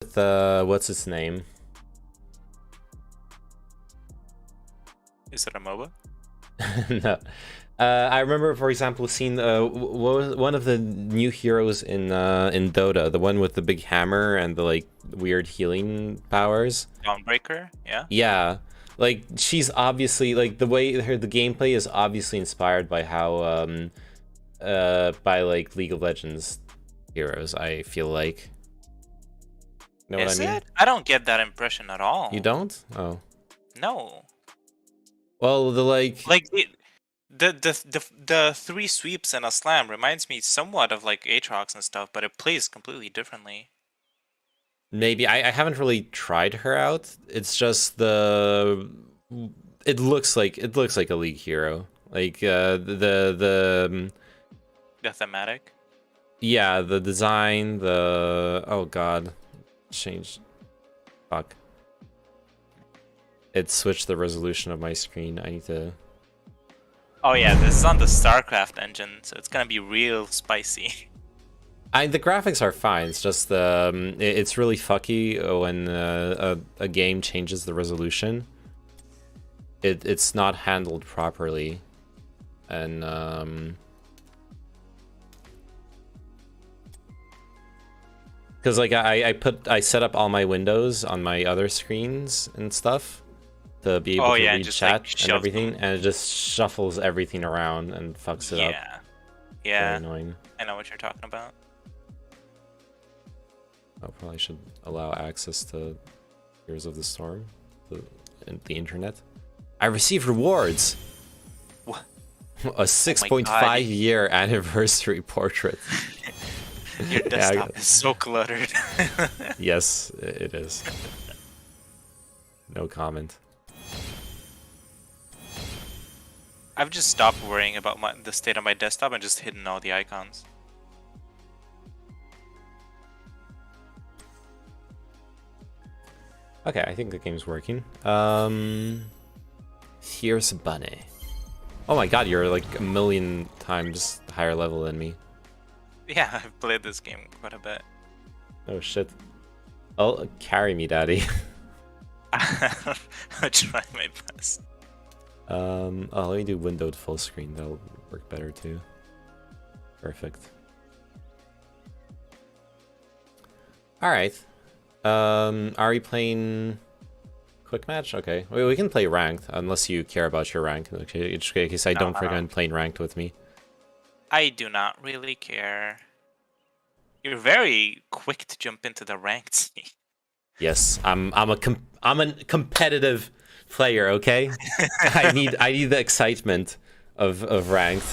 with what's its name? Is it a MOBA? No. I remember, for example, seeing what was one of the new heroes in Dota, the one with the big hammer and the like weird healing powers. Dawnbreaker, yeah. Yeah, like she's obviously like the way the gameplay is obviously inspired by how by like League of Legends heroes. I feel like. Know what I Is mean? it? I don't get that impression at all. You don't? Oh. No. Well, the like the three sweeps and a slam reminds me somewhat of like Aatrox and stuff, but it plays completely differently. maybe I haven't really tried her out. It's just it looks like a League hero. Like The thematic. yeah, the design, the oh god, change, fuck. It switched the resolution of my screen. I need to. Oh yeah, this is on the StarCraft engine, so it's gonna be real spicy. The graphics are fine. It's just it's really fucky when a game changes the resolution. It's not handled properly, and because like I set up all my windows on my other screens and stuff to be able to read just, chat like, and everything, and it just shuffles everything around and fucks it up. Yeah. Very annoying. I know what you're talking about. I probably should allow access to Heroes of the Storm, the internet. I received rewards. What? A 6.5 year anniversary portrait. Your desktop is so cluttered. Yes, it is. No comment. I've just stopped worrying about the state of my desktop and just hidden all the icons. Okay, I think the game's working. Here's Bunny. Oh my god, you're like a million times higher level than me. Yeah, I've played this game quite a bit. Oh shit. Oh, carry me, daddy. I'll try my best. Oh, let me do windowed full screen. That'll work better too. Perfect. All right. Are we playing quick match? Okay, we can play ranked unless you care about your rank. Okay, in case I don't recommend playing ranked with me. I do not really care. You're very quick to jump into the ranked scene. Yes, I'm a competitive player. Okay, I need the excitement of ranked.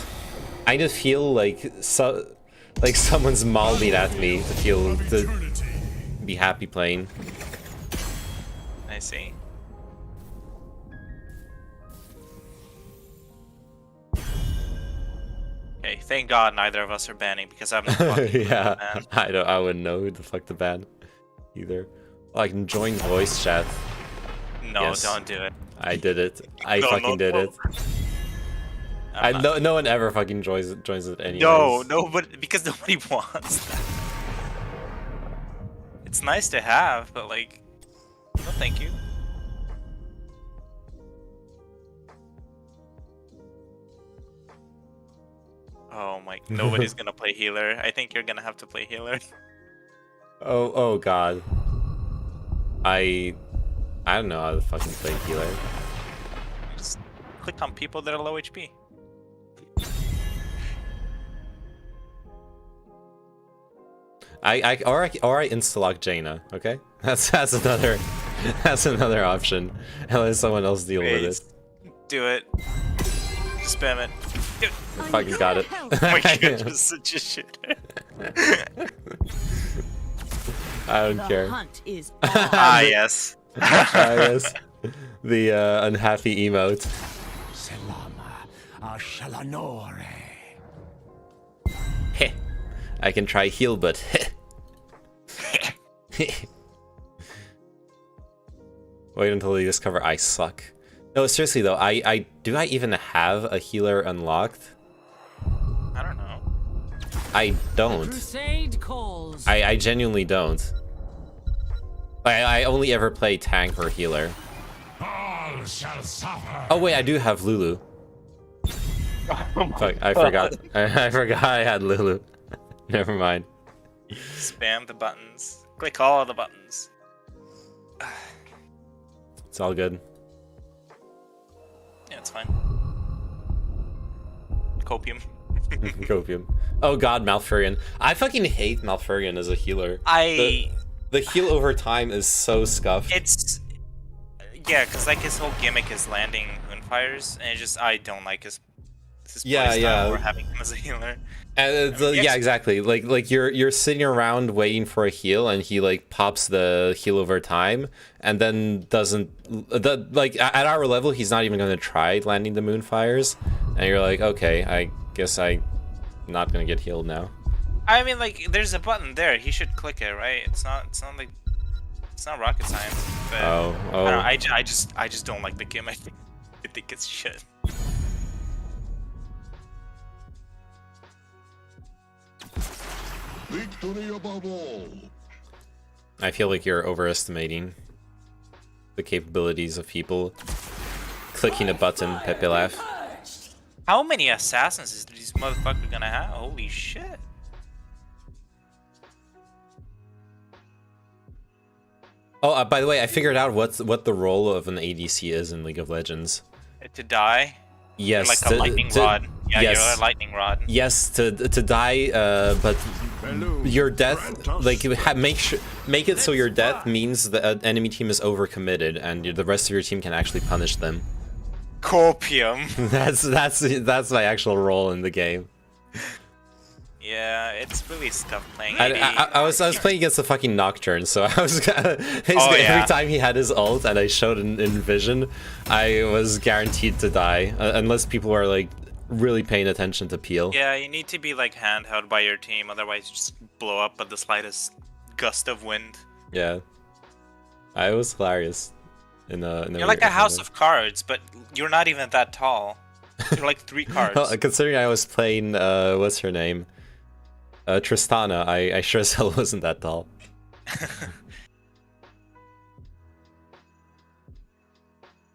I just feel like someone's molding at me to be happy playing. I see. Okay, thank God neither of us are banning because I'm not fucking Yeah, ban. I wouldn't know who the fuck to ban either. Oh, I can join voice chat. No, Yes. don't do it. I did it. I fucking did it. No one ever fucking joins it anyways. No, but because nobody wants that. It's nice to have, but like, no, thank you. Oh my, nobody's gonna play healer. I think you're gonna have to play healer. Oh god. I don't know how to fucking play healer. Just click on people that are low HP. Or I insta-lock Jaina, okay? That's another option. And let someone else deal with it. Do it. Just spam it. Do it. I fucking got it. Oh my god, you're such a shitter. I don't care. Hunt is Yes. Yes. The unhappy emote. Selama Ashalanore. Heh. I can try heal, but heh. Wait until they discover I suck. No, seriously though, do I even have a healer unlocked? I don't know. I don't. Crusade calls. I genuinely don't. I only ever play tank or healer. All shall suffer. Oh wait, I do have Lulu. Fuck, I forgot. I forgot I had Lulu. Never mind. Spam the buttons. Click all the buttons. It's all good. Yeah, it's fine. Copium. Copium. Oh god, Malfurion. I fucking hate Malfurion as a healer. The heal over time is so scuffed. It's... Yeah, because like his whole gimmick is landing Moonfires, and I don't like his Yeah, playstyle yeah. or having him as a healer. And mean, yeah, yes. exactly. Like you're sitting around waiting for a heal, and he like pops the heal over time, and then doesn't. Like at our level, he's not even going to try landing the Moonfires, and you're like, okay, I guess I'm not going to get healed now. I mean, like, there's a button there. He should click it, right? It's not like, it's not rocket science. But Oh. I don't know, I just don't like the gimmick. I think it's shit. Victory above all. I feel like you're overestimating the capabilities of people clicking a button. Pepe laugh. How many assassins is these motherfuckers gonna have? Holy shit. Oh, by the way, I figured out what the role of an ADC is in League of Legends. To die? Yes, You're like a lightning rod. Yeah, yes. you're a lightning rod. Yes, to die, but your death, like make it so your death means the enemy team is overcommitted, and the rest of your team can actually punish them. Copium. That's my actual role in the game. Yeah, it's really scuffed playing I AD. was playing against the fucking Nocturne, so I was basically Oh, yeah. every time he had his ult and I showed in vision, I was guaranteed to die unless people are like really paying attention to Peel. Yeah, you need to be like handheld by your team, otherwise you just blow up at the slightest gust of wind. Yeah, I was hilarious. You're like a house of cards, but you're not even that tall. You're like 3 cards. Well, considering I was playing what's her name, Tristana, I sure as hell wasn't that tall.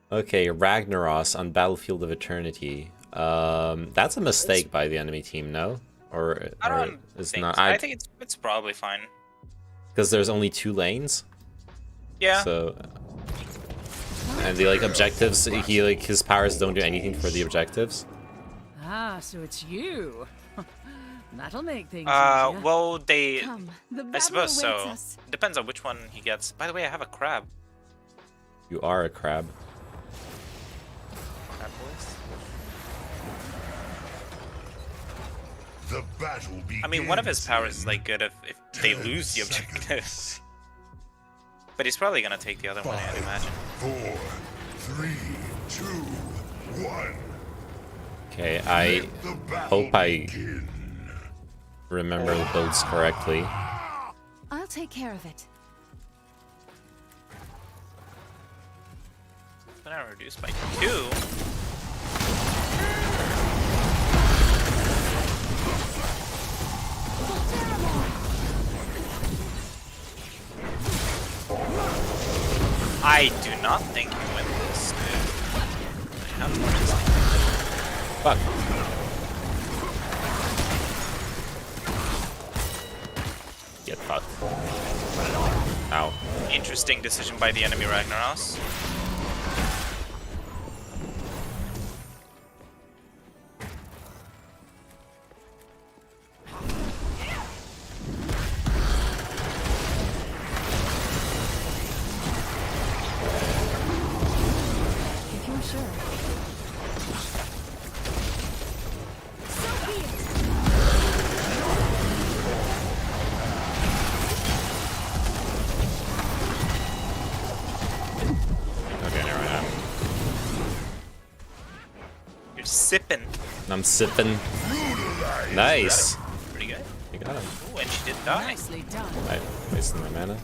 Okay, Ragnaros on Battlefield of Eternity. That's a mistake by the enemy team, no? Or I don't it's think not? so. I think it's probably fine. Because there's only 2 lanes. Yeah. So, and the like objectives, he like his powers don't do anything for the objectives. Ah, so it's you. That'll make things easier. well, they... Come, the I battle suppose so. awaits us. Depends on which one he gets. By the way, I have a crab. You are a crab. Crab boys. The battle begins. I mean, one of his powers is like good if they lose the objective. But he's probably gonna take the other one, I'd imagine. 4, 3, 2, 1. Okay, I The battle hope I begin. remember the builds correctly. I'll take care of it. It's been reduced by 2. I do not think you win this, dude. How much is Fuck. Get fucked. Ow. Interesting decision by the enemy Ragnaros. If you're sure. So be it. Okay, never mind. You're sipping. I'm sipping. Nice. Pretty good. You got him. Ooh, and she did die. Nicely done. I wasted my mana.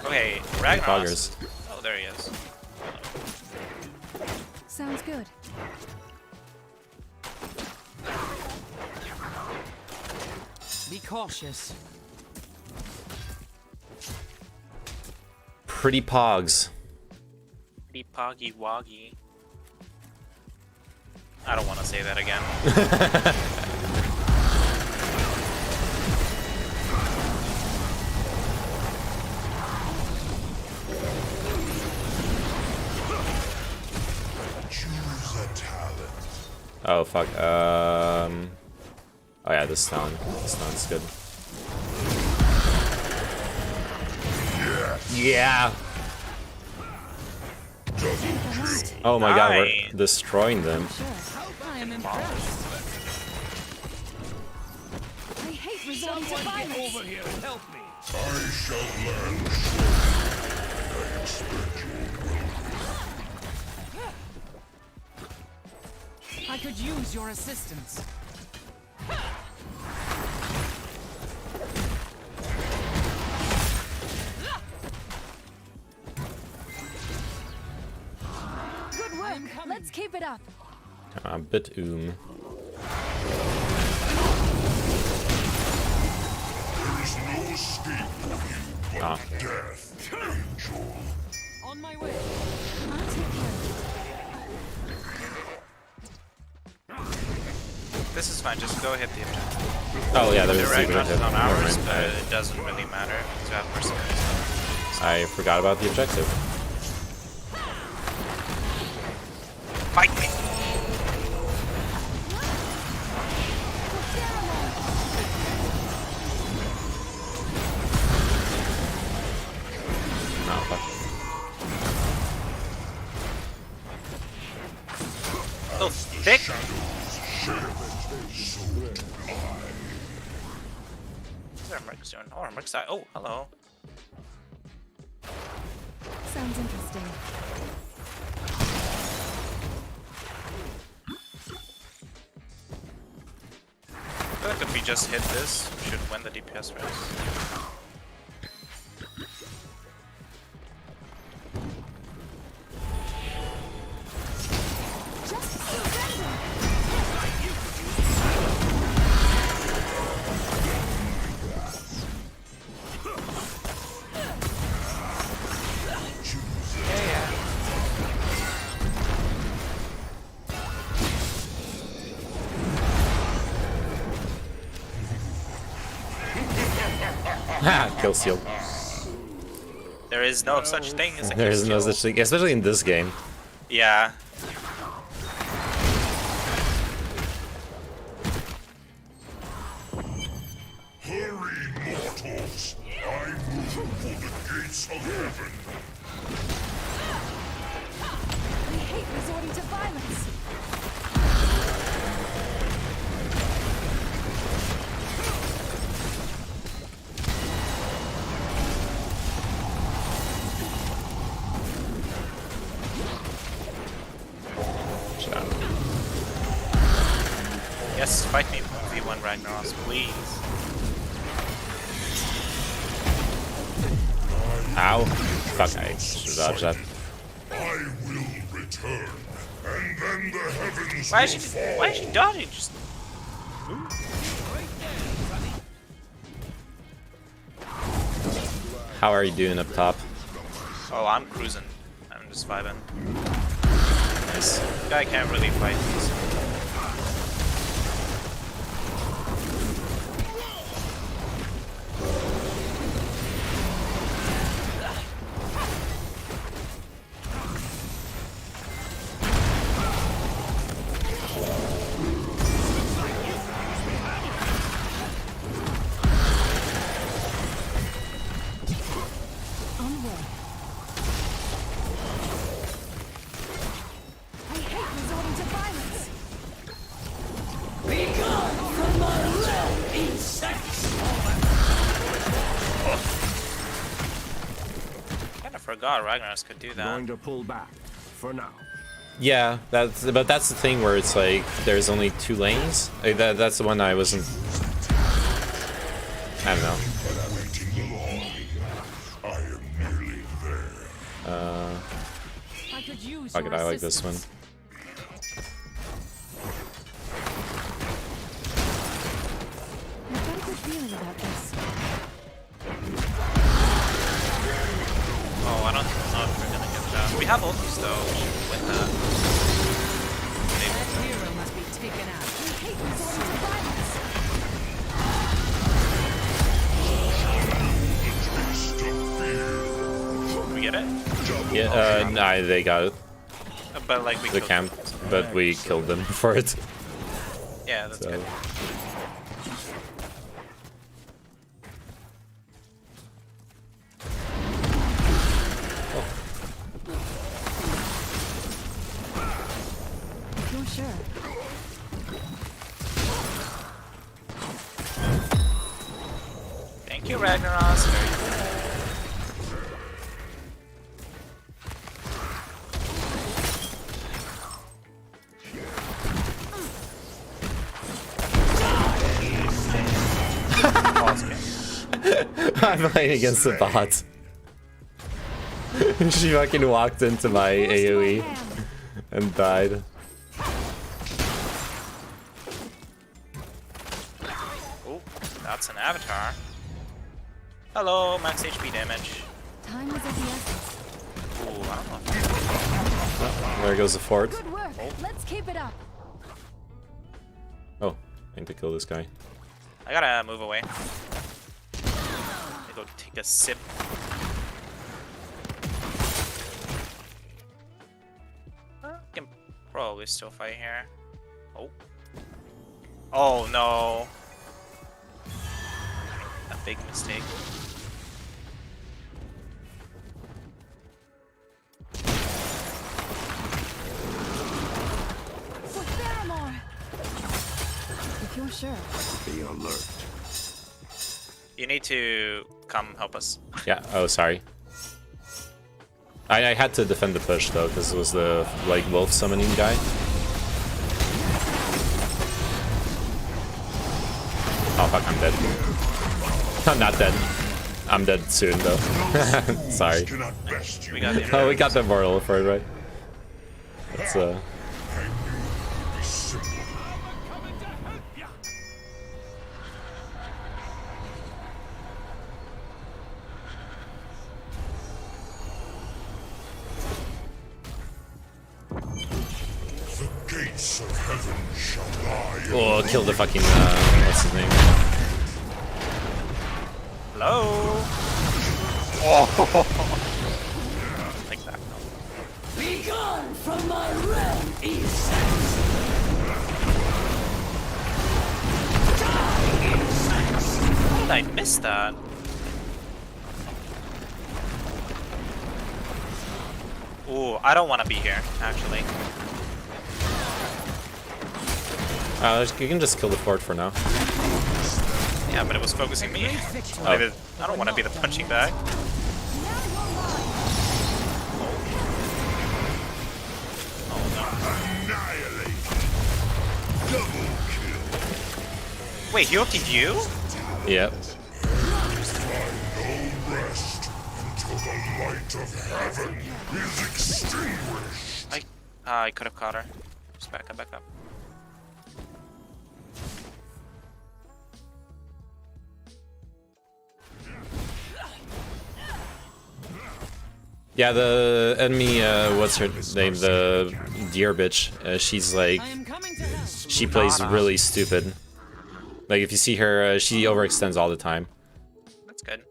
Okay, Ragnaros. Poggers. Oh, there he is. Sounds good. Be cautious. Pretty pogs. Pretty poggy woggy. I don't want to say that again. Choose a talent. Oh fuck. Oh yeah, this stun. This stun's good. Yeah. Oh my god, we're Nice. destroying them. Sure. I am impressed. I hate resorting to violence. here and help me. I shall land shortly. I expect you. I could use your assistance. Good work. Let's keep it up. A bit There is no escape for you but Ah. death, Angel. On my way. I'll take care of it. This is fine, just go hit the objective. Oh yeah, The there's a secret Ragnarok is objective. on Never ours, mind. but it doesn't really matter to have mercenaries. I forgot about the objective. Fight me! No, fuck. Oh, thick! What's our Merc's doing? Oh, our Merc's died. Oh, hello. Sounds interesting. I feel like if we just hit this, we should win the DPS race. Just surrender. Ha! Kill steal. There is no such thing as a There is no kill. such thing, especially in this game. Yeah. Hurry, mortals! I move for the gates of heaven. I hate resorting to violence. Shut up. Yes, fight me, V1 Ragnaros, please. Ow. Fuck, I should dodge that. I will return, and then the heavens Why will is she fall. dodging? Just How are you doing up top? oh, I'm cruising. I'm just vibing. Nice. Guy can't really fight these. Onward. I hate resorting to violence. Kinda forgot Ragnaros could do that. Going to pull back for now. Yeah, that's the thing where it's like there's only 2 lanes. Like, that's the one I wasn't. I don't know. Waiting long. I am nearly there. I could use Fuck your it, I like this one. assistance. You better get feeling about this? Oh, I don't know if we're gonna get that. We have ultis though. We should win that. That hero must be taken out. We hate resorting to violence. We get it? Yeah, nah, they got it. But like we The killed camp, them. but we killed them for it. Yeah, that's So good. If you're sure. Thank you, Ragnaros. Very good. Pause game. I'm playing against the bot. She fucking walked into my AoE and died. Oh, that's an avatar. Hello, max HP damage. Time is of the essence. Ooh, I don't know if Oh, there goes the fort. Good work. Let's keep it up. Oh, I need to kill this guy. I gotta move away. I go take a sip. I can probably still fight here. Oh. Oh no. A big mistake. For Theramore. If you're sure. Be alert. You need to come help us. Yeah, oh, sorry. I had to defend the push though, because it was the like wolf summoning guy. Oh fuck, I'm dead. I'm not dead. I'm dead soon though. Sorry. Cannot best you. We got the Oh, we got the mortal for it, right? That's Be simple. The gates of heaven shall lie. oh, kill the fucking what's his name? Hello. Oh. Like that. Begone from my realm, How did I miss that? Ooh, I don't want to be here, actually. You can just kill the fort for now. Yeah, but it was focusing me. Oh. I don't want to be the punching bag. Annihilate. Double kill. Wait, he ulted you? Yep. No rest until the light of heaven is extinguished. I could have caught her. Just back up. Yeah, the enemy, what's her name? The deer bitch. She's like, I am coming to help. she plays really stupid. Like if you see her, she overextends all the time. That's good.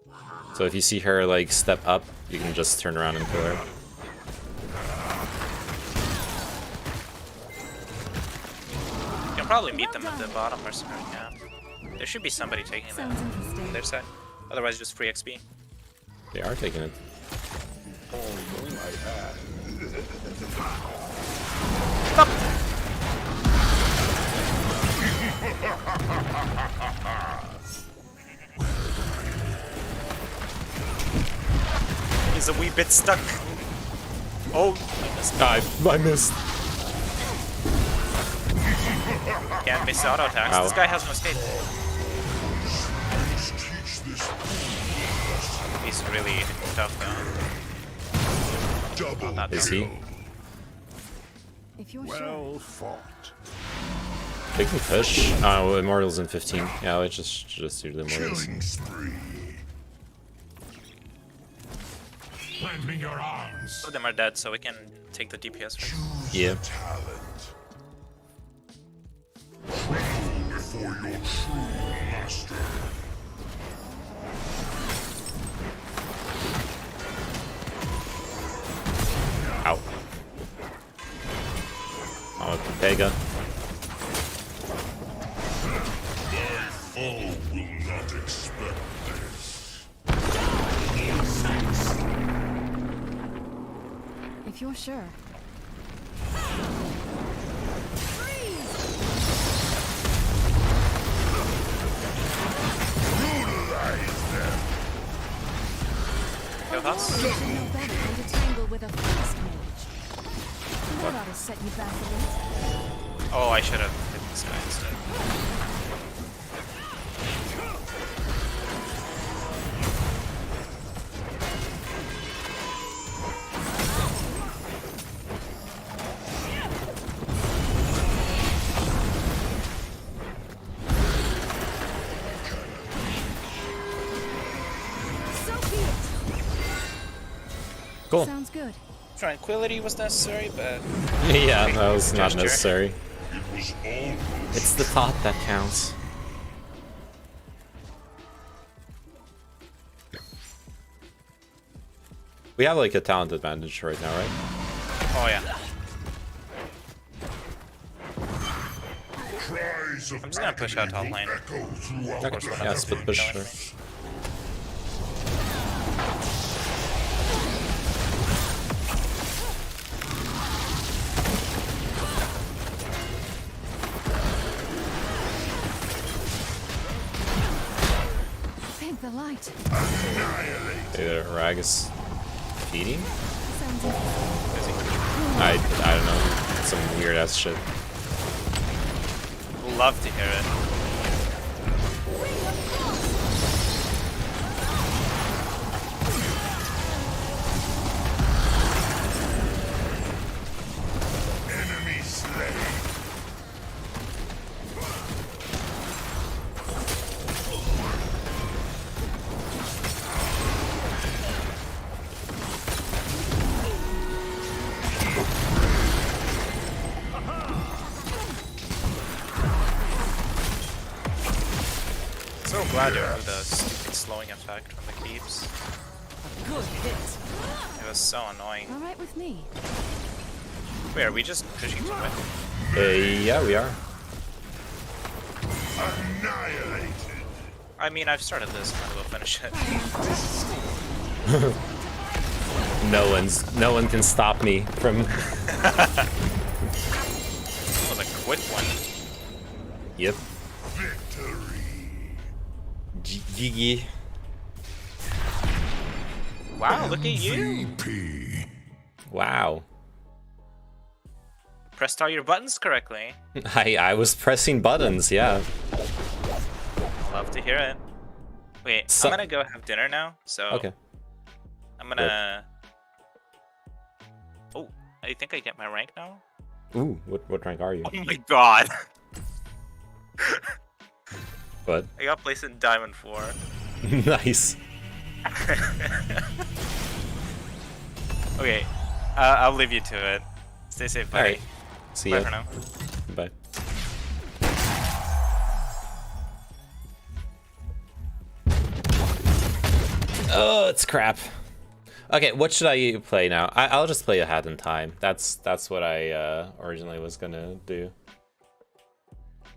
So if you see her like step up, you can just turn around and kill her. You can probably meet them at the bottom or something. Yeah. There should be somebody taking them Sounds interesting. on their side. Otherwise, just free XP. They are taking it. He's a wee bit stuck. Oh, I missed. can't miss auto attacks. Ow. This guy has no escape. Teach this He's really tough though. double Not Is he? If you're sure. Well fought. We can push. Oh, Immortals in 15. Yeah, we just do the Immortals. Killing spree. Lend me your arms. Both of them are dead, so we can take the DPS first. Choose Yeah. a talent. Tremble before your true master. Ow. Oh, with Pega. My foe will not expect this. If you're sure. Kill us? You should know better than to tangle with a fast mage. That ought to set you back a bit. Oh, I should have hit this guy instead. So be it. Cool. Sounds good. Tranquility was necessary, but Yeah, that was not Gesture. necessary. It was almost It's the thought that counts. We have like a talent advantage right now, right? oh yeah. cries of I'm just gonna push out top lane. echo throughout Okay, the yeah, split push. Sure. Thank the light. Either Ragus feeding? Sounds interesting. I don't know. Some weird ass shit. We'll love to hear it. enemy slain. So glad you have the stupid slowing effect from the keeps. Good hit. It was so annoying. All right with me. Wait, are we just pushing to win? Yeah, we are. Annihilated. I mean, I've started this, might as well finish it. No one can stop me from. That was a quick one. Yep. Victory. Gigi. Wow, look at you! VP. Wow. Pressed all your buttons correctly. I was pressing buttons. Yeah. Love to hear it. Wait, So- I'm gonna go have dinner now, so Okay. I'm gonna... Oh, I think I get my rank now? Ooh, what rank are you? Oh my god! But I got placed in Diamond 4. nice. Okay, I'll leave you to it. Stay safe, buddy. Alright. See Bye ya. for now. Bye. Oh, it's crap. Okay, what should I play now? I'll just play a Hat in Time. That's what I originally was gonna do.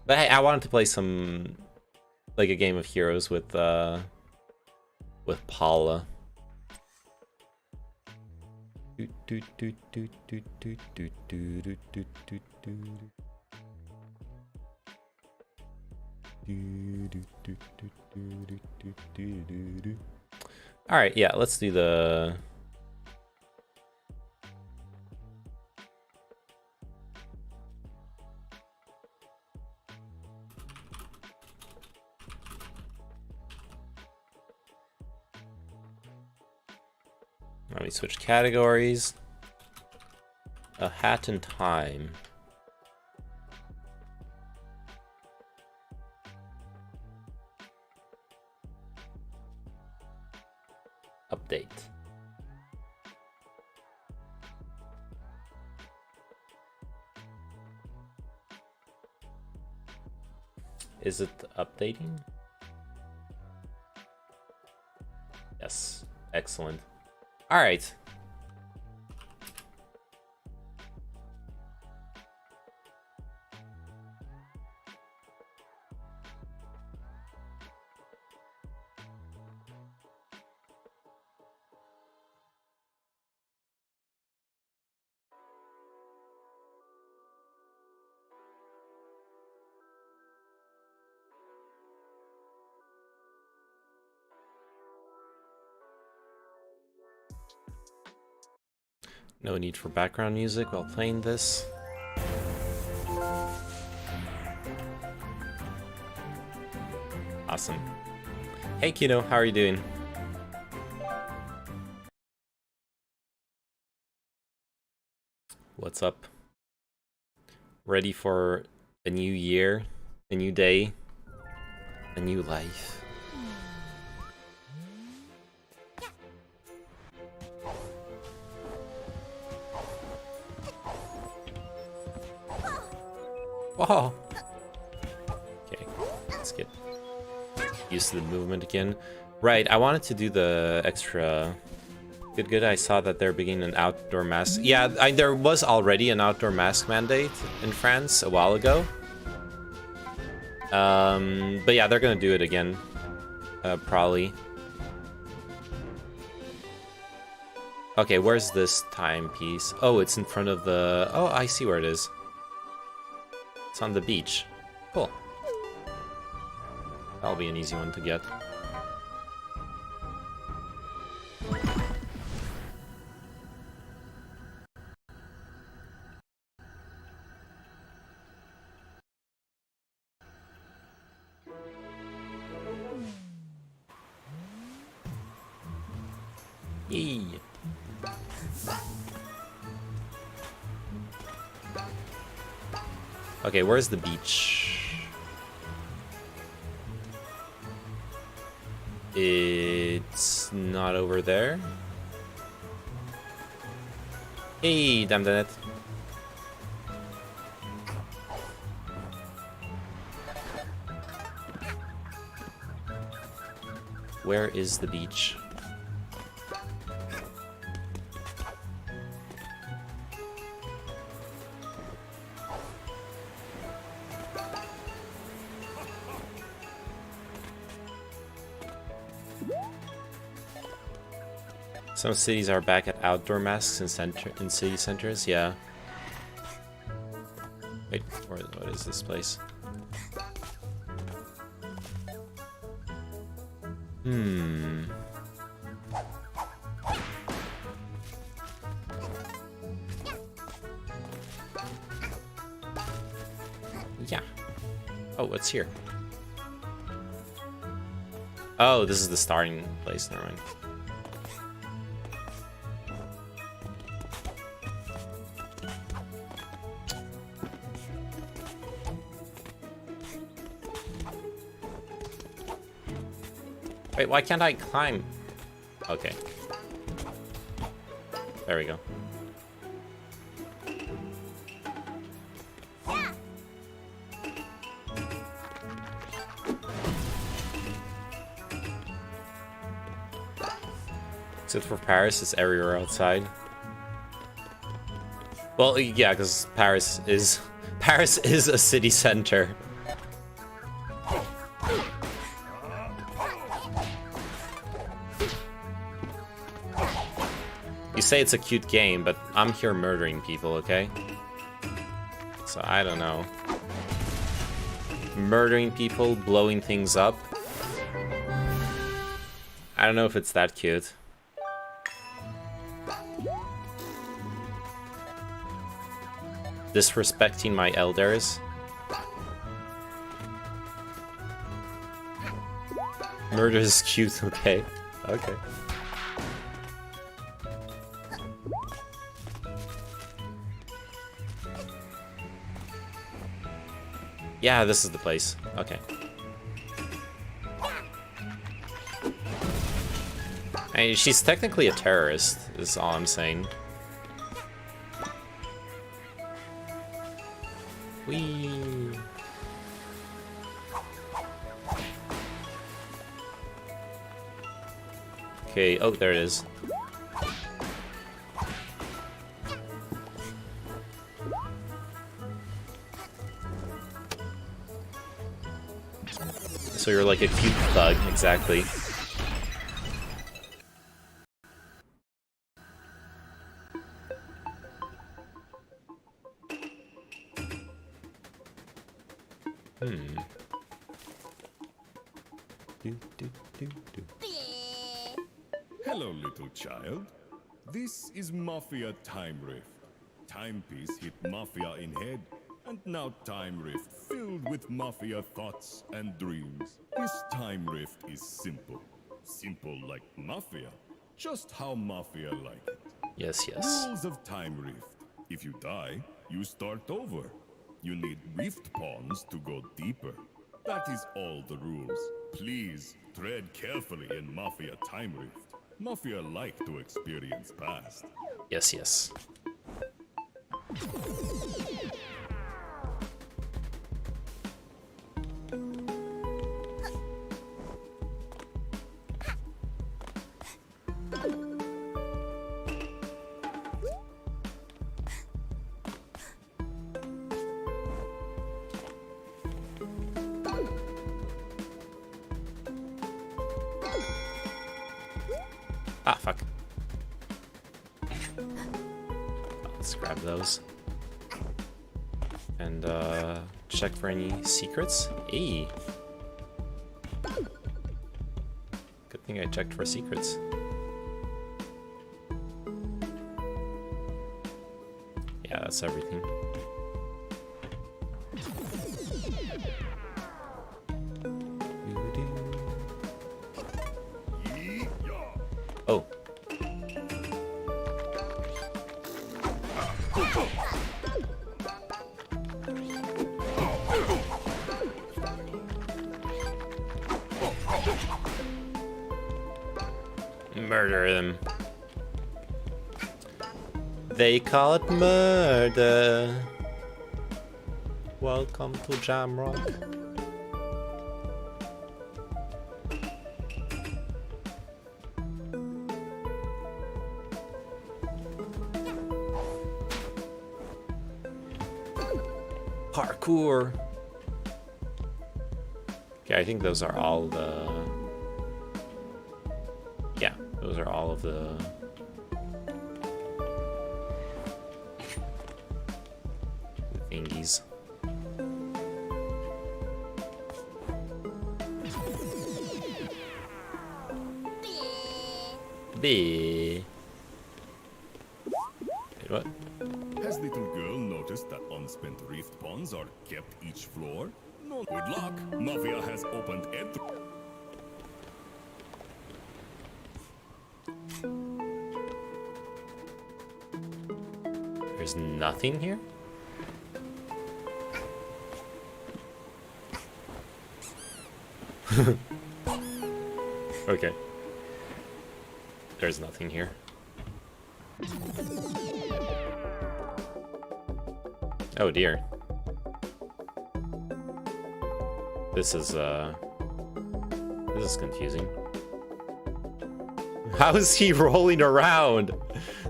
But hey, I wanted to play some like a game of heroes with Paula. All right, yeah, let's do the. Let me switch categories. A Hat in Time. update. Is it updating? Yes, excellent. All right. No need for background music while playing this. Awesome. Hey Kino, how are you doing? What's up? Ready for a new year, a new day, a new life? Whoa. Okay, let's get used to the movement again. Right, I wanted to do the extra... Good, I saw that they're beginning an outdoor mask. Yeah, there was already an outdoor mask mandate in France a while ago. But yeah, they're gonna do it again. Probably. Okay, where's this timepiece? Oh, it's in front of the... Oh, I see where it is. It's on the beach. Cool. That'll be an easy one to get. Yee. Okay, where's the beach? It's not over there. Hey, damn it. Where is the beach? Some cities are back at outdoor masks in city centers. Yeah. Wait, what is this place? Yeah. Oh, what's here? Oh, this is the starting place. Never mind. Wait, why can't I climb? Okay. There we go. Except for Paris, it's everywhere outside. Well, yeah, because Paris is a city center. You say it's a cute game, but I'm here murdering people, okay? So I don't know. Murdering people, blowing things up. I don't know if it's that cute. Disrespecting my elders. Murder is cute, okay. Okay. Yeah, this is the place. Okay. mean, she's technically a terrorist, is all I'm saying. Whee! Okay, oh, there it is. So you're like a cute thug, exactly. Hello, little child. This is Mafia Time Rift. Timepiece hit Mafia in head, and now Time Rift filled with Mafia thoughts and dreams. This Time Rift is simple. Simple like Mafia. Just how Mafia like it. Yes, yes. Rules of Time Rift. If you die, you start over. You need Rift Pawns to go deeper. That is all the rules. Please, tread carefully in Mafia Time Rift. Mafia like to experience past. Yes, yes. Ah, fuck. Let's grab those. And, check for any secrets. Hey! Good thing I checked for secrets. Yeah, that's everything. Oh. Murder them. They call it murder. Welcome to Jamrock. Parkour. Okay, I think those are all the... Yeah, those are all of the... thingies. B. Wait, what? Has little girl noticed that unspent rift pawns are kept each floor? No. Good luck. Mafia has opened every... There's nothing here? Okay. There's nothing here. Oh dear. This is confusing. How is he rolling around?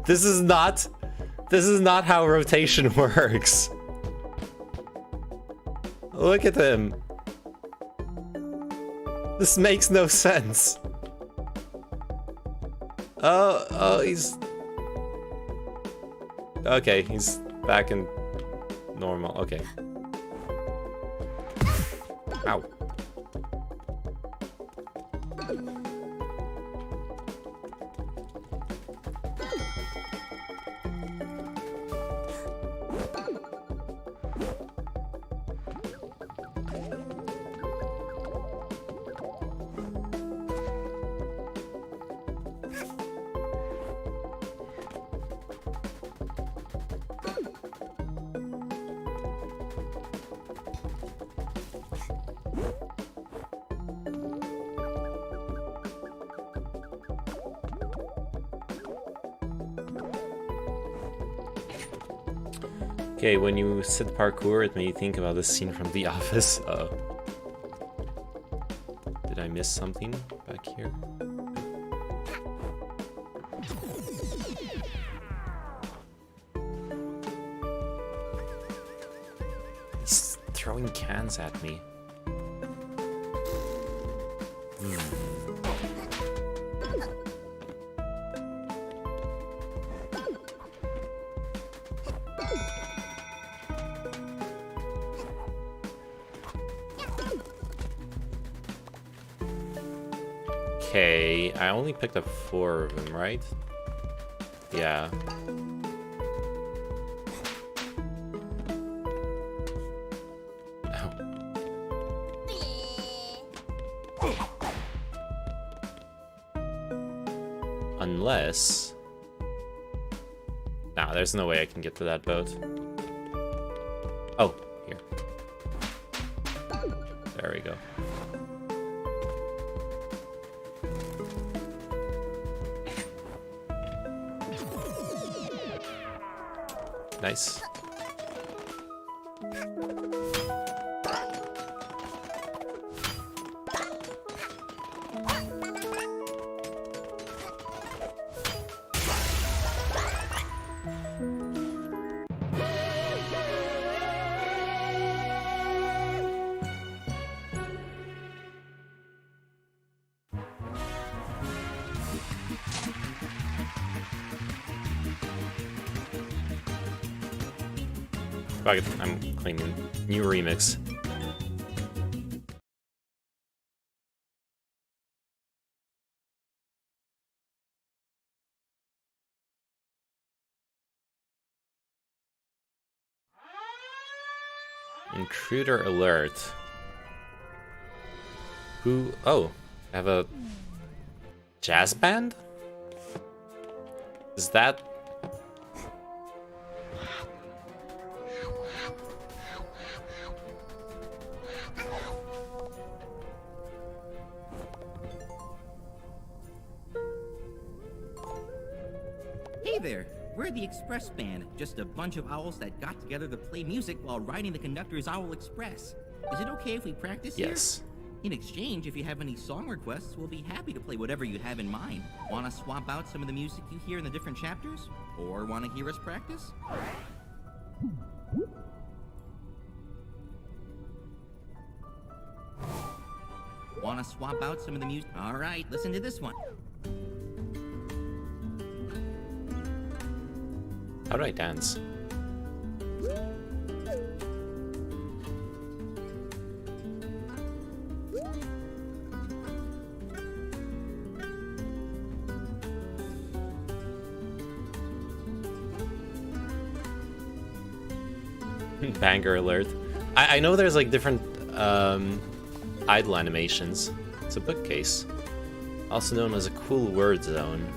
This is not how rotation works. Look at him. This makes no sense. Oh, he's... Okay, he's back in normal. Okay. Ow. Okay, when you said parkour, it made me think about this scene from The Office. Did I miss something back here? He's throwing cans at me. Okay, I only picked up 4 of them, right? Yeah. Unless... Nah, there's no way I can get to that boat. Oh, here. There we go. Nice. Fuck it, I'm claiming new remix. Intruder alert. Who? Oh, I have a jazz band? Is that? Hey there, we're the Express Band, just a bunch of owls that got together to play music while riding the conductor's Owl Express. Is it okay if we practice here? Yes. In exchange, if you have any song requests, we'll be happy to play whatever you have in mind. Want to swap out some of the music you hear in the different chapters? Or want to hear us practice? Want to swap out some of the music? Alright, listen to this one. How do I dance? Banger alert. I know there's like different idle animations. It's a bookcase. Also known as a cool word zone.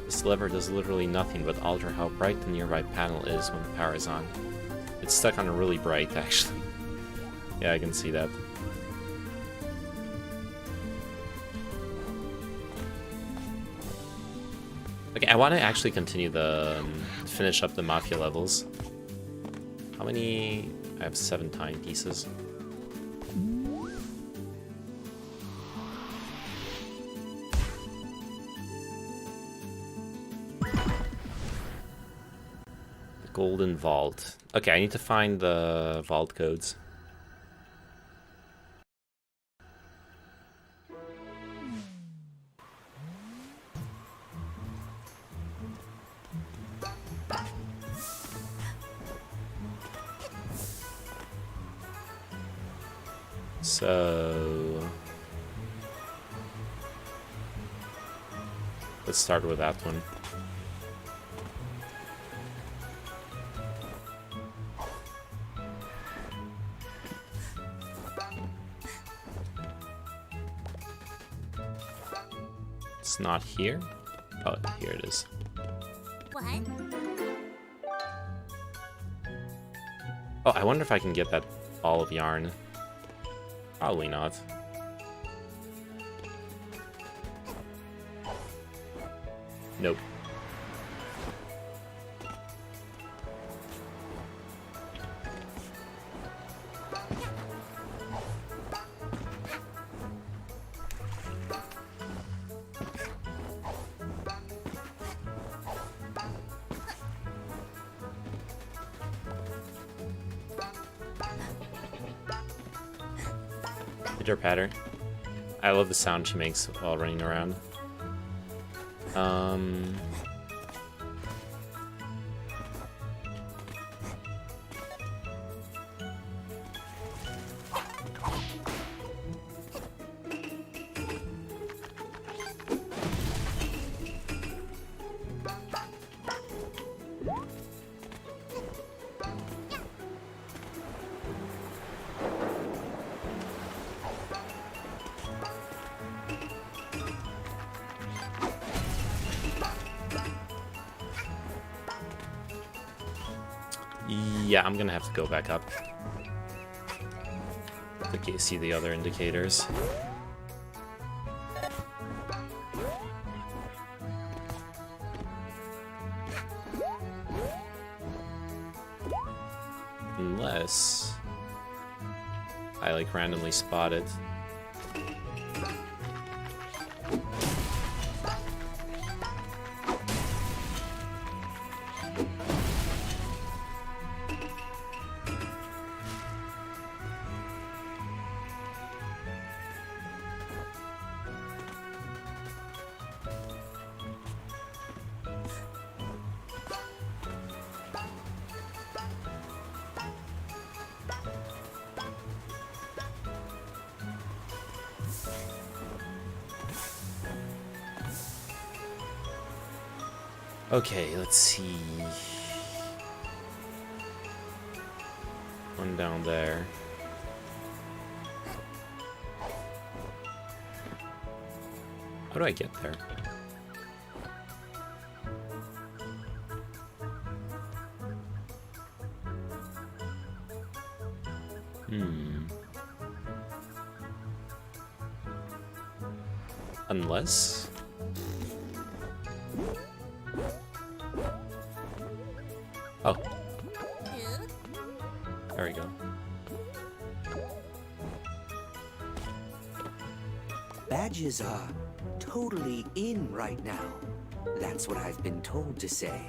This lever does literally nothing but alter how bright the nearby panel is when the power is on. It's stuck on really bright, actually. Yeah, I can see that. Okay, I want to actually continue the... finish up the Mafia levels. How many... I have 7 timepieces. The Golden Vault. Okay, I need to find the vault codes. So let's start with that one. It's not here. Oh, here it is. What? Oh, I wonder if I can get that ball of yarn. Probably not. Nope. Pitter patter. I love the sound she makes while running around. Yeah, I'm gonna have to go back up. I think you see the other indicators. Unless I like randomly spot it. Okay, let's see. One down there. How do I get there? Unless... Oh. There we go. Badges are totally in right now. That's what I've been told to say.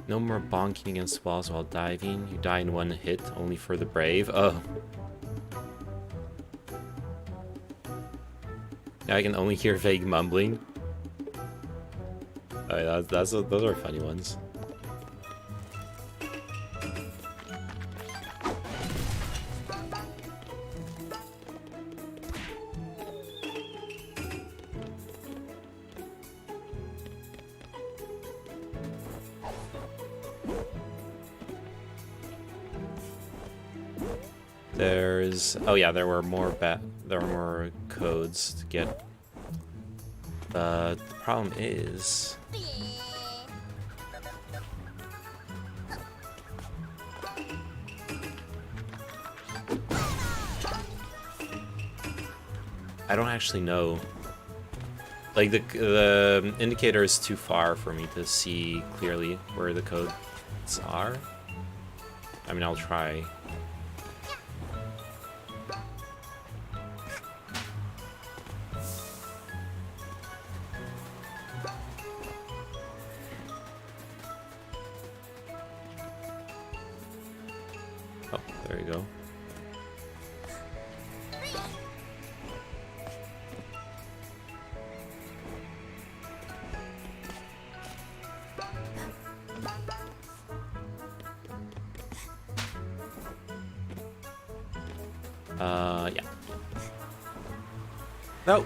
No more bonking against walls while diving. You die in one hit, only for the brave. Oh. Now I can only hear vague mumbling. Oh, those are funny ones. Oh yeah, there were more codes to get. But the problem is I don't actually know. Like the indicator is too far for me to see clearly where the codes are. I mean, I'll try. Oh, there you go. Yeah. No!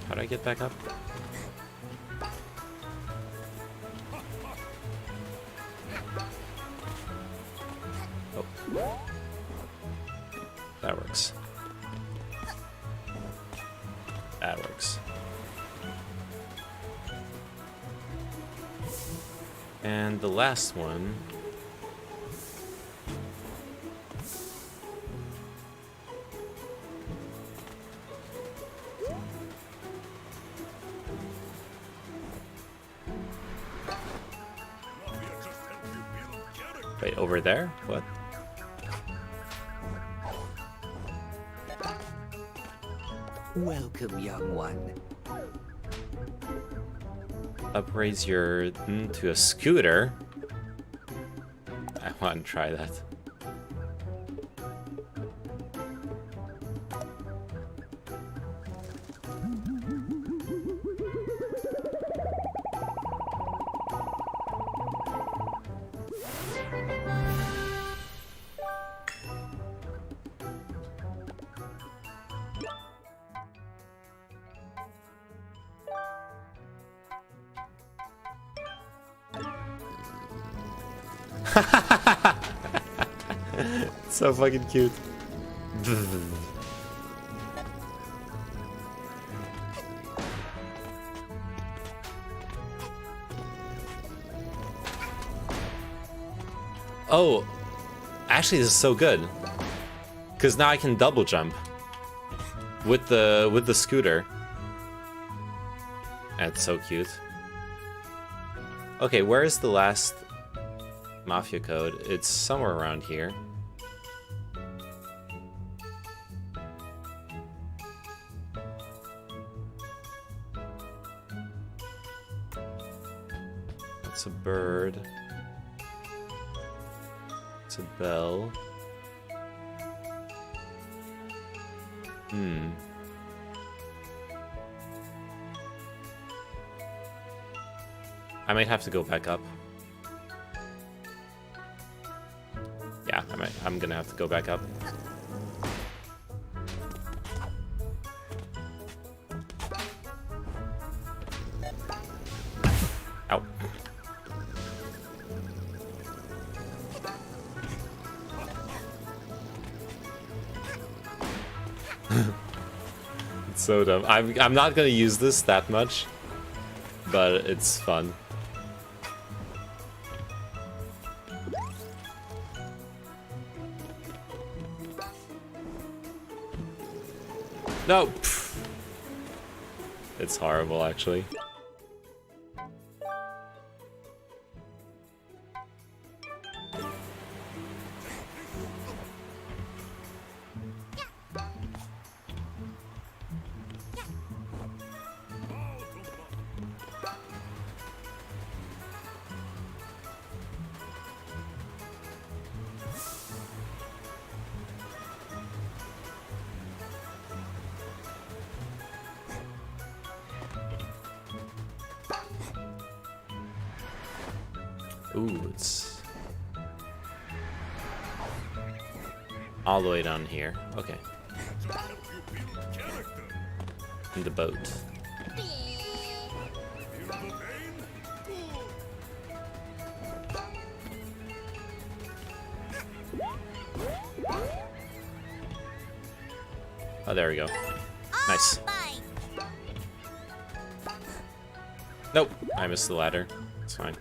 How do I get back up? Oh. That works. That works. And the last one. Wait, over there? What? Welcome, young one. Upraise your to a scooter. I want to try that. So fucking cute. Oh, actually this is so good. Cause now I can double jump with the scooter. That's so cute. Okay, where is the last Mafia code? It's somewhere around here. It's a bird. It's a bell. I might have to go back up. Yeah, I'm gonna have to go back up. Ow. It's so dumb. I'm not gonna use this that much, but it's fun. No! Pff. It's horrible, actually. Ooh, it's all the way down here. Okay. In the boat. Oh, there we go. Nice. Nope, I missed the ladder. It's fine.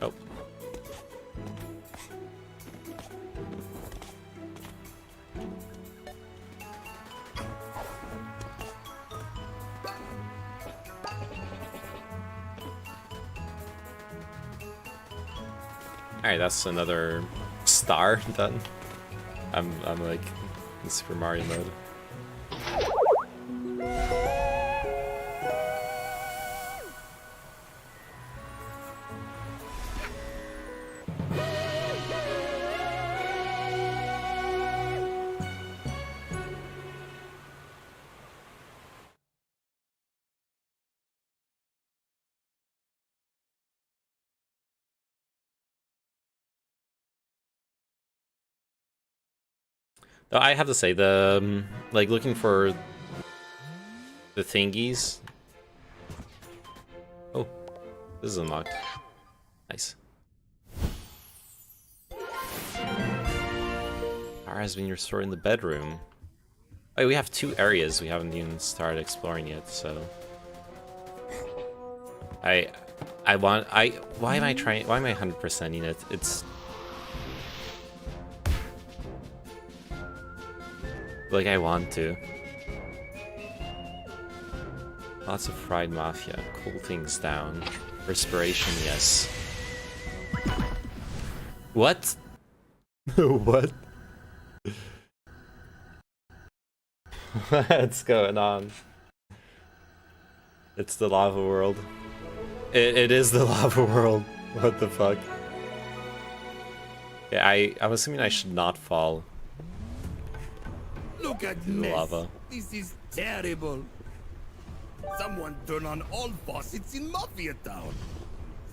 Oh. Alright, that's another star done. I'm like in Super Mario mode. I have to say, the like looking for the thingies. Oh, this is unlocked. Nice. Power has been restored in the bedroom. Oh, we have 2 areas we haven't even started exploring yet, so... why am I 100%ing it? It's... like I want to. Lots of fried mafia. Cool things down. Respiration, yes. What? What? What's going on? It's the lava world. It is the lava world. What the fuck? Yeah, I'm assuming I should not fall. Look at the lava. This is terrible. Someone turn on all faucets in Mafia Town.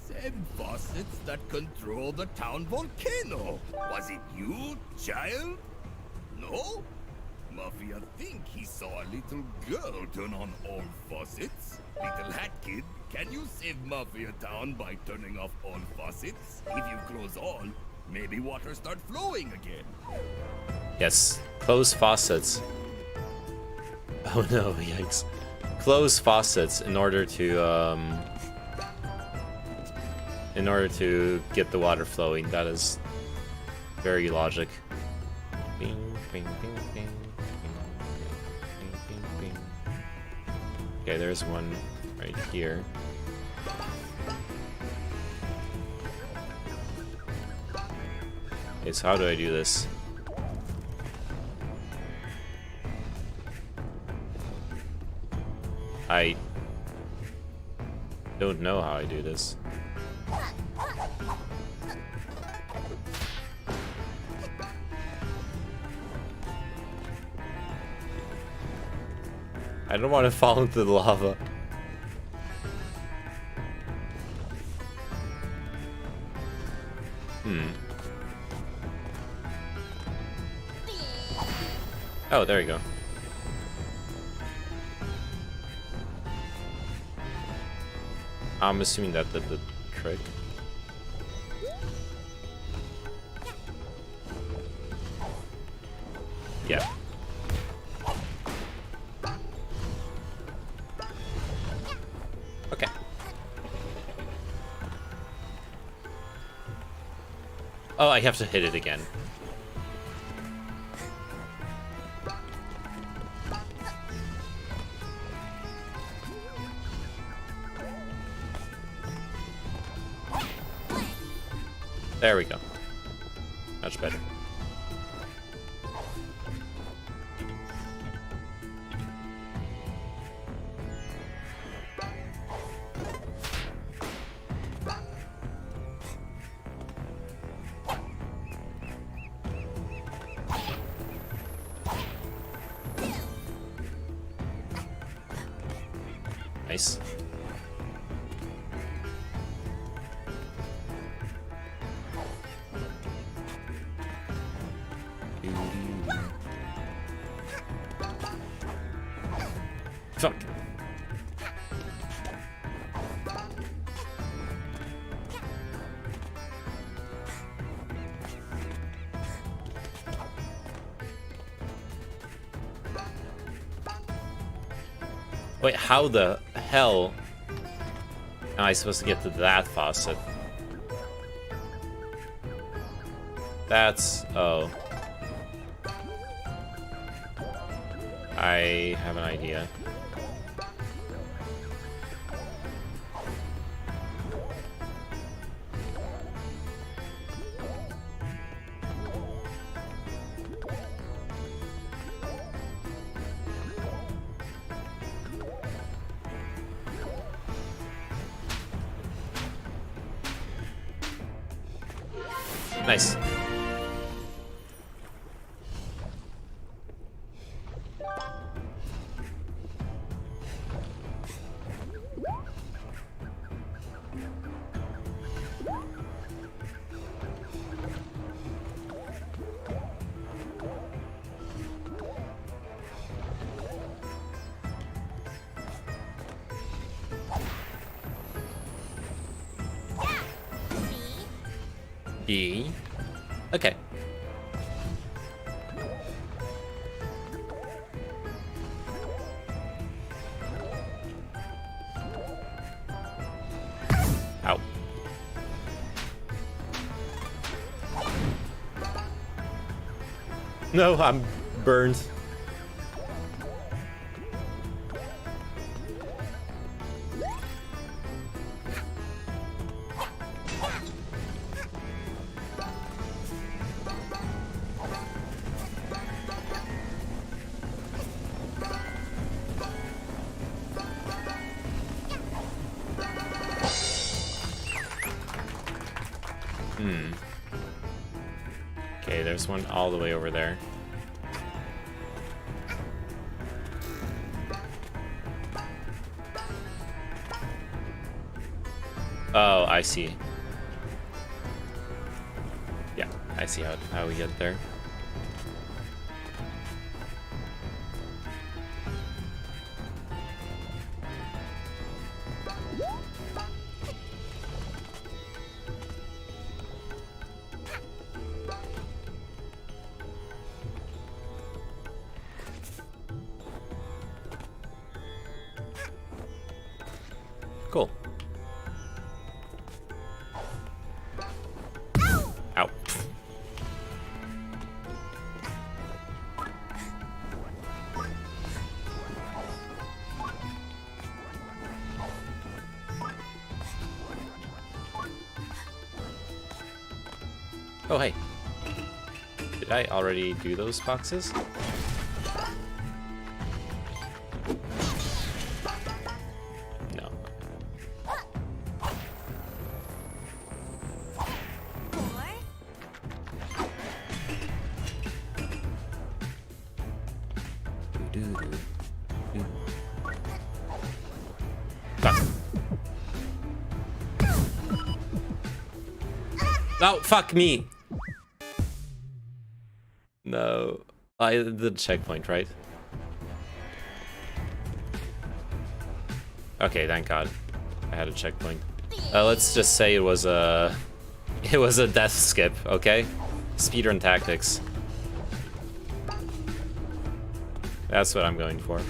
Same faucets that control the town volcano. Was it you, child? No? Mafia think he saw a little girl turn on all faucets. Little hat kid, can you save Mafia Town by turning off all faucets? If you close all, maybe water start flowing again. Yes. Close faucets. Oh no, yikes. Close faucets in order to get the water flowing. That is very logic. Bing, bing, bing, bing, bing, bing, bing. Okay, there's one right here. Okay, so how do I do this? I don't know how I do this. I don't want to fall into the lava. Oh, there you go. I'm assuming that did the trick. Yeah. Okay. Oh, I have to hit it again. There we go. Much better. Nice. Fuck. Wait, how the hell am I supposed to get to that faucet? That's... oh. I have an idea. Nice. E. Okay. Ow. No, I'm burned. Okay, there's one all the way over there. Oh, I see. Yeah, I see how we get there. Cool. Ow. Oh, hey. Did I already do those boxes? No. Oh, fuck me! No. I did the checkpoint, right? Okay, thank God. I had a checkpoint. Let's just say it was a death skip, okay? Speedrun tactics. That's what I'm going for.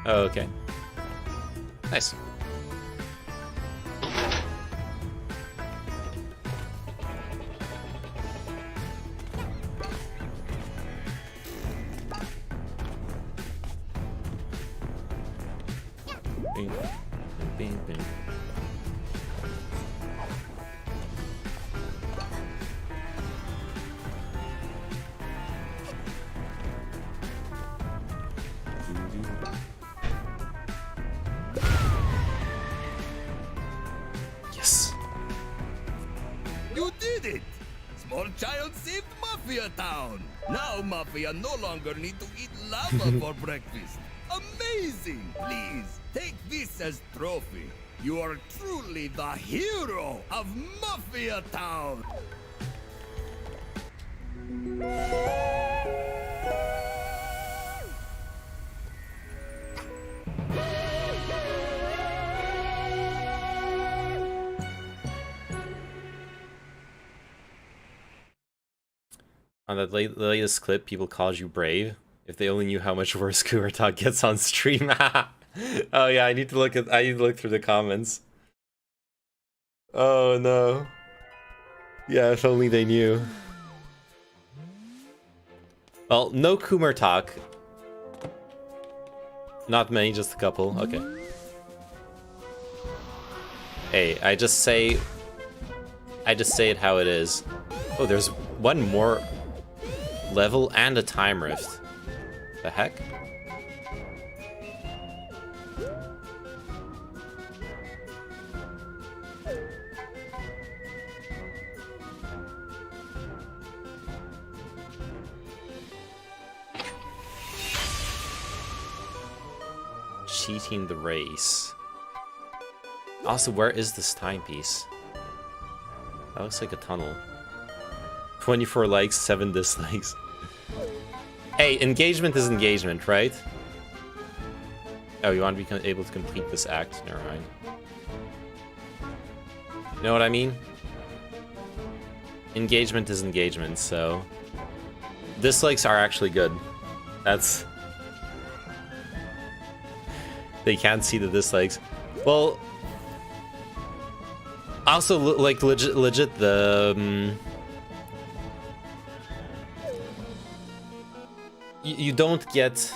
Oh, okay. Nice. Bing, bing, bing. Yes. You did it! Small child saved Mafia Town! Now Mafia no longer need to eat lava for breakfast. Amazing! Please, take this as trophy. You are truly the hero of Mafia Town! On the latest clip, people called you brave. If they only knew how much worse Cougar Talk gets on stream. Oh yeah, I need to look through the comments. Oh no. Yeah, if only they knew. Well, no Cougar Talk. Not many, just a couple. Okay. Hey, I just say it how it is. Oh, there's one more level and a time rift. The heck? cheating the race. Also, where is this timepiece? That looks like a tunnel. 24 likes, 7 dislikes. Hey, engagement is engagement, right? Oh, you want to be able to complete this act? Never mind. You know what I mean? Engagement is engagement, so... Dislikes are actually good. That's... They can't see the dislikes. Well... Also, like, legit the... you don't get...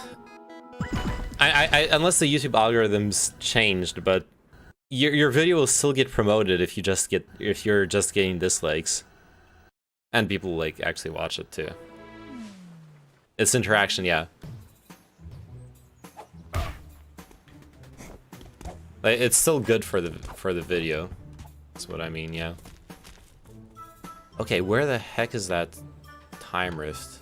unless the YouTube algorithms changed, but your video will still get promoted if you're just getting dislikes, and people like actually watch it too. It's interaction, yeah. Like, it's still good for the video. That's what I mean, yeah. Okay, where the heck is that time rift?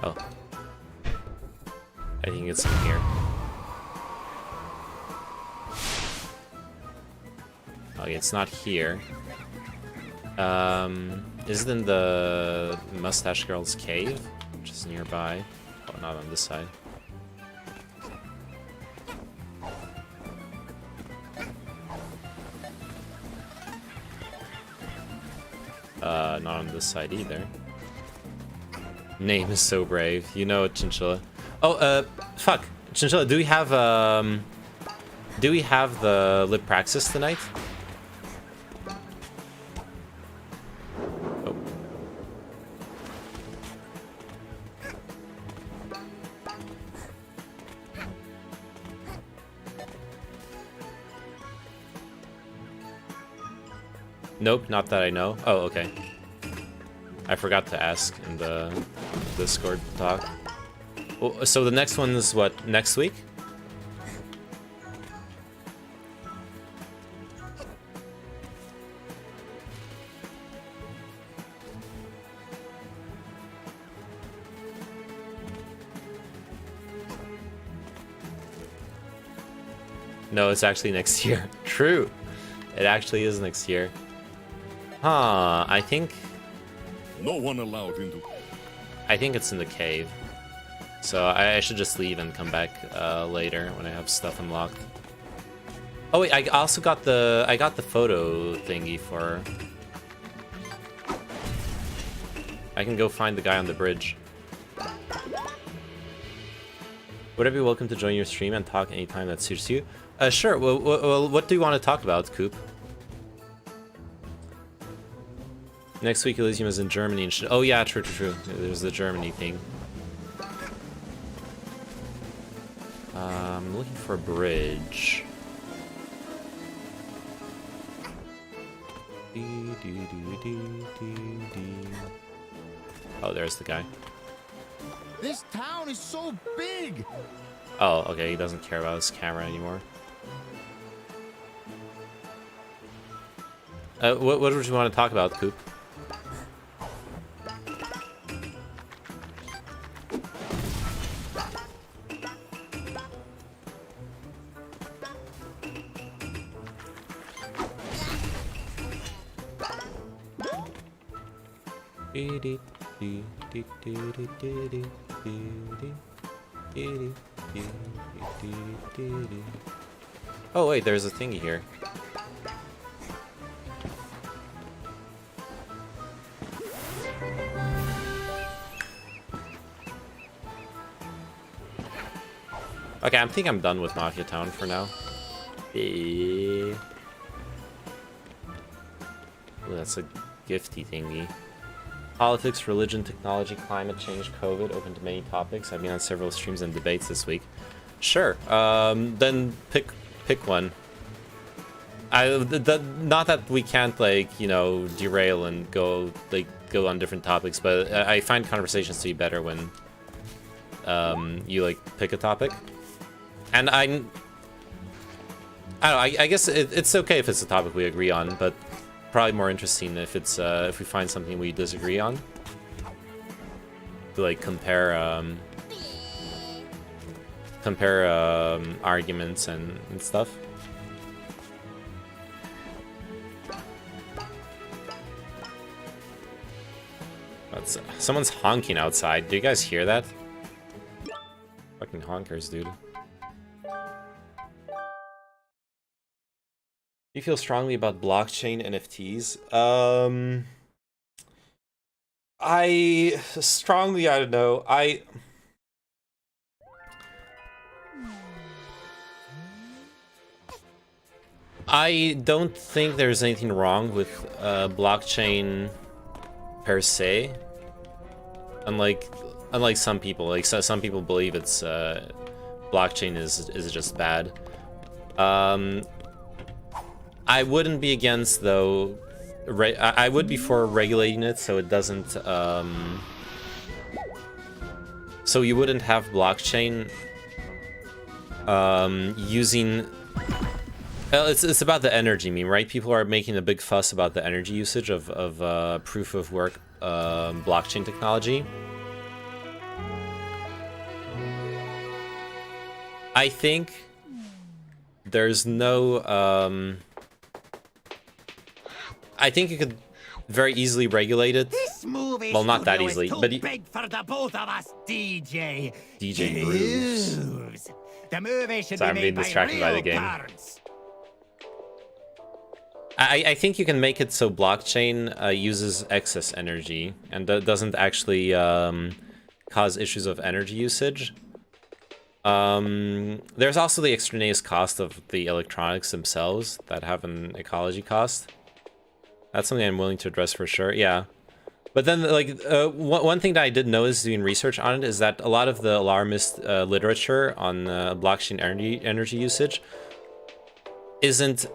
Oh. I think it's in here. Okay, it's not here. Is it in the Mustache Girl's cave? Which is nearby. Oh, not on this side. Not on this side either. Name is so brave. You know it, Chinchilla. Oh, fuck. Chinchilla, do we have the lip praxis tonight? Oh. Nope, not that I know. Oh, okay. I forgot to ask in the Discord talk. Oh, so the next one is what, next week? No, it's actually next year. True. It actually is next year. Huh, I think... No one allowed into... I think it's in the cave. So I should just leave and come back later when I have stuff unlocked. Oh wait, I also got the photo thingy for... I can go find the guy on the bridge. Would I be welcome to join your stream and talk anytime that suits you? Sure. Well, what do you want to talk about, Coop? Next week, Elysium is in Germany and shit. Oh yeah, true. There's the Germany thing. I'm looking for a bridge. Oh, there's the guy. This town is so big! Oh, okay, he doesn't care about his camera anymore. What would you want to talk about, Coop? Oh wait, there's a thingy here. Okay, I think I'm done with Mafia Town for now. Ooh, that's a gifty thingy. Politics, religion, technology, climate change, COVID, open to many topics. I've been on several streams and debates this week. Sure. Then pick one. Not that we can't, like, you know, derail and go on different topics, but I find conversations to be better when you like pick a topic. And I don't know, I guess it's okay if it's a topic we agree on, but probably more interesting if it's if we find something we disagree on. To like compare arguments and stuff. Someone's honking outside. Do you guys hear that? Fucking honkers, dude. Do you feel strongly about blockchain NFTs? I don't know. I don't think there's anything wrong with blockchain per se. Unlike some people, like some people believe it's blockchain is just bad. I wouldn't be against though. I would be for regulating it so it doesn't. So you wouldn't have blockchain using. It's about the energy meme, right? People are making a big fuss about the energy usage of proof of work blockchain technology. I think there's no. I think you could very easily regulate it. Well, not that easily, but big for the both of us, DJ. DJ Grooves. The movie should be I'm being made distracted by the game. Parents. I think you can make it so blockchain uses excess energy and doesn't actually cause issues of energy usage. There's also the extraneous cost of the electronics themselves that have an ecology cost. That's something I'm willing to address for sure, yeah. But then, like, one thing that I did notice doing research on it is that a lot of the alarmist literature on blockchain energy usage isn't...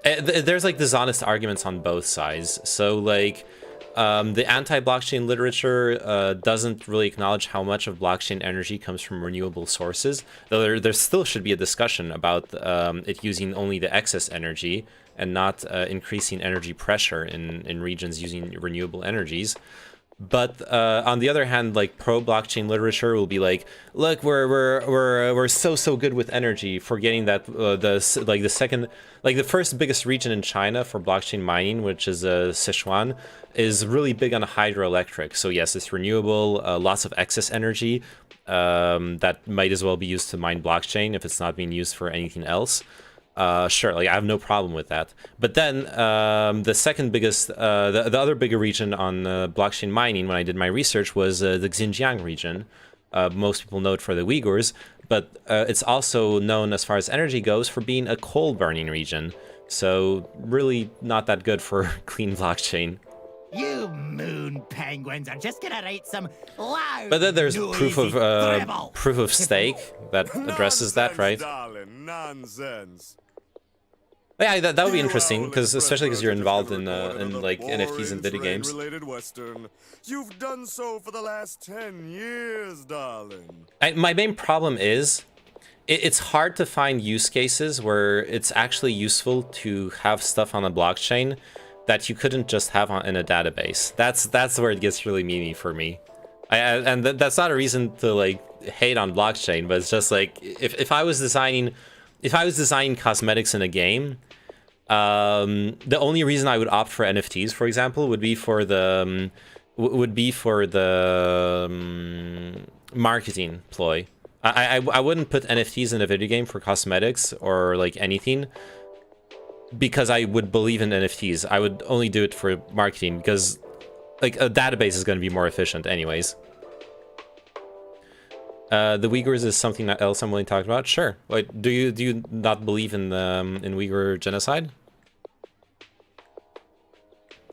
there's, like, dishonest arguments on both sides. So, like, the anti-blockchain literature doesn't really acknowledge how much of blockchain energy comes from renewable sources, though there still should be a discussion about it using only the excess energy and not increasing energy pressure in regions using renewable energies. But on the other hand, like pro-blockchain literature will be like, look, we're so good with energy, forgetting that the first biggest region in China for blockchain mining, which is Sichuan, is really big on hydroelectric. So yes, it's renewable, lots of excess energy that might as well be used to mine blockchain if it's not being used for anything else. Sure, like I have no problem with that. But then the second biggest, the other bigger region on blockchain mining when I did my research was the Xinjiang region. Most people know it for the Uyghurs, but it's also known as far as energy goes for being a coal burning region. So really not that good for clean blockchain. You moon penguins are just gonna write some loud. But then there's proof of stake that addresses that, right? Darling, nonsense. Yeah, that would be interesting, because especially because you're involved in like NFTs and video games. Western. You've done so for the last 10 years, darling. My main problem is it's hard to find use cases where it's actually useful to have stuff on a blockchain that you couldn't just have in a database. That's where it gets really meaty for me. And that's not a reason to like hate on blockchain, but it's just like if I was designing cosmetics in a game, the only reason I would opt for NFTs, for example, would be for the marketing ploy. I wouldn't put NFTs in a video game for cosmetics or like anything, because I would believe in NFTs. I would only do it for marketing because like a database is going to be more efficient anyways. The Uyghurs is something else I'm willing to talk about. Sure. Wait, do you not believe in Uyghur genocide?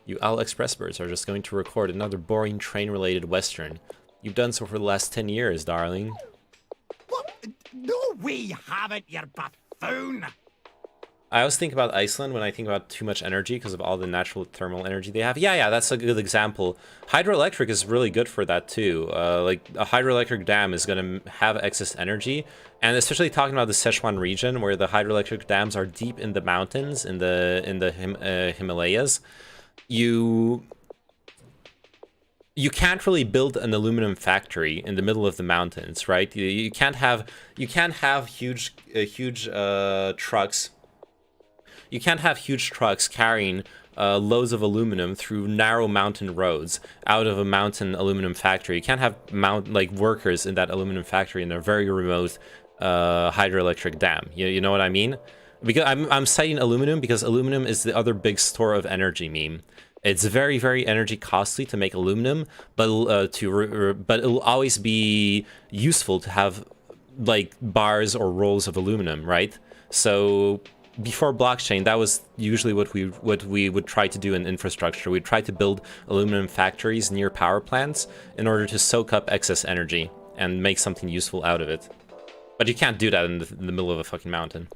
You AliExpress birds are just going to record another boring train-related Western. You've done so for the last 10 years, darling. What? No, we haven't, you buffoon. I always think about Iceland when I think about too much energy because of all the natural thermal energy they have. Yeah, that's a good example. Hydroelectric is really good for that too. Like a hydroelectric dam is going to have excess energy, and especially talking about the Sichuan region where the hydroelectric dams are deep in the mountains in the Himalayas. You can't really build an aluminum factory in the middle of the mountains, right? You can't have huge trucks. You can't have huge trucks carrying loads of aluminum through narrow mountain roads out of a mountain aluminum factory. You can't have workers in that aluminum factory in a very remote hydroelectric dam. You know what I mean? Because I'm citing aluminum because aluminum is the other big store of energy meme. It's very, very energy costly to make aluminum, but but it'll always be useful to have like bars or rolls of aluminum, right? So before blockchain, that was usually what we would try to do in infrastructure. We'd try to build aluminum factories near power plants in order to soak up excess energy and make something useful out of it. But you can't do that in the middle of a fucking mountain.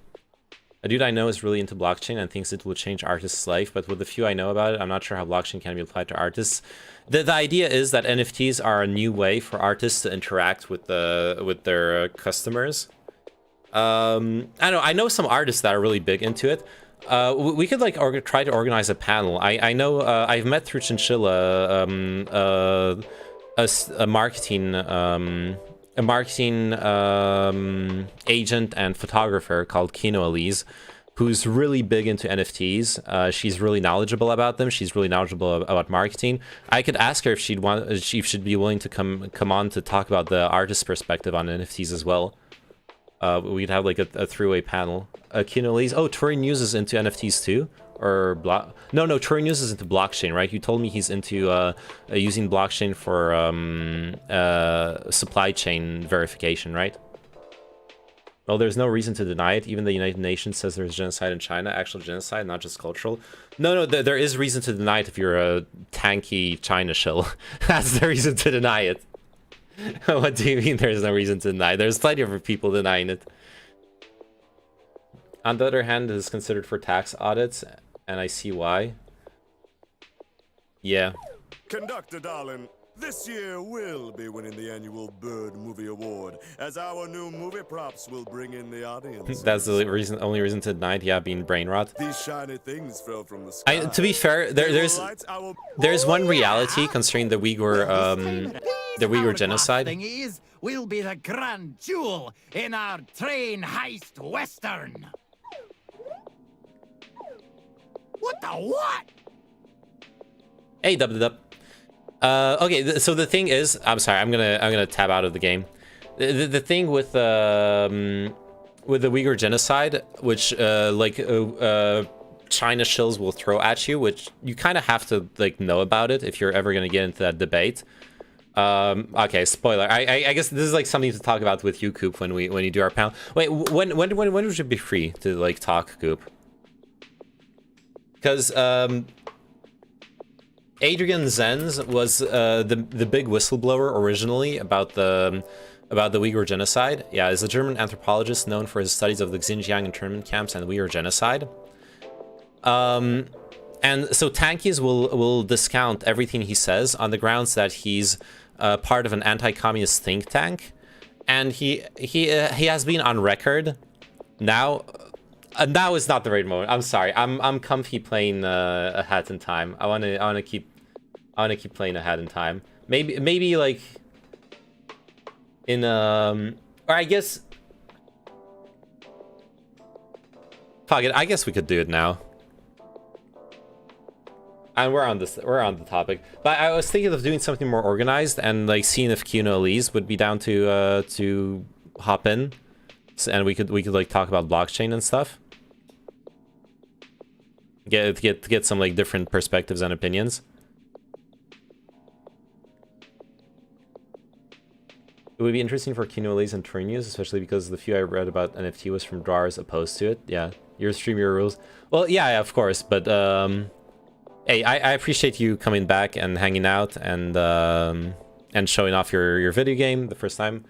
A dude I know is really into blockchain and thinks it will change artists' life, but with the few I know about it, I'm not sure how blockchain can be applied to artists. The idea is that NFTs are a new way for artists to interact with their customers. I know some artists that are really big into it. We could like try to organize a panel. I know I've met through Chinchilla a marketing agent and photographer called Kino Elise, who's really big into NFTs. She's really knowledgeable about them. She's really knowledgeable about marketing. I could ask her if she'd be willing to come on to talk about the artist perspective on NFTs as well. We'd have like a three-way panel. Kino Elise. Oh, Turing News is into NFTs too? Or No, Turing News is into blockchain, right? You told me he's into using blockchain for supply chain verification, right? Well, there's no reason to deny it. Even the United Nations says there's genocide in China, actual genocide, not just cultural. No, there is reason to deny it if you're a tanky China shill. That's the reason to deny it. What do you mean there's no reason to deny? There's plenty of people denying it. On the other hand, it is considered for tax audits, and I see why. Yeah. Conductor, darling, this year we'll be winning the annual Bird Movie Award, as our new movie props will bring in the audience. That's the only reason to deny it, yeah, being brain rot. These shiny things fell from the sky. To be fair, there's one reality concerning the Uyghur genocide. Thingies will be the grand jewel in our train heist western. What the what? Hey, dub. Okay, so the thing is, I'm sorry, I'm gonna tab out of the game. The thing with the Uyghur genocide, which China shills will throw at you, which you kind of have to like know about it if you're ever gonna get into that debate. Okay, spoiler. I guess this is like something to talk about with you, Coop, when you do our panel. Wait, when would you be free to like talk, Coop? Because Adrian Zenz was the big whistleblower originally about the Uyghur genocide. Yeah, is a German anthropologist known for his studies of the Xinjiang internment camps and Uyghur genocide. And so tankies will discount everything he says on the grounds that he's part of an anti-communist think tank, and he has been on record now. Now is not the right moment. I'm sorry. I'm comfy playing a Hat in Time. I wanna keep playing a Hat in Time. Maybe like in or I guess. Fuck it. I guess we could do it now. And we're on the topic. But I was thinking of doing something more organized and like seeing if Kino Elise would be down to hop in, and we could like talk about blockchain and stuff. Get some like different perspectives and opinions. It would be interesting for Kino Elise and Turing News, especially because the few I read about NFT was from drawers opposed to it. Yeah, your stream, your rules. Well, yeah, of course, but hey, I appreciate you coming back and hanging out and showing off your video game the first time.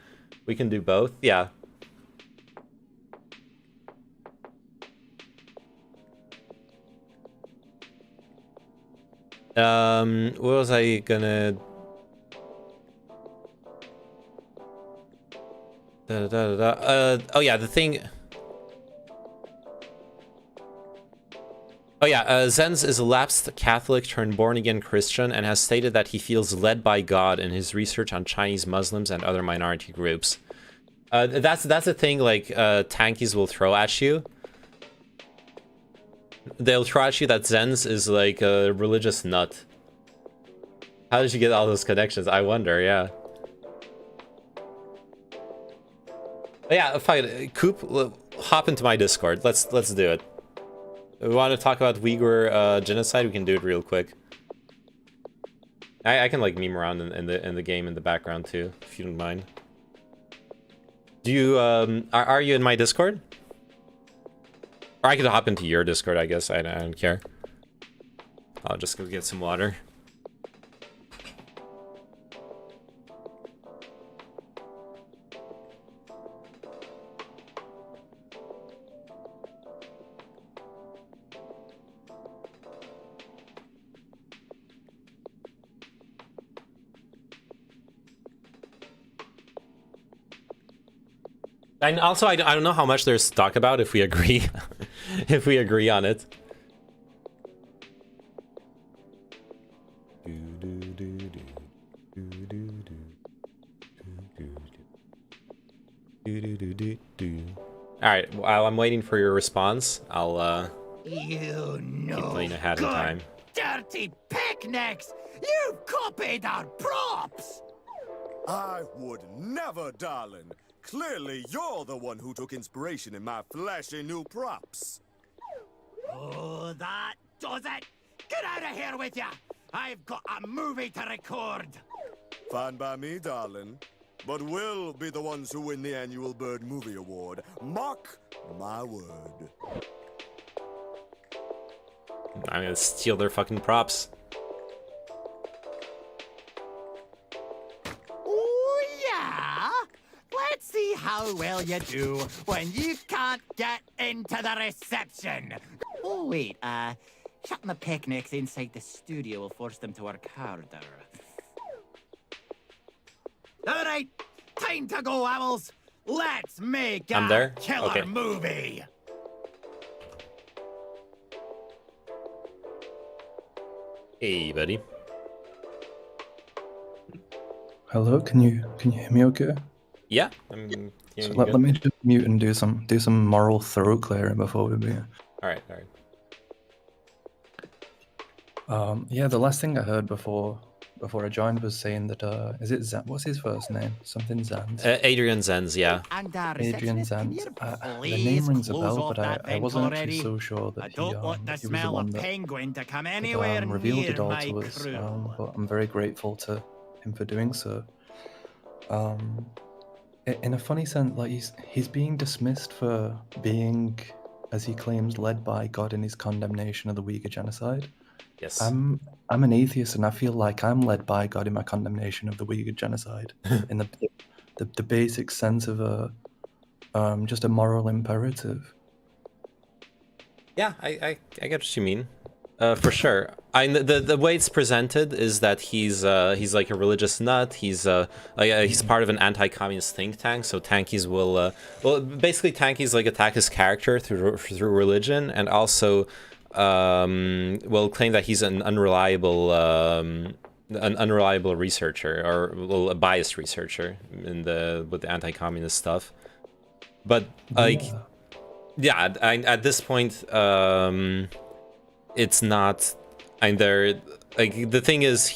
We can do both, yeah. What was I gonna? Oh yeah, the thing. Oh yeah, Zenz is a lapsed Catholic turned born-again Christian and has stated that he feels led by God in his research on Chinese Muslims and other minority groups. That's the thing, like, tankies will throw at you. They'll throw at you that Zenz is like a religious nut. How did you get all those connections? I wonder, yeah. But yeah, fine. Coop, hop into my Discord. Let's do it. We want to talk about Uyghur genocide. We can do it real quick. I can like meme around in the game in the background too, if you don't mind. Do you are you in my Discord? Or I could hop into your Discord, I guess. I don't care. I'll just go get some water. And also, I don't know how much there's to talk about if we agree, if we agree on it. All right, while I'm waiting for your response, I'll keep playing ahead in time. Dirty picnics! You've copied our props! I would never, darling. Clearly, you're the one who took inspiration in my flashy new props. Oh, that does it! Get out of here with ya! I've got a movie to record! Fine by me, darling. But we'll be the ones who win the annual Bird Movie Award. Mark my word. I'm gonna steal their fucking props. Oh, yeah? Let's see how well you do when you can't get into the reception. Oh, wait, shutting the picnics inside the studio will force them to work harder. All right, time to go, owls. Let's make I'm a there? killer Okay. movie. Hey, buddy. Hello, can you hear me okay? Yeah, I'm hearing So you let good. me just mute and do some moral throat clearing before we begin. All right, all right. Yeah, the last thing I heard before I joined was saying that is it Zan? What's his first name? Something Zanz. Adrian Zenz, yeah. And Adrian Zanz. The name rings a bell, but I wasn't actually so sure that I don't want the he was the smell one of that penguin to come anywhere revealed near it all my to us. crew. But I'm very grateful to him for doing so. In a funny sense, like he's being dismissed for being, as he claims, led by God in his condemnation of the Uyghur genocide. Yes. I'm an atheist, and I feel like I'm led by God in my condemnation of the Uyghur genocide, in the basic sense of a just a moral imperative. Yeah, I get what you mean. For sure. The way it's presented is that he's like a religious nut. He's part of an anti-communist think tank. So tankies will basically tankies like attack his character through religion, and also will claim that he's an unreliable researcher, or a biased researcher with the anti-communist stuff. But like, yeah, at this point, it's not. And there, like, the thing is,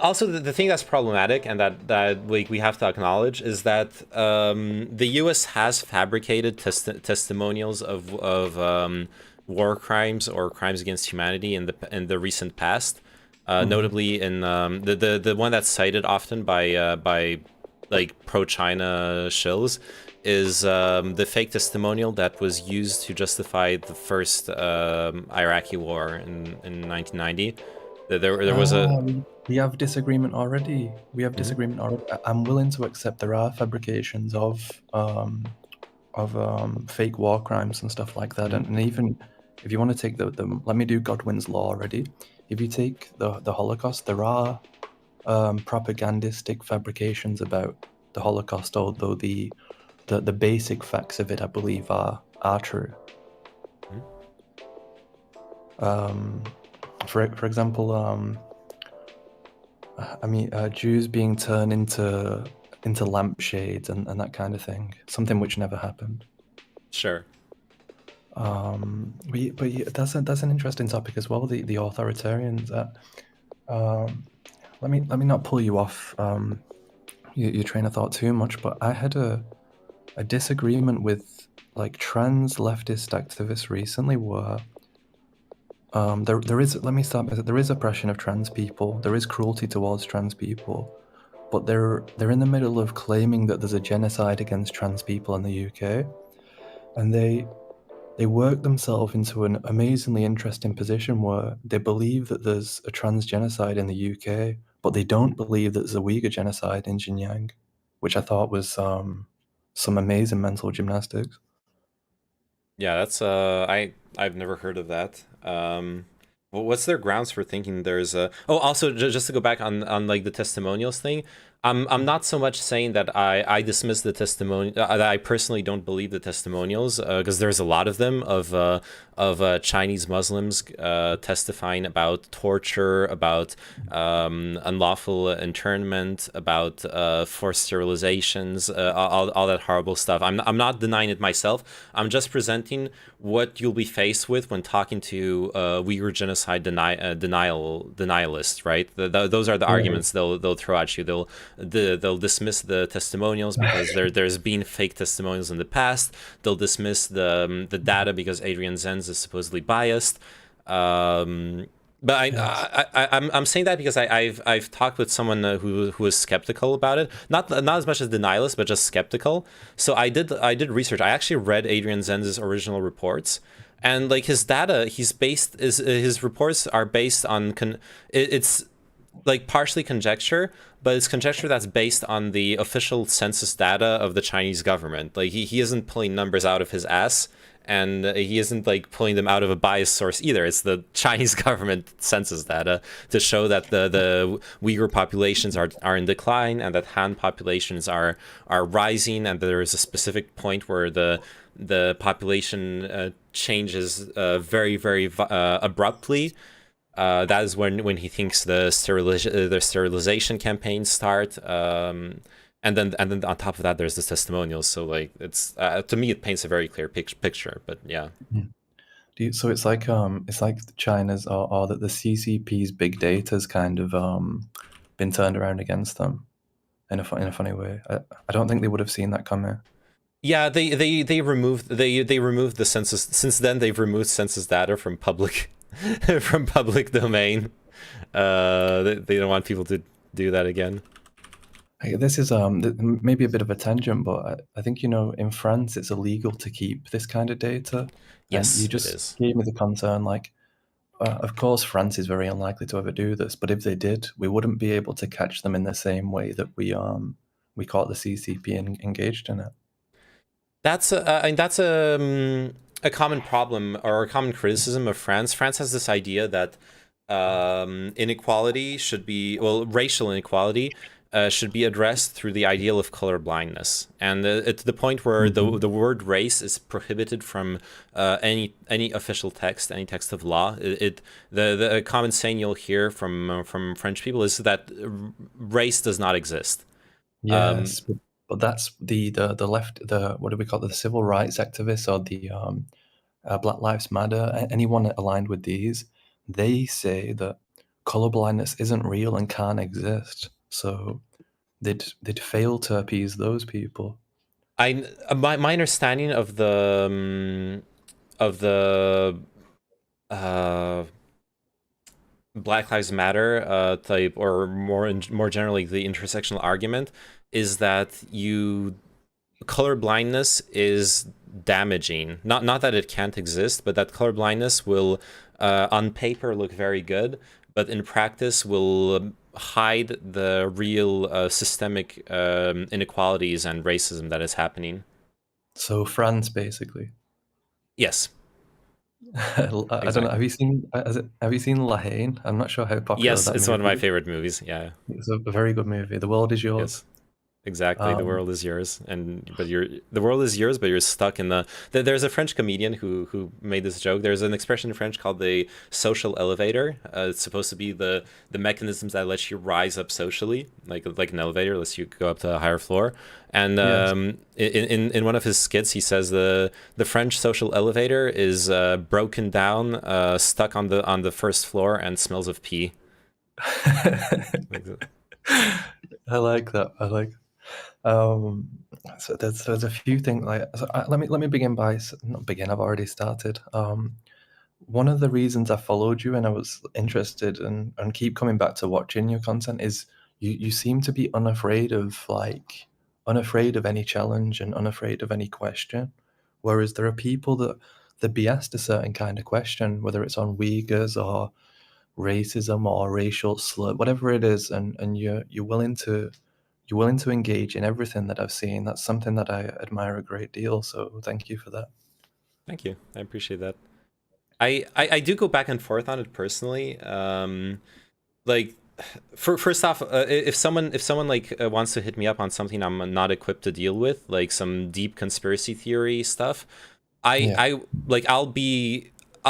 also the thing that's problematic, and that like we have to acknowledge, is that the U.S. has fabricated testimonials of war crimes or crimes against humanity in the recent past, notably in the one that's cited often by like pro-China shills is the fake testimonial that was used to justify the first Iraqi war in 1990. There was we have disagreement already. Disagreement already. I'm willing to accept there are fabrications of fake war crimes and stuff like that. And even if you want to take the let me do Godwin's law already. if you take the Holocaust, there are propagandistic fabrications about the Holocaust, although the basic facts of it, I believe, are true. For example, I mean, Jews being turned into lampshades and that kind of thing, something which never happened. Sure. But yeah, that's an interesting topic as well. The authoritarians. Let me not pull you off your train of thought too much, but I had a disagreement with like trans leftist activists recently where there is, let me start by, there is oppression of trans people, there is cruelty towards trans people, but they're in the middle of claiming that there's a genocide against trans people in the UK, and they work themselves into an amazingly interesting position where they believe that there's a trans genocide in the UK, but they don't believe that there's a Uyghur genocide in Xinjiang, which I thought was some amazing mental gymnastics. Yeah, that's I've never heard of that. What's their grounds for thinking there's a... Oh, also, just to go back on like the testimonials thing, I'm not so much saying that I dismiss the testimony, that I personally don't believe the testimonials, because there's a lot of them of Chinese Muslims testifying about torture, about unlawful internment, about forced sterilizations, all that horrible stuff. I'm not denying it myself. I'm just presenting what you'll be faced with when talking to Uyghur genocide denialists, right? Those are the arguments they'll throw at you. They'll dismiss the testimonials because there's been fake testimonials in the past. They'll dismiss the data because Adrian Zenz is supposedly biased. But I'm saying that because I've talked with someone who is skeptical about it, not as much as denialist, but just skeptical. So I did research. I actually read Adrian Zenz's original reports, and like his data, his reports are based on it's like partially conjecture, but it's conjecture that's based on the official census data of the Chinese government. Like he isn't pulling numbers out of his ass. And he isn't like pulling them out of a biased source either. It's the Chinese government census data to show that the Uyghur populations are in decline and that Han populations are rising, and there is a specific point where the population changes very, very abruptly. That is when he thinks the sterilization campaigns start. And then on top of that, there's the testimonials. So like it's to me, it paints a very clear picture. But yeah. So it's like China's or that the CCP's big data's kind of been turned around against them in a funny way. I don't think they would have seen that coming. Yeah, they removed the census. Since then, they've removed census data from public from public domain. They don't want people to do that again. This is maybe a bit of a tangent, but I think, in France it's illegal to keep this kind of data. Yes, and you just gave me the concern, like, of course France is very unlikely to ever do this, but if they did, we wouldn't be able to catch them in the same way that we caught the CCP engaged in it. That's a common problem or a common criticism of France. France has this idea that inequality should be, racial inequality should be addressed through the ideal of colorblindness, and it's the point where the word race is prohibited from any official text, any text of law. The common saying you'll hear from French people is that race does not exist. Yes, but that's the left, what do we call it, the civil rights activists or the Black Lives Matter, anyone aligned with these, they say that colorblindness isn't real and can't exist. So they'd fail to appease those people. My understanding of the Black Lives Matter type, or more generally the intersectional argument, is that colorblindness is damaging. Not that it can't exist, but that colorblindness will on paper look very good, but in practice will hide the real systemic inequalities and racism that is happening. So France, basically. Yes. I don't know. Exactly. Have you seen La Haine? I'm not sure how popular Yes, that it's movie one of my is. favorite movies. Yeah. It's a very good movie. The World Is Yours. Yes. Exactly, the Um, world is yours, the world is yours, but you're stuck in there's a French comedian who made this joke. There's an expression in French called the social elevator. It's supposed to be the mechanisms that let you rise up socially, like an elevator, lets you go up to a higher floor. And Yes. in one of his skits, he says the French social elevator is broken down, stuck on the first floor, and smells of pee. I like that. I like. So there's a few things like. So let me begin by not begin. I've already started. One of the reasons I followed you and I was interested and keep coming back to watching your content is you seem to be unafraid of any challenge and unafraid of any question, whereas there are people that be asked a certain kind of question, whether it's on Uyghurs or racism or racial slur, whatever it is, and you're willing to engage in everything that I've seen. That's something that I admire a great deal. So thank you for that. Thank you. I appreciate that. I do go back and forth on it personally. Like, first off, if someone like wants to hit me up on something I'm not equipped to deal with, like some deep conspiracy theory stuff, I'll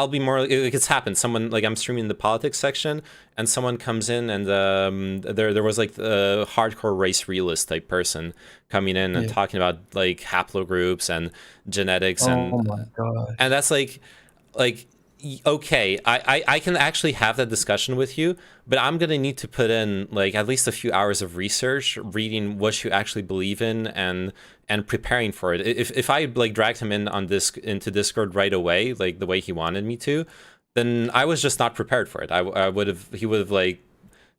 be more like, it's happened. Someone, like, I'm streaming the politics section, and someone comes in, and there was like a hardcore race realist type person coming in and talking about like haplogroups and genetics, Oh my god. and that's like okay, I can actually have that discussion with you, but I'm gonna need to put in like at least a few hours of research, reading what you actually believe in, and preparing for it. If I like dragged him into Discord right away, like the way he wanted me to, then I was just not prepared for it. He would have like,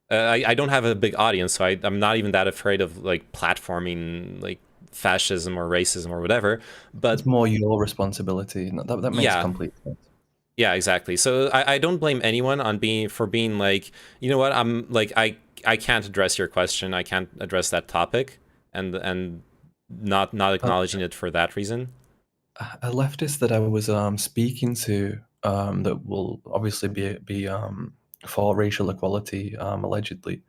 I don't have a big audience, so I'm not even that afraid of like platforming like fascism or racism or whatever. But it's more your responsibility. That makes complete sense. Yeah, exactly. So I don't blame anyone for being like, you know what, I'm like, I can't address your question, I can't address that topic, and not acknowledging it for that reason. A leftist that I was speaking to that will obviously be for racial equality, allegedly,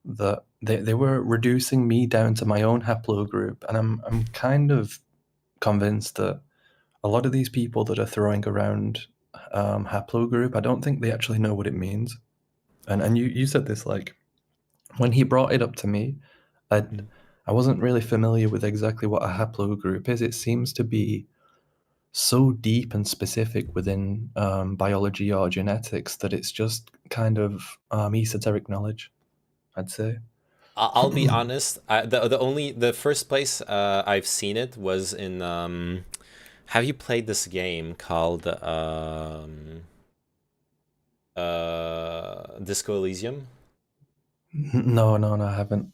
that they were reducing me down to my own haplogroup, and I'm kind of convinced that a lot of these people that are throwing around haplogroup, I don't think they actually know what it means. And you said this, like, when he brought it up to me, I wasn't really familiar with exactly what a haplogroup is. It seems to be so deep and specific within biology or genetics that it's just kind of esoteric knowledge, I'd say. I'll be honest. The first place I've seen it was in. Have you played this game called Disco Elysium? No, I haven't.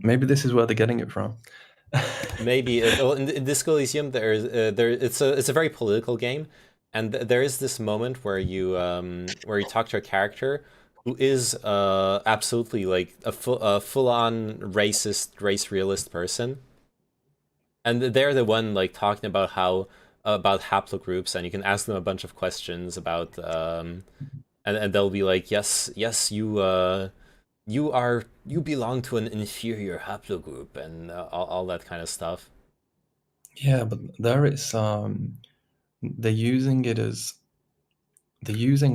Maybe this is where they're getting it from. Maybe in Disco Elysium, it's a very political game, and there is this moment where you talk to a character who is absolutely like a full-on racist, race realist person, and they're the one like talking about about haplogroups, and you can ask them a bunch of questions about and they'll be like, yes, you belong to an inferior haplogroup, and all that kind of stuff. Yeah, but there it's they're using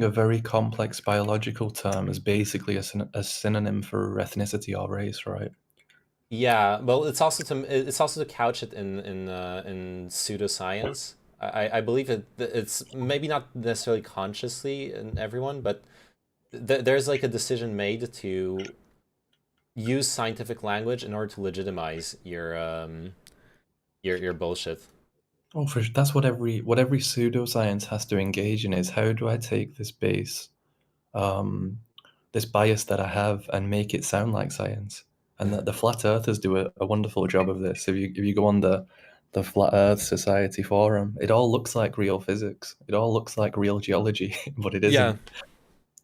a very complex biological term as basically a synonym for ethnicity or race, right? Yeah, well, it's also to couch it in pseudoscience. I believe it's maybe not necessarily consciously in everyone, but there's like a decision made to use scientific language in order to legitimize your bullshit. Oh, that's what every pseudoscience has to engage in, is how do I take this this bias that I have and make it sound like science? And the flat earthers do a wonderful job of this. If you go on the Flat Earth Society forum, it all looks like real physics. It all looks like real geology, but it isn't. Yeah,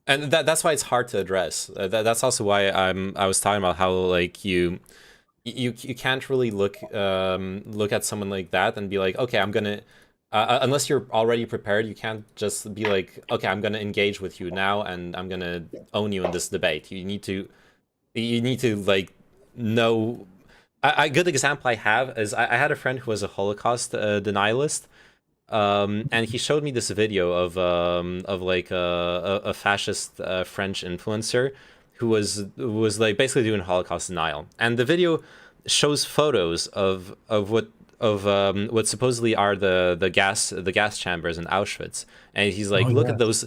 and that's why it's hard to address. That's also why I was talking about how like you can't really look at someone like that and be like, okay, I'm gonna unless you're already prepared, you can't just be like, okay, I'm gonna engage with you now, and I'm gonna own you in this debate. You need to like know. A good example I have is I had a friend who was a Holocaust denialist, and he showed me this video of like a fascist French influencer who was like basically doing Holocaust denial, and the video shows photos of what supposedly are the gas chambers in Auschwitz, and he's like, look at those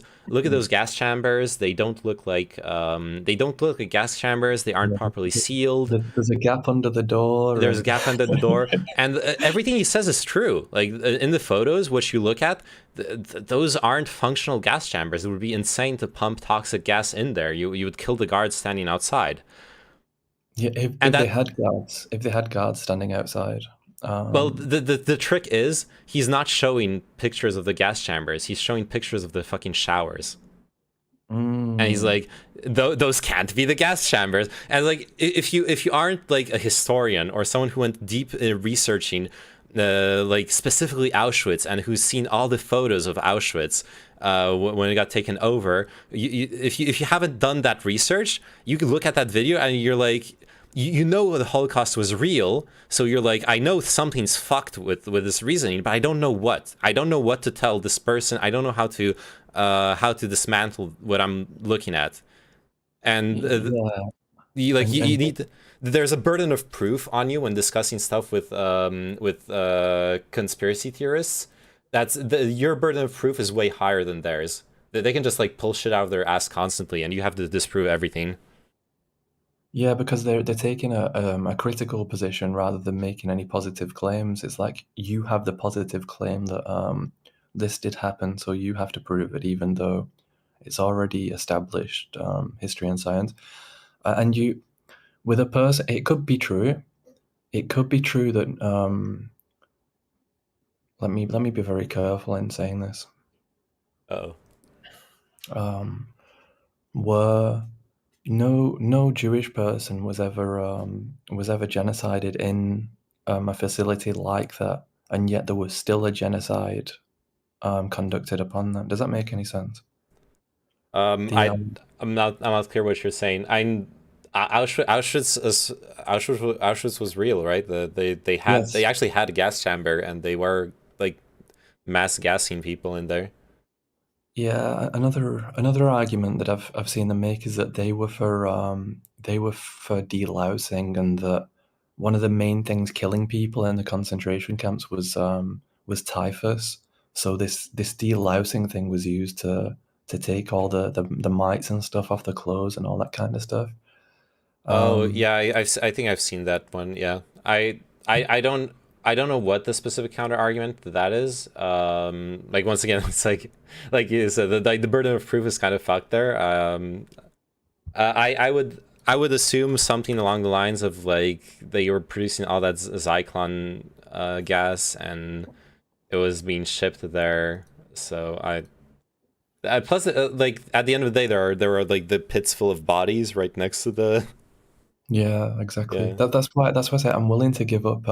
gas chambers. They don't look like gas chambers. They aren't properly sealed. There's a gap under the door. There's a gap under the door, and everything he says is true. Like in the photos, which you look at, those aren't functional gas chambers. It would be insane to pump toxic gas in there. You would kill the guards standing outside. Yeah, if they had guards standing outside. Well, the trick is he's not showing pictures of the gas chambers. He's showing pictures of the fucking showers. And he's like, those can't be the gas chambers. And like, if you aren't like a historian or someone who went deep in researching, like specifically Auschwitz, and who's seen all the photos of Auschwitz when it got taken over, if you haven't done that research, you can look at that video and you're like, you know the Holocaust was real, so you're like, I know something's fucked with this reasoning, but I don't know what. I don't know what to tell this person. I don't know how to dismantle what I'm looking at. And you need. There's a burden of proof on you when discussing stuff with conspiracy theorists. Your burden of proof is way higher than theirs. They can just like pull shit out of their ass constantly, and you have to disprove everything. Yeah, because they're taking a critical position rather than making any positive claims. It's like you have the positive claim that this did happen, so you have to prove it, even though it's already established history and science. And you, with a person, it could be true. It could be true that. Let me be very careful in saying this. Were no Jewish person was ever genocided in a facility like that, and yet there was still a genocide conducted upon them. Does that make any sense? I'm not clear what you're saying. Auschwitz was real, right? They actually had a gas chamber, and they were like mass gassing people in there. Yeah, another argument that I've seen them make is that they were for delousing, and that one of the main things killing people in the concentration camps was typhus. So this delousing thing was used to take all the mites and stuff off the clothes and all that kind of stuff. I think I've seen that one. Yeah, I don't know what the specific counter argument that is. Like once again, it's like you said, the burden of proof is kind of fucked there. I would assume something along the lines of like they were producing all that Zyklon gas, and it was being shipped there. So plus like at the end of the day, there are like the pits full of bodies right next to the. Yeah, exactly. Yeah. That's why I say I'm willing to give up.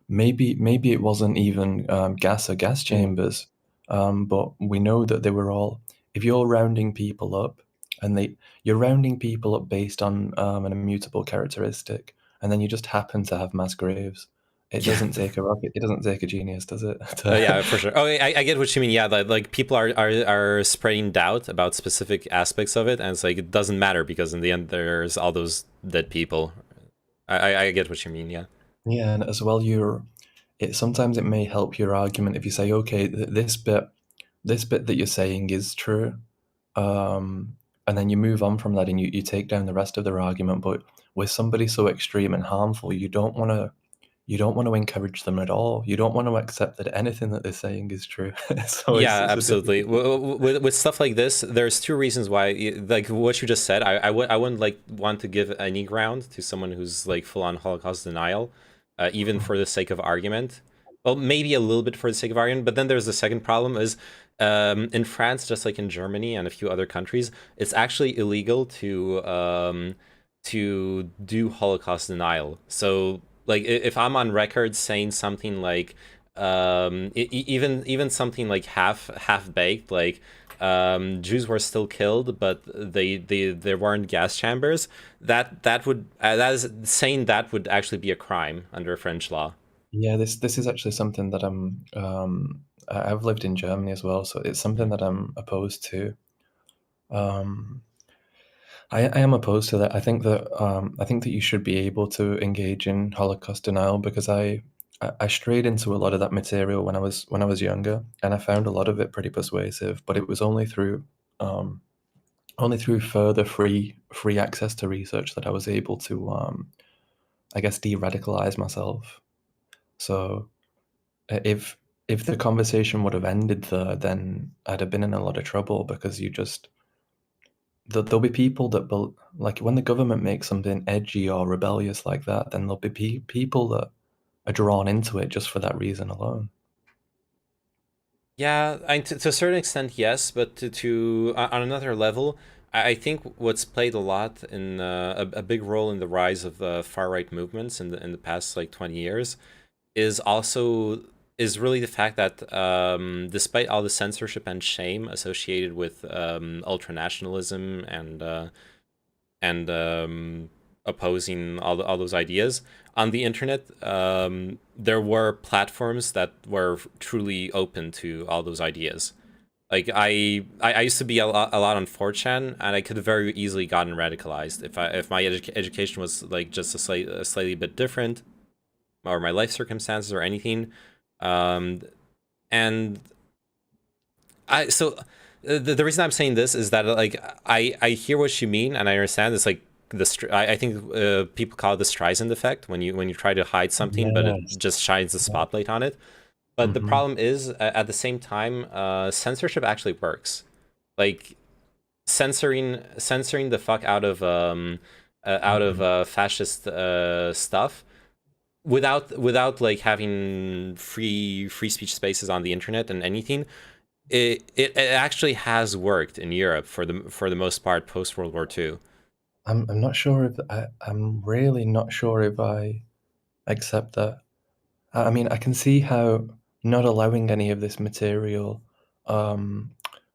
Maybe it wasn't even gas or gas chambers, but we know that they were all. If you're rounding people up, and you're rounding people up based on an immutable characteristic, and then you just happen to have mass graves. It doesn't take a rocket. It doesn't take a genius, does it? Yeah, for sure. Oh, I get what you mean. Yeah, like people are spreading doubt about specific aspects of it, and it's like it doesn't matter because in the end there's all those dead people. I get what you mean. Yeah. Yeah, and as well, sometimes it may help your argument if you say, okay, this bit that you're saying is true, and then you move on from that and you take down the rest of their argument. But with somebody so extreme and harmful, you don't want to encourage them at all. You don't want to accept that anything that they're saying is true. Yeah, absolutely. With stuff like this, there's two reasons why, like what you just said, I wouldn't like want to give any ground to someone who's like full on Holocaust denial. Even for the sake of argument. Well, maybe a little bit for the sake of argument, but then there's the second problem is in France, just like in Germany and a few other countries, it's actually illegal to do Holocaust denial. So like if I'm on record saying something like even something like half baked, like Jews were still killed, but there weren't gas chambers. That would that is saying that would actually be a crime under French law. Yeah, this is actually something that I've lived in Germany as well, so it's something that I'm opposed to. I am opposed to that. I think that you should be able to engage in Holocaust denial, because I strayed into a lot of that material when I was younger, and I found a lot of it pretty persuasive. But it was only through further free access to research that I was able to, I guess, de-radicalize myself. So if the conversation would have ended there, then I'd have been in a lot of trouble, because there'll be people that like when the government makes something edgy or rebellious like that, then there'll be people that are drawn into it just for that reason alone. Yeah, to a certain extent, yes, but to on another level, I think what's played a lot in a big role in the rise of far right movements in the past like 20 years is really the fact that despite all the censorship and shame associated with ultranationalism and opposing all those ideas on the internet, there were platforms that were truly open to all those ideas. Like I used to be a lot on 4chan, and I could have very easily gotten radicalized if my education was like just a slightly bit different, or my life circumstances or anything. And the reason I'm saying this is that like I hear what you mean, and I understand. It's like I think people call it the Streisand effect, when you try to hide something, but it just shines the spotlight on it. But the problem is, at the same time, censorship actually works. Like censoring the fuck out of fascist stuff, without like having free speech spaces on the internet and anything, it actually has worked in Europe for the most part post World War II. I'm not sure if I'm really not sure if I accept that. I mean, I can see how not allowing any of this material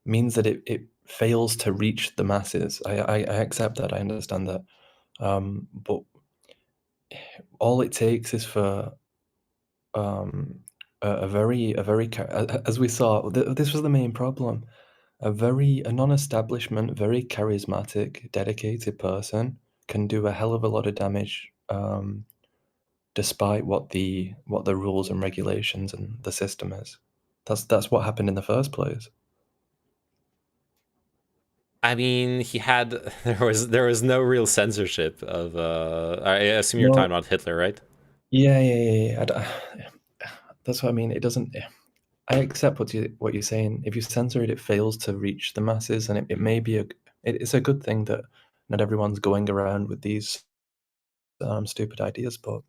means that it fails to reach the masses. I accept that. I understand that. But all it takes is for a very as we saw, this was the main problem. A non-establishment, very charismatic, dedicated person can do a hell of a lot of damage, despite what the rules and regulations and the system is. That's what happened in the first place. I mean, there was no real censorship of. I assume you're talking about Hitler, right? Yeah. That's what I mean. It doesn't. I accept what you're saying. If you censor it, it fails to reach the masses, and it may be it's a good thing that not everyone's going around with these stupid ideas. But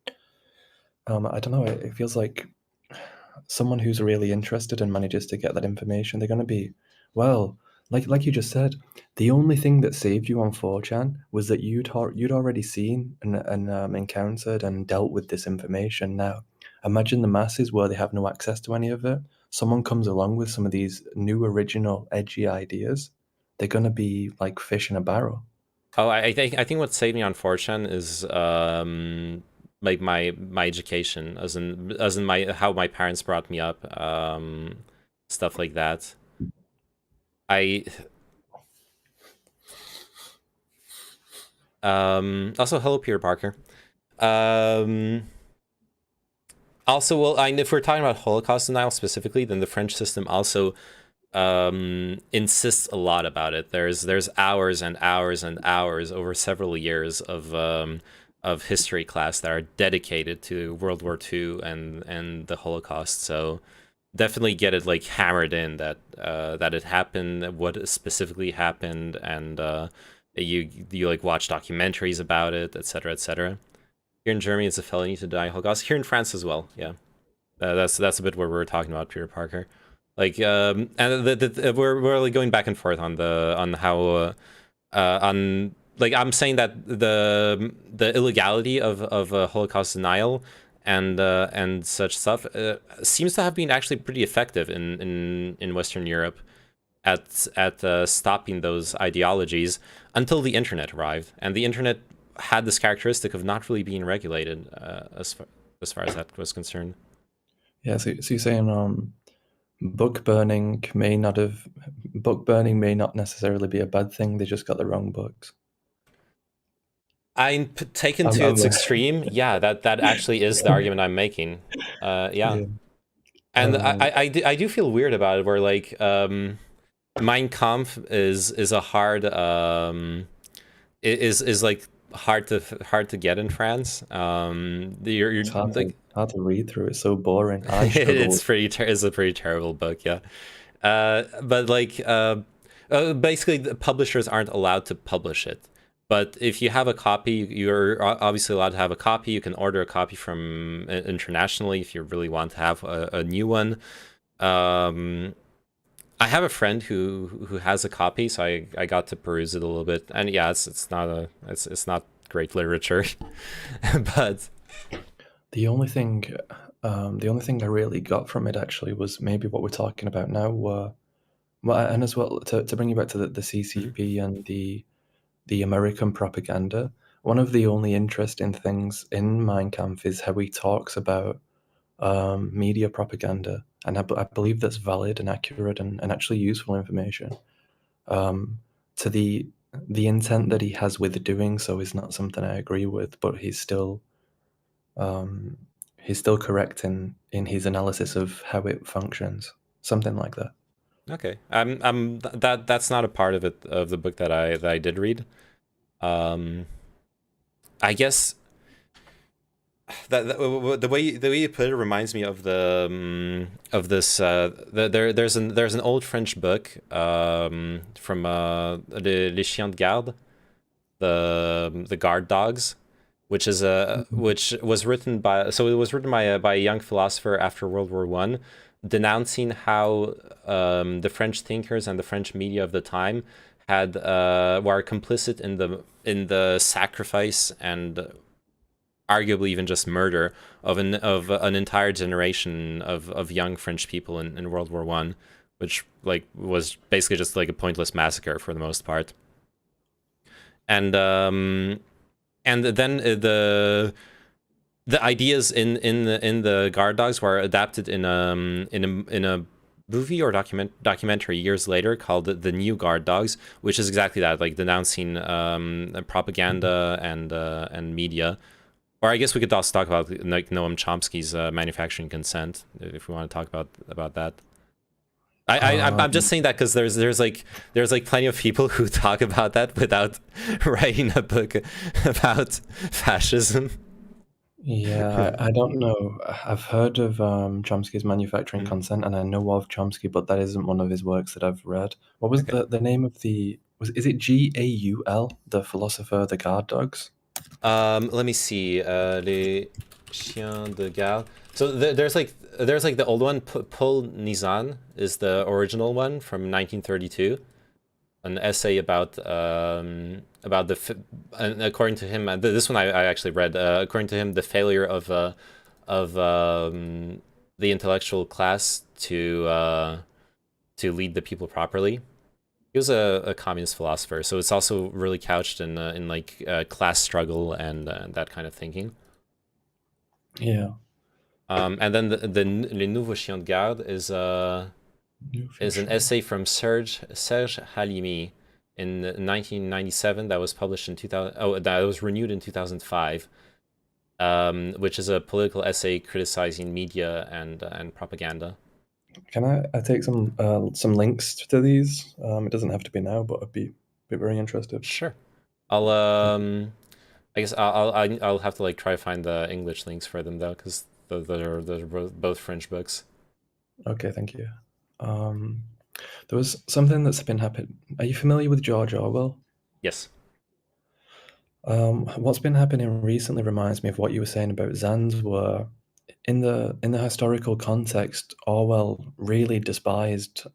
I don't know. It feels like someone who's really interested and manages to get that information, they're going to be, well, like you just said, the only thing that saved you on 4chan was that you'd already seen and encountered and dealt with this information. Now, imagine the masses where they have no access to any of it. Someone comes along with some of these new, original, edgy ideas. They're going to be like fish in a barrel. Oh, I think what saved me on 4chan is like my education, as in how my parents brought me up, stuff like that. Also, hello, Peter Parker. Also, well, if we're talking about Holocaust denial specifically, then the French system also insists a lot about it. There's hours and hours and hours over several years of history class that are dedicated to World War II and the Holocaust. So definitely get it like hammered in that it happened, what specifically happened, and you like watch documentaries about it, etc., etc. Here in Germany, it's a felony to deny Holocaust. Here in France as well, yeah. That's a bit where we were talking about Peter Parker, like, and we're like going back and forth on how like I'm saying that the illegality of Holocaust denial and such stuff seems to have been actually pretty effective in Western Europe at stopping those ideologies until the internet arrived, and the internet had this characteristic of not really being regulated as far as that was concerned. Yeah, so you're saying book burning may not necessarily be a bad thing. They just got the wrong books. Taken to its extreme, yeah, that actually is the argument I'm making. Yeah. And I do feel weird about it, where like Mein Kampf is a hard is like hard to get in France. It's hard to read through. It's so boring. It's a pretty terrible book, yeah. But like basically the publishers aren't allowed to publish it. But if you have a copy, you're obviously allowed to have a copy. You can order a copy from internationally if you really want to have a new one. I have a friend who has a copy, so I got to peruse it a little bit, and yeah, it's not great literature, but the only thing I really got from it actually was maybe what we're talking about now. Well, and as well to bring you back to the CCP and the American propaganda. One of the only interesting things in Mein Kampf is how he talks about media propaganda, and I believe that's valid and accurate and actually useful information. To the intent that he has with doing so is not something I agree with, but he's still correct in his analysis of how it functions, something like that. Okay, that's not a part of it, of the book that I did read. I guess that the way you put it reminds me of there's an old French book from Les Chiens de Garde, the guard dogs, which was written by a young philosopher after World War I, denouncing how the French thinkers and the French media of the time were complicit in the sacrifice and arguably even just murder of an entire generation of young French people in World War I, which like was basically just like a pointless massacre for the most part. And then the ideas in the guard dogs were adapted in a movie or documentary years later called The New Guard Dogs, which is exactly that, like denouncing propaganda and media. Or I guess we could also talk about like Noam Chomsky's Manufacturing Consent, if we want to talk about that. I'm just saying that because there's plenty of people who talk about that without writing a book about fascism. Yeah, I don't know. I've heard of Chomsky's Manufacturing Consent, and I know of Chomsky, but that isn't one of his works that I've read. What was the name of is it Gaul, the philosopher, the guard dogs? Let me see. Les Chiens de Garde. So there's like the old one. Paul Nizan is the original one from 1932. An essay about and according to him, this one I actually read. According to him, the failure of the intellectual class to lead the people properly. He was a communist philosopher, so it's also really couched in like class struggle and that kind of thinking. Yeah. And then the Les Nouveaux Chiens de Garde is an essay from Serge Halimi in 1997 that was published in 2000. Oh, that was renewed in 2005, which is a political essay criticizing media and propaganda. Can I take some links to these? It doesn't have to be now, but I'd be very interested. Sure. I guess I'll have to like try to find the English links for them though, because they're both French books. Okay, thank you. There was something that's been happening. Are you familiar with George Orwell? Yes. What's been happening recently reminds me of what you were saying about Zands, where in the historical context, Orwell really despised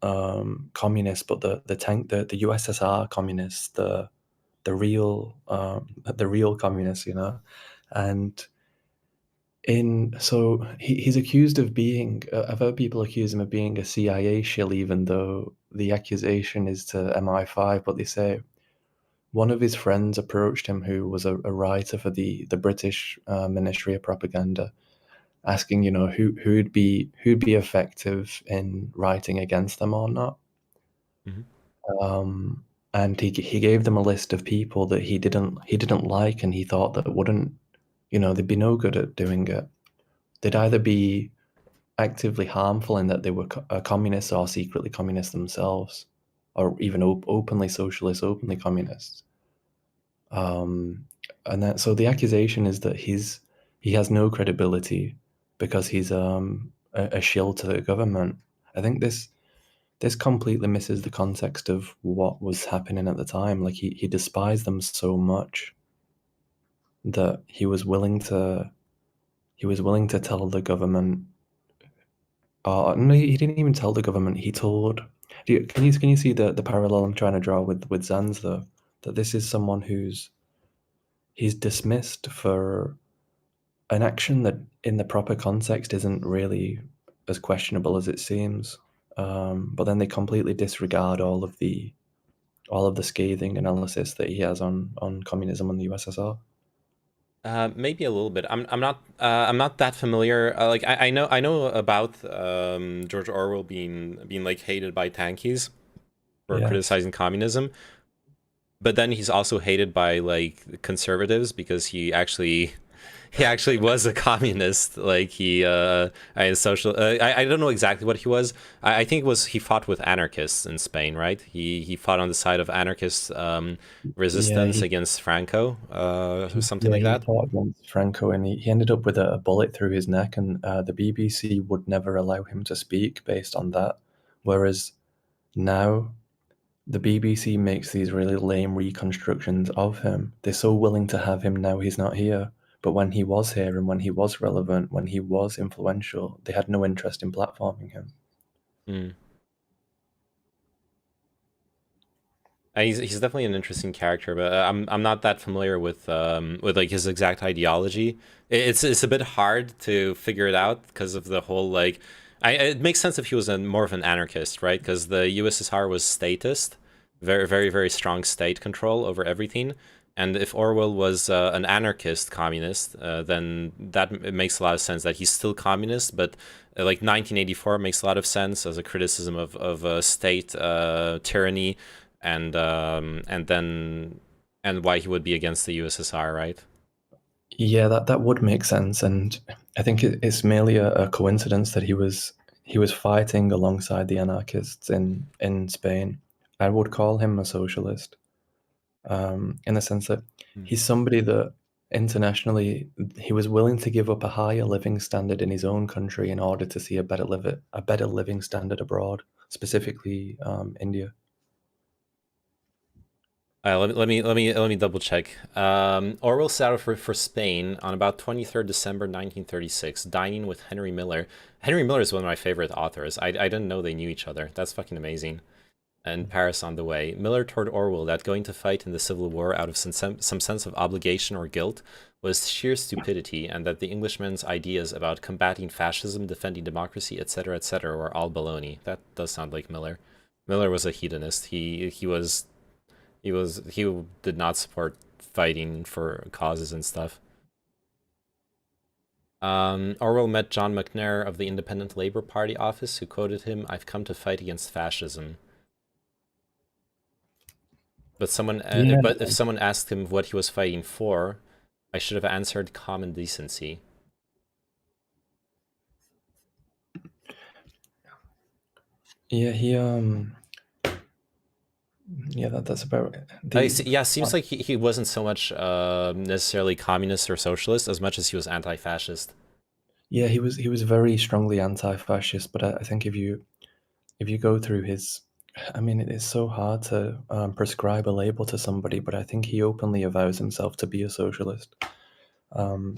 communists, but the USSR communists, the real communists, you know, and He's accused of being. I've heard people accuse him of being a CIA shill, even though the accusation is to MI5. But they say one of his friends approached him, who was a writer for the British Ministry of Propaganda, asking, who'd be effective in writing against them or not. And he gave them a list of people that he didn't like, and he thought that wouldn't, they'd be no good at doing it. They'd either be actively harmful in that they were communists or secretly communists themselves, or even openly socialists, openly communists. And that, so the accusation is that he has no credibility because he's a shill to the government. I think this completely misses the context of what was happening at the time. Like he despised them so much that he was willing to tell the government. No, he didn't even tell the government. He told. Can you see the parallel I'm trying to draw with Zanz, though? That this is someone he's dismissed for an action that, in the proper context, isn't really as questionable as it seems. But then they completely disregard all of the scathing analysis that he has on communism and the USSR. Maybe a little bit. I'm not that familiar. Like I know about George Orwell being like hated by tankies for criticizing communism, but then he's also hated by like conservatives because he actually was a communist. Like he social. I don't know exactly what he was. I think it was he fought with anarchists in Spain, right? He fought on the side of anarchist resistance against Franco, something like that. He fought against Franco, and he ended up with a bullet through his neck, and the BBC would never allow him to speak based on that. Whereas now, the BBC makes these really lame reconstructions of him. They're so willing to have him now he's not here. But when he was here and when he was relevant, when he was influential, they had no interest in platforming him. He's definitely an interesting character, but I'm not that familiar with like his exact ideology. It's a bit hard to figure it out because of the whole like. It makes sense if he was more of an anarchist, right? Because the USSR was statist, very very very strong state control over everything. And if Orwell was an anarchist communist, then it makes a lot of sense that he's still communist. But like 1984 makes a lot of sense as a criticism of state tyranny, and why he would be against the USSR, right? Yeah, that would make sense, and I think it's merely a coincidence that he was fighting alongside the anarchists in Spain. I would call him a socialist. In the sense that he's somebody that internationally he was willing to give up a higher living standard in his own country in order to see a better living standard abroad, specifically India. Let me double check. Orwell set out for Spain on about 23rd December 1936, dining with Henry Miller. Henry Miller is one of my favorite authors. I didn't know they knew each other. That's fucking amazing. And Paris on the way. Miller told Orwell that going to fight in the Civil War out of some sense of obligation or guilt was sheer stupidity, and that the Englishman's ideas about combating fascism, defending democracy, etc., were all baloney. That does sound like Miller. Miller was a hedonist. He did not support fighting for causes and stuff. Orwell met John McNair of the Independent Labour Party office, who quoted him, "I've come to fight against fascism." But if someone asked him what he was fighting for, I should have answered common decency. Yeah, that's about it. Seems like he wasn't so much necessarily communist or socialist as much as he was anti-fascist. Yeah, he was very strongly anti-fascist, but I think if you go through his, I mean, it is so hard to prescribe a label to somebody, but I think he openly avows himself to be a socialist. I'm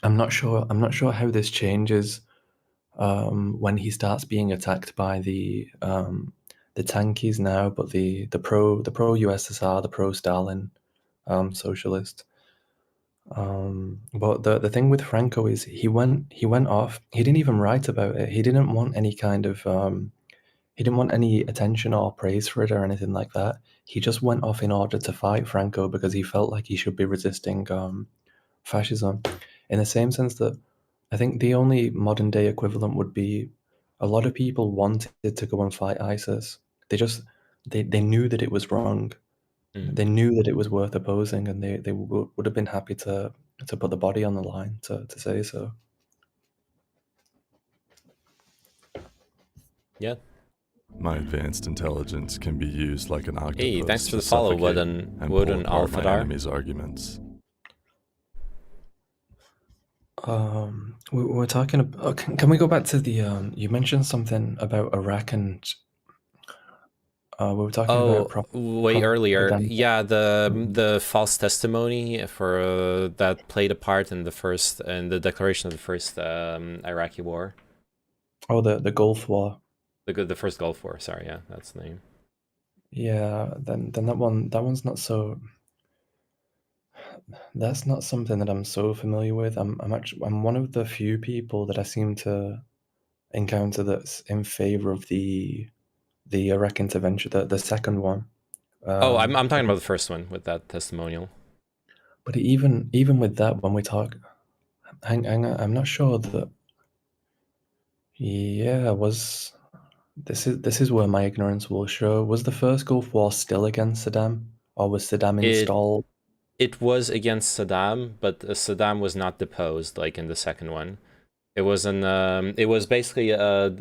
not sure how this changes when he starts being attacked by the tankies now, but the pro USSR, the pro Stalin socialist. But the thing with Franco is he went off. He didn't even write about it. He didn't want any kind of he didn't want any attention or praise for it or anything like that. He just went off in order to fight Franco because he felt like he should be resisting fascism. In the same sense that I think the only modern day equivalent would be a lot of people wanted to go and fight ISIS. They knew that it was wrong. They knew that it was worth opposing, and they would have been happy to put the body on the line to say so. Yeah. My advanced intelligence can be used like an octopus. Hey, thanks for to the follow, suffocate Wooden and pull apart my Alphadar. enemy's arguments. We're talking about. Can we go back to the? You mentioned something about Iraq and. We were talking about way earlier. Yeah, the false testimony for that played a part in the declaration of the first Iraqi war. Oh, the Gulf War. The first Gulf War. Sorry, yeah, that's the name. Yeah, then that one's not so. That's not something that I'm so familiar with. I'm one of the few people that I seem to encounter that's in favor of the Iraq intervention, the second one. I'm talking about the first one with that testimonial. But even with that, when we talk, hang on, I'm not sure that. Yeah, this is where my ignorance will show. Was the first Gulf War still against Saddam, or was Saddam installed? It was against Saddam, but Saddam was not deposed like in the second one. It was it was basically a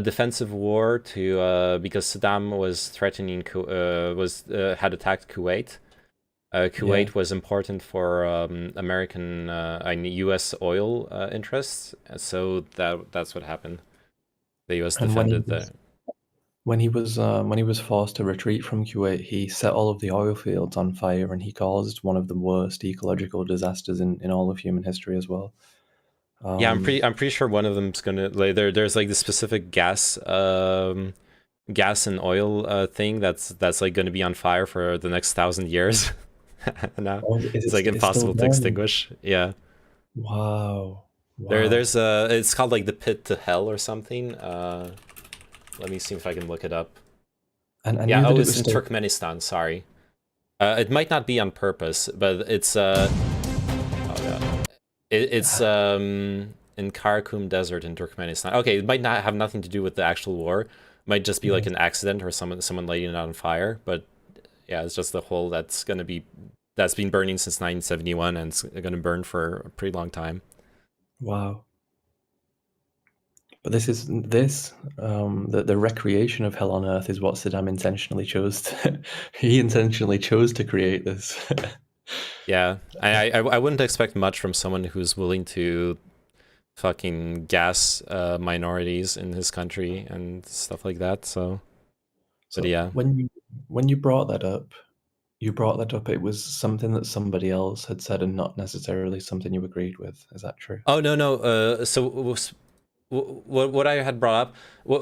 defensive war to because Saddam was threatening had attacked Kuwait. Kuwait was important for American U.S. oil interests, so that's what happened. The U.S. defended that. When he was forced to retreat from Kuwait, he set all of the oil fields on fire, and he caused one of the worst ecological disasters in all of human history as well. Yeah, I'm pretty sure one of them's gonna like there's like the specific gas and oil thing that's like gonna be on fire for the next 1,000 years. Now it's like impossible to extinguish. Yeah. Wow. There's it's called like the pit to hell or something. Let me see if I can look it up. And yeah, it's in Turkmenistan. Sorry, it might not be on purpose, but it's it's in Karakum Desert in Turkmenistan. Okay, it might not have nothing to do with the actual war. It might just be like an accident or someone lighting it on fire. But yeah, it's just the whole that's been burning since 1971 and it's gonna burn for a pretty long time. Wow. But the recreation of hell on earth is what Saddam intentionally chose to. He intentionally chose to create this. Yeah, I wouldn't expect much from someone who's willing to fucking gas minorities in his country and stuff like that. So yeah. When you brought that up, it was something that somebody else had said and not necessarily something you agreed with. Is that true? Oh no. So what I had brought up,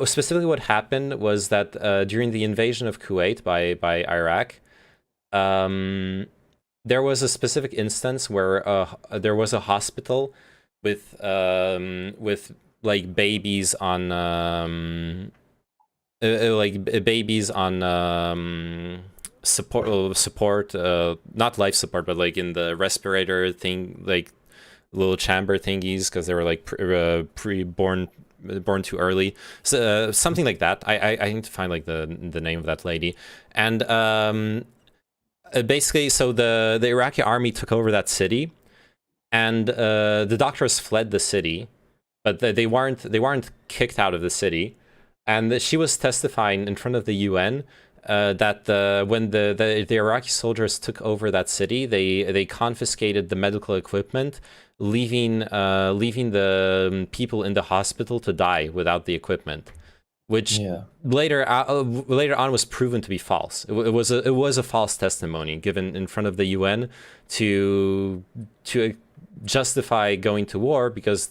specifically what happened was that during the invasion of Kuwait by Iraq, there was a specific instance where there was a hospital with like babies on support, not life support, but like in the respirator thing, like little chamber thingies, because they were like born too early, so something like that. I need to find like the name of that lady. And basically, so the Iraqi army took over that city, and the doctors fled the city, but they weren't kicked out of the city. And she was testifying in front of the UN that when the Iraqi soldiers took over that city, they confiscated the medical equipment, leaving the people in the hospital to die without the equipment, which later on was proven to be false. It was a false testimony given in front of the UN to justify going to war, because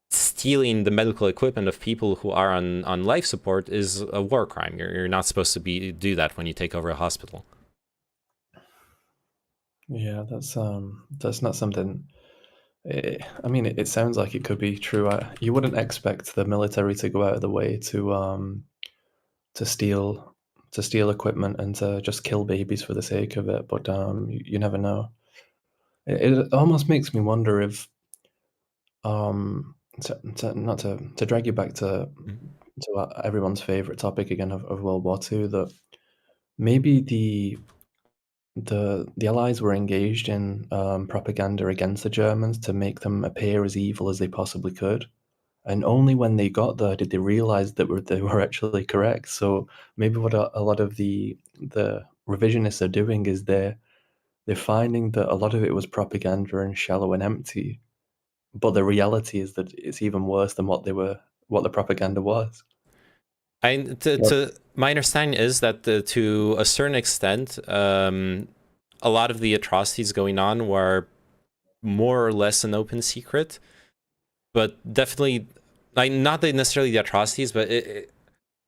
stealing the medical equipment of people who are on life support is a war crime. You're not supposed to do that when you take over a hospital. Yeah, that's not something. I mean, it sounds like it could be true. You wouldn't expect the military to go out of the way to steal equipment and to just kill babies for the sake of it, but you never know. It almost makes me wonder if not to drag you back to everyone's favorite topic again of World War II, that maybe the Allies were engaged in propaganda against the Germans to make them appear as evil as they possibly could. And only when they got there did they realize that they were actually correct. So maybe what a lot of the revisionists are doing is they're finding that a lot of it was propaganda and shallow and empty, but the reality is that it's even worse than what the propaganda was. My understanding is that to a certain extent, a lot of the atrocities going on were more or less an open secret, but definitely, like, not necessarily the atrocities, but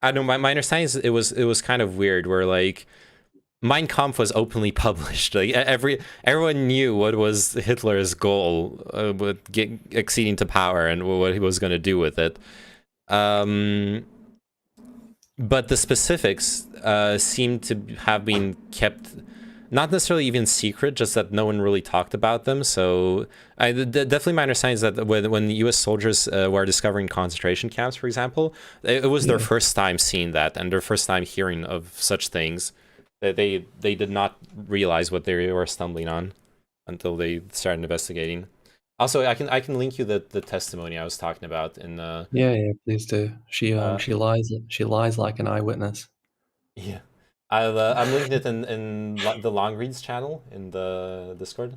I don't know. My understanding is it was kind of weird, where like Mein Kampf was openly published. Like everyone knew what was Hitler's goal with acceding to power and what he was going to do with it. But the specifics seem to have been kept, not necessarily even secret, just that no one really talked about them. So definitely my understanding is that when the U.S. soldiers were discovering concentration camps, for example, it was their first time seeing that and their first time hearing of such things. They did not realize what they were stumbling on until they started investigating. Also, I can link you the testimony I was talking about in Yeah, please do. She lies like an eyewitness. Yeah, I'm linking it in the Long Reads channel in the Discord.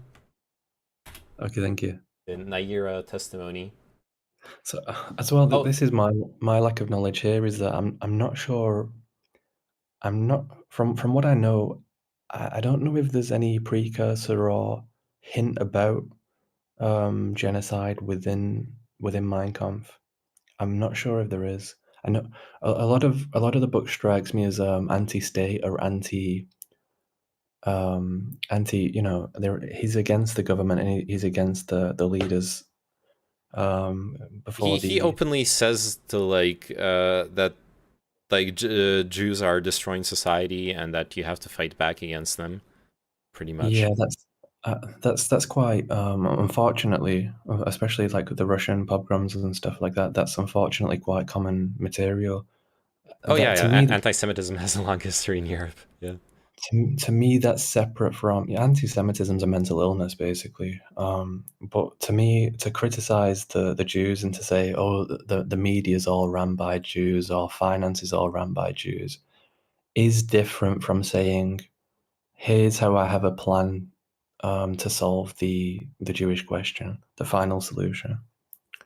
Okay, thank you. In Naira testimony. So as well, this is my lack of knowledge here, is that I'm not sure. I'm not from what I know. I don't know if there's any precursor or hint about genocide within Mein Kampf. I'm not sure if there is. I know a lot of the book strikes me as anti-state or anti. You know, he's against the government and he's against the leaders. Before he openly says to like that like Jews are destroying society and that you have to fight back against them, pretty much. Yeah, that's quite unfortunately, especially like with the Russian pogroms and stuff like that. That's unfortunately quite common material. Oh yeah, anti-Semitism has a long history in Europe. Yeah. To me, that's separate from anti-Semitism is a mental illness, basically. But to me, to criticize the Jews and to say, oh, the media is all run by Jews or finance is all run by Jews, is different from saying, here's how I have a plan to solve the Jewish question, the final solution.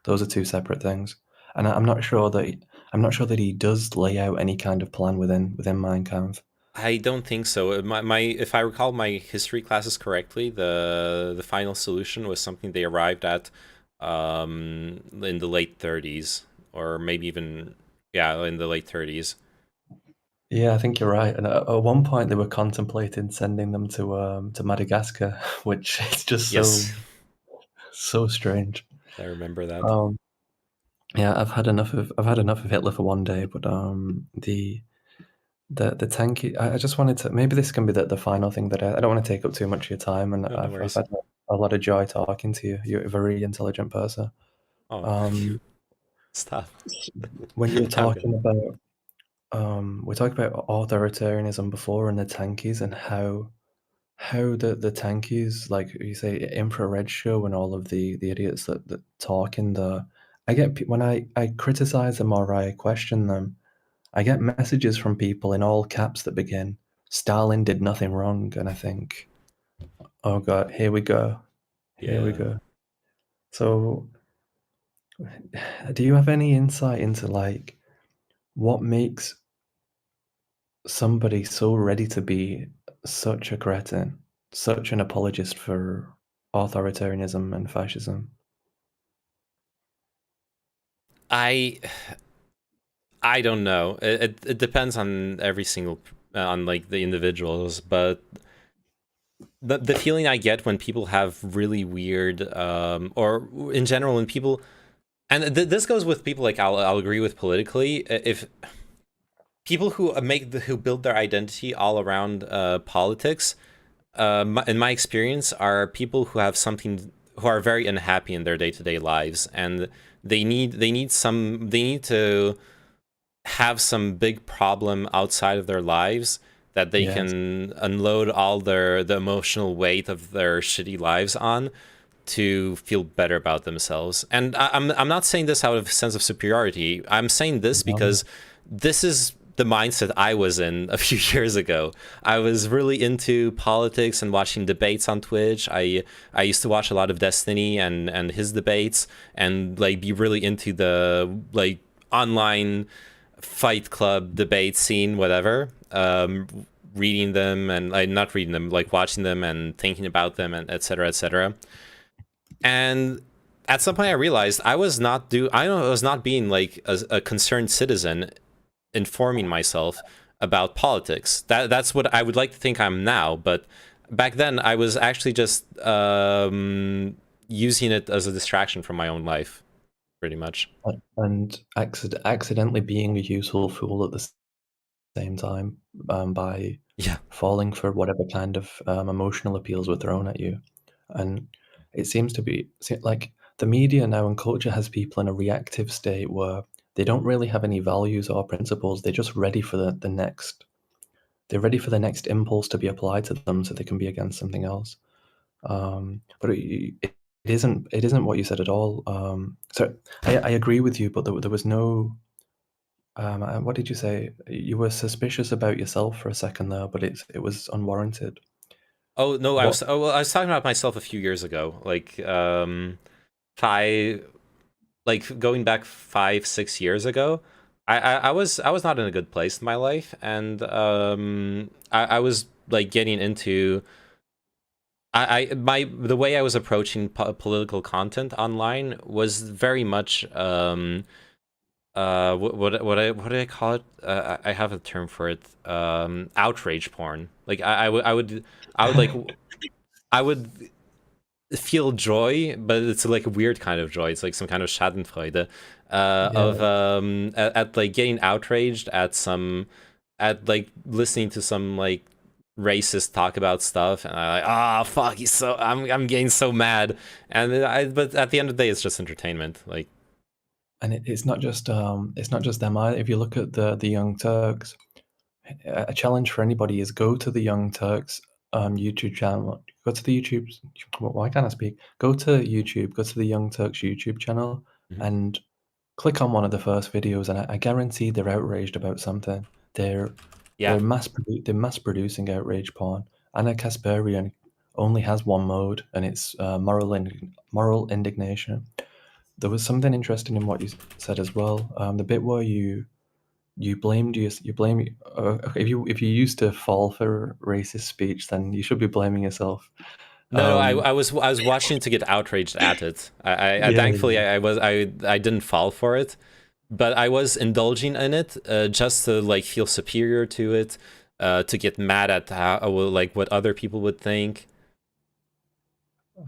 Those are two separate things, and I'm not sure that he does lay out any kind of plan within Mein Kampf. I don't think so. If I recall my history classes correctly, the final solution was something they arrived at in the late 30s, or maybe even in the late 30s. Yeah, I think you're right. And at one point, they were contemplating sending them to Madagascar, which is just so strange. I remember that. Yeah, I've had enough of Hitler for one day, but the tanky. I just wanted to. Maybe this can be the final thing that I don't want to take up too much of your time, and I've had a lot of joy talking to you. You're a very intelligent person. Oh, stop. When you were talking about we talked about authoritarianism before and the tankies and how the tankies, like you say, infrared show and all of the idiots that talk in the. I get when I criticize them or I question them, I get messages from people in all caps that begin, Stalin did nothing wrong, and I think, oh God, here we go. Here we go. So, do you have any insight into like what makes somebody so ready to be such a cretin, such an apologist for authoritarianism and fascism? I don't know. It depends on every single on like the individuals, but the feeling I get when people have really weird, or in general when people, and this goes with people like I'll agree with politically, if people who who build their identity all around politics, in my experience, are people who have who are very unhappy in their day-to-day lives, and they need to have some big problem outside of their lives that they can unload all the emotional weight of their shitty lives on to feel better about themselves. And I'm not saying this out of a sense of superiority. I'm saying this because this is the mindset I was in a few years ago. I was really into politics and watching debates on Twitch. I used to watch a lot of Destiny and his debates, and like be really into the like online Fight Club debate scene, whatever. Reading them and not reading them, like watching them and thinking about them, and etc. etc. And at some point I realized I was not being like a concerned citizen, informing myself about politics. That's what I would like to think I'm now, but back then I was actually just using it as a distraction from my own life, pretty much. And accidentally being a useful fool at the same time, by falling for whatever kind of emotional appeals were thrown at you. And it seems to be like the media now and culture has people in a reactive state where they don't really have any values or principles. They're just ready for the next. They're ready for the next impulse to be applied to them, so they can be against something else. But it isn't what you said at all. So I agree with you, but there was no. What did you say? You were suspicious about yourself for a second there, but it was unwarranted. Oh no, I was talking about myself a few years ago, like going back 5-6 years ago. I was not in a good place in my life, and I was like getting into the way I was approaching political content online was very much what do I call it? I have a term for it. Outrage porn. Like I would feel joy, but it's like a weird kind of joy. It's like some kind of Schadenfreude at like getting outraged at like listening to some like racist talk about stuff, and I'm like, fuck, I'm getting so mad, but at the end of the day, it's just entertainment, like. And it's not just them either. If you look at the Young Turks, a challenge for anybody is go to the Young Turks YouTube channel. Go to the YouTube. Why can't I speak? Go to YouTube. Go to the Young Turks YouTube channel and click on one of the first videos, and I guarantee they're outraged about something. They're mass producing outrage porn. Anna Kasparian only has one mode, and it's moral indignation. There was something interesting in what you said as well. The bit where you blame if you used to fall for racist speech, then you should be blaming yourself. No, I was watching to get outraged at it. Thankfully I didn't fall for it, but I was indulging in it just to like feel superior to it, to get mad at what other people would think.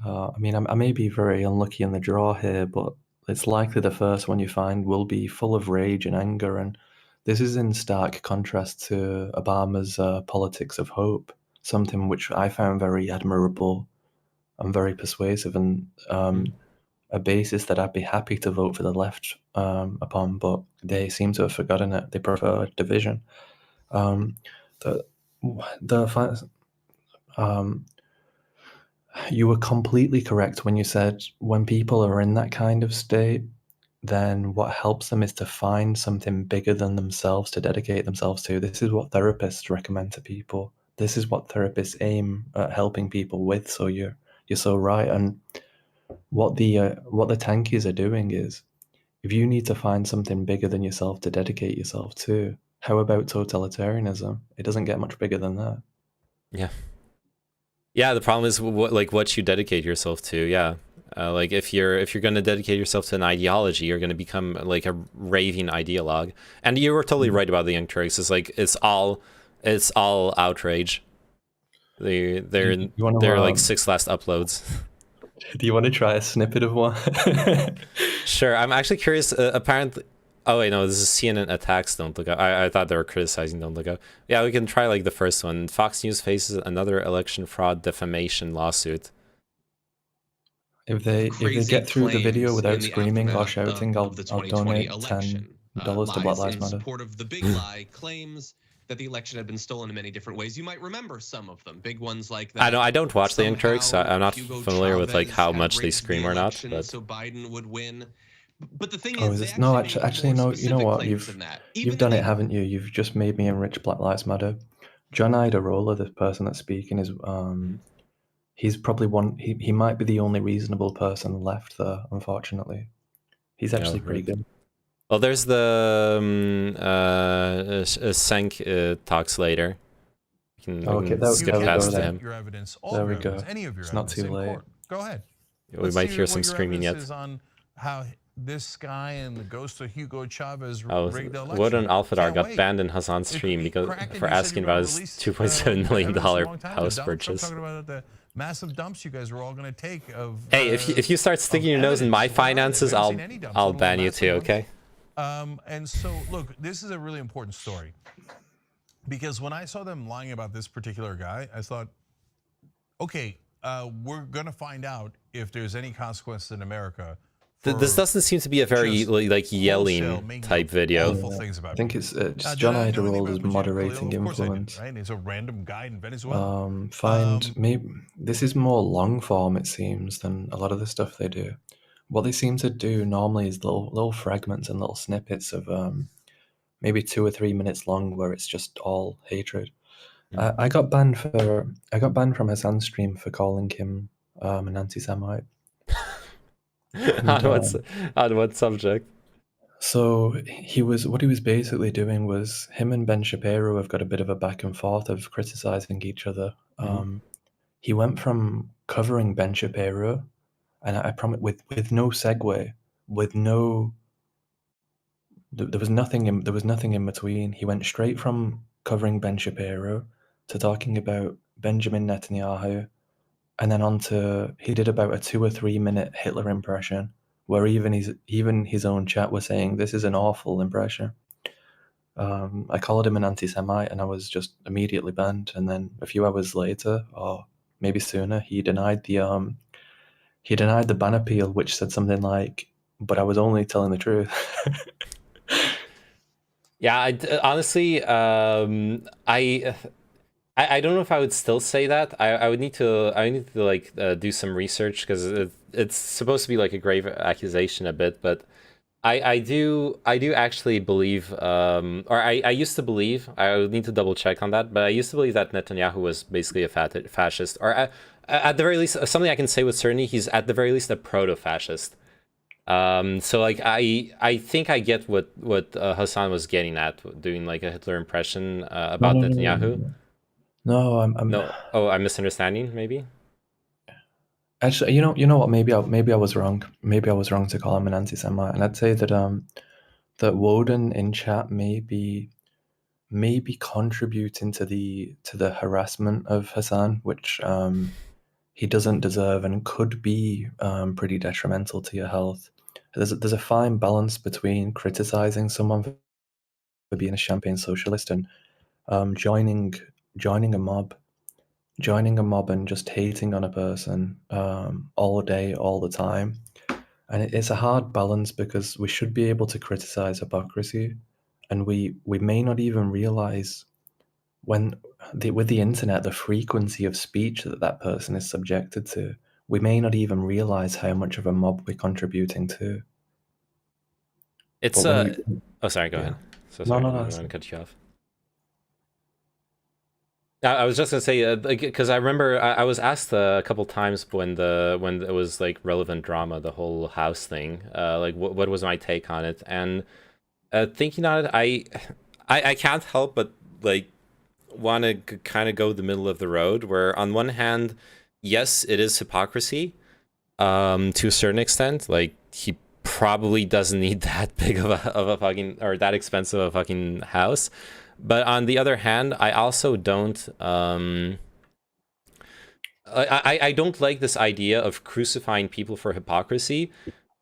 I mean, I may be very unlucky in the draw here, but it's likely the first one you find will be full of rage and anger, and this is in stark contrast to Obama's politics of hope, something which I found very admirable and very persuasive, and a basis that I'd be happy to vote for the left upon, but they seem to have forgotten it. They prefer division. You were completely correct when you said when people are in that kind of state, then what helps them is to find something bigger than themselves to dedicate themselves to. This is what therapists recommend to people. This is what therapists aim at helping people with. So you're so right. And what the tankies are doing is, if you need to find something bigger than yourself to dedicate yourself to, how about totalitarianism? It doesn't get much bigger than that. Yeah. Yeah, the problem is what you dedicate yourself to. Yeah, like if you're going to dedicate yourself to an ideology, you're going to become like a raving ideologue. And you were totally right about the Young Turks. It's like it's all outrage. wanna, like 6 last uploads. Do you want to try a snippet of one? Sure. I'm actually curious. Apparently, oh wait, no, this is CNN attacks. Don't look up. I thought they were criticizing. Don't look up. Yeah, we can try like the first one. Fox News faces another election fraud defamation lawsuit. If they get through the video without screaming or shouting, I'll donate $10 to Black Lives Matter. Support of the big lie claims that the election had been stolen in many different ways. You might remember some of them, big ones like that. I don't watch the Young Turks, so I'm not familiar with like how much they scream or not. But so Biden would win. But the thing is this, no, actually, no. You know what? You've done it, haven't you? You've just made me enrich Black Lives Matter. John Idarola, the person that's speaking, is he's probably one. He might be the only reasonable person left there. Unfortunately, he's actually pretty good. Well, there's the Senk talks later. We can skip past him. Your evidence, there we go. Any of your it's not too late. Court. Go ahead. We might hear some screaming yet. Is on how this guy and the ghost of Hugo Chavez rigged the election. Wodan Alfadar got banned in Hassan's stream because for asking about his $2.7 million house purchase. Talking about the massive dumps you guys were all going to take of. Hey, if you start sticking your nose in my finances, I'll ban you too. Okay. And so, look, this is a really important story because when I saw them lying about this particular guy, I thought, okay, we're going to find out if there's any consequences in America. This doesn't seem to be a very like yelling type video. I think it's just John Idarola is moderating influence. Right? He's a random guy in Venezuela. Maybe this is more long form, it seems, than a lot of the stuff they do. What they seem to do normally is little fragments and little snippets of maybe 2 or 3 minutes long, where it's just all hatred. I got banned from Hassan's stream for calling him an anti-Semite. On what subject? So what he was basically doing was him and Ben Shapiro have got a bit of a back and forth of criticizing each other. He went from covering Ben Shapiro. And I promise, with no segue, there was nothing in between. He went straight from covering Ben Shapiro to talking about Benjamin Netanyahu, and then he did about a 2 or 3 minute Hitler impression, where even his own chat was saying this is an awful impression. I called him an anti-Semite, and I was just immediately banned. And then a few hours later, or maybe sooner, he denied the ban appeal, which said something like, "But I was only telling the truth." Yeah, honestly, I don't know if I would still say that. I would need to like do some research because it's supposed to be like a grave accusation a bit, but I do actually believe, or I used to believe. I would need to double check on that, but I used to believe that Netanyahu was basically a fascist, or at the very least, something I can say with certainty, he's at the very least a proto-fascist. So like I think I get what Hassan was getting at, doing like a Hitler impression about Netanyahu. No, no. Oh, I'm misunderstanding maybe. Actually, you know what? Maybe I was wrong. Maybe I was wrong to call him an anti-Semite, and I'd say that that Wodan in chat may be contributing to the harassment of Hassan, which he doesn't deserve and could be pretty detrimental to your health. There's a fine balance between criticizing someone for being a champagne socialist and joining a mob and just hating on a person all day, all the time. And it's a hard balance because we should be able to criticize hypocrisy, and we may not even realize with the internet, the frequency of speech that person is subjected to. We may not even realize how much of a mob we're contributing to. It's oh, sorry, go ahead. So sorry, no, I want to cut you off. I was just gonna say because I remember I was asked a couple times when it was like relevant drama, the whole house thing, like what was my take on it, and thinking on it, I can't help but like want to kind of go the middle of the road, where on one hand, yes, it is hypocrisy, to a certain extent. Like he probably doesn't need that big of a fucking, or that expensive of a fucking house. But on the other hand, I also don't I don't like this idea of crucifying people for hypocrisy,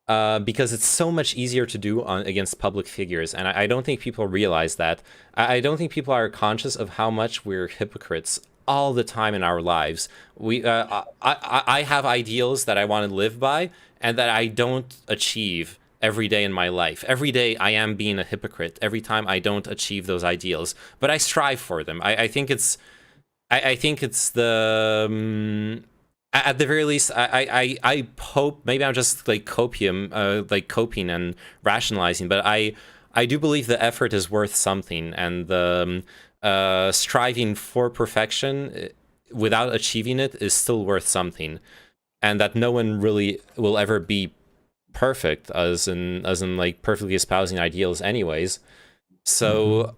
because it's so much easier to do against public figures, and I don't think people realize that. I don't think people are conscious of how much we're hypocrites all the time in our lives. I have ideals that I want to live by, and that I don't achieve every day in my life. Every day I am being a hypocrite every time I don't achieve those ideals, but I strive for them. I think it's the at the very least, I hope, maybe I'm just like coping and rationalizing, but I do believe the effort is worth something, and the striving for perfection without achieving it is still worth something, and that no one really will ever be perfect, as in like perfectly espousing ideals anyways. So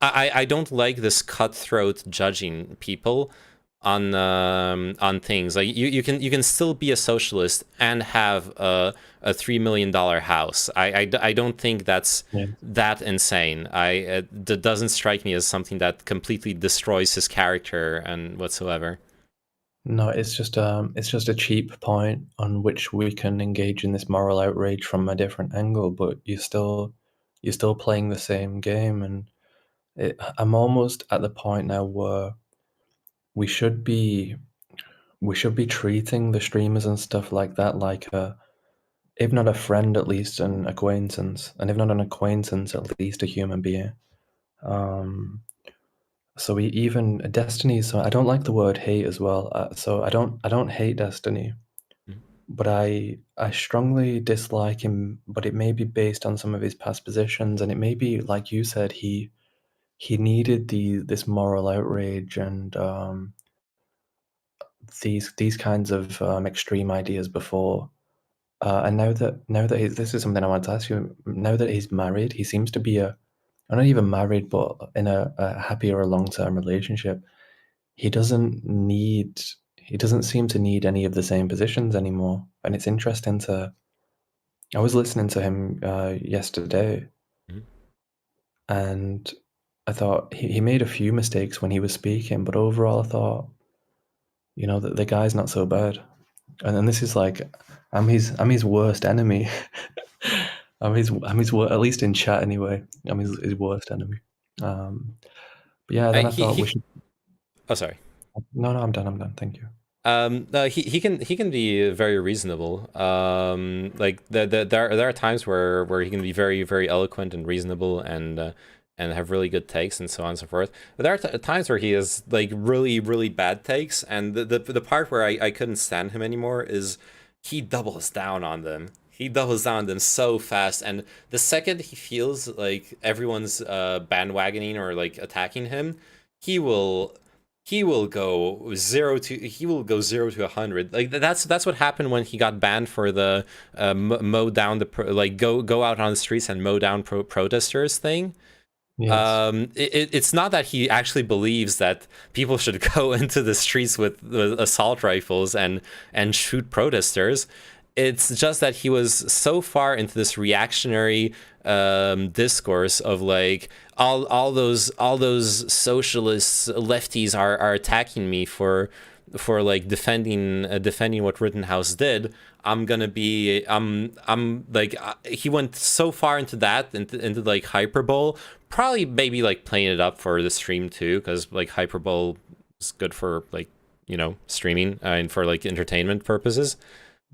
I don't like this cutthroat judging people on things. Like you can still be a socialist and have a $3 million house. I don't think that's that insane. That doesn't strike me as something that completely destroys his character and whatsoever. No, it's just a cheap point on which we can engage in this moral outrage from a different angle, but you're still playing the same game, and I'm almost at the point now where we should be treating the streamers and stuff like that like if not a friend, at least an acquaintance, and if not an acquaintance, at least a human being. So even Destiny. So I don't like the word hate as well. So I don't hate Destiny, but I strongly dislike him. But it may be based on some of his past positions, and it may be like you said, he needed this moral outrage and these kinds of extreme ideas before. And now that this is something I want to ask you. Now that he's married, he seems to be not even married, but in a happier or long-term relationship. He doesn't seem to need any of the same positions anymore. And it's interesting I was listening to him yesterday, and I thought he made a few mistakes when he was speaking, but overall I thought, that the guy's not so bad. And then this is like, I'm his worst enemy. I'm his at least in chat anyway. I'm his worst enemy. But yeah, then I thought we should. Oh, sorry. No, I'm done. Thank you. No, he can be very reasonable. Like there are times where he can be very, very eloquent and reasonable and have really good takes and so on and so forth. But there are times where he has like really, really bad takes, and the part where I couldn't stand him anymore is he doubles down on them. He doubles down on them so fast, and the second he feels like everyone's bandwagoning or like attacking him, he will go 0 to 100. Like that's what happened when he got banned for the mow down go out on the streets and mow down protesters thing. Yes. It's not that he actually believes that people should go into the streets with assault rifles and shoot protesters. It's just that he was so far into this reactionary discourse of like all those socialists, lefties are attacking me for like defending what Rittenhouse did. I'm like he went so far into that into like hyperbole, probably maybe like playing it up for the stream too, because like hyperbole is good for like streaming and for like entertainment purposes.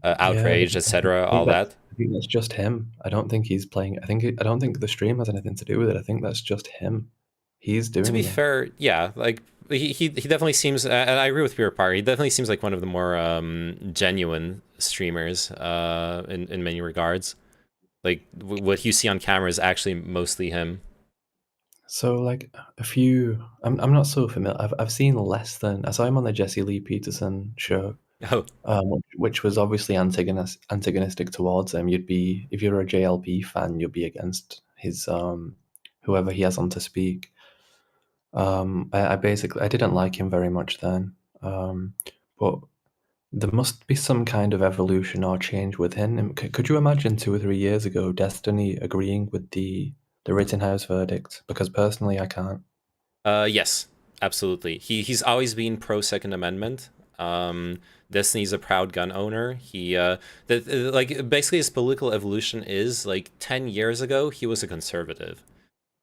Outrage, etc., all that. I think that's just him. I don't think he's playing. I don't think the stream has anything to do with it. I think that's just him. He's doing. To be fair, yeah, like he definitely seems, and I agree with Pure Par. He definitely seems like one of the more genuine streamers in many regards. Like what you see on camera is actually mostly him. So like a few, I'm not so familiar. I've seen less than. I saw him on the Jesse Lee Peterson show. Which was obviously antagonistic towards him. If you're a JLP fan, you'd be against his whoever he has on to speak. I didn't like him very much then, but there must be some kind of evolution or change with him. Could you imagine 2 or 3 years ago Destiny agreeing with the Rittenhouse verdict? Because personally, I can't. Yes, absolutely. He's always been pro Second Amendment. Destiny's a proud gun owner. He like basically his political evolution is like 10 years ago he was a conservative,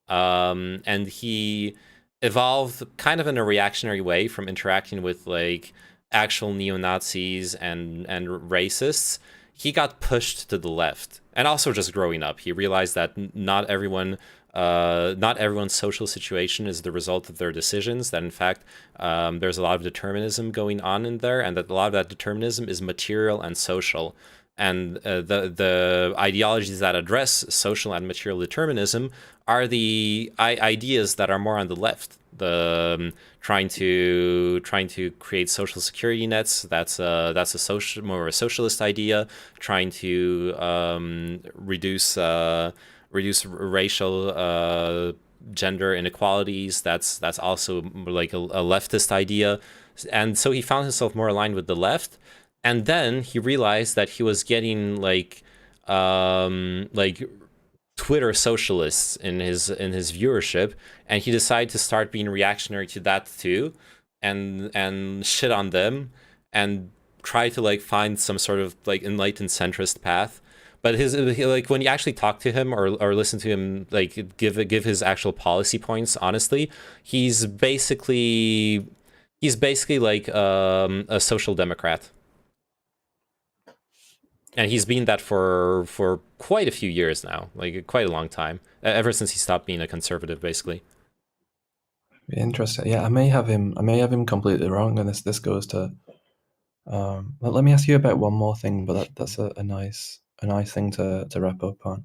and he evolved kind of in a reactionary way from interacting with like actual neo-Nazis and racists. He got pushed to the left, and also just growing up, he realized that not everyone's social situation is the result of their decisions, that in fact there's a lot of determinism going on in there, and that a lot of that determinism is material and social. And the ideologies that address social and material determinism are the ideas that are more on the left. The trying to create social security nets. That's a more a socialist idea. Trying to reduce racial gender inequalities. That's also like a leftist idea. And so he found himself more aligned with the left. And then he realized that he was getting like Twitter socialists in his viewership, and he decided to start being reactionary to that too, and shit on them, and try to like find some sort of like enlightened centrist path. But like when you actually talk to him or listen to him like give his actual policy points, honestly, he's basically like a social democrat. And he's been that for quite a few years now, like quite a long time, ever since he stopped being a conservative, basically. Interesting. Yeah, I may have him completely wrong, and this goes to. Let me ask you about one more thing, but that's a nice thing to wrap up on.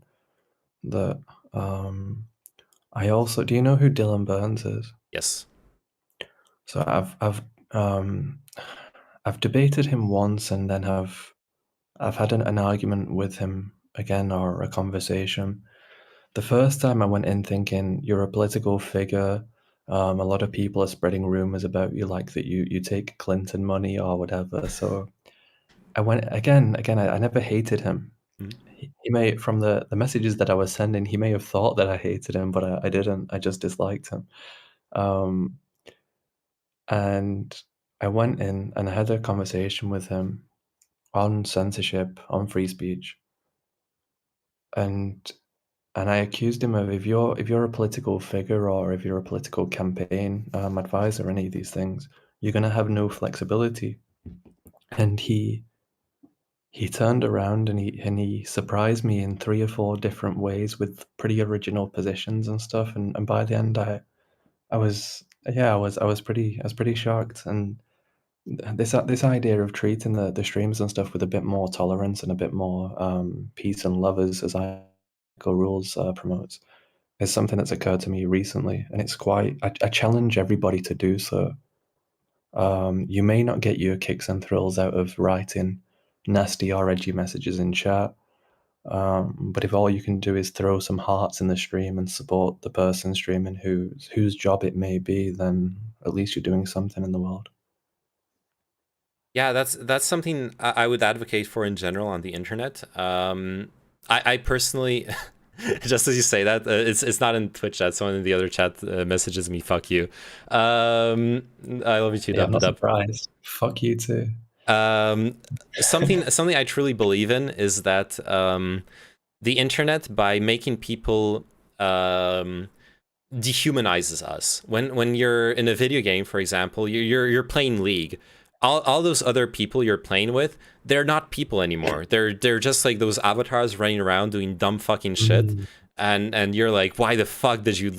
That I also, do you know who Dylan Burns is? Yes. So I've debated him once, and then I've had an argument with him again, or a conversation. The first time I went in thinking, you're a political figure. A lot of people are spreading rumors about you, like that you take Clinton money or whatever. So I went again. I never hated him. He may, from the messages that I was sending, he may have thought that I hated him, but I didn't. I just disliked him. And I went in and I had a conversation with him on censorship, on free speech, and I accused him of, if you're a political figure, or if you're a political campaign advisor, any of these things, you're going to have no flexibility. And he turned around and he surprised me in 3 or 4 different ways with pretty original positions and stuff. And by the end, I was pretty shocked. And this idea of treating the streams and stuff with a bit more tolerance and a bit more peace and love, as Ico Rules promotes, is something that's occurred to me recently, and it's quite. I challenge everybody to do so. You may not get your kicks and thrills out of writing nasty or edgy messages in chat, but if all you can do is throw some hearts in the stream and support the person streaming whose job it may be, then at least you're doing something in the world. Yeah, that's something I would advocate for in general on the internet. I personally, just as you say that, it's not in Twitch chat. Someone in the other chat messages me, "Fuck you." I love you too. Yeah, I'm not surprised. Fuck you too. Something I truly believe in is that the internet, by making people dehumanizes us. When you're in a video game, for example, you're playing League. All those other people you're playing with, they're not people anymore. They're just like those avatars running around doing dumb fucking shit. And you're like, why the fuck did you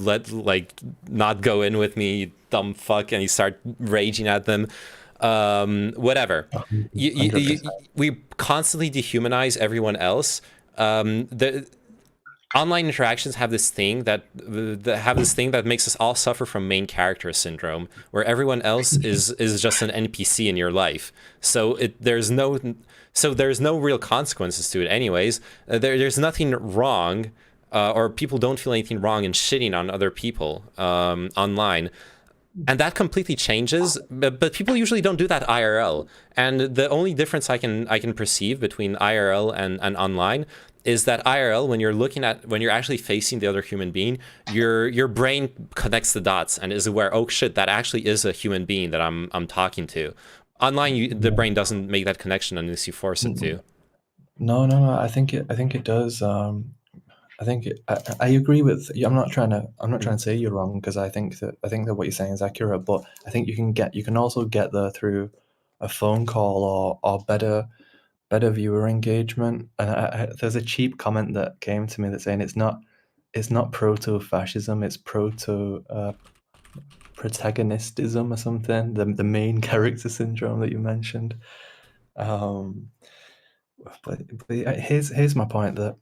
not go in with me, you dumb fuck? And you start raging at them. Whatever. We constantly dehumanize everyone else. The online interactions have this thing that makes us all suffer from main character syndrome, where everyone else is just an NPC in your life. So there's no real consequences to it anyways. There's nothing wrong, or people don't feel anything wrong in shitting on other people online. And that completely changes, but people usually don't do that IRL. And the only difference I can perceive between IRL and online is that IRL, when you're actually facing the other human being, your brain connects the dots and is aware, oh shit, that actually is a human being that I'm talking to. Online, the brain doesn't make that connection unless you force it to. No. I think it does. I agree with. I'm not trying to say you're wrong, because I think that what you're saying is accurate. But I think you can also get there through a phone call or better viewer engagement. And there's a cheap comment that came to me that's saying it's not proto-fascism, it's protagonistism or something. The main character syndrome that you mentioned. But here's my point, that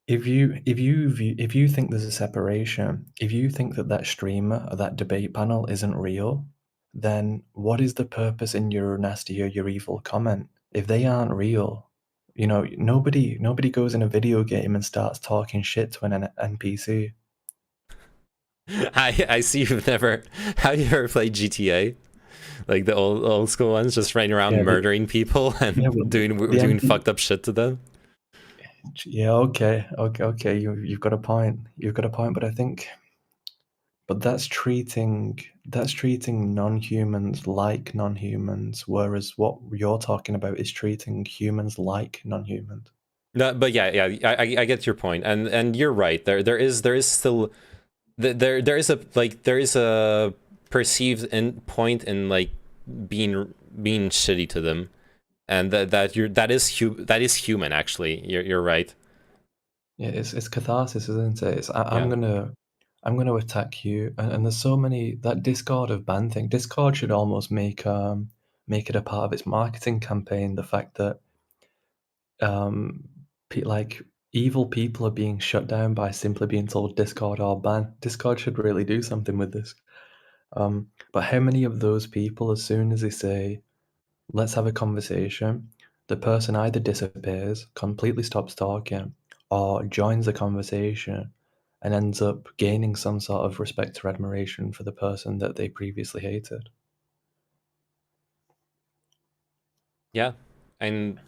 if you think there's a separation, if you think that streamer or that debate panel isn't real, then what is the purpose in your nasty or your evil comment? If they aren't real, nobody goes in a video game and starts talking shit to an NPC. I see you've never. Have you ever played GTA? Like the old school ones, just running around murdering people and doing fucked up shit to them. Yeah, okay. You've got a point. But I think, that's treating non-humans like non-humans, whereas what you're talking about is treating humans like non-humans. No, but yeah, I get your point, and you're right. There is still there is a perceived point in like being shitty to them, and that is human. Actually, you're right. Yeah, it's catharsis, isn't it? I'm gonna attack you, and there's so many, that Discord of ban thing. Discord should almost make it a part of its marketing campaign. The fact that like evil people are being shut down by simply being told Discord or ban. Discord should really do something with this. But how many of those people, as soon as they say, let's have a conversation, the person either disappears, completely stops talking, or joins the conversation and ends up gaining some sort of respect or admiration for the person that they previously hated? Yeah, and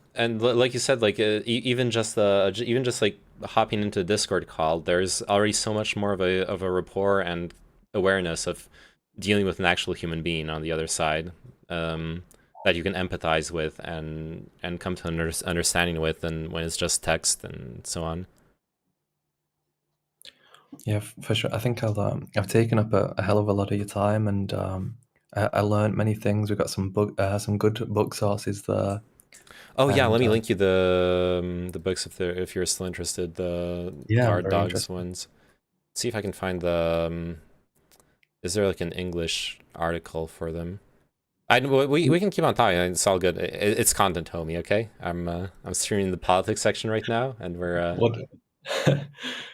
like you said, like even just like hopping into a Discord call, there's already so much more of a rapport and awareness of dealing with an actual human being on the other side, that you can empathize with and come to an understanding with, and when it's just text and so on. Yeah, for sure. I think I've taken up a hell of a lot of your time, and I learned many things. We've got some good book sources there. Oh yeah, let me link you the books if you're still interested. The Guard Dogs ones. See if I can find the. Is there like an English article for them? We can keep on talking. It's all good. It's content, homie. Okay, I'm streaming the politics section right now, and we're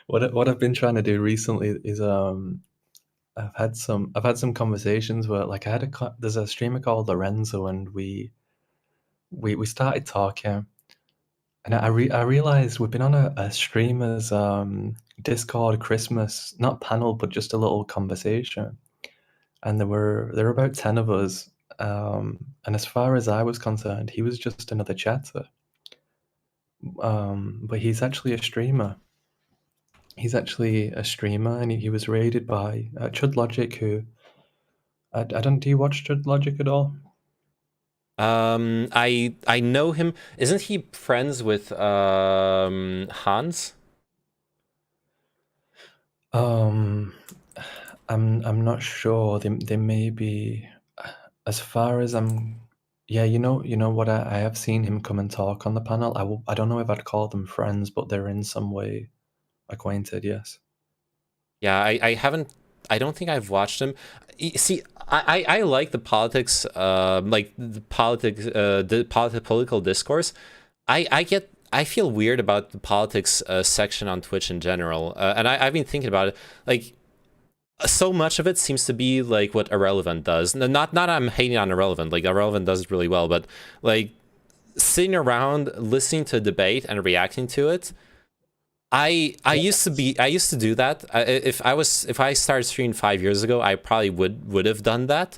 what I've been trying to do recently is I've had some conversations where, like, there's a streamer called Lorenzo, and we started talking, and I realized we've been on a streamer's Discord Christmas, not panel, but just a little conversation, and there were about 10 of us, and as far as I was concerned, he was just another chatter, but he's actually a streamer. And he was raided by Chud Logic, who I don't. Do you watch Chud Logic at all? I know him. Isn't he friends with Hans? I'm not sure. They may be. As far as I'm, yeah, you know what? I have seen him come and talk on the panel. I don't know if I'd call them friends, but they're in some way acquainted. Yes. Yeah, I haven't. I don't think I've watched him. See, I like the politics, like the political discourse. I feel weird about the politics section on Twitch in general, and I've been thinking about it. Like, so much of it seems to be like what Irrelevant does. Not I'm hating on Irrelevant. Like, Irrelevant does it really well, but like sitting around listening to a debate and reacting to it. I used to do that. If I started streaming 5 years ago, I probably would have done that.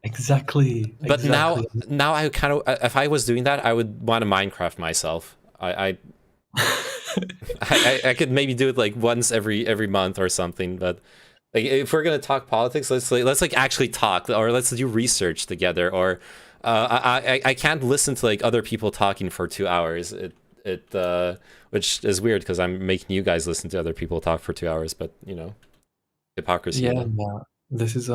Exactly. But now I kind of, if I was doing that, I would want to Minecraft myself. I could maybe do it like once every month or something. But like, if we're gonna talk politics, let's like actually talk, or let's do research together, or I can't listen to like other people talking for 2 hours. Which is weird because I'm making you guys listen to other people talk for 2 hours, but you know, hypocrisy. Yeah, yeah. This is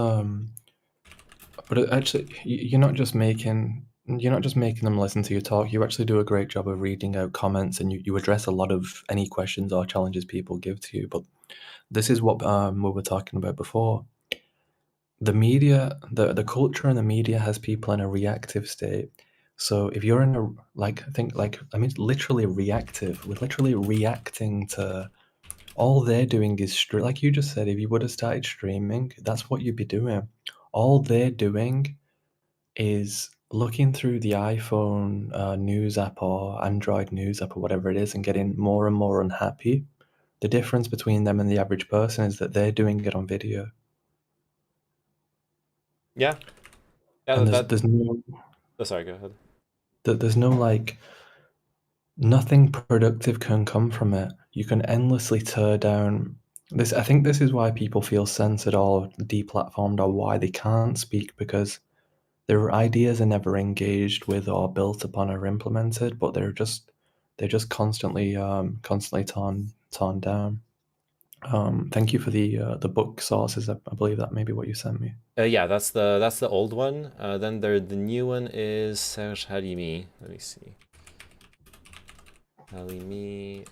but actually, you're not just making them listen to you talk. You actually do a great job of reading out comments, and you address a lot of any questions or challenges people give to you. But this is what we were talking about before. The media, the culture and the media has people in a reactive state. So if you're in a literally reactive, we're literally reacting to. All they're doing is like you just said. If you would have started streaming, that's what you'd be doing. All they're doing is looking through the iPhone news app or Android news app or whatever it is and getting more and more unhappy. The difference between them and the average person is that they're doing it on video. Yeah. And there's no. Oh, sorry, go ahead. There's no like. Nothing productive can come from it. You can endlessly tear down this. I think this is why people feel censored or deplatformed, or why they can't speak, because their ideas are never engaged with or built upon or implemented, but they're just constantly torn down. Thank you for the book sources. I believe that may be what you sent me. Yeah, that's the old one. Then the new one is Serge Halimi. Let me see. Halimi.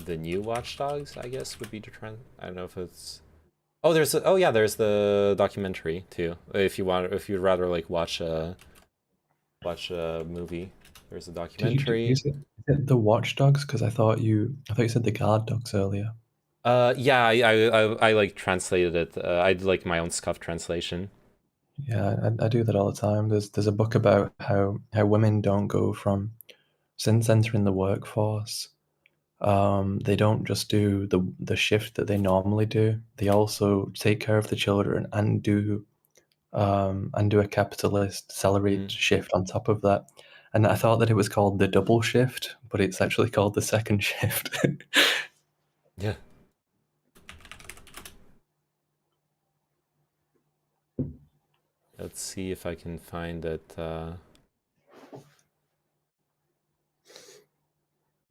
The new Watch Dogs, I guess, would be the trend. I don't know if it's. Oh, there's the documentary too. If you'd rather like watch a movie, there's a documentary. Is it the Watch Dogs? Because I thought you said the Guard Dogs earlier. Yeah, I like translated it. I did like my own scuff translation. Yeah, I do that all the time. There's a book about how women don't go from, since entering the workforce, they don't just do the shift that they normally do. They also take care of the children and do a capitalist salaried shift on top of that. And I thought that it was called the double shift, but it's actually called the second shift. Yeah. Let's see if I can find it. I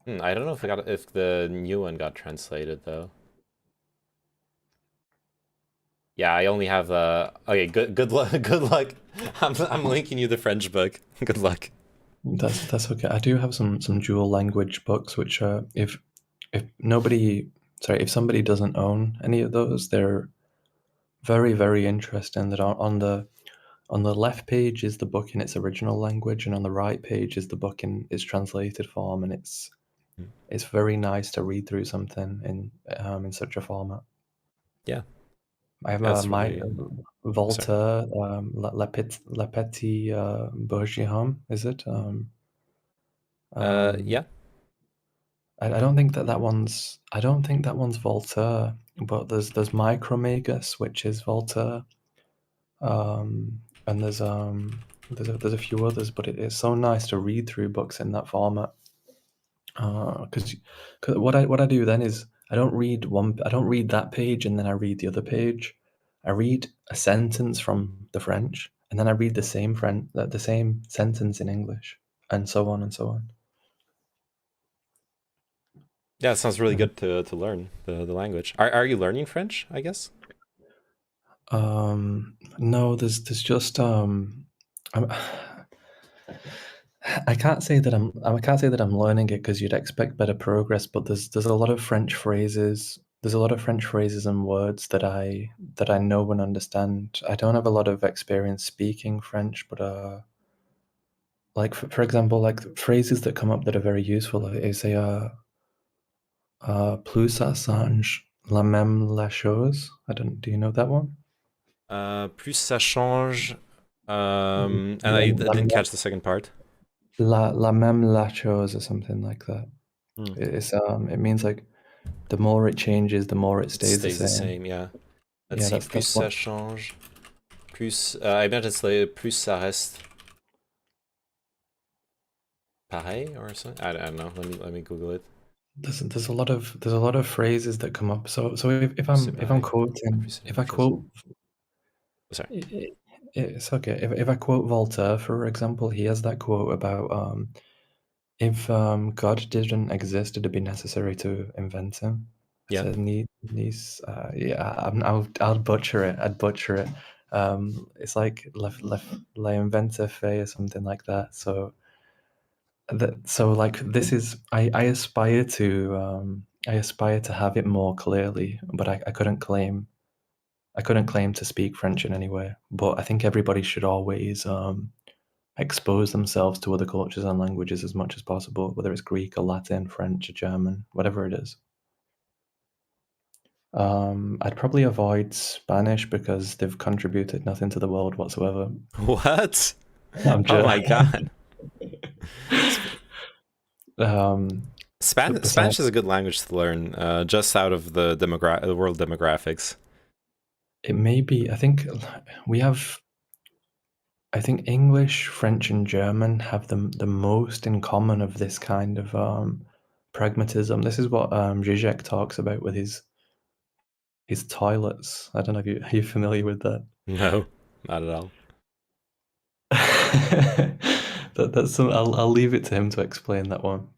don't know if the new one got translated though. Yeah, I only have okay. Good luck. Good luck. I'm linking you the French book. Good luck. That's okay. I do have some dual language books, which if somebody doesn't own any of those, they're very, very interesting. That on the left page is the book in its original language, and on the right page is the book in its translated form, and it's very nice to read through something in such a format. Yeah. I have Voltaire, Le Petit Bourguignon, is it? Yeah. I don't think that one's Voltaire, but there's Micromegas, which is Voltaire, and there's a few others, but it is so nice to read through books in that format. Because what I do then is I don't read that page and then I read the other page. I read a sentence from the French and then I read the same sentence in English, and so on and so on. Yeah, it sounds really good to learn the language. Are you learning French, I guess? No, there's just I can't say that I'm learning it, because you'd expect better progress, but there's a lot of French phrases. There's a lot of French phrases and words that I know and understand. I don't have a lot of experience speaking French, but like for example, like phrases that come up that are very useful is plus ça change la même la chose. Do you know that one? Plus ça change. And I didn't catch the second part. La même la chose, or something like that. It means like the more it changes, the more it stays the same. Yeah. Let's see. Plus ça change. Plus. I bet it's like plus ça reste. Pareil or something. I don't know. Let me Google it. There's a lot of phrases that come up. So if I'm quoting, if I quote, sorry. It's okay. If I quote Voltaire, for example, he has that quote about if God didn't exist, it'd be necessary to invent him. Yeah. So yeah, I'll butcher it. I'd butcher it. It's like la inventa fe or something like that. So like this is I aspire to have it more clearly, but I couldn't claim to speak French in any way. But I think everybody should always expose themselves to other cultures and languages as much as possible, whether it's Greek or Latin, French or German, whatever it is. I'd probably avoid Spanish because they've contributed nothing to the world whatsoever. What? I'm Oh my joking. god. Spanish is a good language to learn, just out of the world demographics. It may be. I think English, French, and German have the most in common of this kind of pragmatism. This is what Zizek talks about with his toilets. I don't know if are you familiar with that? No, not at all. That's some. I'll leave it to him to explain that one.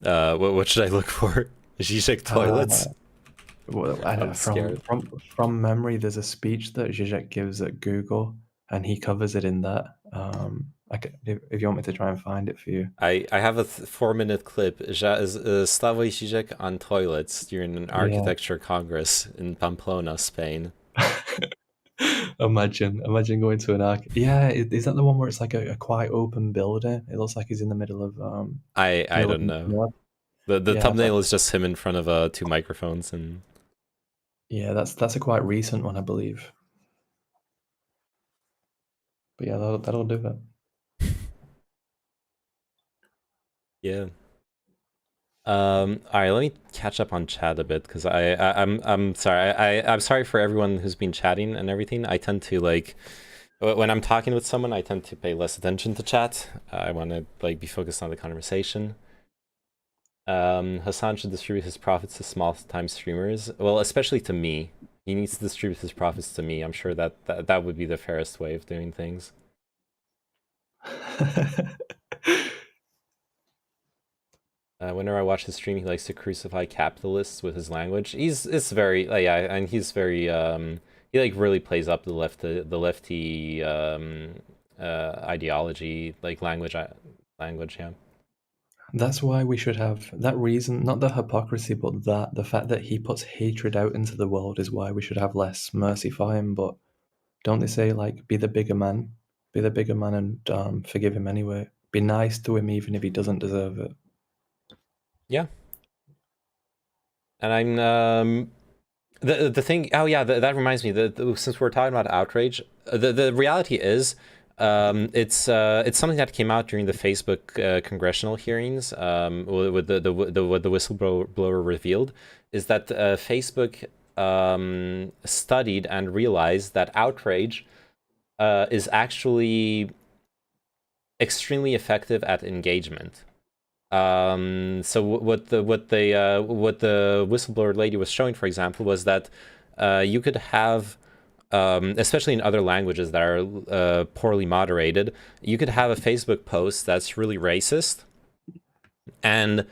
What should I look for? Zizek toilets? Well, I don't know, from memory, there's a speech that Zizek gives at Google, and he covers it in that. If you want me to try and find it for you. I have a 4-minute clip. Slavoj Zizek on toilets during an architecture congress in Pamplona, Spain. Imagine going to an arc. Yeah, is that the one where it's like a quite open building? It looks like he's in the middle of. I don't know. The thumbnail is just him in front of 2 microphones and. Yeah, that's a quite recent one, I believe. But yeah, that'll do it. Yeah. All right, let me catch up on chat a bit because I'm sorry. I'm sorry for everyone who's been chatting and everything. I tend to like when I'm talking with someone, I tend to pay less attention to chat. I want to like be focused on the conversation. Hassan should distribute his profits to small-time streamers. Well, especially to me. He needs to distribute his profits to me. I'm sure that would be the fairest way of doing things. Whenever I watch his stream, he likes to crucify capitalists with his language. It's very yeah, and he's very he like really plays up the lefty ideology, like language, yeah. That's why we should have that reason, not the hypocrisy, but the fact that he puts hatred out into the world is why we should have less mercy for him. But don't they say, like, be the bigger man and forgive him anyway. Be nice to him even if he doesn't deserve it. Yeah. And I'm the thing. Oh yeah, that reminds me. Since we're talking about outrage, the reality is. It's something that came out during the Facebook congressional hearings. What the whistleblower revealed is that Facebook studied and realized that outrage is actually extremely effective at engagement. So what the whistleblower lady was showing, for example, was that you could have. Especially in other languages that are poorly moderated, you could have a Facebook post that's really racist, and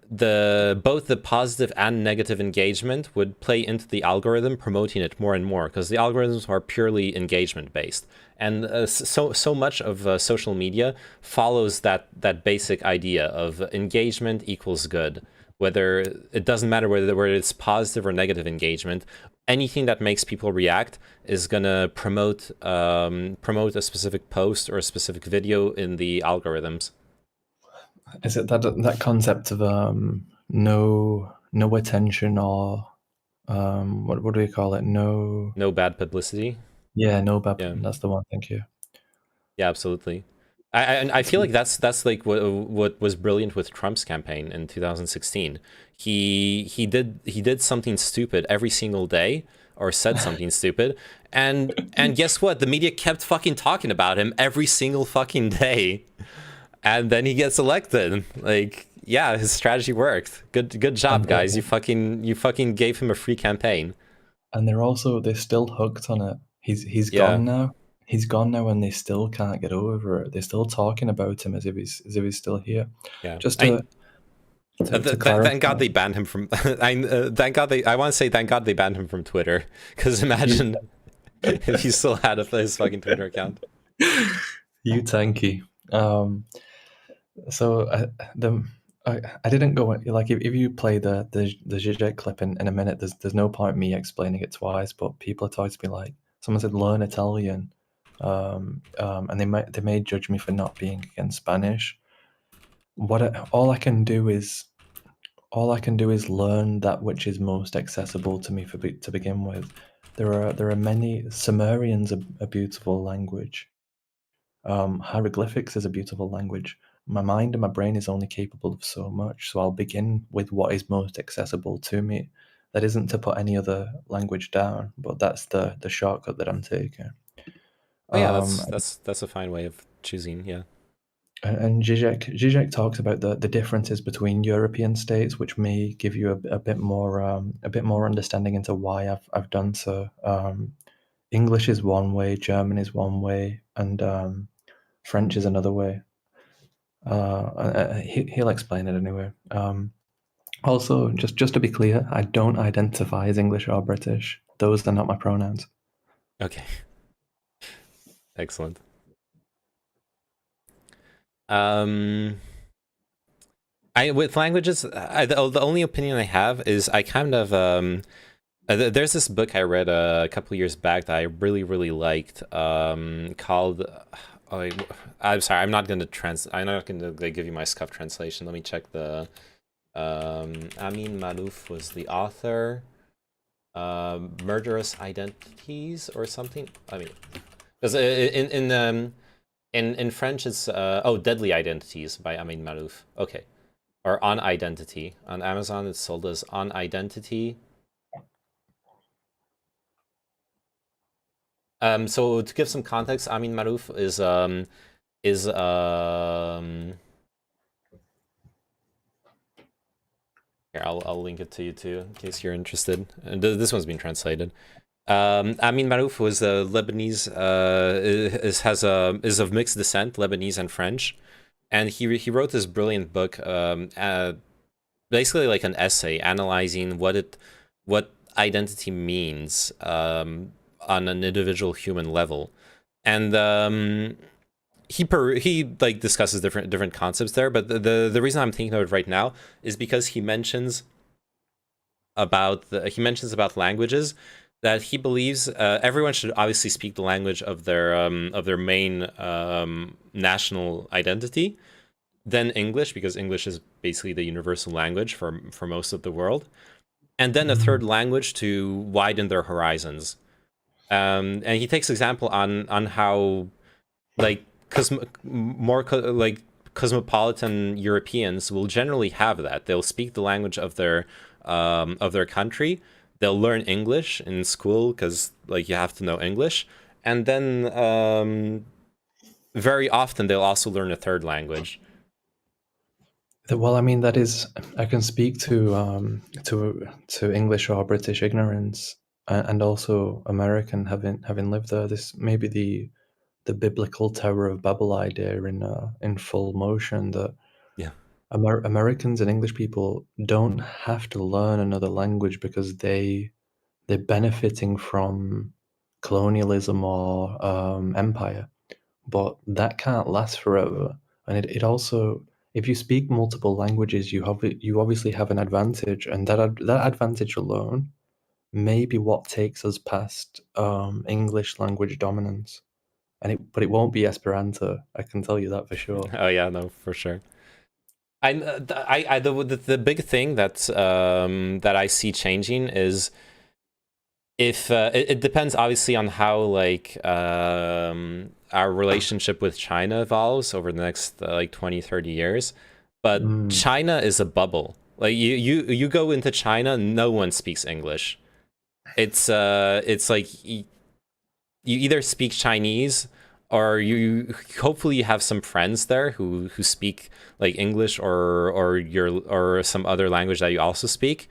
both the positive and negative engagement would play into the algorithm, promoting it more and more, because the algorithms are purely engagement based, and so much of social media follows that basic idea of engagement equals good. Whether it doesn't matter whether it's positive or negative engagement, anything that makes people react is gonna promote a specific post or a specific video in the algorithms. Is it that concept of no attention or what do we call it? No bad publicity. Yeah, no bad. Yeah. That's the one. Thank you. Yeah, absolutely. I feel like that's like what was brilliant with Trump's campaign in 2016. He did something stupid every single day, or said something stupid, and guess what? The media kept fucking talking about him every single fucking day, and then he gets elected. Like, yeah, his strategy worked. Good job, guys. You fucking gave him a free campaign. And they're still hooked on it. He's gone now. He's gone now, and they still can't get over it. They're still talking about him as if he's still here. Yeah. Just to clarify. Thank God they banned him from. Thank God I want to say thank God they banned him from Twitter, because imagine if he still had his fucking Twitter account. You tanky. So I didn't go like if you play the Zizek clip in a minute, there's no point me explaining it twice. But people are talking to me like someone said learn Italian, and they may judge me for not being against Spanish. All I can do is learn that which is most accessible to me to begin with. There are many. Sumerian's a beautiful language. Hieroglyphics is a beautiful language. My mind and my brain is only capable of so much, so I'll begin with what is most accessible to me. That isn't to put any other language down, but that's the shortcut that I'm taking. Oh, yeah, that's a fine way of choosing. Yeah. And Zizek talks about the differences between European states, which may give you a bit more understanding into why I've done so. English is one way, German is one way, and French is another way. He'll explain it anyway. Also, just to be clear, I don't identify as English or British. Those are not my pronouns. Okay. Excellent. With languages, the only opinion I have is I kind of there's this book I read a couple years back that I really liked, called. I'm sorry, I'm not going to give you my scuff translation. Let me check the. Amin Maalouf was the author. Murderous Identities or something. I mean, because in French it's Deadly Identities by Amin Maalouf. Okay, or On Identity. On Amazon it's sold as On Identity. So to give some context, Amin Maalouf is here, I'll link it to you too in case you're interested. And this one's been translated. Amin Maalouf was a Lebanese, is of mixed descent, Lebanese and French, and he wrote this brilliant book, basically like an essay analyzing what identity means on an individual human level, and he like discusses different concepts there. But the reason I'm thinking of it right now is because he mentions about languages, that he believes everyone should obviously speak the language of their main national identity, then English, because English is basically the universal language for most of the world, and then a third language to widen their horizons. And he takes example on how like cosmopolitan Europeans will generally have that. They'll speak the language of their country. They'll learn English in school because like you have to know English, and then very often they'll also learn a third language. Well, I mean, that is, I can speak to English or British ignorance, and also American, having lived there. This may be the biblical Tower of Babel idea in full motion, that Americans and English people don't have to learn another language because they're benefiting from colonialism or empire, but that can't last forever. And it also, if you speak multiple languages, you obviously have an advantage, and that advantage alone may be what takes us past English language dominance. But it won't be Esperanto. I can tell you that for sure. Oh yeah, no, for sure. The big thing that I see changing is if it depends obviously on how like our relationship with China evolves over the next 20-30 years, but China is a bubble. Like you go into China, no one speaks English. It's like you either speak Chinese, or you hopefully you have some friends there who speak like English or some other language that you also speak.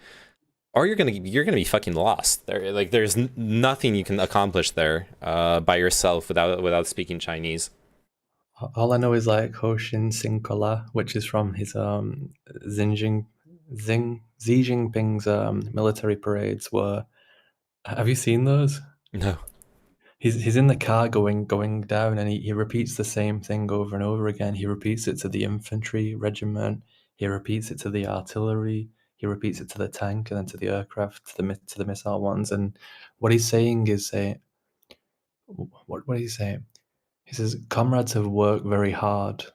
or you're gonna be fucking lost. There's nothing you can accomplish there by yourself without speaking Chinese. All I know is like Hoshin Sinkola, which is from his Xi Jinping's military parades. Have you seen those? No. He's in the car going down, and he repeats the same thing over and over again. He repeats it to the infantry regiment. He repeats it to the artillery. He repeats it to the tank, and then to the aircraft, to the missile ones. And what he's saying is, what is he saying? He says, "Comrades have worked very hard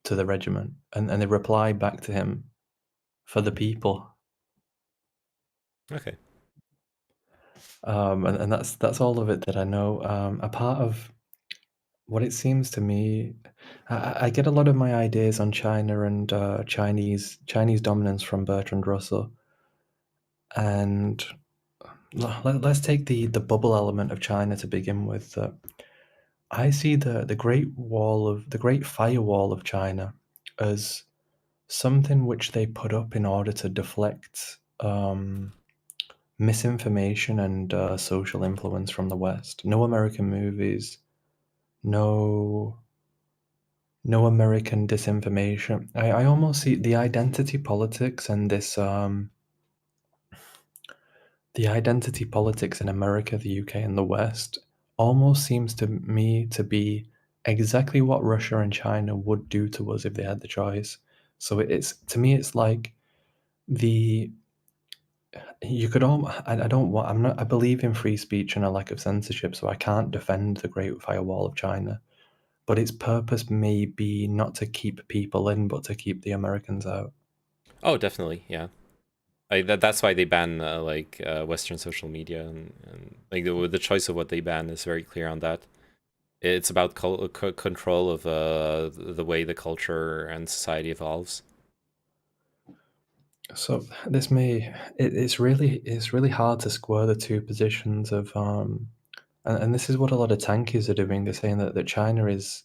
to the regiment," and they reply back to him, "For the people." Okay. And that's all of it that I know. A part of what it seems to me, I get a lot of my ideas on China and Chinese dominance from Bertrand Russell. And let's take the bubble element of China to begin with. I see the Great Firewall of China as something which they put up in order to deflect misinformation and social influence from the West. No American movies, no American disinformation. I almost see the identity politics and this the identity politics in America, the UK, and the West almost seems to me to be exactly what Russia and China would do to us if they had the choice. So it's, to me, it's like you could almost, I believe in free speech and a lack of censorship, so I can't defend the Great Firewall of China. But its purpose may be not to keep people in, but to keep the Americans out. Oh, definitely, yeah. That's why they ban Western social media, and like the choice of what they ban is very clear on that. It's about control of the way the culture and society evolves. So this it's really hard to square the two positions of and this is what a lot of tankies are doing. They're saying that China is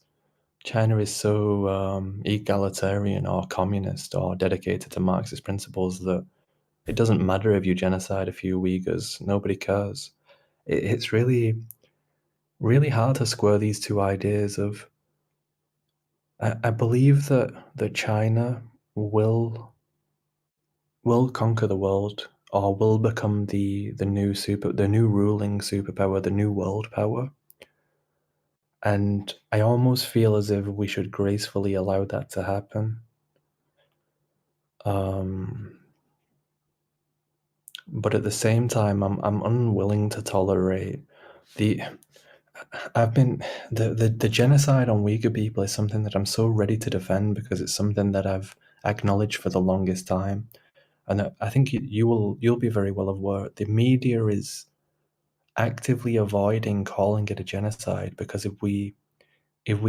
so egalitarian or communist or dedicated to Marxist principles that it doesn't matter if you genocide a few Uyghurs, nobody cares. It's really hard to square these two ideas of I believe that China will conquer the world or will become the new ruling superpower, the new world power. And I almost feel as if we should gracefully allow that to happen. But at the same time, I'm unwilling to tolerate the genocide on Uyghur people is something that I'm so ready to defend because it's something that I've acknowledged for the longest time. And I think you'll be very well aware. The media is actively avoiding calling it a genocide because if we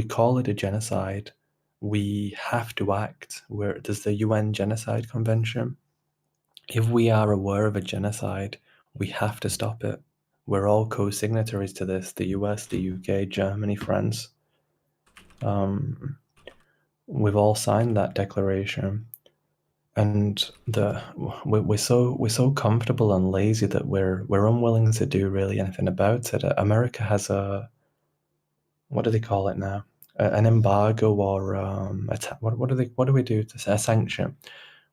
call it a genocide, we have to act. There's the UN Genocide Convention. If we are aware of a genocide, we have to stop it. We're all co-signatories to this: the US, the UK, Germany, France. We've all signed that declaration. And we're so comfortable and lazy that we're unwilling to do really anything about it. America has what do they call it now? An embargo or what do we do? A sanction.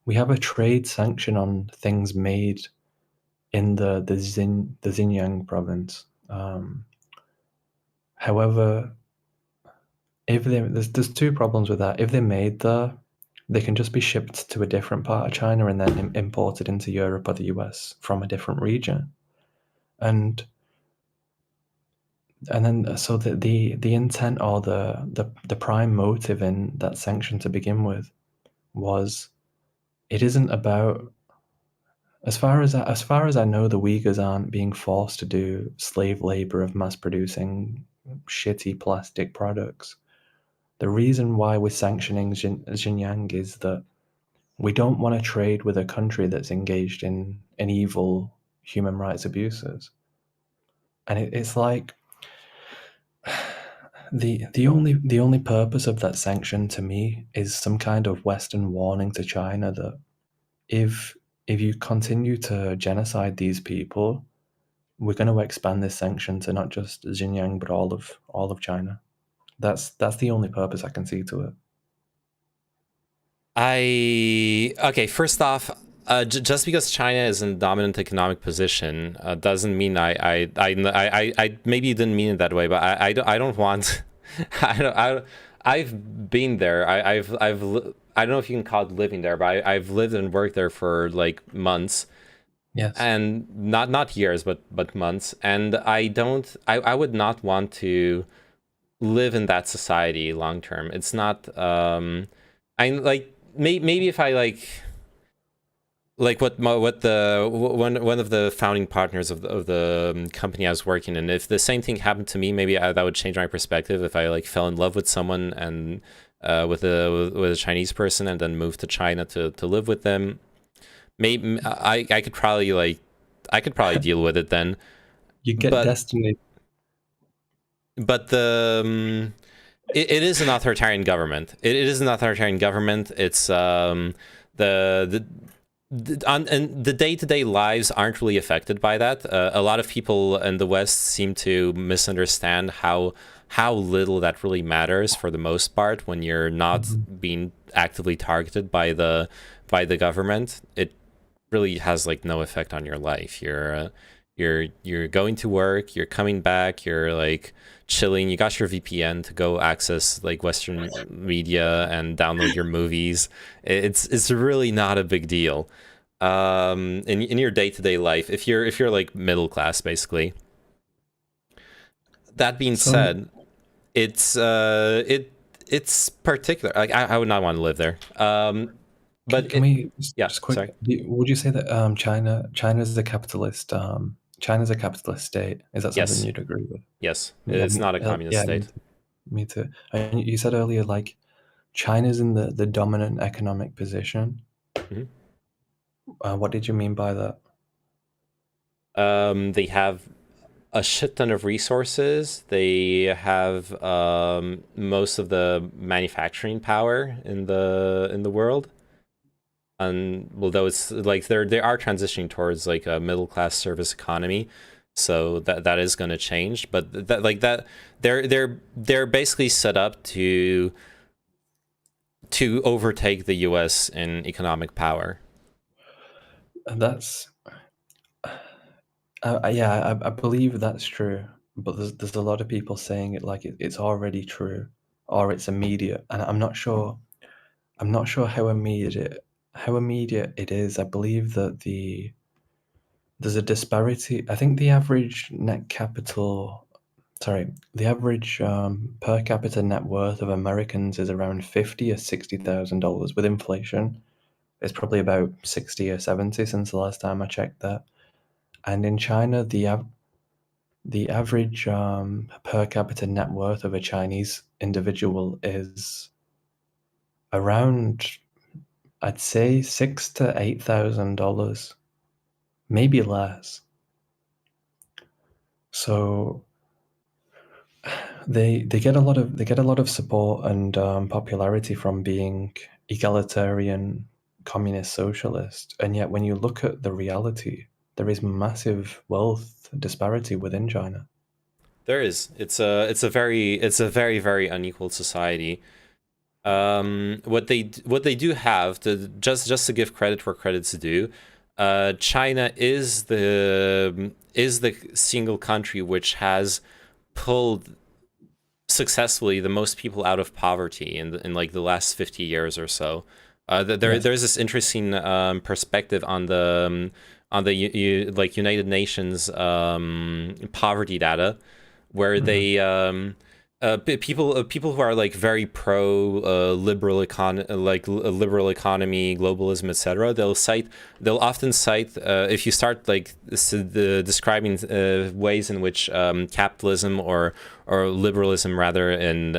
We have a trade sanction on things made in the Xinjiang province. However, if there's two problems with that. If they're made there, they can just be shipped to a different part of China and then imported into Europe or the US from a different region. And then so the intent or the prime motive in that sanction to begin with was it isn't about, as far as I know, the Uyghurs aren't being forced to do slave labor of mass producing shitty plastic products. The reason why we're sanctioning Xinjiang is that we don't want to trade with a country that's engaged in evil human rights abuses. And it's like the only purpose of that sanction to me is some kind of Western warning to China that if if you continue to genocide these people, we're going to expand this sanction to not just Xinjiang but all of China. That's the only purpose I can see to it. Okay, first off, just because China is in a dominant economic position doesn't mean I maybe you didn't mean it that way, but I don't want I've been there. I don't know if you can call it living there, but I've lived and worked there for like months. Yes. And not years, but months. And I would not want to live in that society long term. It's not I like maybe if I like what one of the founding partners of the company I was working in, if the same thing happened to me, maybe that would change my perspective. If I like fell in love with someone and with a Chinese person and then moved to China to live with them, maybe I could probably deal with it then. You get destiny. But it is an authoritarian government. It is an authoritarian government. It's and the day-to-day lives aren't really affected by that. A lot of people in the West seem to misunderstand how little that really matters for the most part when you're not being actively targeted by the government. It really has like no effect on your life. You're going to work, you're coming back, you're like chilling, you got your VPN to go access like Western media and download your movies. It's really not a big deal. In your day-to-day life, if you're like middle class basically. That being said, it's particular. Like I would not want to live there. But can we yeah, just quick, sorry. would you say that China's a capitalist China's a capitalist state? Is that something Yes. you'd agree with? Yes, Yeah, it's not a communist state. Me too. And you said earlier, like, China's in the dominant economic position. What did you mean by that? They have a shit ton of resources. They have most of the manufacturing power in the world. And although it's like they are transitioning towards like a middle class service economy, so that is going to change. But they're basically set up to overtake the U.S. in economic power. And that's I believe that's true, but there's a lot of people saying it like it's already true or it's immediate, and I'm not sure how immediate it is. I believe that there's a disparity. I think the average per capita net worth of Americans is around $50,000 or $60,000. With inflation, it's probably about 60 or 70 since the last time I checked that. And in China, the average per capita net worth of a Chinese individual is around, I'd say, $6,000 to $8,000, maybe less. So they get a lot of support and popularity from being egalitarian, communist, socialist, and yet when you look at the reality, there is massive wealth disparity within China. There is. It's a very very unequal society. What they do have just to give credit where credit's due, China is the single country which has pulled successfully the most people out of poverty in like the last 50 years or so. There's this interesting perspective on the United Nations poverty data, where they people who are like very pro liberal economy, globalism, etc. They'll often cite if you start like describing ways in which capitalism or liberalism rather and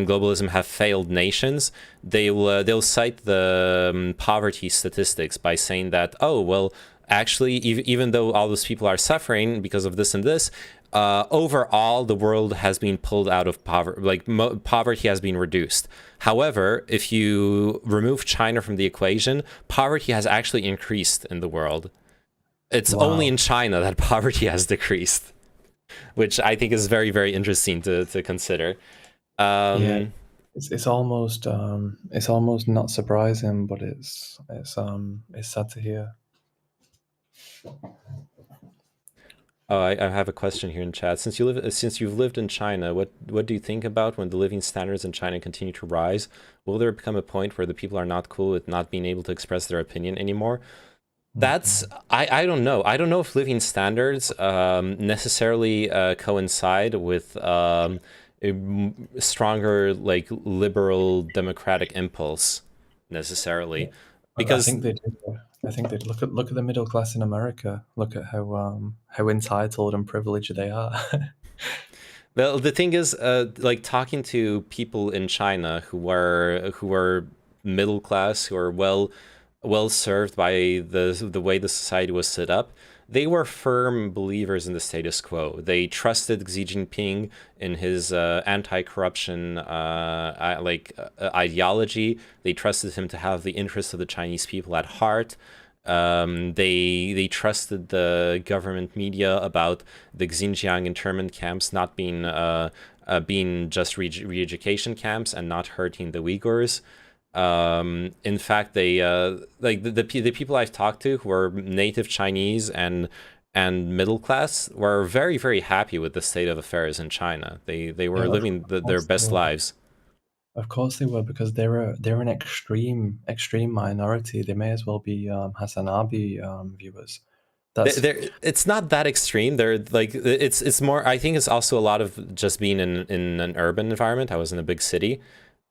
globalism have failed nations, they'll cite the poverty statistics by saying that, oh well, actually, even though all those people are suffering because of this and this, overall, the world has been pulled out of poverty. Like poverty has been reduced. However, if you remove China from the equation, poverty has actually increased in the world. It's only in China that poverty has decreased, which I think is very, very interesting to consider. Yeah, it's almost not surprising, but it's sad to hear. Oh, I have a question here in chat. Since you've lived in China, what do you think about when the living standards in China continue to rise? Will there become a point where the people are not cool with not being able to express their opinion anymore? That's I don't know. I don't know if living standards necessarily coincide with a stronger like liberal democratic impulse necessarily, because I think they do. I think they look at the middle class in America. Look at how entitled and privileged they are. Well, the thing is, like talking to people in China who are middle class, who are well served by the way the society was set up, they were firm believers in the status quo. They trusted Xi Jinping in his anti-corruption ideology. They trusted him to have the interests of the Chinese people at heart. They trusted the government media about the Xinjiang internment camps not being just re-education camps and not hurting the Uyghurs. In fact, they like the people I've talked to who are native Chinese and middle class were very, very happy with the state of affairs in China. They were living their best lives. Of course they were, because they're an extreme minority. They may as well be Hasanabi viewers. It's not that extreme. They're like it's more. I think it's also a lot of just being in an urban environment. I was in a big city.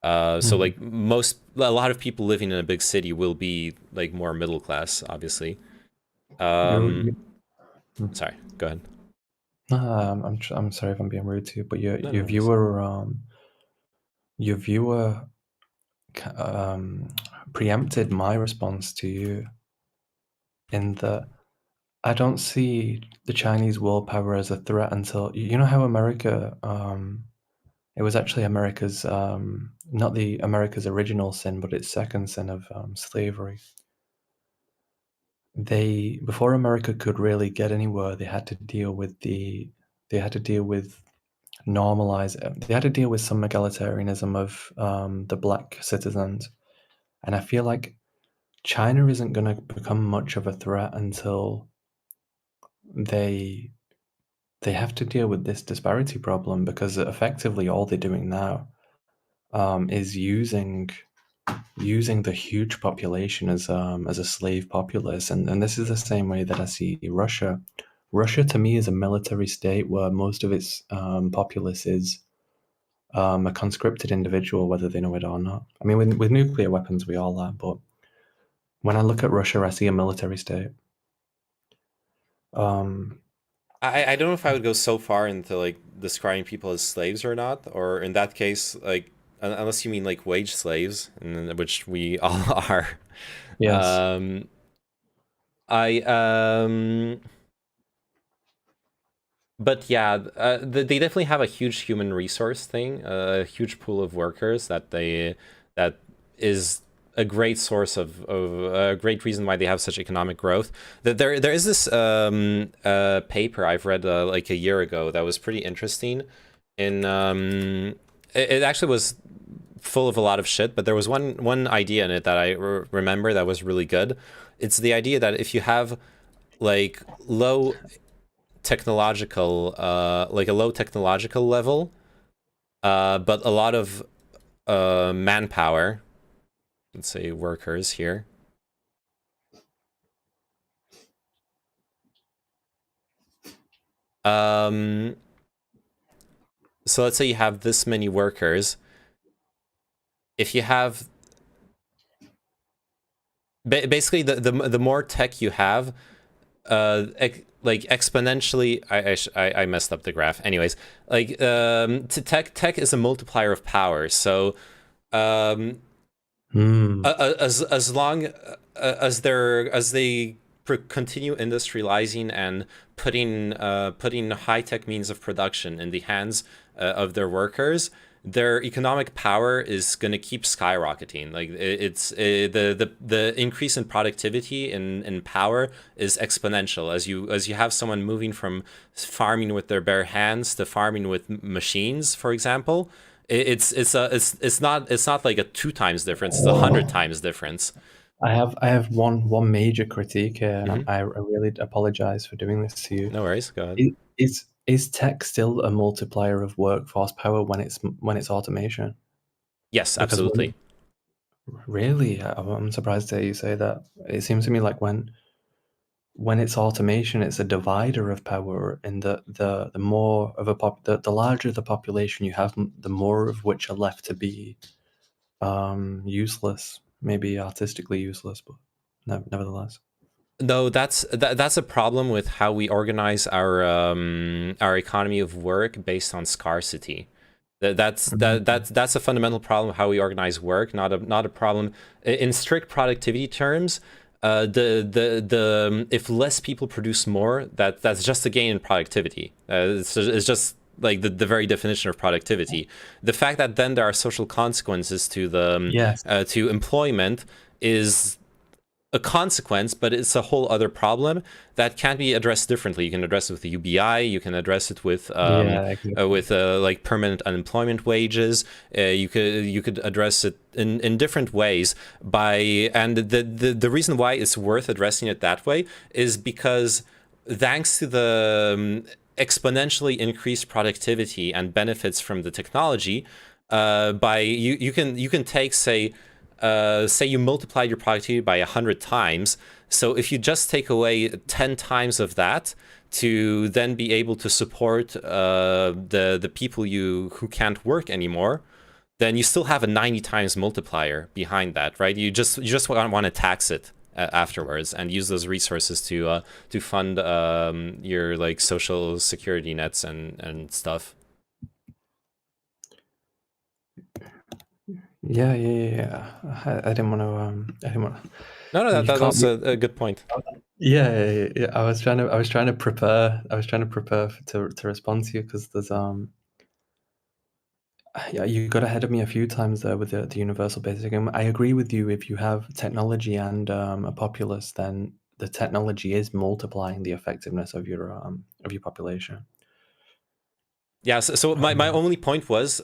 So like a lot of people living in a big city will be like more middle class, obviously. Sorry, go ahead. I'm sorry if I'm being rude to you, but your viewer preempted my response to you in that I don't see the Chinese world power as a threat until you know how America. It was actually America's, not the America's original sin, but its second sin of slavery. Before America could really get anywhere, they had to deal with some egalitarianism of the black citizens, and I feel like China isn't going to become much of a threat until they have to deal with this disparity problem, because effectively all they're doing now is using the huge population as a slave populace, and this is the same way that I see Russia. Russia to me is a military state where most of its populace is a conscripted individual, whether they know it or not. I mean, with nuclear weapons we all are, but when I look at Russia, I see a military state. I don't know if I would go so far into like describing people as slaves or not, or in that case, like unless you mean like wage slaves, which we all are. Yes. But yeah, they definitely have a huge human resource thing, a huge pool of workers that is a great source of a great reason why they have such economic growth. There is this paper I've read like a year ago that was pretty interesting. It actually was full of a lot of shit, but there was one idea in it that I remember that was really good. It's the idea that if you have like low technological level, but a lot of manpower, let's say workers here. So let's say you have this many workers. If you have basically the more tech you have, like exponentially, I messed up the graph. Anyways, like tech is a multiplier of power. So as long as they continue industrializing and putting high-tech means of production in the hands of their workers, their economic power is going to keep skyrocketing. Like the increase in productivity in power is exponential as you have someone moving from farming with their bare hands to farming with machines, for example. It's not like a 2 times difference, it's 100 times difference. I have one major critique here, and I really apologize for doing this to you. No worries, go ahead. Is tech still a multiplier of workforce power when it's automation? Yes, absolutely. Really, I'm surprised to hear you say that. It seems to me like when it's automation, it's a divider of power, and the more of the larger the population you have, the more of which are left to be useless, maybe artistically useless, but nevertheless. No, that's a problem with how we organize our economy of work based on scarcity. That's a fundamental problem of how we organize work, not a problem in strict productivity terms. If less people produce more, that's just a gain in productivity. It's just like the very definition of productivity. The fact that then there are social consequences to to employment is a consequence, but it's a whole other problem that can be addressed differently. You can address it with the UBI. You can address it with like permanent unemployment wages. You could address it in different ways and the reason why it's worth addressing it that way is because thanks to the exponentially increased productivity and benefits from the technology, you can take, say you multiplied your productivity by 100 times. So if you just take away 10 times of that to then be able to support the people who can't work anymore, then you still have a 90 times multiplier behind that, right? You just want to tax it afterwards and use those resources to fund your like social security nets and stuff. Yeah. I didn't want to. No, that's also a good point. Yeah. I was trying to prepare. To respond to you because there's Yeah, you got ahead of me a few times there with the universal basic income. I agree with you. If you have technology and a populace, then the technology is multiplying the effectiveness of your population. Yeah, so my only point was,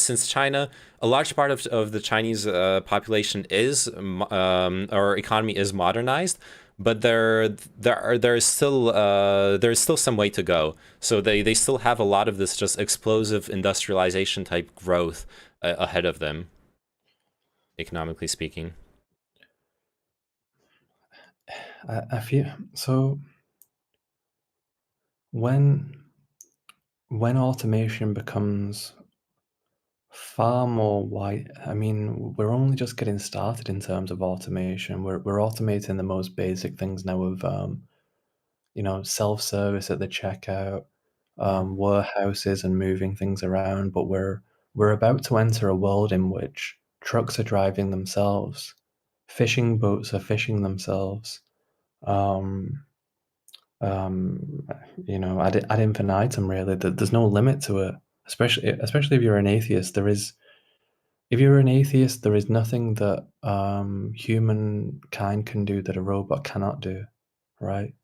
since China, a large part of the Chinese population is, or economy is modernized, but there's still some way to go. So they still have a lot of this just explosive industrialization type growth ahead of them, economically speaking. I feel so when automation becomes far more wide, I mean, we're only just getting started in terms of automation. We're automating the most basic things now of self-service at the checkout, warehouses and moving things around, but we're about to enter a world in which trucks are driving themselves, fishing boats are fishing themselves, ad infinitum, really. There's no limit to it, especially if you're an atheist. If you're an atheist, there is nothing that humankind can do that a robot cannot do, right?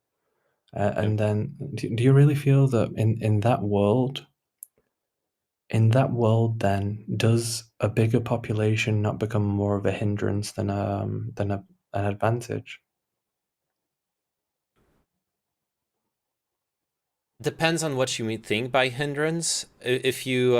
And then, do you really feel that in that world, then does a bigger population not become more of a hindrance than an advantage? Depends on what you think by hindrance. If you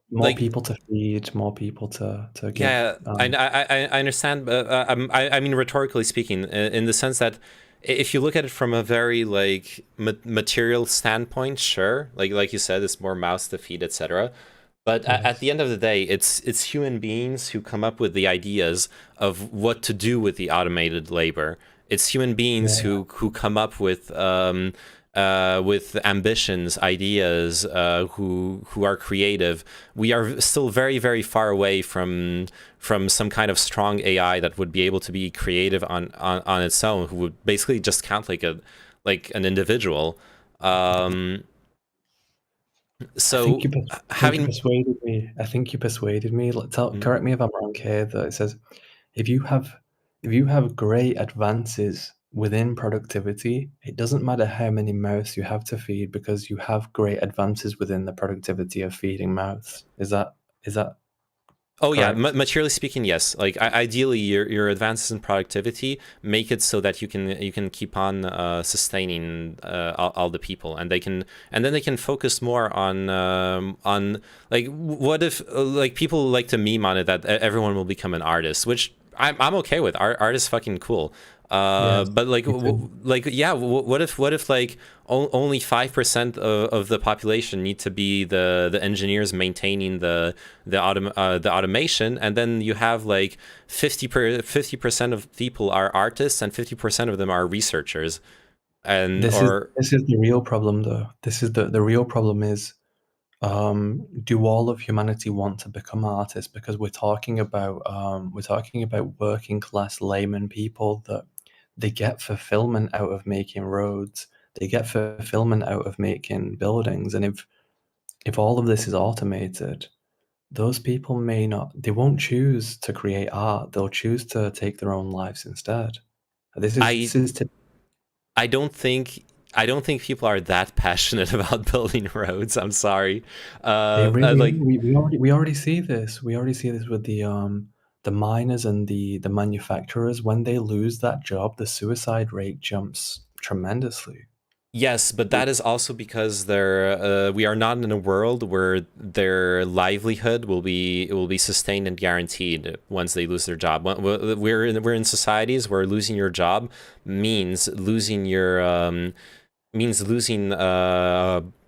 more people to feed, more people to give. Yeah, I understand. I mean, rhetorically speaking, in the sense that if you look at it from a very like material standpoint, sure, like you said, it's more mouths to feed, etc. But at the end of the day, it's human beings who come up with the ideas of what to do with the automated labor. It's human beings who come up with with ambitions, ideas, who are creative. We are still very, very far away from some kind of strong AI that would be able to be creative on its own, who would basically just count like an individual. So I think you persuaded me. I think you persuaded me. Correct me if I'm wrong here. That it says if you have great advances within productivity, it doesn't matter how many mouths you have to feed because you have great advances within the productivity of feeding mouths. Is that Oh yeah, correct? materially speaking, yes. Like ideally, your advances in productivity make it so that you can keep on sustaining all the people, and then they can focus more on like what if like people like to meme on it that everyone will become an artist, which I'm okay with. Art is fucking cool. But like yeah, what if like only 5% of the population need to be the engineers maintaining the automation, and then you have like 50% of people are artists and 50% of them are researchers, and This is the real problem though. This is the real problem is do all of humanity want to become artists? Because we're talking about working class layman people that they get fulfillment out of making roads. They get fulfillment out of making buildings. And if all of this is automated, those people they won't choose to create art. They'll choose to take their own lives instead. I don't think people are that passionate about building roads. I'm sorry. We already see this. We already see this with the miners and the manufacturers. When they lose that job, the suicide rate jumps tremendously. Yes, but that is also because we are not in a world where their livelihood will be sustained and guaranteed once they lose their job. We're in societies where losing your job means losing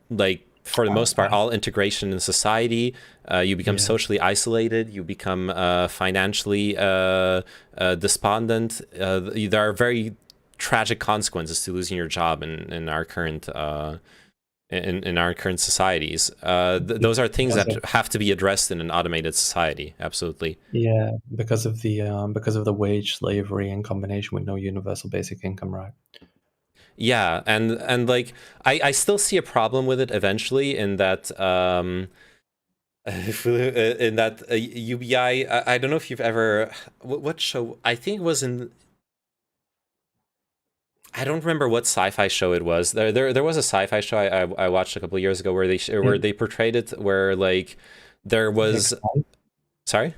like for the most part all integration in society. You become socially isolated. You become financially despondent. There are very tragic consequences to losing your job in our current in our current societies. Those are things that have to be addressed in an automated society. Absolutely. Yeah, because of the wage slavery in combination with no universal basic income, right? Yeah, and like I still see a problem with it eventually in that UBI. I don't know if you've ever what show. I think it was in. I don't remember what sci-fi show it was. There was a sci-fi show I watched a couple of years ago where they portrayed it where like there was. Sorry.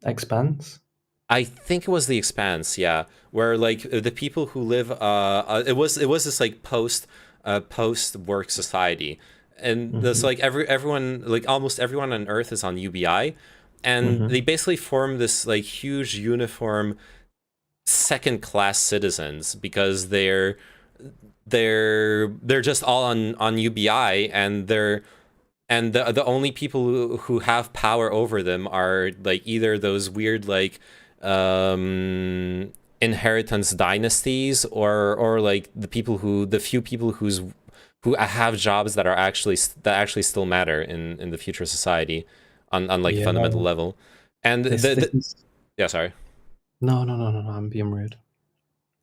Expanse. I think it was The Expanse, yeah, where like the people who live, it was this like post work society, and there's like everyone like almost everyone on Earth is on UBI, and they basically form this like huge uniform second class citizens because they're just all on UBI, and the only people who have power over them are like either those weird like inheritance dynasties or like the few people who have jobs that actually still matter in the future society on like fundamental level. And yeah, sorry. No, I'm being rude.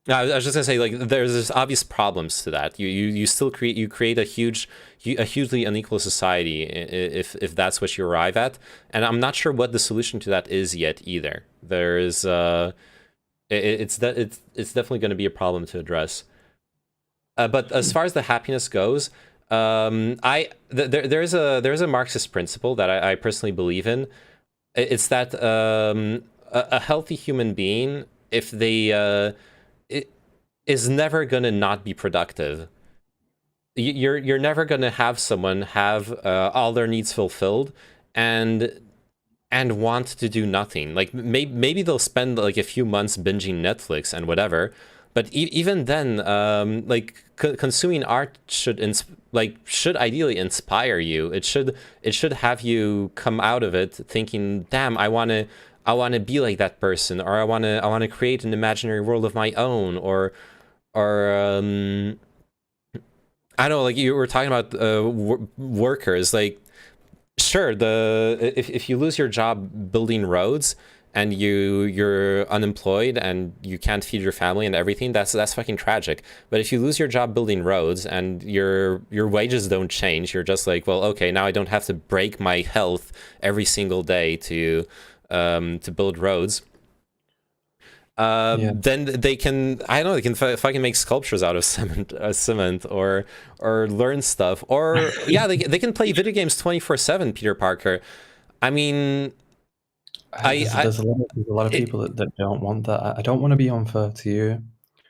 No, I was just gonna say like there's obvious problems to that. You still create a hugely unequal society if that's what you arrive at, and I'm not sure what the solution to that is yet either. There's it's definitely going to be a problem to address. But as far as the happiness goes, there's a Marxist principle that I personally believe in. It's that a healthy human being, if they is never gonna not be productive. You're never gonna have someone have all their needs fulfilled and want to do nothing. Like maybe they'll spend like a few months binging Netflix and whatever, but even then, like consuming art should ideally inspire you. It should have you come out of it thinking, damn, I wanna be like that person, or I wanna create an imaginary world of my own, or I know, like you were talking about workers. Like, sure, if you lose your job building roads and you're unemployed and you can't feed your family and everything, that's fucking tragic. But if you lose your job building roads and your wages don't change, you're just like, well, okay, now I don't have to break my health every single day to build roads. Then they can, I don't know, they can fucking make sculptures out of cement or learn stuff, or yeah, they can play video games 24/7. Peter Parker. I mean, there's a lot of people that don't want that. I don't want to be unfair to you.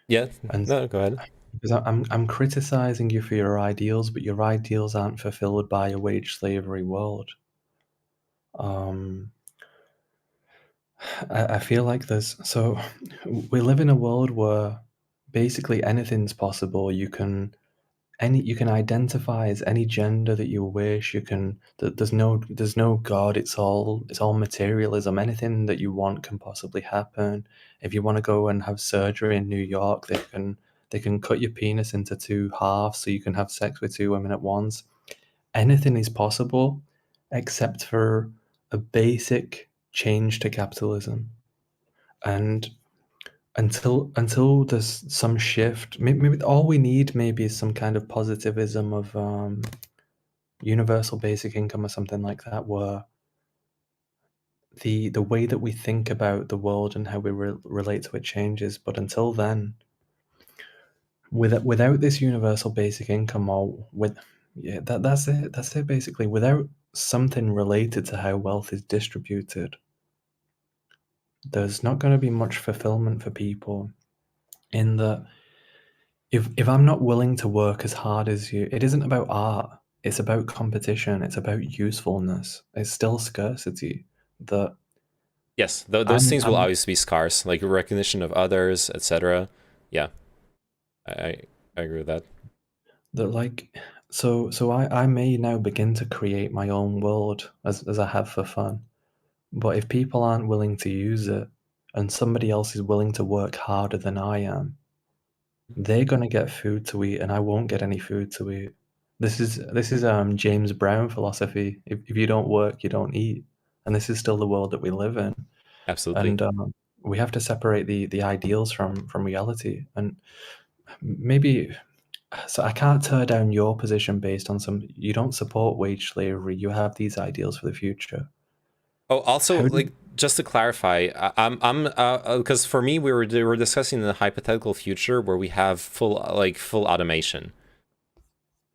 Yeah, no, go ahead. Because I'm criticizing you for your ideals, but your ideals aren't fulfilled by a wage slavery world. I feel like we live in a world where basically anything's possible. You can identify as any gender that you wish. There's no God. It's all materialism. Anything that you want can possibly happen. If you want to go and have surgery in New York, they can cut your penis into 2 halves so you can have sex with 2 women at once. Anything is possible except for a basic change to capitalism. And until there's some shift, maybe all we need is some kind of positivism of universal basic income or something like that, where the way that we think about the world and how we relate to it changes. But until then, without this universal basic income, that's it basically. Without something related to how wealth is distributed, there's not going to be much fulfillment for people. In that, if I'm not willing to work as hard as you, it isn't about art. It's about competition. It's about usefulness. It's still scarcity. Yes, those things will always be scarce, like recognition of others, etc. Yeah, I agree with that. So I may now begin to create my own world as I have for fun. But if people aren't willing to use it, and somebody else is willing to work harder than I am, they're gonna get food to eat, and I won't get any food to eat. This is James Brown philosophy. If you don't work, you don't eat, and this is still the world that we live in. Absolutely. And we have to separate the ideals from reality. And maybe, so I can't tear down your position based on you don't support wage slavery. You have these ideals for the future. Oh, also, just to clarify, I'm because for me we were discussing the hypothetical future where we have full automation,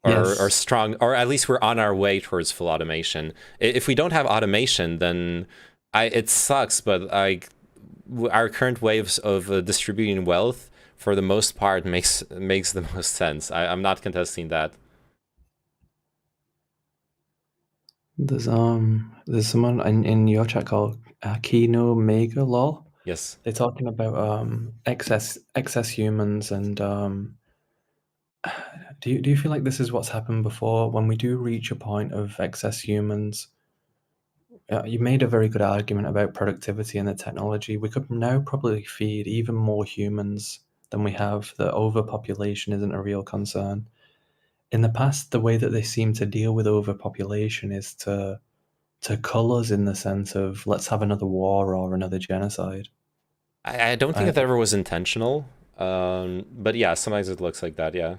or strong, or at least we're on our way towards full automation. If we don't have automation, then it sucks. But our current waves of distributing wealth, for the most part, makes the most sense. I'm not contesting that. There's someone in your chat called Kino Mega Lol. Yes. They're talking about excess humans, and do you feel like this is what's happened before? When we do reach a point of excess humans, you made a very good argument about productivity and the technology. We could now probably feed even more humans than we have. The overpopulation isn't a real concern. In the past, the way that they seem to deal with overpopulation is to cull us in the sense of, let's have another war or another genocide. I don't think it ever was intentional, but yeah, sometimes it looks like that. Yeah.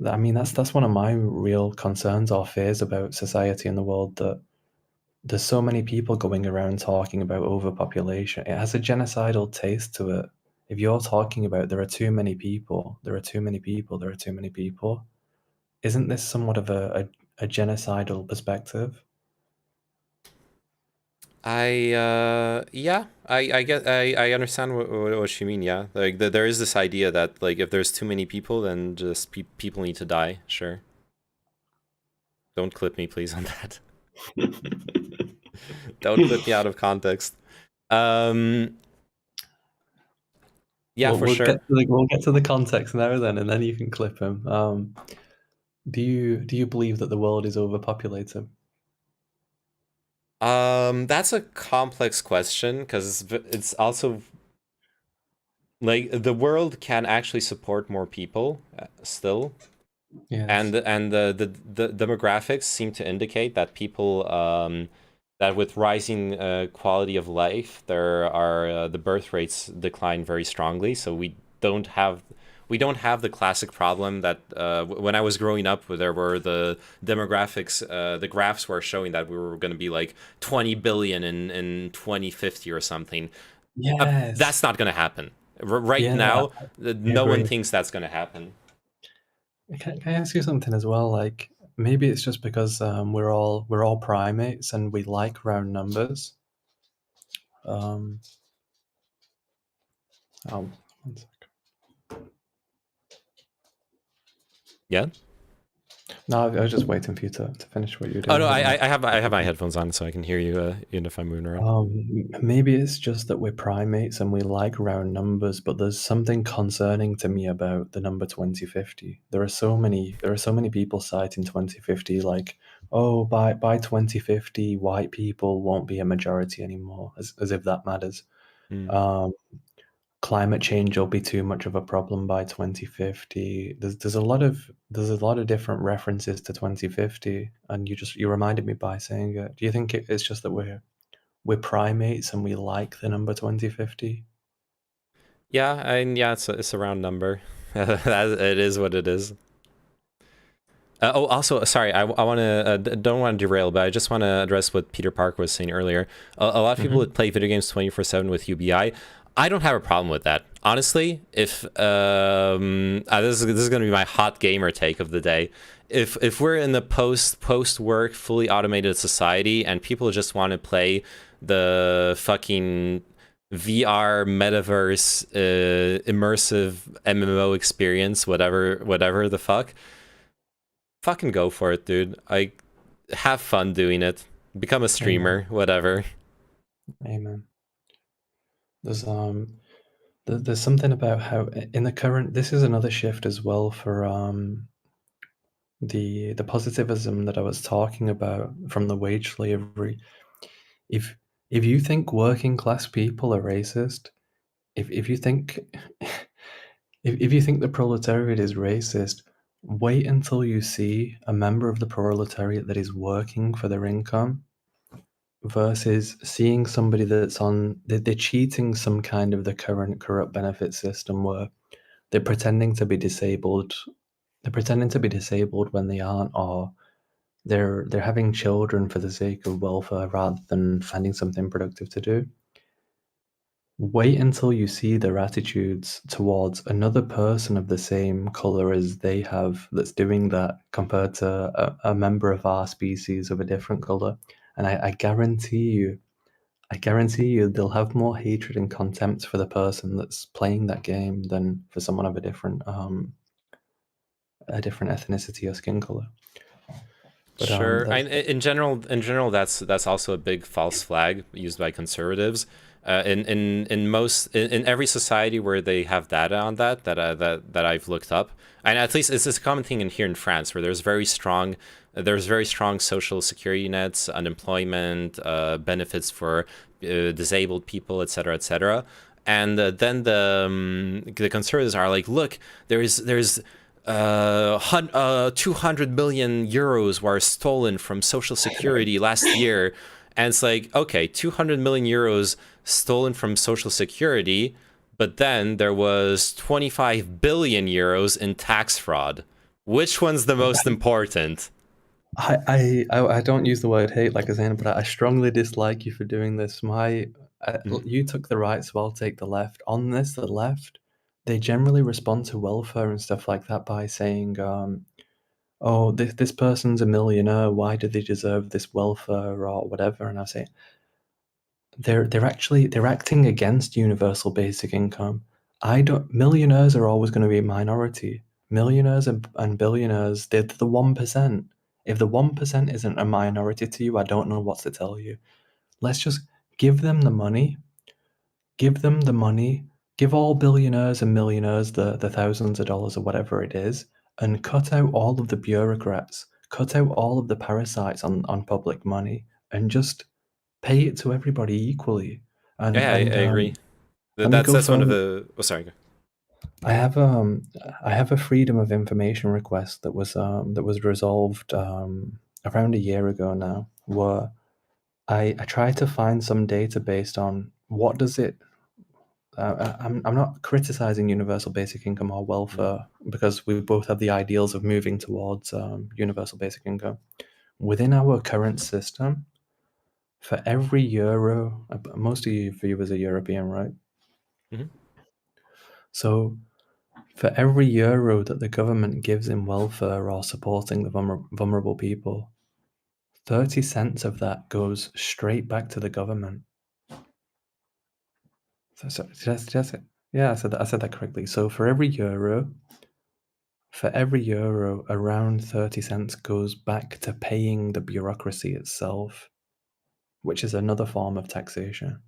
I mean, that's one of my real concerns or fears about society and the world, that there's so many people going around talking about overpopulation. It has a genocidal taste to it. If you're talking about there are too many people, there are too many people, there are too many people, isn't this somewhat of a genocidal perspective? I get, I understand what you mean. Yeah, like there is this idea that like if there's too many people, then just people need to die. Sure. Don't clip me, please, on that. Don't clip me out of context. Yeah, for sure. We'll get to the context now then, and then you can clip him. Do you believe that the world is overpopulated? That's a complex question, because it's also like the world can actually support more people still. Yes. And the demographics seem to indicate that people that with rising quality of life, there are the birth rates decline very strongly. So we don't have the classic problem that when I was growing up, there were the demographics, the graphs were showing that we were going to be like 20 billion in 2050 or something. Yes. That's not going to happen. Right Yeah, now, I no one agree. thinks that's going to happen. Can I ask you something as well? Like maybe it's just because we're all primates and we like round numbers. Oh, one sec. Yeah. No, I was just waiting for you to finish what you're doing. Oh no, I have my headphones on, so I can hear you even if I'm moving around. Maybe it's just that we're primates and we like round numbers, but there's something concerning to me about the number 2050. There are so many people citing 2050 like, oh, by 2050, white people won't be a majority anymore, as if that matters. Climate change will be too much of a problem by 2050. There's a lot of different references to 2050, and you reminded me by saying it. Do you think it's just that we're primates and we like the number 2050? Yeah, and yeah, it's a round number. It is what it is. Also, sorry, I want to don't want to derail, but I just want to address what Peter Parker was saying earlier. A lot of people that play video games 24/7 with UBI. I don't have a problem with that. Honestly, if this is going to be my hot gamer take of the day. If we're in the post work fully automated society and people just want to play the fucking VR metaverse immersive MMO experience, whatever the fuck, fucking go for it, dude. I have fun doing it. Become a streamer, whatever. Amen. There's something about how in the current, this is another shift as well for the positivism that I was talking about from the wage slavery. If you think working class people are racist, if you think if you think the proletariat is racist, wait until you see a member of the proletariat that is working for their income versus seeing somebody that's they're cheating some kind of the current corrupt benefit system where they're pretending to be disabled. They're pretending to be disabled when they aren't, or they're having children for the sake of welfare rather than finding something productive to do. Wait until you see their attitudes towards another person of the same color as they have that's doing that compared to a member of our species of a different color. And I guarantee you they'll have more hatred and contempt for the person that's playing that game than for someone of a different ethnicity or skin color. But, sure. In general, that's also a big false flag used by conservatives. In every society where they have data on that I've looked up, and at least it's a common thing here in France, where there's very strong social security nets, unemployment, benefits for disabled people, etc., etc. And then the conservatives are like, look, there's 200 million euros were stolen from social security last year. And it's like, okay, 200 million euros stolen from social security, but then there was 25 billion euros in tax fraud. Which one's the most important? I don't use the word hate like Azana, but I strongly dislike you for doing this. You took the right, so I'll take the left. On this, the left, they generally respond to welfare and stuff like that by saying, oh, this person's a millionaire, why do they deserve this welfare or whatever? And I say, they're acting against universal basic income. Millionaires are always going to be a minority. Millionaires and billionaires, they're the 1%. If the 1% isn't a minority to you, I don't know what to tell you. Let's just give them the money. Give them the money. Give all billionaires and millionaires the thousands of dollars or whatever it is, and cut out all of the bureaucrats. Cut out all of the parasites on public money, and just pay it to everybody equally. And, I agree. That's one of the. Oh, sorry. I have a freedom of information request that was resolved around a year ago now, where I tried to find some data based on what does it. I'm not criticizing universal basic income or welfare because we both have the ideals of moving towards universal basic income. Within our current system, for every euro, most of you viewers are European, right? Mhm. So for every euro that the government gives in welfare or supporting the vulnerable people, 30 cents of that goes straight back to the government. So yeah, I said that correctly. So for every euro, around 30 cents goes back to paying the bureaucracy itself, which is another form of taxation.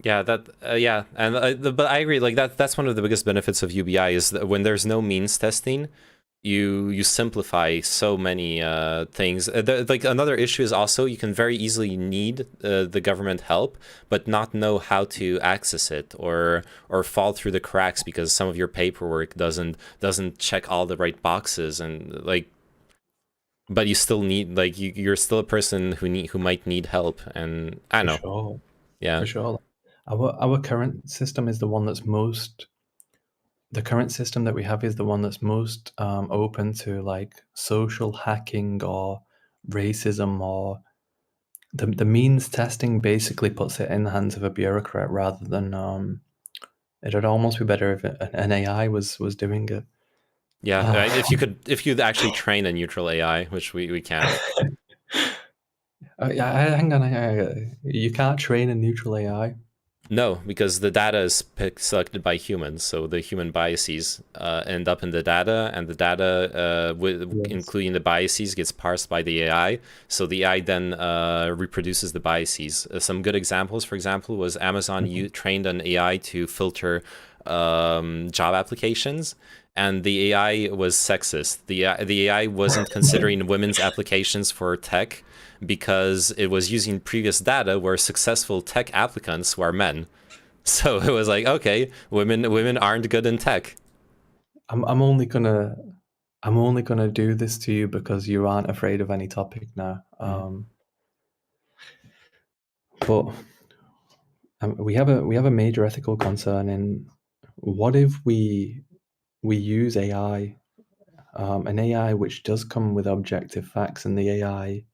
Yeah, but I agree. Like that's one of the biggest benefits of UBI is that when there's no means testing, you simplify so many things. Like another issue is also you can very easily need the government help, but not know how to access it or fall through the cracks because some of your paperwork doesn't check all the right boxes and like. But you still need like you're still a person who might need help, and I don't know. Sure. Yeah, for sure. Our current system is the one that's most. The current system that we have is the one that's most open to like social hacking or racism, or the means testing basically puts it in the hands of a bureaucrat rather than it'd almost be better if an AI was doing it. yeah. If you actually train a neutral AI, which we can't. Hang on, you can't train a neutral AI. No, because the data is selected by humans, so the human biases end up in the data, and the data, including the biases, gets parsed by the AI. So the AI then reproduces the biases. Some good examples, for example, was Amazon trained an AI to filter job applications, and the AI was sexist. The AI wasn't considering women's applications for tech, because it was using previous data where successful tech applicants were men. So it was like, okay, women aren't good in tech. I'm only gonna do this to you because you aren't afraid of any topic now. But we have a major ethical concern in what if we use AI, an AI which does come with objective facts, and the AI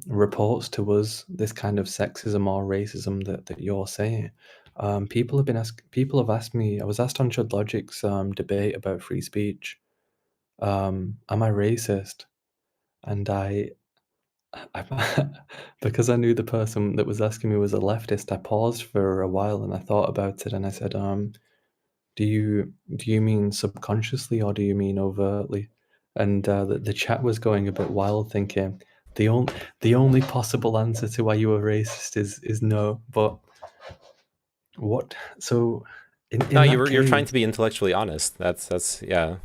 reports to us this kind of sexism or racism that you're saying. People have asked me. I was asked on Chud Logic's debate about free speech. Am I racist? And I because I knew the person that was asking me was a leftist, I paused for a while and I thought about it, and I said, do you mean subconsciously or do you mean overtly? And the chat was going a bit wild, thinking the only possible answer to why you were racist is no. But what? So no, you're trying to be intellectually honest. That's yeah.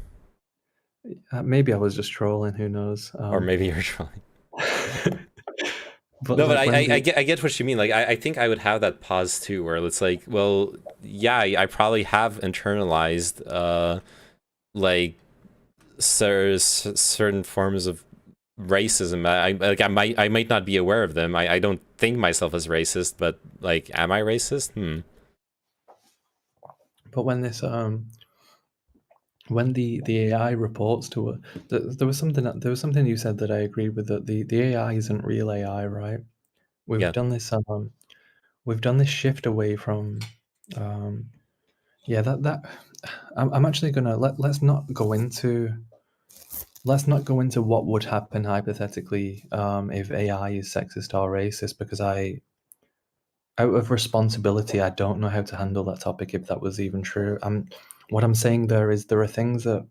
Maybe I was just trolling. Who knows? Or maybe you're trolling. But no, but I get what you mean. Like I think I would have that pause too, where it's like, well, yeah, I probably have internalized like certain forms of racism. I might not be aware of them. I don't think myself as racist, but like, am I racist? But when this when the AI reports to it, there was something you said that I agreed with, that the AI isn't real AI, right? We've done this shift away from that I'm actually gonna let's not go into what would happen hypothetically if AI is sexist or racist, because out of responsibility, I don't know how to handle that topic if that was even true. What I'm saying there is there are things that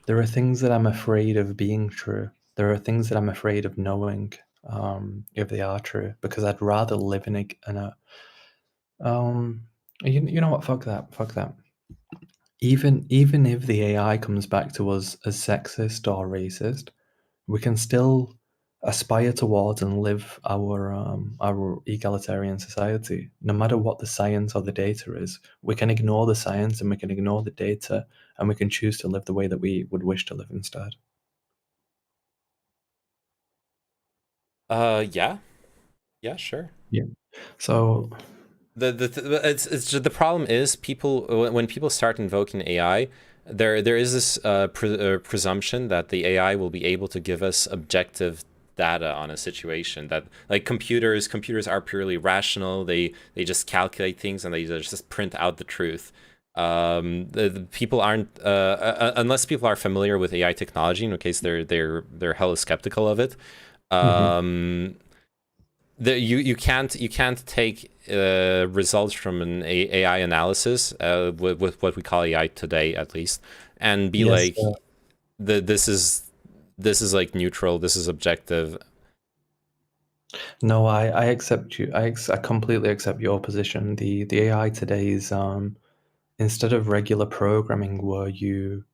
I'm afraid of being true. There are things that I'm afraid of knowing if they are true, because I'd rather live in a you know what? Fuck that. Even if the AI comes back to us as sexist or racist, we can still aspire towards and live our egalitarian society, no matter what the science or the data is. We can ignore the science and we can ignore the data, and we can choose to live the way that we would wish to live instead. Yeah, sure. Yeah. So the problem is when people start invoking AI, there is this presumption that the AI will be able to give us objective data on a situation, that like computers are purely rational. They just calculate things and they just print out the truth. The people aren't unless people are familiar with AI technology, in which case they're hella skeptical of it. You can't take results from an AI analysis with what we call AI today, at least, and be like, this is like neutral, this is objective. No, I accept you. I completely accept your position. The AI today is instead of regular programming where you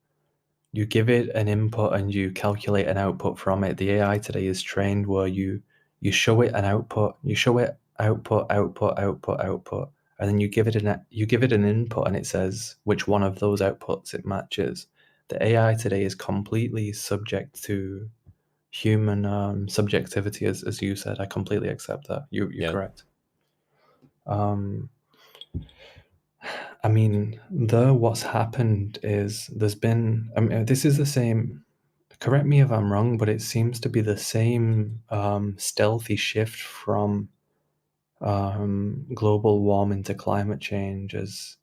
give it an input and you calculate an output from it. The AI today is trained where you show it an output, you show it output, and then you give it an input and it says which one of those outputs it matches. The AI today is completely subject to human subjectivity, as you said. I completely accept that. You're correct. I mean, what's happened is there's been, I mean, this is the same, correct me if I'm wrong, but it seems to be the same stealthy shift from global warming to climate change as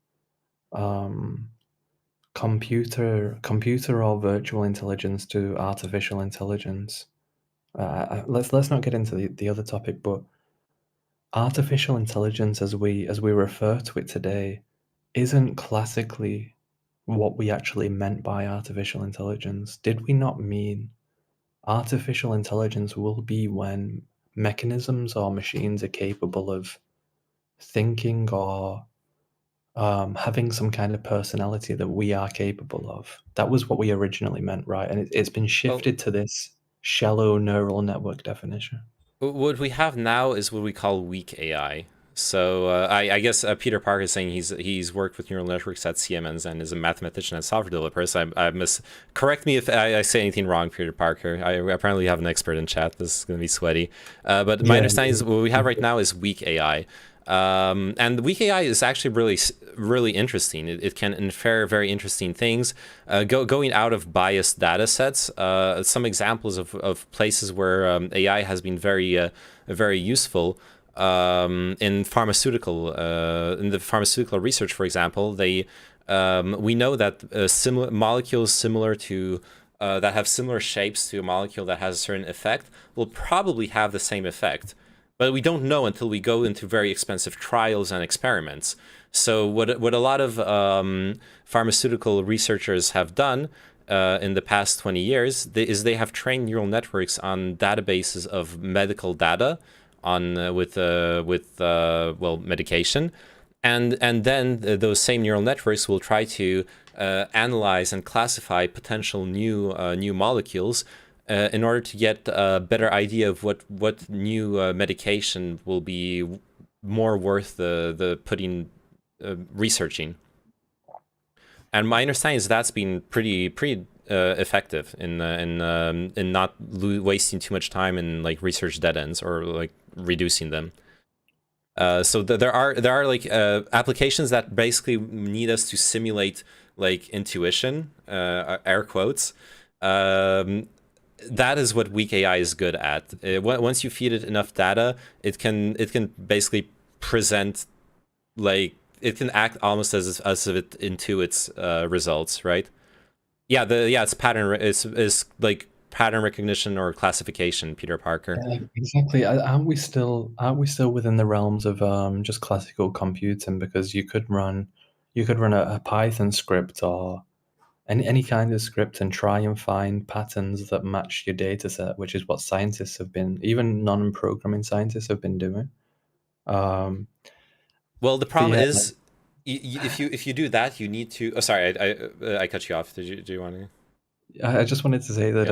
computer or virtual intelligence to artificial intelligence. Let's not get into the other topic, but artificial intelligence, as we refer to it today, isn't classically what we actually meant by artificial intelligence. Did we not mean artificial intelligence will be when mechanisms or machines are capable of thinking or having some kind of personality that we are capable of? That was what we originally meant, right? And it's been shifted to this shallow neural network definition. What we have now is what we call weak AI. So I guess Peter Parker is saying he's worked with neural networks at Siemens and is a mathematician and software developer. So correct me if I say anything wrong, Peter Parker. I apparently have an expert in chat. This is going to be sweaty. But my understanding is what we have right now is weak AI. And weak AI is actually really interesting. It can infer very interesting things, going out of biased data sets. Some examples of places where AI has been very useful. In the pharmaceutical research, for example, we know that molecules similar to that have similar shapes to a molecule that has a certain effect will probably have the same effect, but we don't know until we go into very expensive trials and experiments. So what a lot of pharmaceutical researchers have done in the past 20 years is they have trained neural networks on databases of medical data with medication, and then those same neural networks will try to analyze and classify potential new molecules in order to get a better idea of what new medication will be more worth the putting researching. And my understanding is that's been pretty effective in not wasting too much time in like research dead ends or like reducing them. So there are like applications that basically need us to simulate like intuition, air quotes. That is what weak AI is good at. Once you feed it enough data, it can basically present, like, it can act almost as if it intuits results, right? Yeah, it's pattern. It's like pattern recognition or classification, Peter Parker. Yeah, exactly. Aren't we still within the realms of just classical computing? Because you could run a Python script or any kind of script and try and find patterns that match your data set, which is what scientists have been, even non-programming scientists have been doing. Well, the problem is, if you do that, you need to. Oh, sorry, I cut you off. Do you want to? I just wanted to say that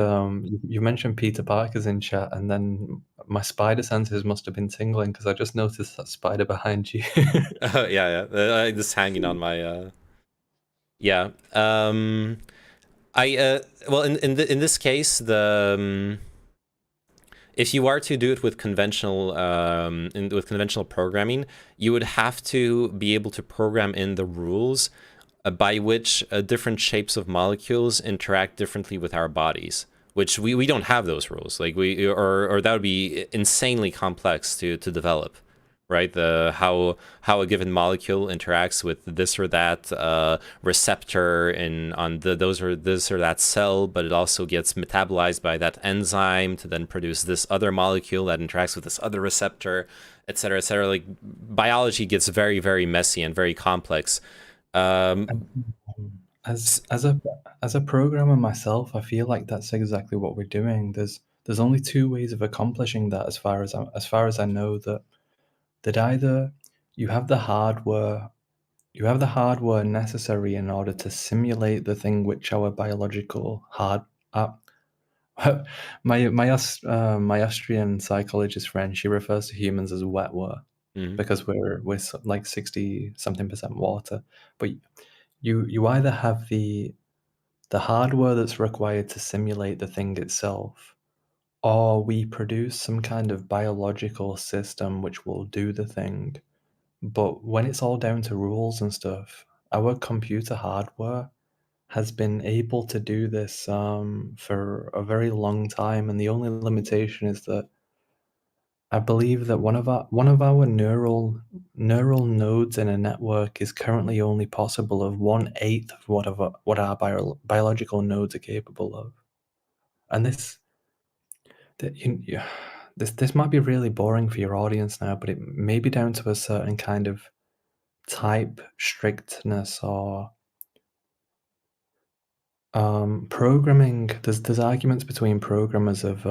you mentioned Peter Parker's in chat, and then my spider senses must have been tingling because I just noticed that spider behind you. Yeah. Just hanging on my. Yeah. Well, in this case, if you are to do it with conventional programming, you would have to be able to program in the rules by which different shapes of molecules interact differently with our bodies, which we don't have those rules. Like or that would be insanely complex to develop, right? How a given molecule interacts with this or that receptor on this or that cell, but it also gets metabolized by that enzyme to then produce this other molecule that interacts with this other receptor, et cetera, et cetera. Like biology gets very, very messy and very complex. As a programmer myself, I feel like that's exactly what we're doing. There's only two ways of accomplishing that, as far as I know. That either you have the hardware necessary in order to simulate the thing which our biological my Austrian psychologist friend, she refers to humans as wetware because we're like 60-something% water. But you either have the hardware that's required to simulate the thing itself, or we produce some kind of biological system which will do the thing. But when it's all down to rules and stuff, our computer hardware has been able to do this for a very long time, and the only limitation is that I believe that one of our neural nodes in a network is currently only possible of 1/8 of what our biological nodes are capable of, and this might be really boring for your audience now, but it may be down to a certain kind of type strictness or programming. There's arguments between programmers of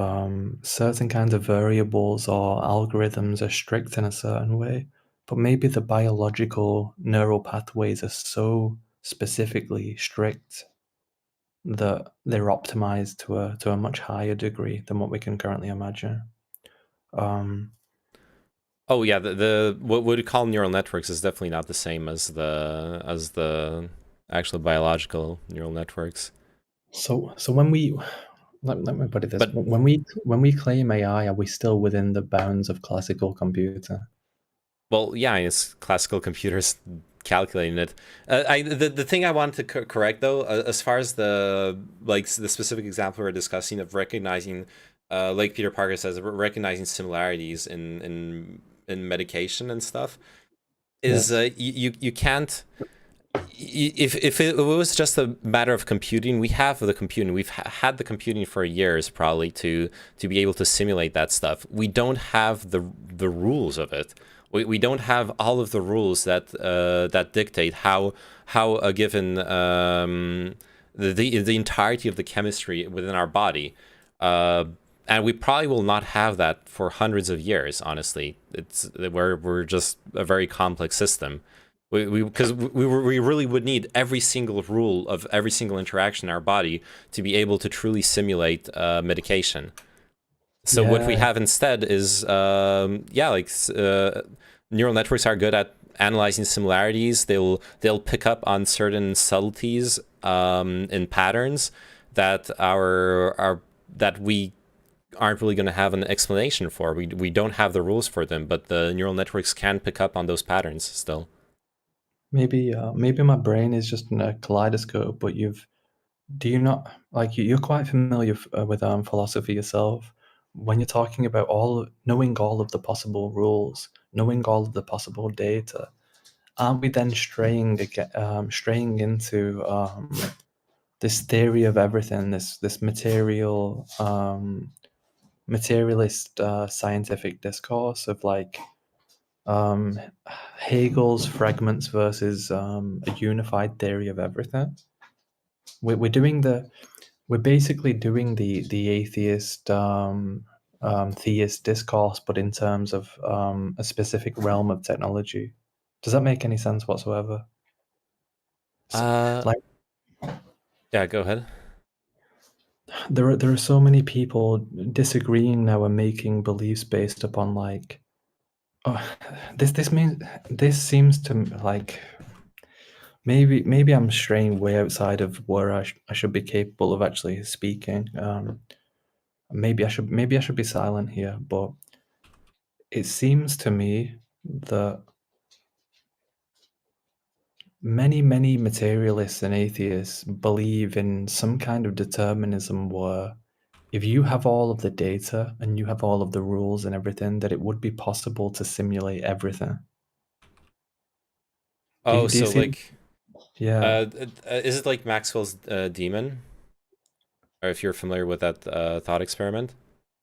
certain kinds of variables or algorithms are strict in a certain way, but maybe the biological neural pathways are so specifically strict that they're optimized to a much higher degree than what we can currently imagine. Oh yeah, the what we call neural networks is definitely not the same as the actual biological neural networks. So when we let me put it this: when we claim AI, are we still within the bounds of classical computer? Well, yeah, it's classical computers calculating it. The thing I wanted to correct though, as far as the specific example we're discussing of recognizing, like Peter Parker says, recognizing similarities in medication and stuff, is you can't. If it was just a matter of computing, we have the computing. We've had the computing for years, probably, to be able to simulate that stuff. We don't have the rules of it. We don't have all of the rules that that dictate how a given the entirety of the chemistry within our body. And we probably will not have that for hundreds of years. Honestly, we're just a very complex system. Because we really would need every single rule of every single interaction in our body to be able to truly simulate medication. So what we have instead is neural networks are good at analyzing similarities. They'll pick up on certain subtleties in patterns that that we aren't really going to have an explanation for. We don't have the rules for them, but the neural networks can pick up on those patterns still. Maybe my brain is just in a kaleidoscope, but do you not, like, you're quite familiar with philosophy yourself. When you're talking about knowing all of the possible rules, knowing all of the possible data, aren't we then straying into this theory of everything, this materialist scientific discourse of like Hegel's fragments versus a unified theory of everything? We're basically doing the atheist theist discourse, but in terms of a specific realm of technology. Does that make any sense whatsoever? Yeah, go ahead. there are so many people disagreeing now and making beliefs based upon like, oh, this seems to like maybe I'm straying way outside of where I should be capable of actually speaking. Maybe I should be silent here, but it seems to me that many materialists and atheists believe in some kind of determinism where if you have all of the data and you have all of the rules and everything, that it would be possible to simulate everything. Oh, do you so see- like, yeah. Is it like Maxwell's demon? Or if you're familiar with that thought experiment?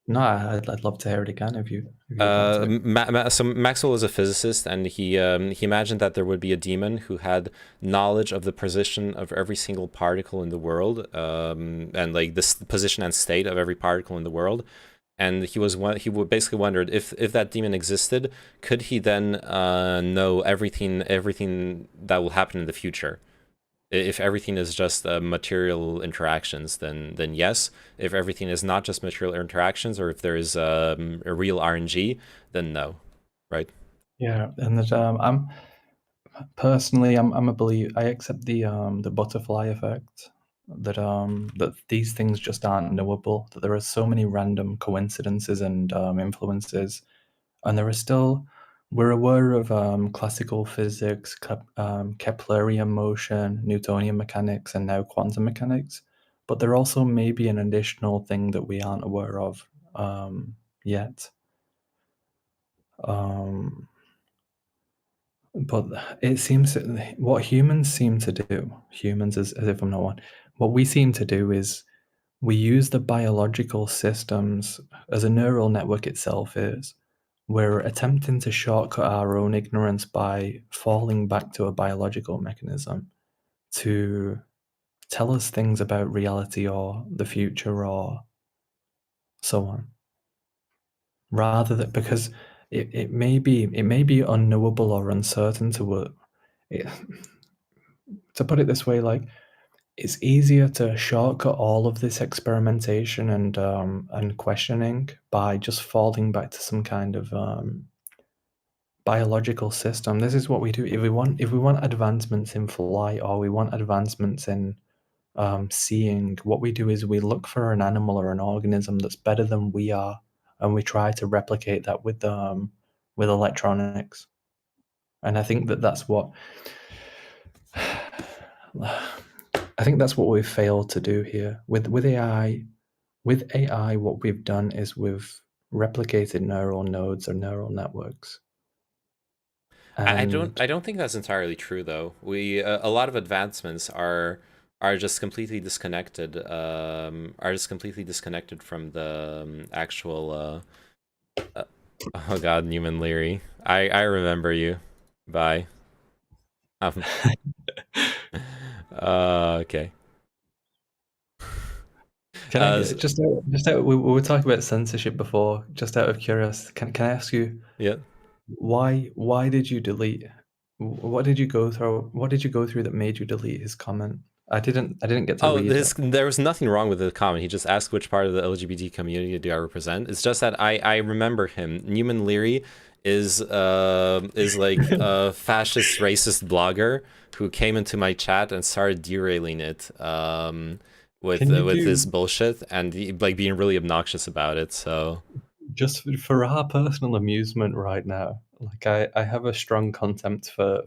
No, I'd love to hear it again if you. Want to. So Maxwell is a physicist, and he imagined that there would be a demon who had knowledge of the position of every single particle in the world, and like this position and state of every particle in the world. And he basically wondered if that demon existed, could he then know everything that will happen in the future? If everything is just material interactions, then yes. If everything is not just material interactions, or if there is a real RNG, then no, right? Yeah, and that I'm personally I'm a believer. I accept the butterfly effect, that that these things just aren't knowable. That there are so many random coincidences and influences, and there are still. We're aware of classical physics, Keplerian motion, Newtonian mechanics, and now quantum mechanics. But there also may be an additional thing that we aren't aware of yet. But it seems that what humans seem to do, humans as if I'm not one, what we seem to do is we use the biological systems as a neural network itself is. We're attempting to shortcut our own ignorance by falling back to a biological mechanism to tell us things about reality or the future or so on. Rather than because it may be unknowable or uncertain to put it this way, like it's easier to shortcut all of this experimentation and questioning by just falling back to some kind of biological system. This is what we do. If we want advancements in flight or we want advancements in seeing, what we do is we look for an animal or an organism that's better than we are, and we try to replicate that with electronics. And I think that's what we've failed to do here with AI. With AI, what we've done is we've replicated neural nodes or neural networks. I don't think that's entirely true, though. A lot of advancements are just completely disconnected. From the actual. Oh God, Newman Leary. I remember you. Bye. Okay. Can I just out, we were talking about censorship before. Just out of curiosity, can I ask you? Yeah. Why did you delete? What did you go through? What did you go through that made you delete his comment? I didn't get to read it. There was nothing wrong with the comment. He just asked which part of the LGBT community do I represent. It's just that I remember him. Newman Leary is like a fascist, racist blogger who came into my chat and started derailing it with his bullshit and like being really obnoxious about it. So just for our personal amusement right now, like I have a strong contempt for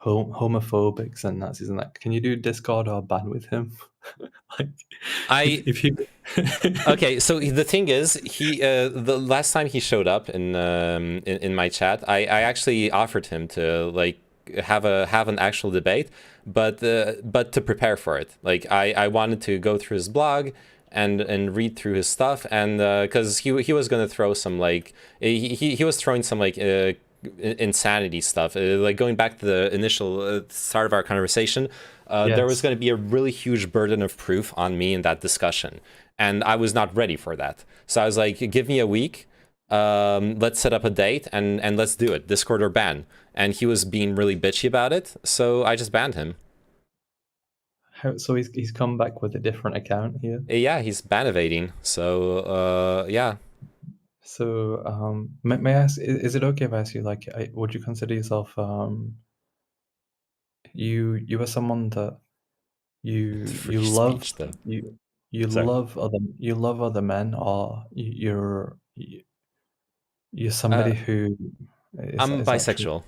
homophobics and Nazis and that. Can you do Discord or ban with him? Okay, so the thing is, the last time he showed up in my chat, I actually offered him to like have an actual debate, but to prepare for it. Like I wanted to go through his blog and read through his stuff, and because he was gonna throw some like he was throwing some like insanity stuff, like going back to the initial start of our conversation. Yes. There was going to be a really huge burden of proof on me in that discussion, and I was not ready for that. So I was like, give me a week, let's set up a date and let's do it, Discord or ban. And he was being really bitchy about it, so I just banned him. So he's come back with a different account here. Yeah, he's ban evading. So yeah. So may I ask, is it okay if I ask you, like, would you consider yourself you are someone that you Free love speech, though. you Sorry. love other men, or you're somebody who I'm is that true? bisexual.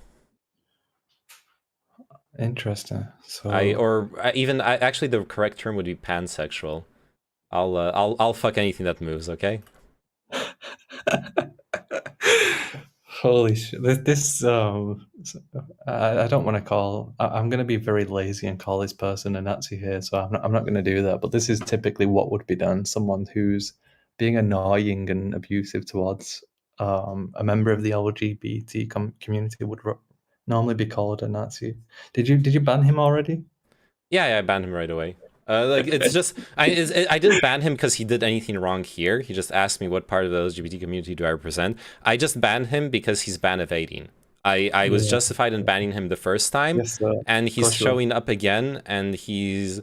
Interesting. So Actually the correct term would be pansexual. I'll fuck anything that moves, okay? Holy shit! This I don't want to call. I'm going to be very lazy and call this person a Nazi here, so I'm not going to do that. But this is typically what would be done. Someone who's being annoying and abusive towards a member of the LGBT community would normally be called a Nazi. Did you ban him already? Yeah, I banned him right away. Like, it's just I didn't ban him because he did anything wrong here. He just asked me what part of the LGBT community do I represent. I just banned him because he's ban evading. I was justified in banning him the first time, and he's showing up again, and he's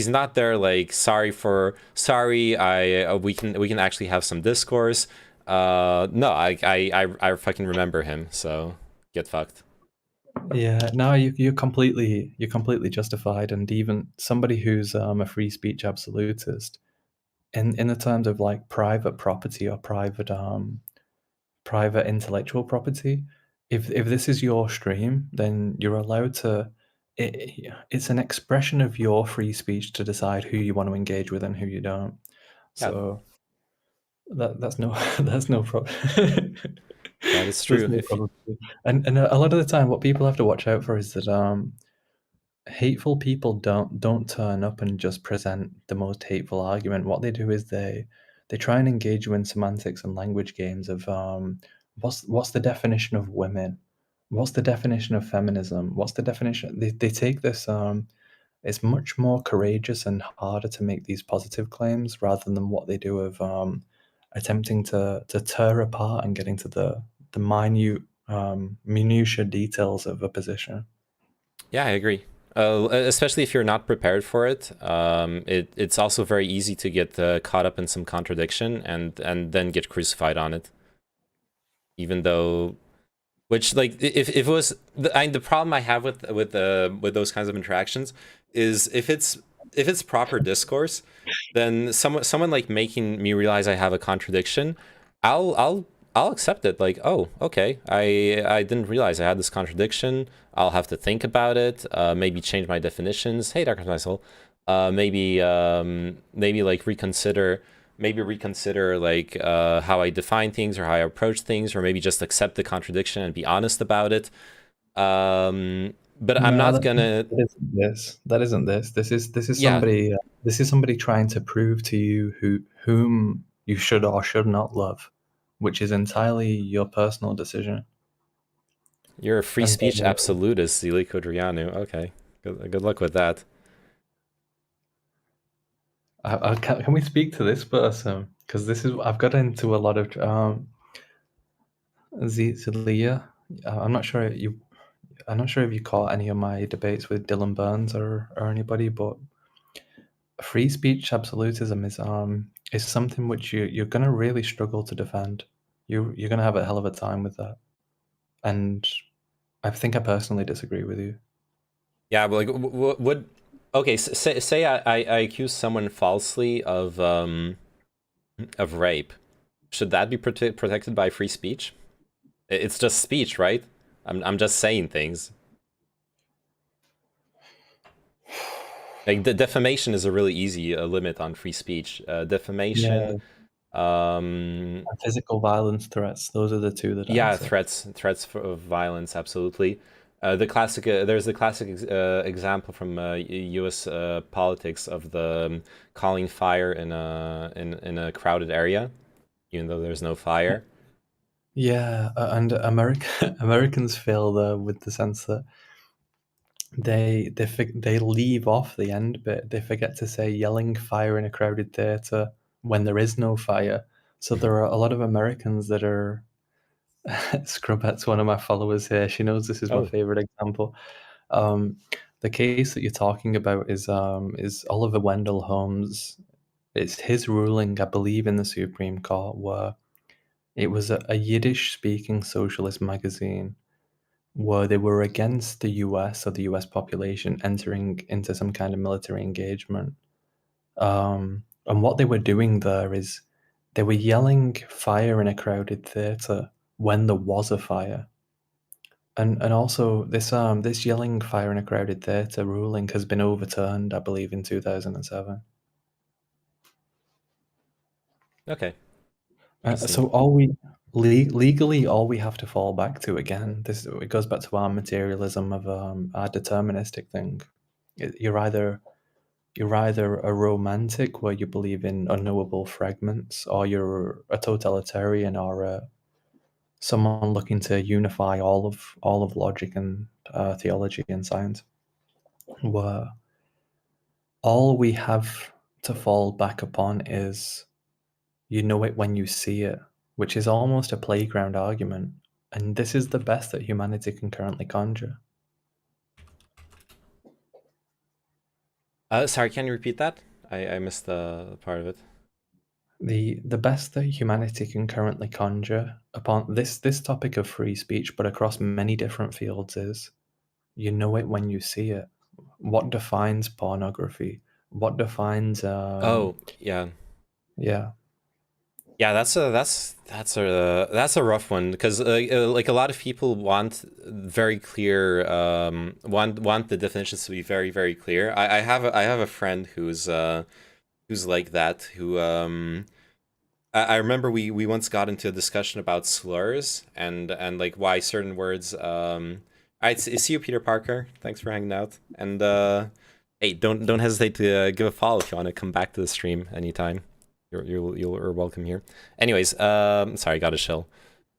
not there like sorry. We can actually have some discourse. No, I fucking remember him. So get fucked. Yeah, no, you're completely justified, and even somebody who's a free speech absolutist, in the terms of like private property or private intellectual property, if this is your stream, then you're allowed to. It's an expression of your free speech to decide who you want to engage with and who you don't. So that's no that's no problem. That is true. And a lot of the time, what people have to watch out for is that hateful people don't turn up and just present the most hateful argument. What they do is they try and engage you in semantics and language games of what's the definition of women, what's the definition of feminism, what's the definition. They take this. It's much more courageous and harder to make these positive claims rather than what they do of attempting to tear apart and getting to the minute minutiae details of a position. Yeah, I agree. Especially if you're not prepared for it. It's also very easy to get caught up in some contradiction and then get crucified on it. Even though, which, like, if it was the problem I have with those kinds of interactions is if it's proper discourse, then someone like making me realize I have a contradiction, I'll accept it. Like, oh, okay, I didn't realize I had this contradiction. I'll have to think about it. Maybe change my definitions. Hey, Dr. Meisel. Maybe like reconsider like how I define things or how I approach things, or maybe just accept the contradiction and be honest about it. But I'm not gonna. That isn't this. This is somebody. This is somebody trying to prove to you whom you should or should not love, which is entirely your personal decision. You're a free speech absolutist, Zili Kodrianu. Okay, good luck with that. Can we speak to this person? Because I've got into a lot of Zelia. I'm not sure if you caught any of my debates with Dylan Burns or anybody, but free speech absolutism is something which you're going to really struggle to defend. You're going to have a hell of a time with that, and I think I personally disagree with you. Yeah, but like, would okay? Say I accuse someone falsely of rape. Should that be protected by free speech? It's just speech, right? I'm just saying things. Like, the defamation is a really easy limit on free speech. Defamation. Physical violence threats. Those are the two that. Yeah, threats of violence. Absolutely. There's the classic example from U.S. Politics of the calling fire in a crowded area, even though there's no fire. Yeah, and Americans fail there with the sense that they leave off the end bit. They forget to say yelling fire in a crowded theater when there is no fire. So there are a lot of Americans that are. Scrubette's one of my followers here. She knows this is my favorite example. the case that you're talking about is Oliver Wendell Holmes. It's his ruling, I believe, in the Supreme Court, where it was a Yiddish-speaking socialist magazine where they were against the US or the US population entering into some kind of military engagement. And what they were doing there is they were yelling fire in a crowded theater when there was a fire. And also this yelling fire in a crowded theater ruling has been overturned, I believe, in 2007. Okay. So all we legally all we have to fall back to again, it goes back to our materialism of our deterministic thing. You're either a romantic where you believe in unknowable fragments, or you're a totalitarian, or someone looking to unify all of logic and theology and science. Where all we have to fall back upon is you know it when you see it, which is almost a playground argument, and this is the best that humanity can currently conjure. Sorry, can you repeat that? I missed the part of it. The best that humanity can currently conjure upon this topic of free speech, but across many different fields, is you know it when you see it. What defines pornography? What defines Oh, yeah. Yeah. Yeah, that's a rough one, because like a lot of people want very clear want the definitions to be very, very clear. I have a friend who's like that, who I remember we once got into a discussion about slurs and like why certain words I see you, Peter Parker. Thanks for hanging out. And hey, don't hesitate to give a follow if you want to come back to the stream anytime. You're welcome here. Anyways, sorry, got to chill.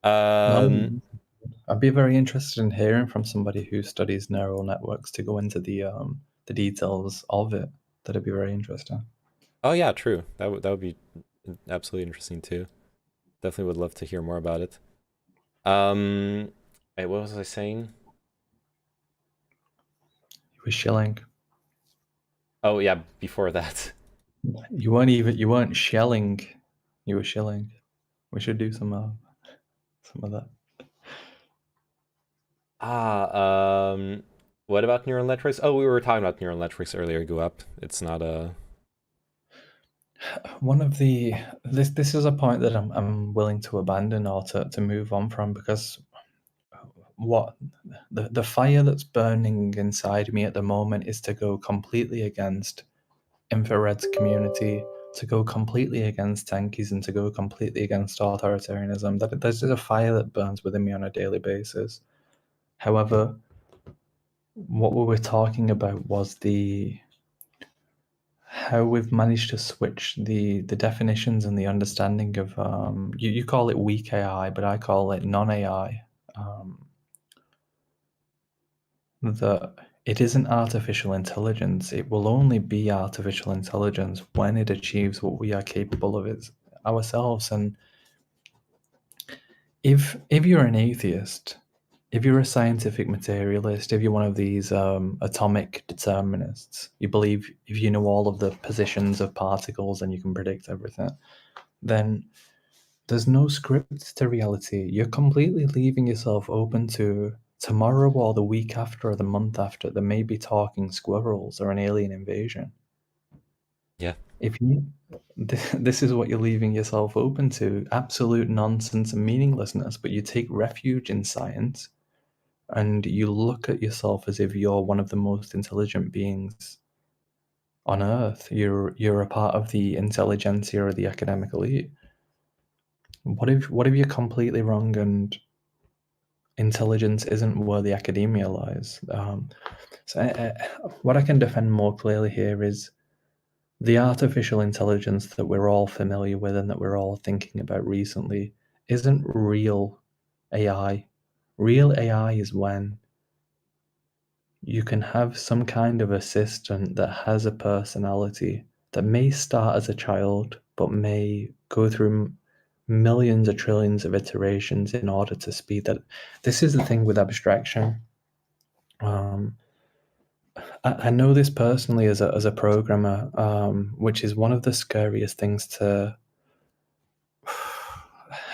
I'd be very interested in hearing from somebody who studies neural networks to go into the details of it. That'd be very interesting. Oh yeah, true. That would be absolutely interesting too. Definitely would love to hear more about it. Wait, what was I saying? You were shilling. Oh yeah, before that. You weren't shelling. You were shilling. We should do some of that. What about neural networks? Oh, we were talking about neural networks earlier. Go up. It's not a. One of this is a point that I'm willing to abandon or to move on from, because what the fire that's burning inside me at the moment is to go completely against Infrared's community, to go completely against Tankies, and to go completely against authoritarianism. That there's just a fire that burns within me on a daily basis. However, what we were talking about was how we've managed to switch the definitions and the understanding of you call it weak AI, but I call it non-AI. That it isn't artificial intelligence. It will only be artificial intelligence when it achieves what we are capable of it ourselves. And if you're an atheist, if you're a scientific materialist, if you're one of these atomic determinists, you believe if you know all of the positions of particles and you can predict everything, then there's no script to reality. You're completely leaving yourself open to tomorrow or the week after or the month after there may be talking squirrels or an alien invasion. Yeah. This is what you're leaving yourself open to, absolute nonsense and meaninglessness, but you take refuge in science and you look at yourself as if you're one of the most intelligent beings on Earth. You're a part of the intelligentsia or the academic elite. What if you're completely wrong and intelligence isn't where the academia lies? What I can defend more clearly here is the artificial intelligence that we're all familiar with and that we're all thinking about recently isn't real AI. Real AI is when you can have some kind of assistant that has a personality that may start as a child but may go through millions or trillions of iterations in order to speed that. This is the thing with abstraction. I know this personally as a programmer, which is one of the scariest things to.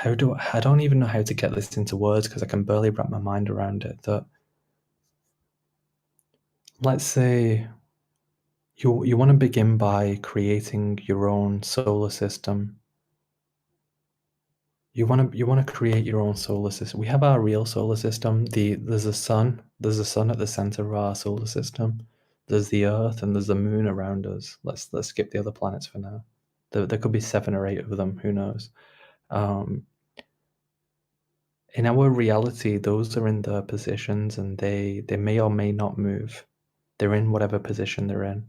I don't even know how to get this into words because I can barely wrap my mind around it. That, let's say, you want to begin by creating your own solar system. You want to create your own solar system. We have our real solar system. There's a sun. There's a sun at the center of our solar system. There's the Earth and there's the moon around us. Let's skip the other planets for now. There could be 7 or 8 of them. Who knows? In our reality, those are in their positions, and they may or may not move. They're in whatever position they're in.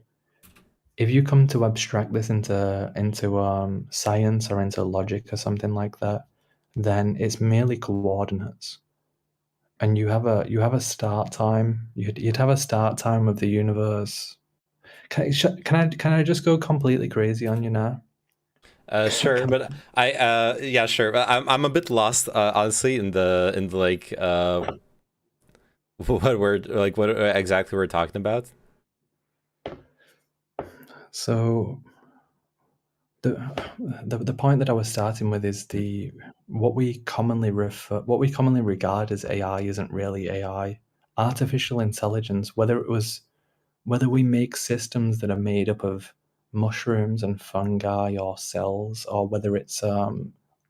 If you come to abstract this into science or into logic or something like that, then it's merely coordinates. And you have a start time. You'd have a start time of the universe. Can I just go completely crazy on you now? Sure, but yeah, sure. But I'm a bit lost, honestly, in the like what exactly we're talking about. So the point that I was starting with is what we commonly regard as AI isn't really AI. Artificial intelligence, whether we make systems that are made up of mushrooms and fungi or cells, or whether it's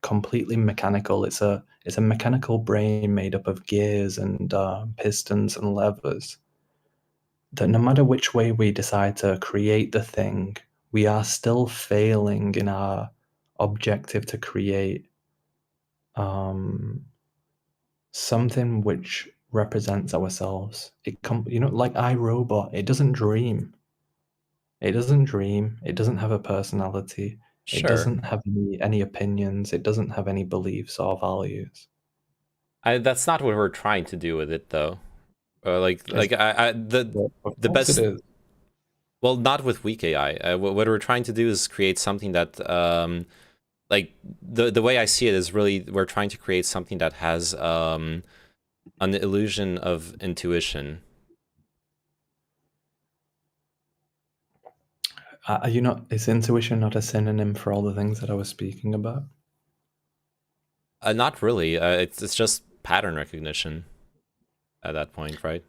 completely mechanical, it's a mechanical brain made up of gears and pistons and levers. That no matter which way we decide to create the thing, we are still failing in our objective to create something which represents ourselves. Like iRobot, it doesn't dream. It doesn't dream. It doesn't have a personality. Sure. It doesn't have any opinions. It doesn't have any beliefs or values. That's not what we're trying to do with it, though. The best. Well, not with weak AI. What we're trying to do is create something that, like the way I see it is really we're trying to create something that has an illusion of intuition. Is intuition not a synonym for all the things that I was speaking about? Not really. It's just pattern recognition at that point, right?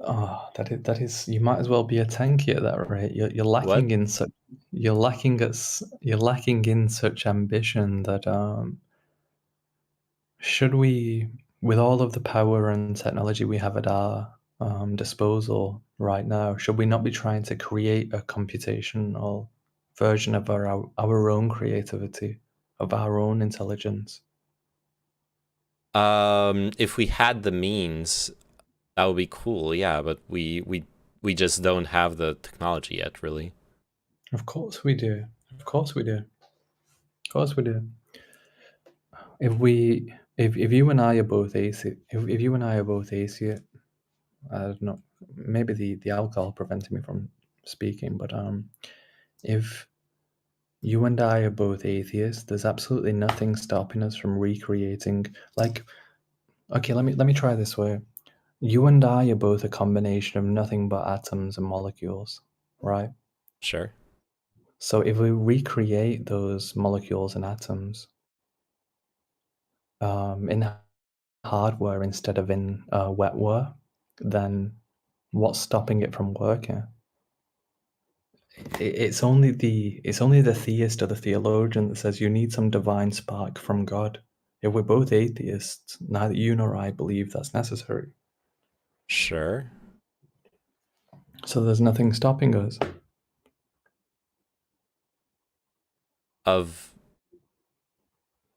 Oh, that is. You might as well be a tanky at that rate. You're lacking in such. You're lacking in such ambition that should we, with all of the power and technology we have at our disposal right now, should we not be trying to create a computational version of our own creativity, of our own intelligence? If we had the means, that would be cool, yeah, but we just don't have the technology yet, really. Of course we do. Of course we do. Of course we do. If you and I are both atheist, if you and I are both atheist, I don't know, maybe the alcohol prevented me from speaking, but if you and I are both atheists, there's absolutely nothing stopping us from recreating. Like, okay, let me try this way. You and I are both a combination of nothing but atoms and molecules, right? Sure. So if we recreate those molecules and atoms in hardware instead of in wetware, then what's stopping it from working? It's only the theist or the theologian that says you need some divine spark from God. If we're both atheists, neither you nor I believe that's necessary. Sure. So there's nothing stopping us.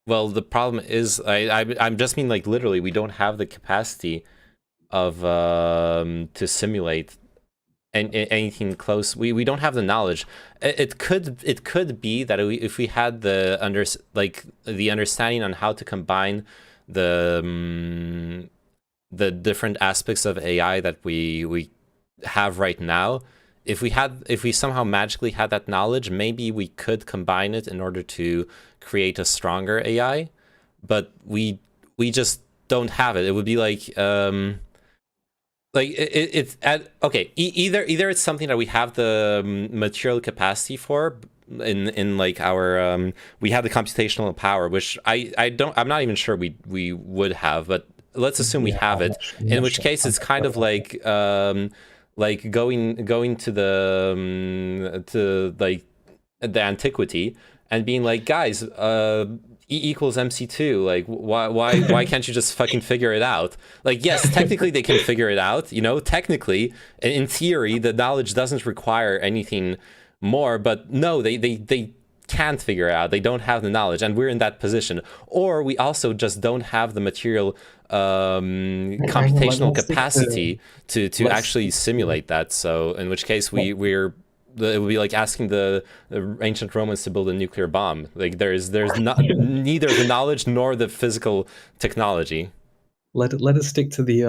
Well, the problem is, I'm just mean like literally, we don't have the capacity of to simulate anything close. We don't have the knowledge. It could be that if we had the understanding on how to combine the different aspects of AI that we have right now, if we somehow magically had that knowledge, maybe we could combine it in order to create a stronger AI, but we just don't have it. It would be like like it's at okay. Either it's something that we have the material capacity for in like our we have the computational power, which I'm not even sure we would have, but let's assume we have it. In which case, it's kind of like going to the to like the antiquity and being like, guys, E equals MC2. Like, why can't you just fucking figure it out? Like, yes, technically they can figure it out. You know, technically, in theory, the knowledge doesn't require anything more. But no, they can't figure it out. They don't have the knowledge, and we're in that position. Or we also just don't have the material computational capacity to actually simulate that. So, in which case, we're it would be like asking the ancient Romans to build a nuclear bomb. Like there's not neither the knowledge nor the physical technology. Let us stick to the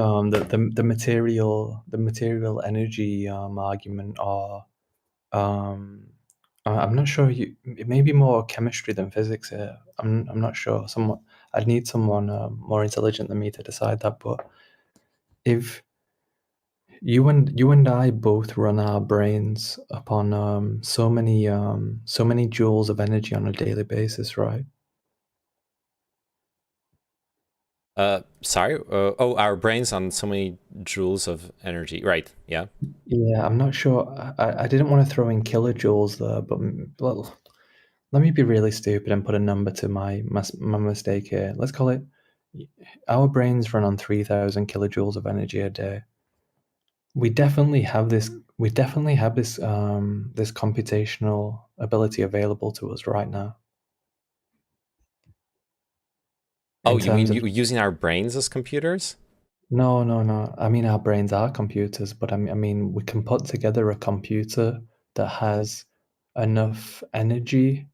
material energy argument, or I'm not sure. It may be more chemistry than physics here. I'm not sure. I'd need someone more intelligent than me to decide that. But if you and I both run our brains upon so many joules of energy on a daily basis, right? Sorry. Oh, our brains on so many joules of energy. Right. Yeah. Yeah, I'm not sure. I didn't want to throw in kilojoules there, but well, let me be really stupid and put a number to my mistake here. Let's call it, our brains run on 3,000 kilojoules of energy a day. We definitely have this. This computational ability available to us right now. Oh, you mean using our brains as computers? No. I mean, our brains are computers, but I mean, we can put together a computer that has enough energy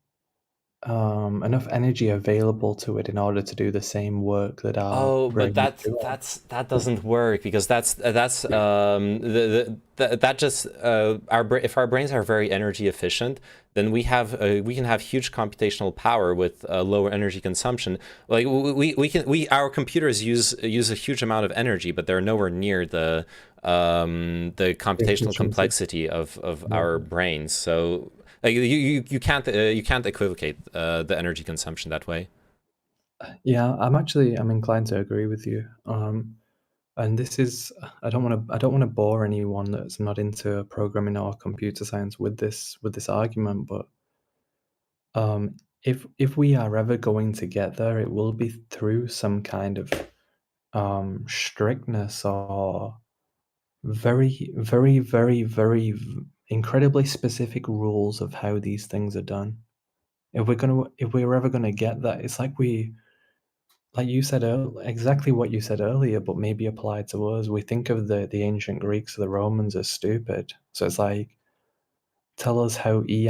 available to it in order to do the same work that our but that doesn't work, because if our brains are very energy efficient, then we can have huge computational power with lower energy consumption. Like our computers use a huge amount of energy, but they're nowhere near the computational complexity of our brains. So you can't equivocate the energy consumption that way. Yeah, I'm inclined to agree with you. And this is, I don't want to bore anyone that's not into programming or computer science with this argument, but if we are ever going to get there, it will be through some kind of strictness or very, very, very, very incredibly specific rules of how these things are done. If we're ever gonna get that, it's like you said exactly what you said earlier, but maybe applied to us. We think of the ancient Greeks or the Romans as stupid. So it's like, tell us how E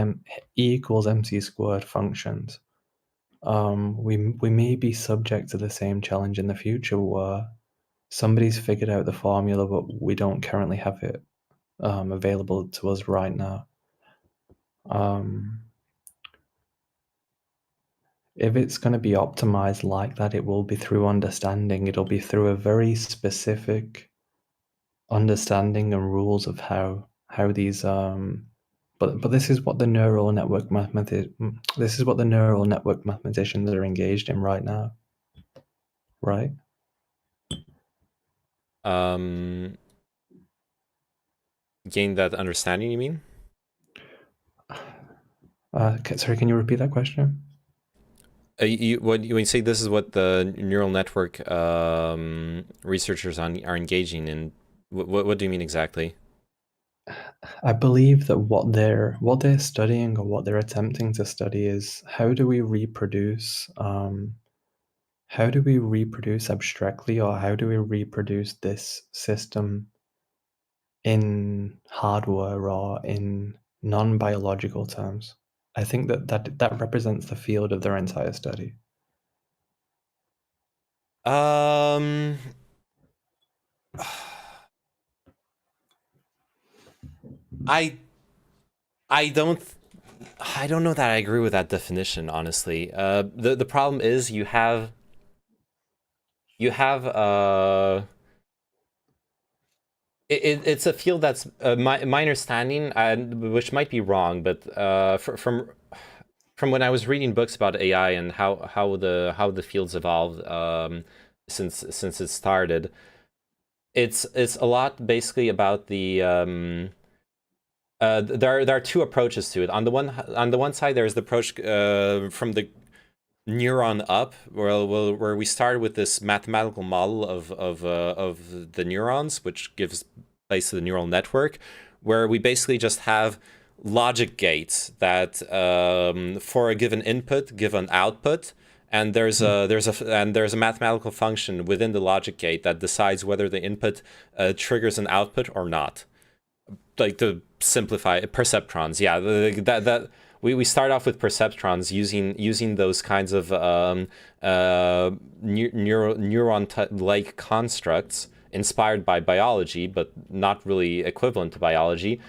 equals MC squared functions. We may be subject to the same challenge in the future where somebody's figured out the formula, but we don't currently have it available to us right now. If it's going to be optimized like that, it will be through understanding. It'll be through a very specific understanding and rules of how these but this is what the neural network mathematicians are engaged in right now, right? Gain that understanding, you mean? Sorry, can you repeat that question? When you say this is what the neural network researchers are engaging in, what do you mean exactly? I believe that what they're studying, or what they're attempting to study, is how do we reproduce abstractly, or how do we reproduce this system in hardware or in non-biological terms. I think that represents the field of their entire study. I don't know that I agree with that definition, honestly. The problem is you have It's a field that's my understanding, which might be wrong, but from when I was reading books about AI and how the fields evolved since it started, it's a lot basically about the there are two approaches to it. On the one side, there's the approach from the neuron up, where we started with this mathematical model of the neurons, which gives place to the neural network, where we basically just have logic gates that for a given input give an output, and there's a mathematical function within the logic gate that decides whether the input triggers an output or not. Like, to simplify, perceptrons. Yeah, we start off with perceptrons using those kinds of neuron-like constructs inspired by biology, but not really equivalent to biology.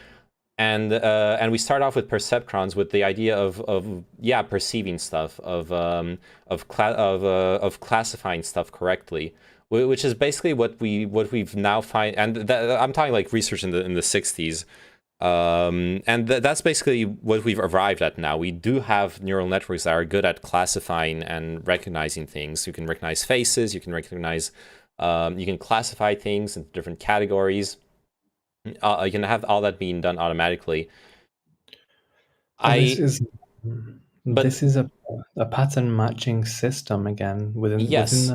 And we start off with perceptrons with the idea of perceiving stuff, of classifying stuff correctly, which is basically what we've now find. And I'm talking like research in the 60s. And that's basically what we've arrived at now. We do have neural networks that are good at classifying and recognizing things. You can recognize faces, you can recognize, you can classify things into different categories. You can have all that being done automatically. This is a pattern matching system again within. Yes.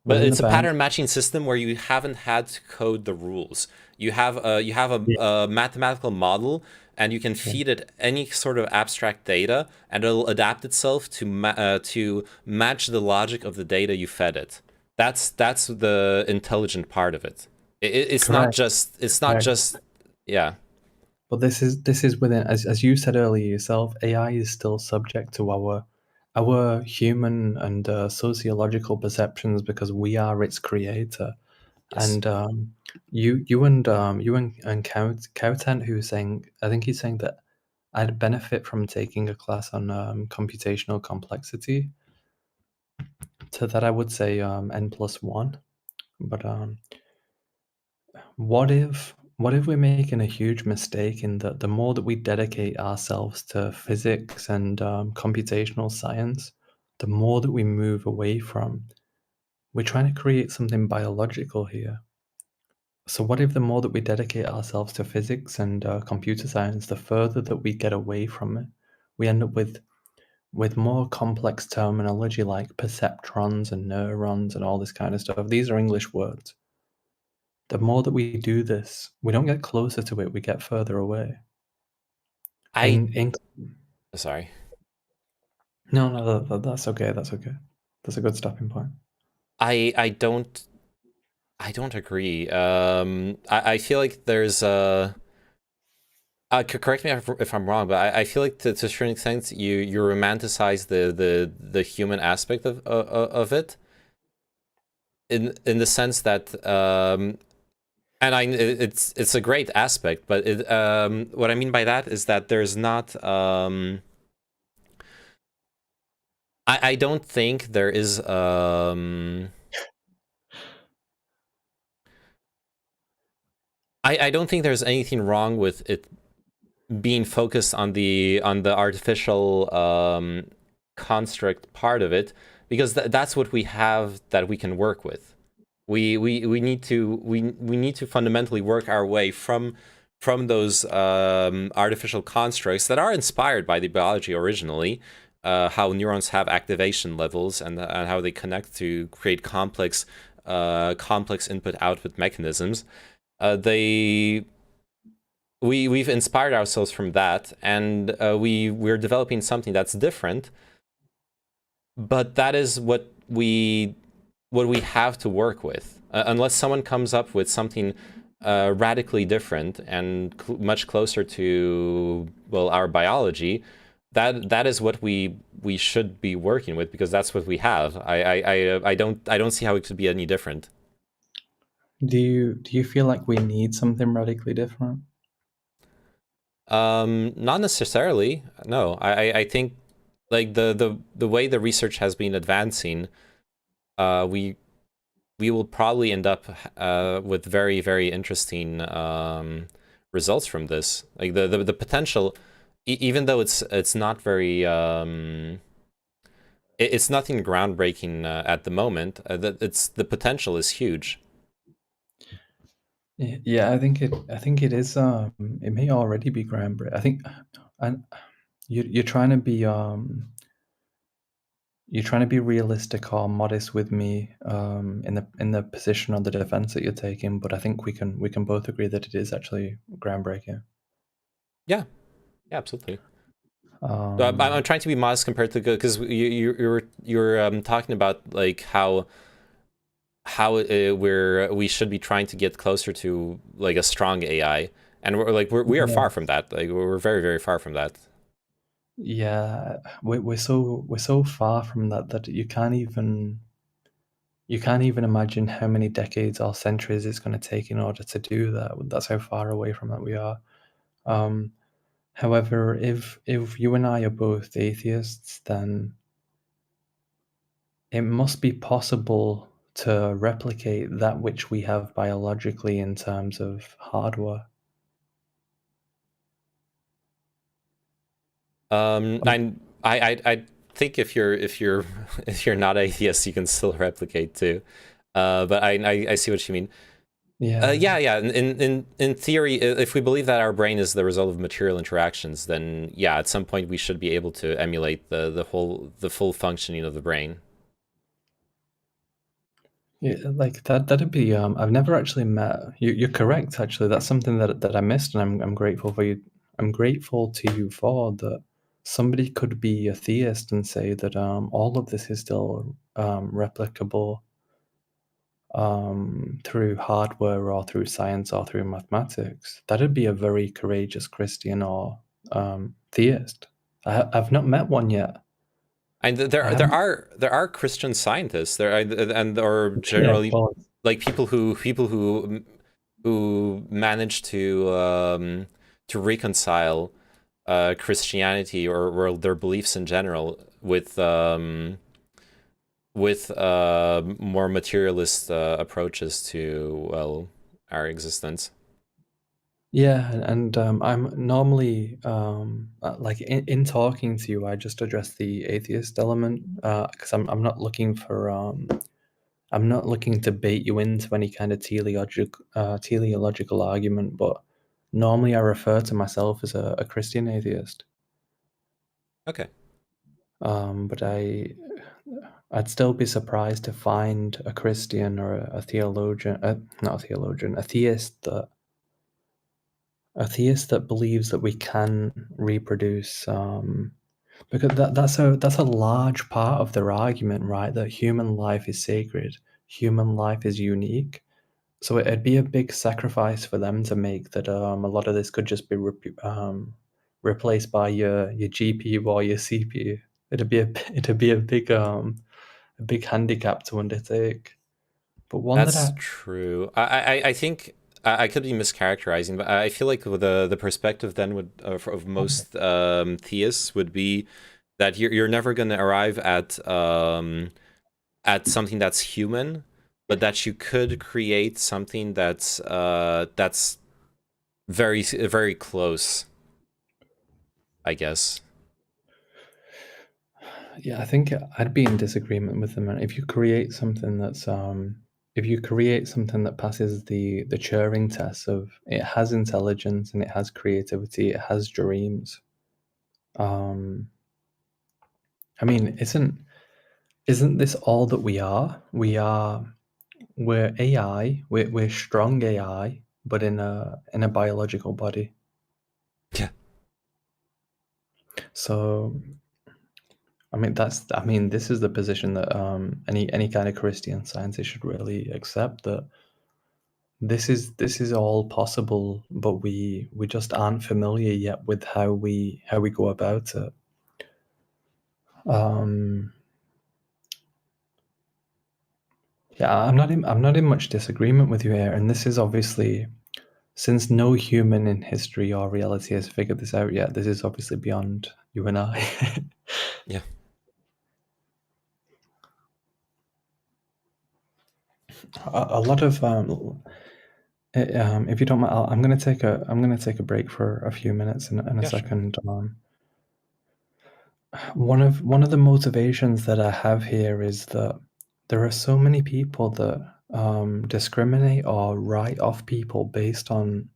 Within it's a pattern matching system where you haven't had to code the rules. You have a mathematical model, and you can feed it any sort of abstract data, and it'll adapt itself to match the logic of the data you fed it. That's the intelligent part of it. It's not just yeah. But this is within, as you said earlier yourself, AI is still subject to our human and sociological perceptions because we are its creator. Yes. And you and Cowtent, who was saying, I think he's saying that I'd benefit from taking a class on computational complexity. To that, I would say N+1. But what if we're making a huge mistake in that the more that we dedicate ourselves to physics and computational science, the more that we move away from, we're trying to create something biological here. So what if the more that we dedicate ourselves to physics and computer science, the further that we get away from it, we end up with more complex terminology like perceptrons and neurons and all this kind of stuff. These are English words. The more that we do this, we don't get closer to it, we get further away. Sorry. No, that's okay. That's okay. That's a good stopping point. I don't agree. I feel like there's correct me if I'm wrong, but I feel like to a certain extent you romanticize the human aspect of it, in the sense that and it's a great aspect, but what I mean by that is that there's not I don't think there is I don't think there's anything wrong with it being focused on the artificial construct part of it, because that's what we have that we can work with. We need to fundamentally work our way from those artificial constructs that are inspired by the biology originally, how neurons have activation levels and how they connect to create complex input-output mechanisms. We've inspired ourselves from that, and we're developing something that's different. But that is what we have to work with, unless someone comes up with something radically different and much closer to, well, our biology. That is what we should be working with, because that's what we have. I don't see how it could be any different. Do you feel like we need something radically different? Not necessarily. No, I think like the way the research has been advancing, we we will probably end up with very, very interesting results from this. Like the potential, even though it's not very it's nothing groundbreaking at the moment. The potential is huge. Yeah, I think it is. It may already be groundbreaking. I think, and you're trying to be realistic or modest with me in the position on the defense that you're taking, but I think we can both agree that it is actually groundbreaking. Yeah, absolutely. So I'm trying to be modest compared to, because you're talking about like how we should be trying to get closer to like a strong AI, and we are far from that. Like we're very, very far from that. Yeah, we're so far from that you can't even imagine how many decades or centuries it's going to take in order to do that. That's how far away from that we are. However, if you and I are both atheists, then it must be possible to replicate that which we have biologically in terms of hardware. I think if you're not atheist, you can still replicate too. But I see what you mean. Yeah. Yeah. In theory, if we believe that our brain is the result of material interactions, then yeah, at some point we should be able to emulate the full functioning of the brain. Yeah, like that'd be. I've never actually met. You're correct. Actually, that's something that I missed, and I'm grateful for you. I'm grateful to you for that. Somebody could be a theist and say that all of this is still replicable through hardware or through science or through mathematics. That'd be a very courageous Christian or theist. I've not met one yet. And there are Christian scientists there, or generally like people who manage to reconcile Christianity or their beliefs in general with more materialist approaches to our existence. Yeah, and I'm normally like in talking to you, I just address the atheist element because I'm not looking for I'm not looking to bait you into any kind of teleological argument, but normally I refer to myself as a Christian atheist. Okay. But I'd still be surprised to find a Christian or a theologian, not a theologian, a theist that believes that we can reproduce, because that's a large part of their argument, right? That human life is sacred, human life is unique. So it'd be a big sacrifice for them to make that a lot of this could just be replaced by your GPU or your CPU. It'd be a big handicap to undertake. But one that's true. I think I could be mischaracterizing, but I feel like the perspective then would of most theists would be that you're never going to arrive at something that's human, but that you could create something that's very, very close, I guess. Yeah, I think I'd be in disagreement with them. If you create something that's if you create something that passes the Turing test of it has intelligence and it has creativity, it has dreams. I mean, isn't this all that we are? We're AI. We're strong AI, but in a biological body. Yeah. So, I mean, this is the position that any kind of Christian scientist should really accept, that this is all possible, but we just aren't familiar yet with how we go about it. Yeah, I'm not in much disagreement with you here, and this is obviously, since no human in history or reality has figured this out yet, this is obviously beyond you and I. Yeah. a lot of if you don't mind, I'm gonna take a break for a few minutes in a Yeah, sure. second. One of the motivations that I have here is that there are so many people that discriminate or write off people based on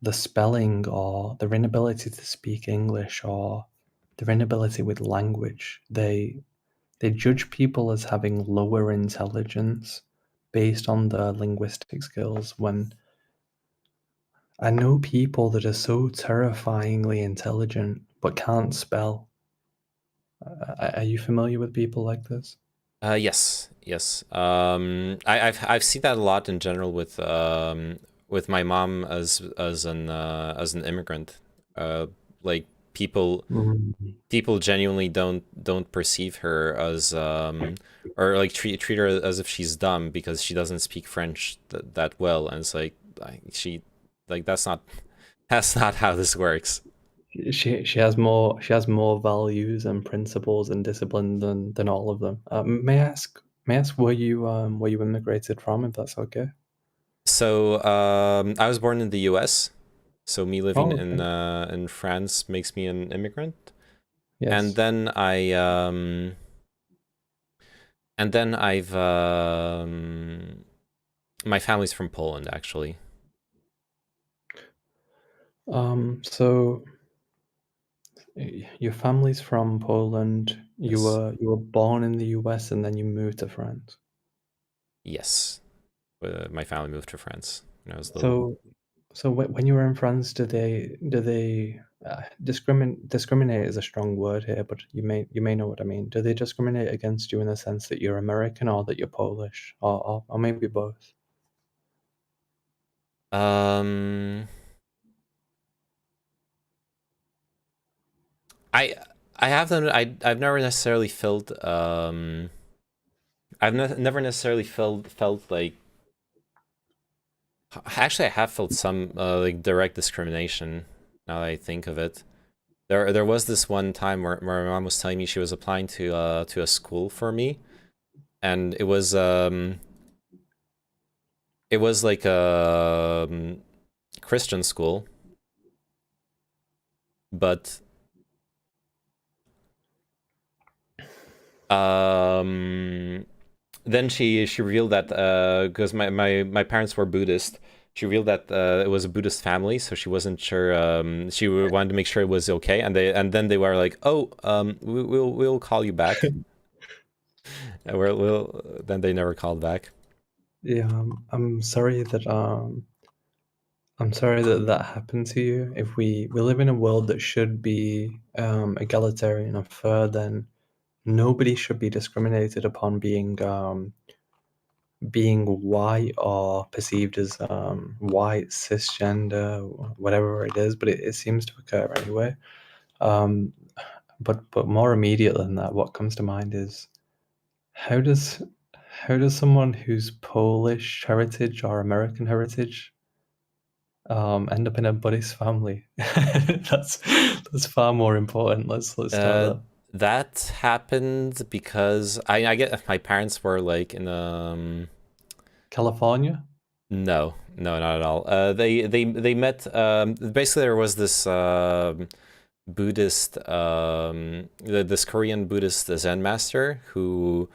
the spelling or their inability to speak English or their inability with language. They judge people as having lower intelligence based on their linguistic skills when I know people that are so terrifyingly intelligent but can't spell. Are you familiar with people like this? Yes, yes. I've seen that a lot in general with my mom as an immigrant. Like people genuinely don't perceive her as or like treat her as if she's dumb because she doesn't speak French that well, and it's like that's not how this works. She has more values and principles and discipline than all of them. May I ask where you immigrated from, if that's okay? So I was born in the U.S. So me living Oh, okay. in France makes me an immigrant. Yes. And then I've my family's from Poland, actually. So your family's from Poland. You Yes. were born in the US and then you moved to France. Yes. My family moved to France when I was little. So when you were in France, do they discriminate is a strong word here, but you may know what I mean. Do they discriminate against you in the sense that you're American or that you're Polish or maybe both? I've never necessarily felt never necessarily felt like, actually I have felt some like direct discrimination now that I think of it. There was this one time where my mom was telling me she was applying to a school for me, and it was like a Christian school, but then she revealed that because my parents were Buddhist, she revealed that it was a Buddhist family, so she wasn't sure. She wanted to make sure it was okay, and then they were like, "Oh, we'll call you back." And then they never called back. Yeah, I'm sorry that that happened to you. If we live in a world that should be egalitarian and fair, then nobody should be discriminated upon being white or perceived as white, cisgender, whatever it is, but it seems to occur anyway. But more immediate than that, what comes to mind is how does someone who's Polish heritage or American heritage end up in a Buddhist family? that's far more important. Let's start there. That happened because I get my parents were like in California? No, not at all. They met basically there was this Buddhist this Korean Buddhist Zen master who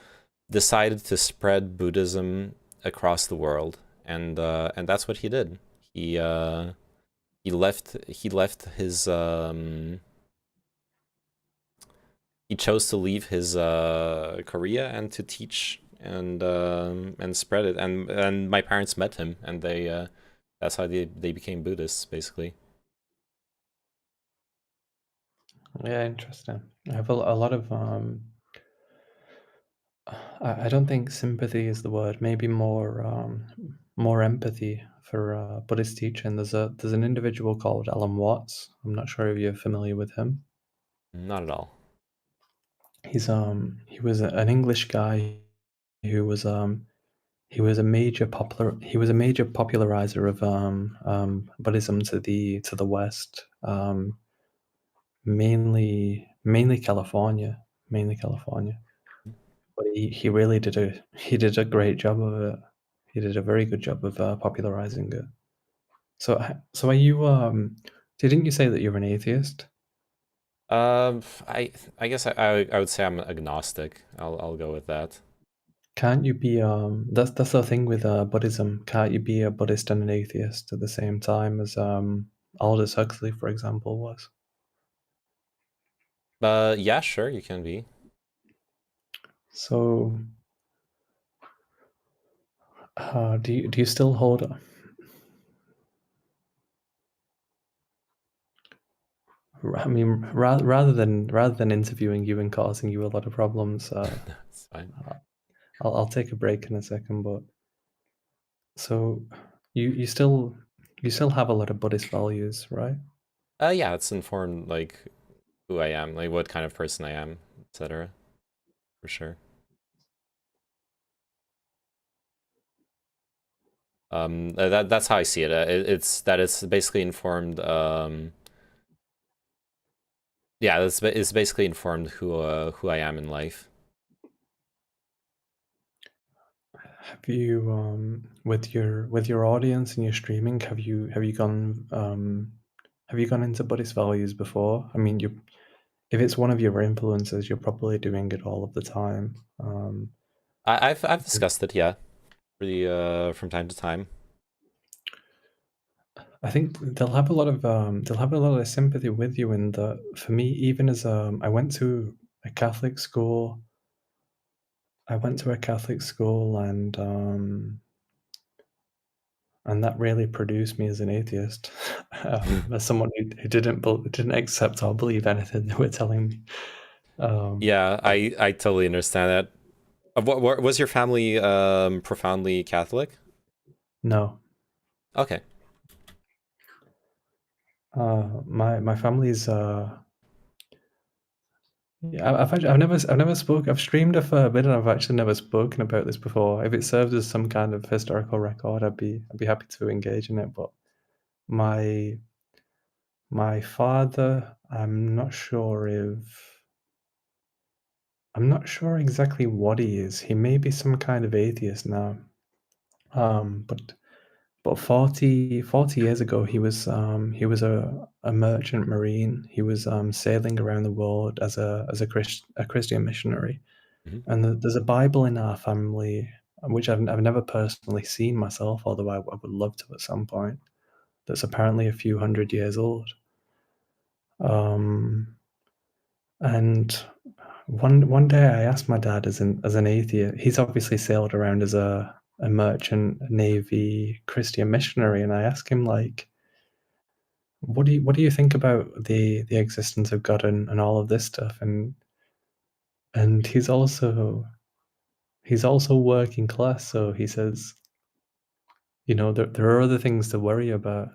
decided to spread Buddhism across the world, and that's what he did. He left his he chose to leave his Korea and to teach and spread it, and my parents met him, and they that's how they became Buddhists, basically. Yeah, interesting. I have a lot of I don't think sympathy is the word. Maybe more empathy for Buddhist teaching. There's an individual called Alan Watts. I'm not sure if you're familiar with him. Not at all. He was an English guy who was he was a major popularizer of Buddhism to the West, mainly California, But he really did a great job of it. He did a very good job of popularizing it. So are you? Didn't you say that you're an atheist? I guess I would say I'm agnostic. I'll go with that. Can't you be? That's the thing with Buddhism. Can't you be a Buddhist and an atheist at the same time as Aldous Huxley, for example, was? Yeah, sure, you can be. So, do you still hold? I mean, rather than interviewing you and causing you a lot of problems, It's fine. I'll take a break in a second. But so you still have a lot of Buddhist values, right? Yeah, it's informed like who I am, like what kind of person I am, etc. For sure. That's how I see it. It's basically informed. Yeah, it's basically informed who I am in life. Have you with your audience and your streaming, have you gone into Buddhist values before? I mean, if it's one of your influences, you're probably doing it all of the time. I've discussed it, yeah, pretty from time to time. I think they'll have a lot of sympathy with you in that. For me, even as I went to a Catholic school. And that really produced me as an atheist, as someone who didn't accept or believe anything they were telling me. Yeah, I totally understand that. What was your family profoundly Catholic? No. Okay. My family's yeah, I've never spoke. I've streamed a fair bit, and I've actually never spoken about this before. If it serves as some kind of historical record, I'd be happy to engage in it. But my father, I'm not sure exactly what he is. He may be some kind of atheist now. But 40 years ago, he was a merchant marine. He was sailing around the world as a Christian missionary. And there's a Bible in our family, which I've never personally seen myself, although I would love to at some point. That's apparently a few hundred years old. And one day I asked my dad, as an atheist, he's obviously sailed around as a merchant navy Christian missionary, and I asked him, like, what do you think about the existence of God and all of this stuff? And he's also working class, so he says, there are other things to worry about.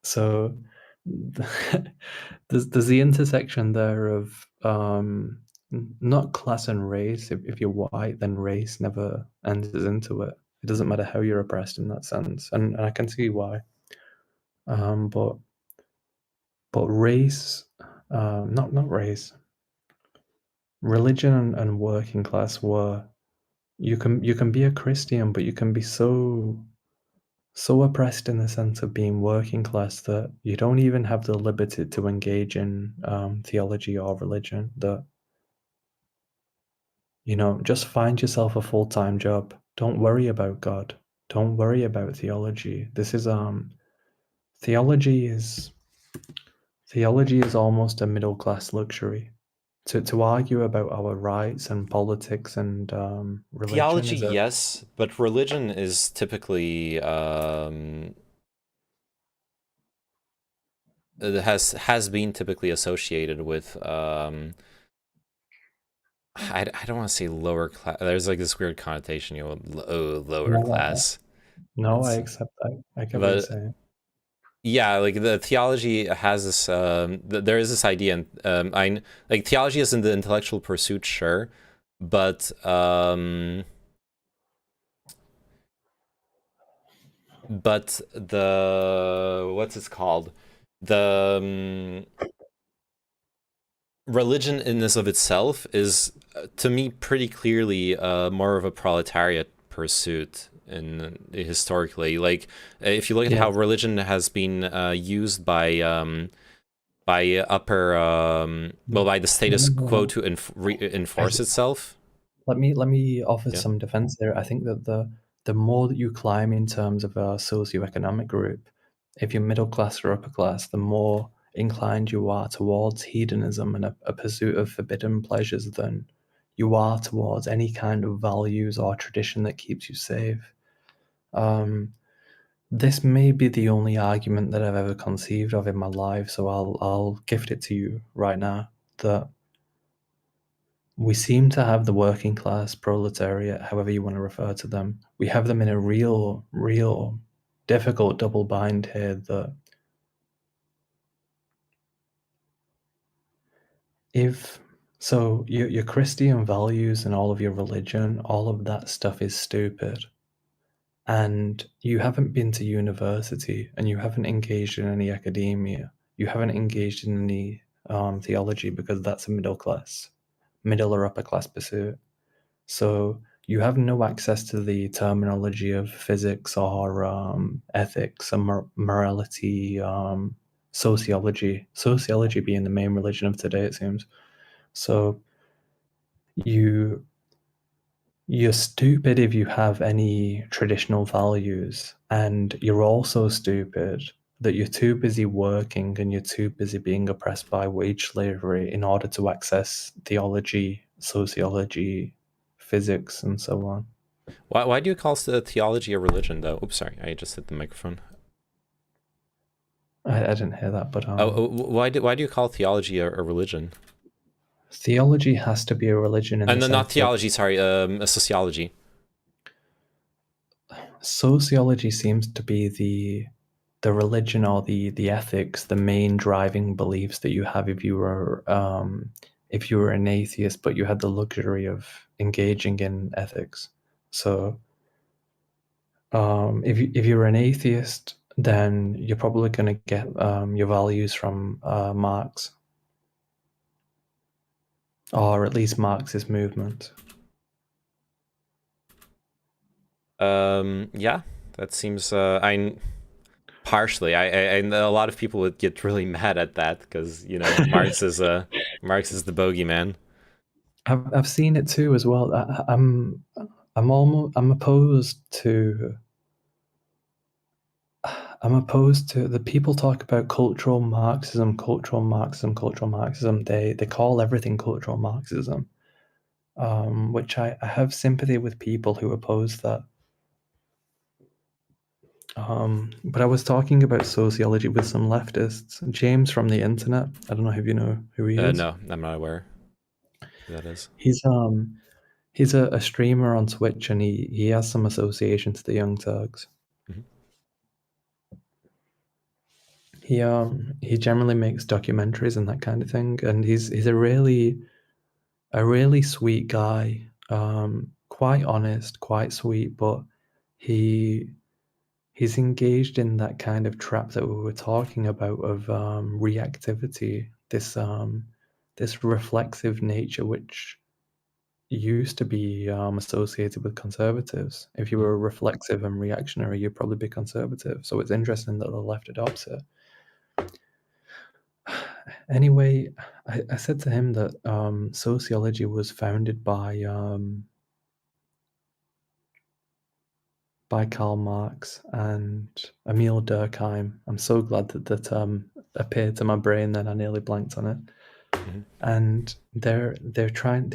So there's the intersection there of not class and race. If you're white, then race never enters into it. It doesn't matter how you're oppressed in that sense, and I can see why. But race, not race, religion and working class were. You can be a Christian, but you can be so oppressed in the sense of being working class that you don't even have the liberty to engage in theology or religion. That, just find yourself a full-time job. Don't worry about God. Don't worry about theology. This is theology is almost a middle-class luxury. To argue about our rights and politics and religion. Theology, yes, but religion is typically it has been typically associated with I don't want to say lower class. There's like this weird connotation, lower class. No, I accept that. I get what you're saying. Yeah, like the theology has this. There is this idea, and like theology is in the intellectual pursuit, sure, but the what's it called? The religion in this of itself is, to me, pretty clearly more of a proletariat pursuit. historically. Like if you look at how religion has been used by by the status quo to enforce itself. Let me offer some defense there. I think that the more that you climb in terms of a socioeconomic group, if you're middle class or upper class, the more inclined you are towards hedonism and a pursuit of forbidden pleasures than you are towards any kind of values or tradition that keeps you safe. This may be the only argument that I've ever conceived of in my life, so I'll gift it to you right now, that we seem to have the working class proletariat, however you want to refer to them. We have them in a real difficult double bind here that so your Christian values and all of your religion, all of that stuff is stupid. And you haven't been to university and you haven't engaged in any academia. You haven't engaged in any theology because that's a middle or upper class pursuit. So you have no access to the terminology of physics or ethics and morality, sociology being the main religion of today, it seems. So you're stupid if you have any traditional values, and you're also stupid that you're too busy working and you're too busy being oppressed by wage slavery in order to access theology, sociology, physics, and so on. Why do you call theology a religion, though? Oops, sorry, I just hit the microphone. I didn't hear that, but why do you call theology a religion? Theology has to be a religion. Not theology, sorry, sociology. Sociology seems to be the religion or the ethics, the main driving beliefs that you have if you were an atheist, but you had the luxury of engaging in ethics. So if you're an atheist, then you're probably going to get your values from Marx. Or at least Marxist movement. Yeah, that seems. Partially. I know a lot of people would get really mad at that because Marx is the bogeyman. I've seen it too as well. I'm opposed to. The people talk about cultural Marxism. They call everything cultural Marxism, which I have sympathy with people who oppose that. But I was talking about sociology with some leftists. James from the internet. I don't know if you know who he is. No, I'm not aware who that is. He's a streamer on Twitch, and he has some association to the Young Turks. He generally makes documentaries and that kind of thing, and he's a really sweet guy, quite honest, quite sweet, but he's engaged in that kind of trap that we were talking about of reactivity, this reflexive nature which used to be associated with conservatives. If you were reflexive and reactionary, you'd probably be conservative. So it's interesting that the left adopts it. Anyway, I said to him that sociology was founded by Karl Marx and Emile Durkheim. I'm so glad that the term appeared to my brain, then I nearly blanked on it. And they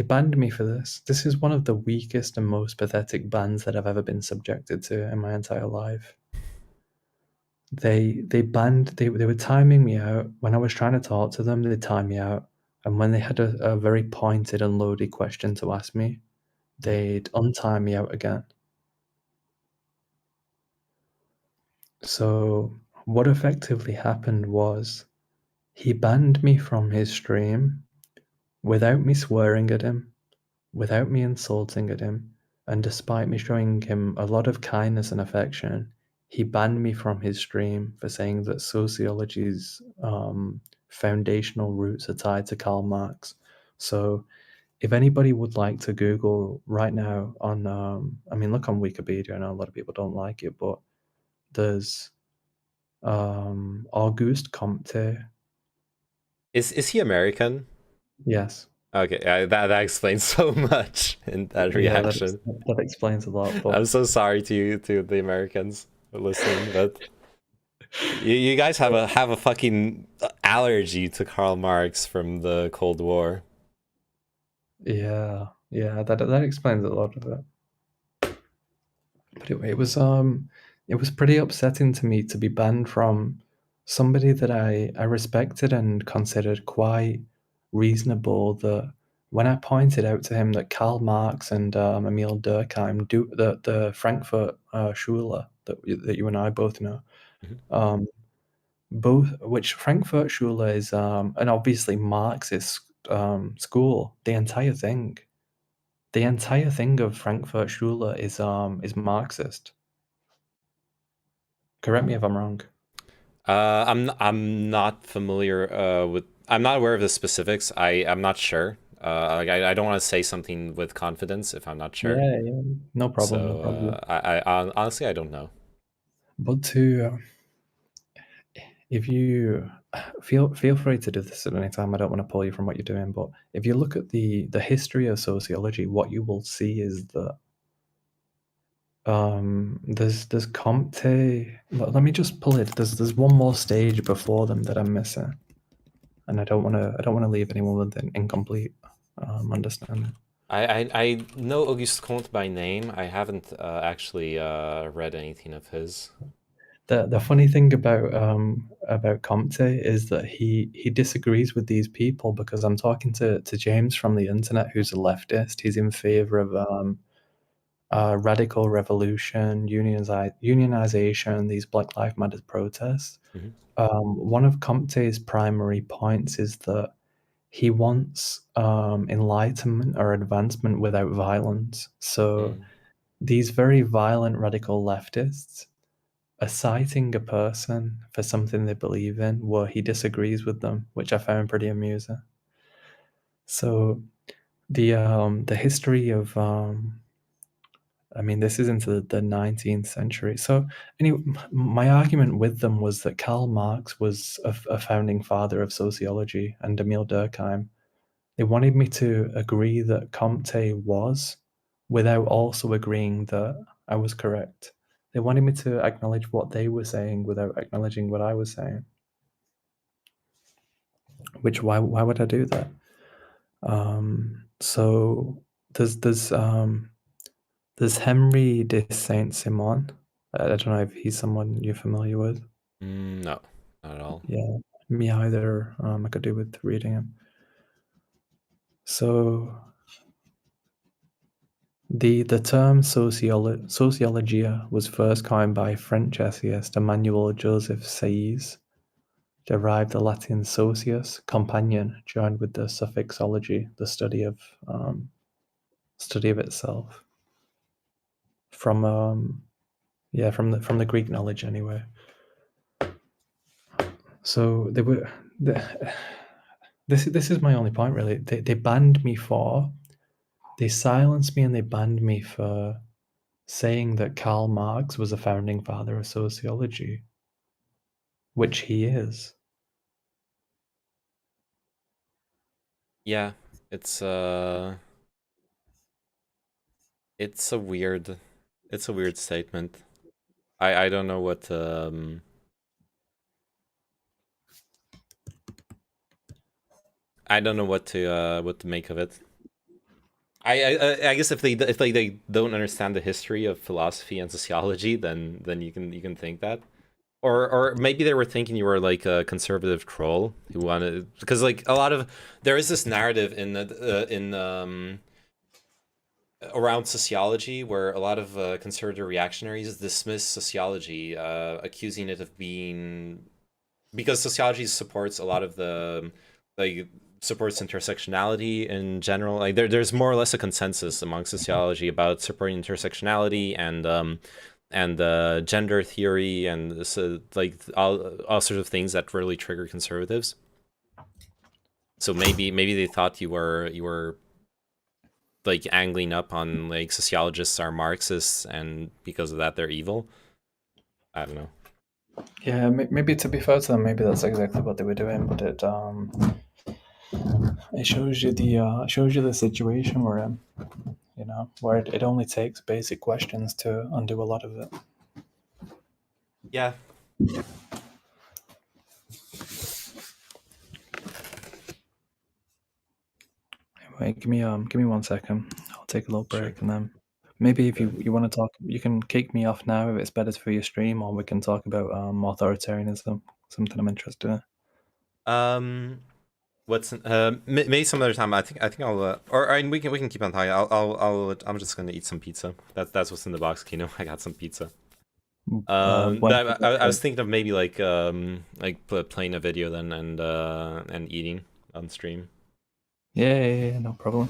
banned me for this. This is one of the weakest and most pathetic bans that I've ever been subjected to in my entire life. They were timing me out. When I was trying to talk to them, they timed me out. And when they had a very pointed and loaded question to ask me, they'd untime me out again. So what effectively happened was he banned me from his stream without me swearing at him, without me insulting at him, and despite me showing him a lot of kindness and affection. He banned me from his stream for saying that sociology's foundational roots are tied to Karl Marx. So if anybody would like to Google right now on, I mean, look on Wikipedia. I know a lot of people don't like it, but there's Auguste Comte. Is he American? Yes. Okay, that explains so much in that reaction. Yeah, that explains a lot. But I'm so sorry to the Americans listening, but you guys have a fucking allergy to Karl Marx from the Cold War. yeah, that explains a lot of it. But it was pretty upsetting to me to be banned from somebody that I respected and considered quite reasonable. That when I pointed out to him that Karl Marx and Emil Durkheim do the Frankfurt Schule that you and I both know, both which Frankfurt Schule is an obviously Marxist school. The entire thing of Frankfurt Schule is Marxist. Correct me if I'm wrong. I'm not familiar with. I'm not aware of the specifics. I'm not sure. I don't want to say something with confidence if I'm not sure. Yeah, no problem. So, no problem. I honestly I don't know. But to if you feel free to do this at any time. I don't want to pull you from what you're doing, but if you look at the history of sociology, what you will see is that there's Comte. Let me just pull it. There's one more stage before them that I'm missing, and I don't want to leave anyone with an incomplete understanding. I know Auguste Comte by name. I haven't actually read anything of his. The funny thing about Comte is that he disagrees with these people, because I'm talking to James from the internet, who's a leftist. He's in favor of radical revolution, unionization, these Black Lives Matter protests. One of Comte's primary points is that he wants enlightenment or advancement without violence. So these very violent radical leftists are citing a person for something they believe in where he disagrees with them, which I found pretty amusing. So the history of I mean, this is into the 19th century. So anyway, my argument with them was that Karl Marx was a founding father of sociology, and Emil Durkheim. They wanted me to agree that Comte was, without also agreeing that I was correct. They wanted me to acknowledge what they were saying without acknowledging what I was saying. Which, why would I do that? So there's Henry de Saint-Simon. I don't know if he's someone you're familiar with. No, not at all. Yeah, me either. I could do with reading him. So the term sociologia was first coined by French essayist Emmanuel Joseph Sayes, derived the Latin socius, companion, joined with the suffix ology, the study of itself. From the Greek knowledge anyway. So they were. This is my only point really. They banned me for. They silenced me and they banned me for saying that Karl Marx was a founding father of sociology, which he is. Yeah, it's a weird statement. I don't know what I don't know what to make of it. I guess if they don't understand the history of philosophy and sociology, then you can think that, or maybe they were thinking you were like a conservative troll who wanted, because like there is this narrative around sociology where a lot of conservative reactionaries dismiss sociology, accusing it of being, because sociology supports a lot of the supports intersectionality in general. Like there's more or less a consensus among sociology about supporting intersectionality and gender theory and so like all sorts of things that really trigger conservatives. So maybe they thought you were like angling up on like sociologists are Marxists and because of that they're evil. I don't know. Yeah, maybe to be fair to them, maybe that's exactly what they were doing, but it shows you the situation we're in, you know, where it only takes basic questions to undo a lot of it. Yeah. Wait, give me 1 second. I'll take a little break and then maybe if you want to talk, you can kick me off now if it's better for your stream, or we can talk about authoritarianism, something I'm interested in. What's maybe some other time. I think I'll we can keep on talking. I'm just gonna eat some pizza. That's what's in the box, Kino. I got some pizza. I was thinking of maybe like playing a video then and eating on stream. Yeah, no problem.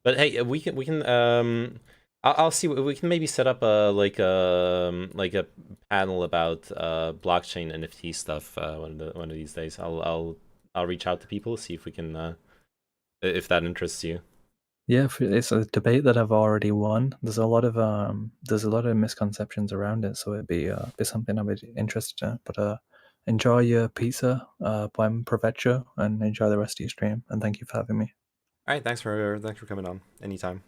But hey, we can I'll see. We can maybe set up a panel about blockchain NFT stuff one of these days. I'll reach out to people, see if we can if that interests you. Yeah, it's a debate that I've already won. There's a lot of misconceptions around it, so it'd be something I'd be interested in. But enjoy your pizza, buen provecho, and enjoy the rest of your stream. And thank you for having me. All right, thanks for coming on. Anytime.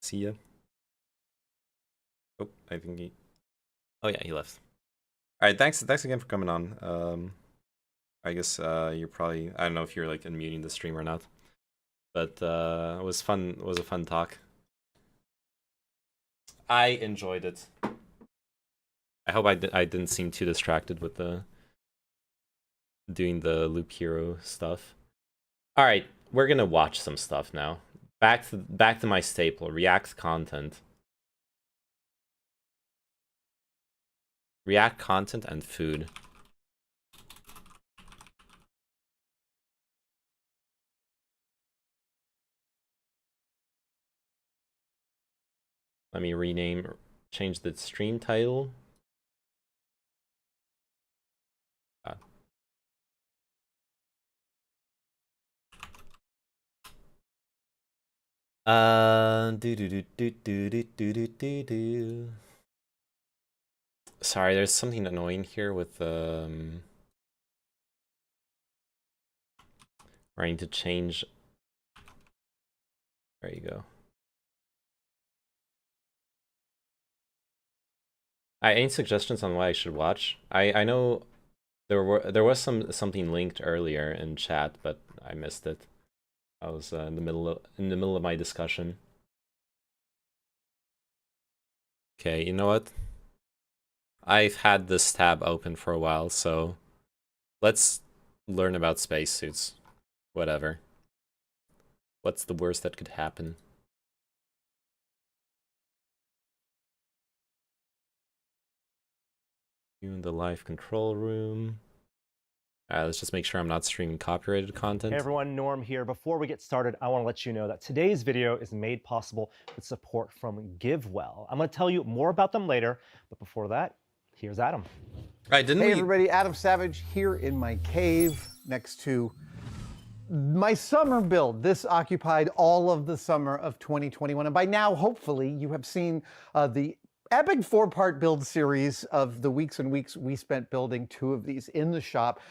See ya. Oh, I think he. Oh yeah, he left. All right, thanks again for coming on. I guess you're probably, I don't know if you're like unmuting the stream or not, but it was fun. It was a fun talk. I enjoyed it. I hope I didn't seem too distracted with doing the Loop Hero stuff. All right, we're gonna watch some stuff now. Back to my staple, React content. React content and food. Let me change the stream title. Sorry, there's something annoying here with where I need to change. There you go. Any suggestions on what I should watch? I know there was something linked earlier in chat, but I missed it. I was in the middle of my discussion. Okay, you know what? I've had this tab open for a while, so let's learn about spacesuits. Whatever. What's the worst that could happen? You in the live control room. Let's just make sure I'm not streaming copyrighted content. Hey everyone, Norm here. Before we get started, I want to let you know that today's video is made possible with support from GiveWell. I'm going to tell you more about them later, but before that, here's Adam. Right, Hey everybody, Adam Savage here in my cave next to my summer build. This occupied all of the summer of 2021, and by now, hopefully, you have seen the epic 4-part build series of the weeks and weeks we spent building 2 of these in the shop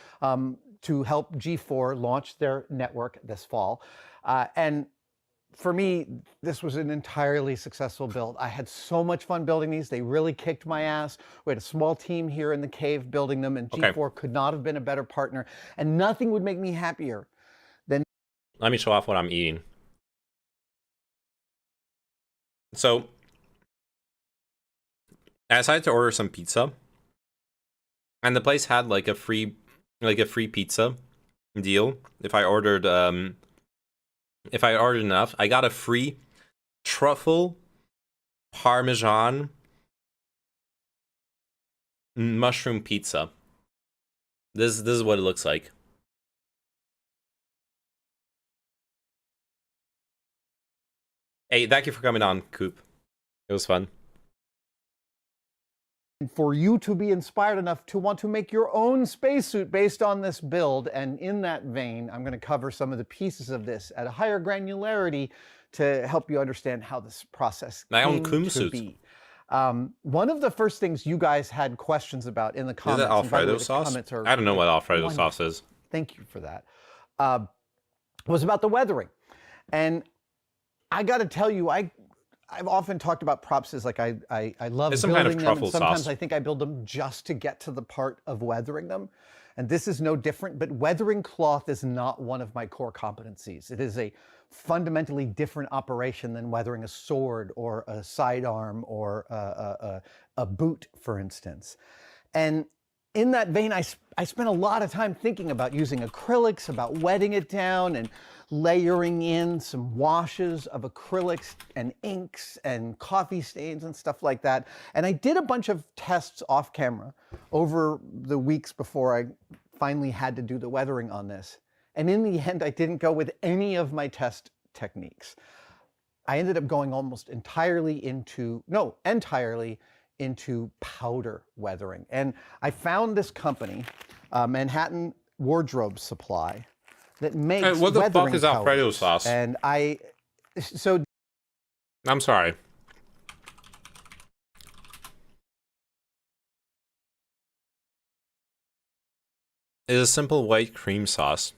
to help G4 launch their network this fall. And for me, this was an entirely successful build. I had so much fun building these. They really kicked my ass. We had a small team here in the cave building them, and G4 could not have been a better partner. And nothing would make me happier than... Let me show off what I'm eating. So I decided to order some pizza, and the place had like a free pizza deal. If I ordered enough, I got a free truffle parmesan mushroom pizza. This is what it looks like. Hey, thank you for coming on, Coop. It was fun. for you to be inspired enough to want to make your own spacesuit based on this build. And in that vein, I'm going to cover some of the pieces of this at a higher granularity to help you understand how this process came to be. One of the first things you guys had questions about in the comments. Is it Alfredo sauce? I don't know what Alfredo sauce is. Thank you for that. Was about the weathering. And I got to tell you, I've often talked about props as like I love some building kind of them, truffle and sometimes sauce. I think I build them just to get to the part of weathering them. And this is no different, but weathering cloth is not one of my core competencies. It is a fundamentally different operation than weathering a sword or a sidearm or a boot, for instance. And in that vein, I spent a lot of time thinking about using acrylics, about wetting it down and layering in some washes of acrylics and inks and coffee stains and stuff like that. And I did a bunch of tests off camera over the weeks before I finally had to do the weathering on this. And in the end, I didn't go with any of my test techniques. I ended up going almost entirely into powder weathering. And I found this company, Manhattan Wardrobe Supply, that makes what the weathering fuck is Alfredo powders. sauce? And I'm sorry. It is a simple white cream sauce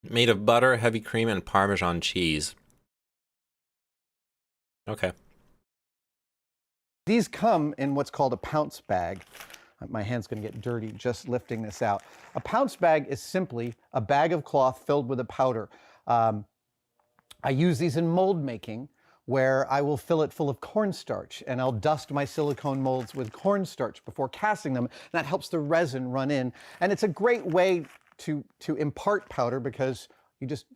made of butter, heavy cream, and Parmesan cheese. Okay. These come in what's called a pounce bag. My hand's going to get dirty just lifting this out. A pounce bag is simply a bag of cloth filled with a powder. I use these in mold making, where I will fill it full of cornstarch, and I'll dust my silicone molds with cornstarch before casting them. That helps the resin run in, and it's a great way to impart powder because you just...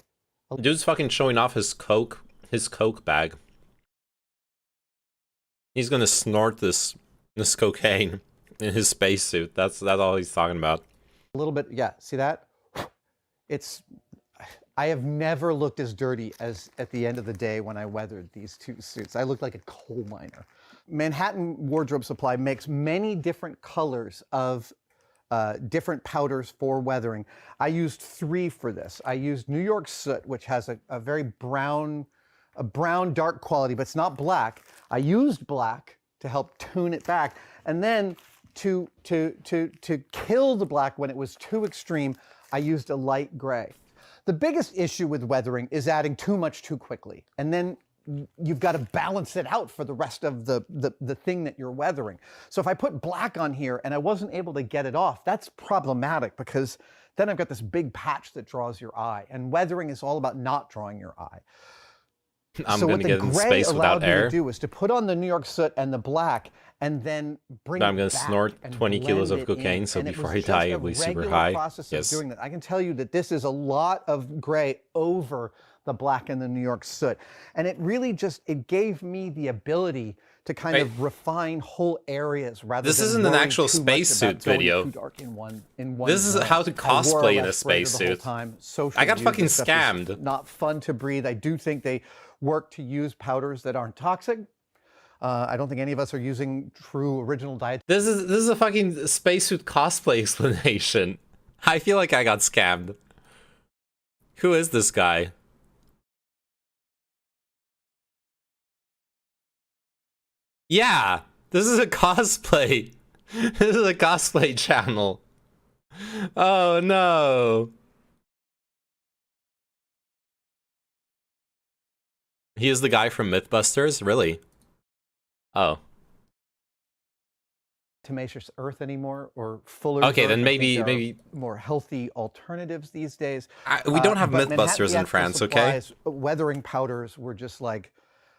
Dude's fucking showing off his Coke bag. He's gonna snort this cocaine in his spacesuit. That's all he's talking about. A little bit, yeah. See that? I have never looked as dirty as at the end of the day when I weathered these two suits. I looked like a coal miner. Manhattan Wardrobe Supply makes many different colors of different powders for weathering. I used 3 for this. I used New York Soot, which has a very brown dark quality, but it's not black. I used black to help tune it back. And then to kill the black when it was too extreme, I used a light gray. The biggest issue with weathering is adding too much too quickly. And then you've got to balance it out for the rest of the thing that you're weathering. So if I put black on here and I wasn't able to get it off, that's problematic because then I've got this big patch that draws your eye. And weathering is all about not drawing your eye. I'm so gonna what the get in gray space allowed without me air. to do was to put on the New York Soot and the black and then bring I'm gonna it back snort and 20 kilos blend of it cocaine, in. so And it before was I die, just it'll be a super regular high. process Yes. of doing that. I can tell you that this is a lot of gray over the black and the New York Soot. And it really it gave me the ability to kind of refine whole areas rather This than isn't an worry actual too much about spacesuit going video. too dark in one This is zone. how to I wore cosplay in a respirator the whole spacesuit. time. Social I got use, fucking this stuff is scammed. Not fun to breathe. I do think they work to use powders that aren't toxic. I don't think any of us are using true original diet. This is a fucking spacesuit cosplay explanation. I feel like I got scammed. Who is this guy? Yeah, this is a cosplay. This is a cosplay channel. Oh no. He is the guy from Mythbusters? Really? Oh. Tenacious Earth anymore or Fuller. Okay, then maybe more healthy alternatives these days. We don't have but Mythbusters Manhattan in France, okay? Supplies, weathering powders were just like,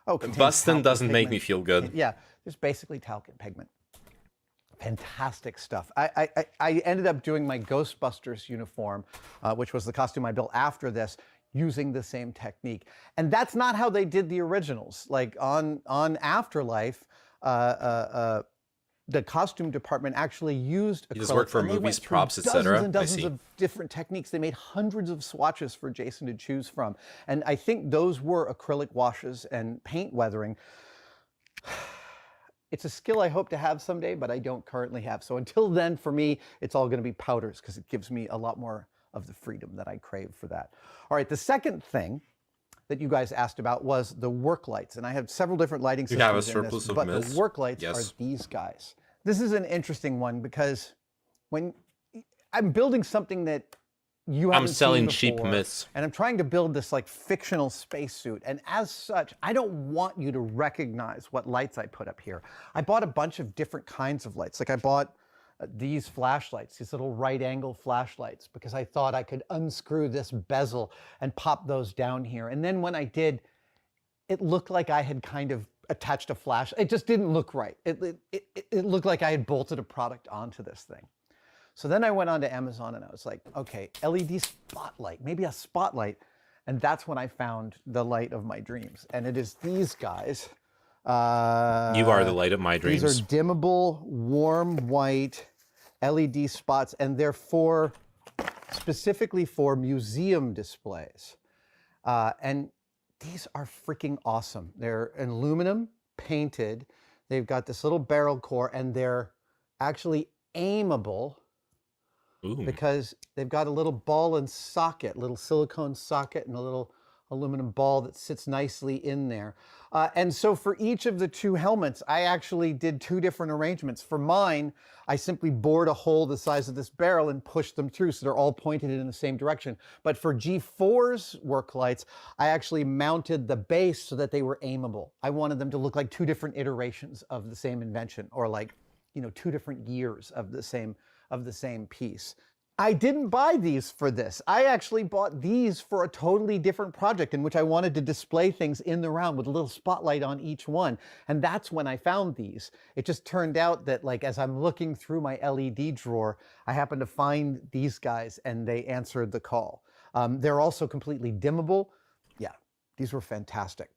oh, Bustin doesn't make me feel good. Yeah, just basically talc and pigment. Fantastic stuff. I ended up doing my Ghostbusters uniform, which was the costume I built after this, using the same technique. And that's not how they did the originals. Like on Afterlife, the costume department actually used acrylics. You just work for and they went movies, through props, etc. Dozens and I dozens see. of different techniques. They made hundreds of swatches for Jason to choose from. And I think those were acrylic washes and paint weathering. It's a skill I hope to have someday, but I don't currently have. So until then, for me, it's all going to be powders because it gives me a lot more of the freedom that I crave for that. All right, the second thing that you guys asked about was the work lights. And I have several different lighting systems have a in surplus this, of but mist? the work lights Yes. are these guys. This is an interesting one because when I'm building something that you haven't selling seen cheap before, myths. and I'm trying to build this like fictional spacesuit. And as such, I don't want you to recognize what lights I put up here. I bought a bunch of different kinds of lights. Like I bought these flashlights, these little right angle flashlights, because I thought I could unscrew this bezel and pop those down here. And then when I did, it looked like I had kind of attached a flash. It just didn't look right. It looked like I had bolted a product onto this thing. So then I went on to Amazon and I was like, okay, LED spotlight, maybe a spotlight. And that's when I found the light of my dreams. And it is these guys. You are the light of my dreams. These are dimmable, warm white LED spots, and they're specifically for museum displays. And these are freaking awesome. They're in aluminum, painted. They've got this little barrel core, and they're actually aimable. Ooh. Because they've got a little ball and socket, little silicone socket and a little aluminum ball that sits nicely in there. And so for each of the two helmets, I actually did two different arrangements. For mine, I simply bored a hole the size of this barrel and pushed them through so they're all pointed in the same direction. But for G4's work lights, I actually mounted the base so that they were aimable. I wanted them to look like two different iterations of the same invention, or like, you know, two different years of the same piece. I didn't buy these for this. I actually bought these for a totally different project in which I wanted to display things in the round with a little spotlight on each one. And that's when I found these. It just turned out that, like, as I'm looking through my LED drawer, I happened to find these guys and they answered the call. They're also completely dimmable. Yeah, these were fantastic.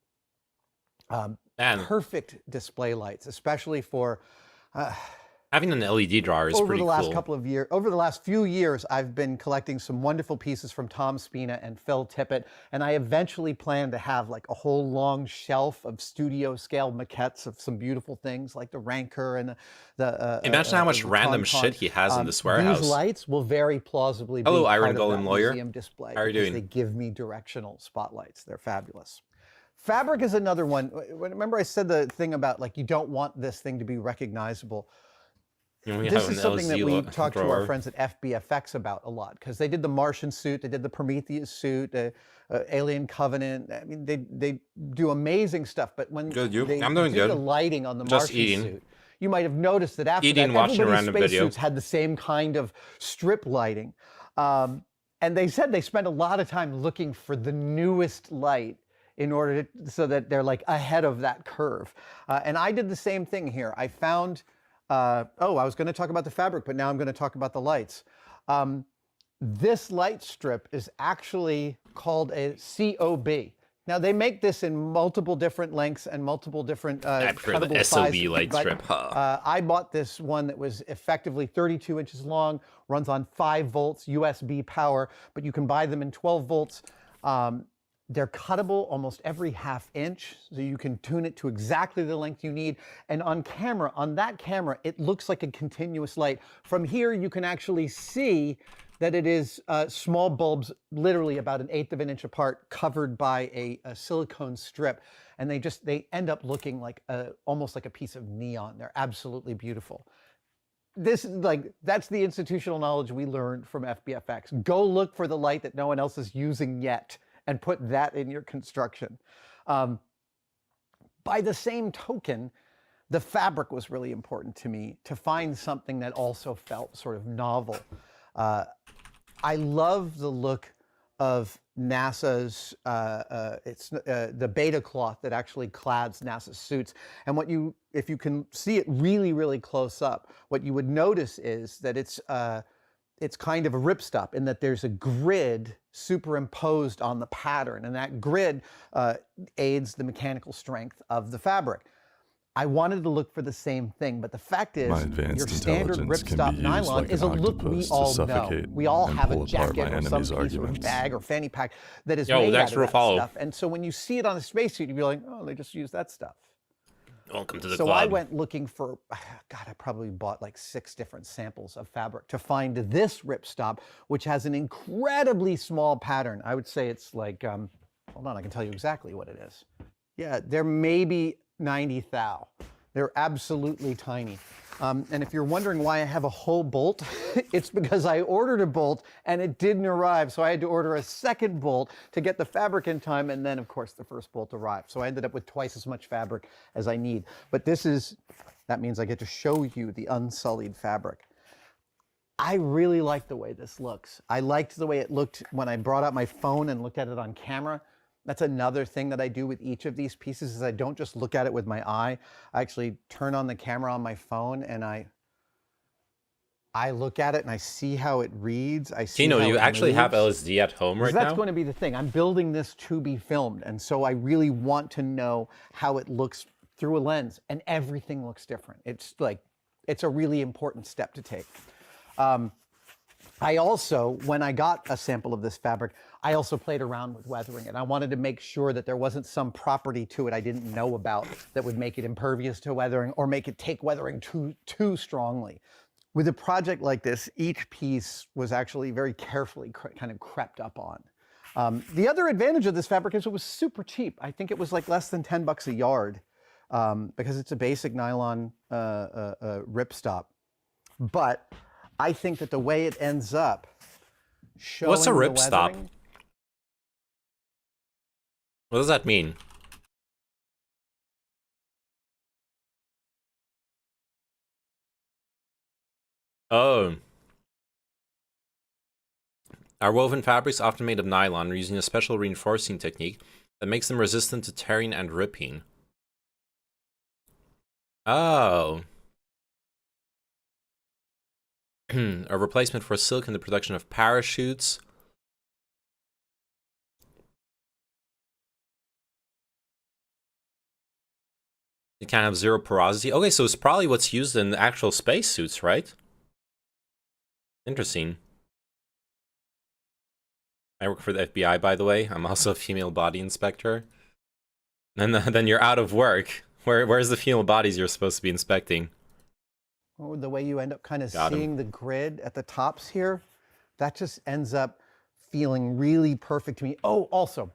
Perfect display lights, especially for having an LED drawer is over pretty the last cool. couple of years, over the last few years, I've been collecting some wonderful pieces from Tom Spina and Phil Tippett, and I eventually plan to have like a whole long shelf of studio scale maquettes of some beautiful things like the Rancor and the. Imagine how much the random Tauntaun. shit he has in this warehouse. These lights will very plausibly Hello, be Iron part of Golem that lawyer. museum display. How are you because doing? They give me directional spotlights. They're fabulous. Fabric is another one. Remember I said the thing about like you don't want this thing to be recognizable. This is something that we talked to our friends at FBFX about a lot, because they did the Martian suit, they did the Prometheus suit, Alien Covenant. I mean, they do amazing stuff. But when they I'm doing did good. the lighting on the Just Martian eating. suit, you might have noticed that after Eating, that, watching a everybody's random video. spacesuits had the same kind of strip lighting. And they said they spent a lot of time looking for the newest light in order to, so that they're like ahead of that curve. And I did the same thing here. I found. I was going to talk about the fabric, but now I'm going to talk about the lights. This light strip is actually called a COB. Now, they make this in multiple different lengths and multiple different cuttable the SOB sizes, light but, strip. I bought this one that was effectively 32 inches long, runs on 5 volts USB power, but you can buy them in 12 volts. They're cuttable almost every ½ inch, so you can tune it to exactly the length you need. And on camera, on that camera, it looks like a continuous light. From here, you can actually see that it is small bulbs, literally about 1/8 of an inch apart, covered by a silicone strip. And they end up looking like almost like a piece of neon. They're absolutely beautiful. This is like, that's the institutional knowledge we learned from FBFX. Go look for the light that no one else is using yet, and put that in your construction. By the same token, the fabric was really important to me, to find something that also felt sort of novel. I love the look of NASA's, the beta cloth that actually clads NASA's suits. And if you can see it really, really close up, what you would notice is that it's kind of a ripstop in that there's a grid superimposed on the pattern, and that grid aids the mechanical strength of the fabric. I wanted to look for the same thing, but the fact is, your standard ripstop nylon is a look we all know. We all have a jacket or some piece or a bag or fanny pack that is made out of that stuff. And so when you see it on a spacesuit, you'd be like, oh, they just use that stuff. Welcome to the so club. I went looking for, God, I probably bought like 6 different samples of fabric to find this ripstop, which has an incredibly small pattern. I would say it's like, hold on, I can tell you exactly what it is. Yeah, they're maybe 90 thou. They're absolutely tiny. And if you're wondering why I have a whole bolt, it's because I ordered a bolt and it didn't arrive. So I had to order a second bolt to get the fabric in time. And then, of course, the first bolt arrived. So I ended up with twice as much fabric as I need. But that means I get to show you the unsullied fabric. I really like the way this looks. I liked the way it looked when I brought out my phone and looked at it on camera. That's another thing that I do with each of these pieces is I don't just look at it with my eye. I actually turn on the camera on my phone and I look at it and I see how it reads. I see Tino, how you it actually have moves. LSD at home right That's now? going to be the thing. I'm building this to be filmed. And so I really want to know how it looks through a lens. And everything looks different. It's a really important step to take. I also, when I got a sample of this fabric, I also played around with weathering it. I wanted to make sure that there wasn't some property to it I didn't know about that would make it impervious to weathering or make it take weathering too strongly. With a project like this, each piece was actually very carefully kind of crept up on. The other advantage of this fabric is it was super cheap. I think it was like less than 10 bucks a yard because it's a basic nylon ripstop. But I think that the way it ends up showing What's a the ripstop? weathering- What does that mean? Oh. Our woven fabrics are often made of nylon, using a special reinforcing technique that makes them resistant to tearing and ripping. Oh. A replacement for silk in the production of parachutes. It can have zero porosity. Okay, so it's probably what's used in actual spacesuits, right? Interesting. I work for the FBI, by the way. I'm also a female body inspector. And then you're out of work. Where's the female bodies you're supposed to be inspecting? Oh, the way you end up kind of Got 'em. seeing the grid at the tops here, that just ends up feeling really perfect to me. Oh, also,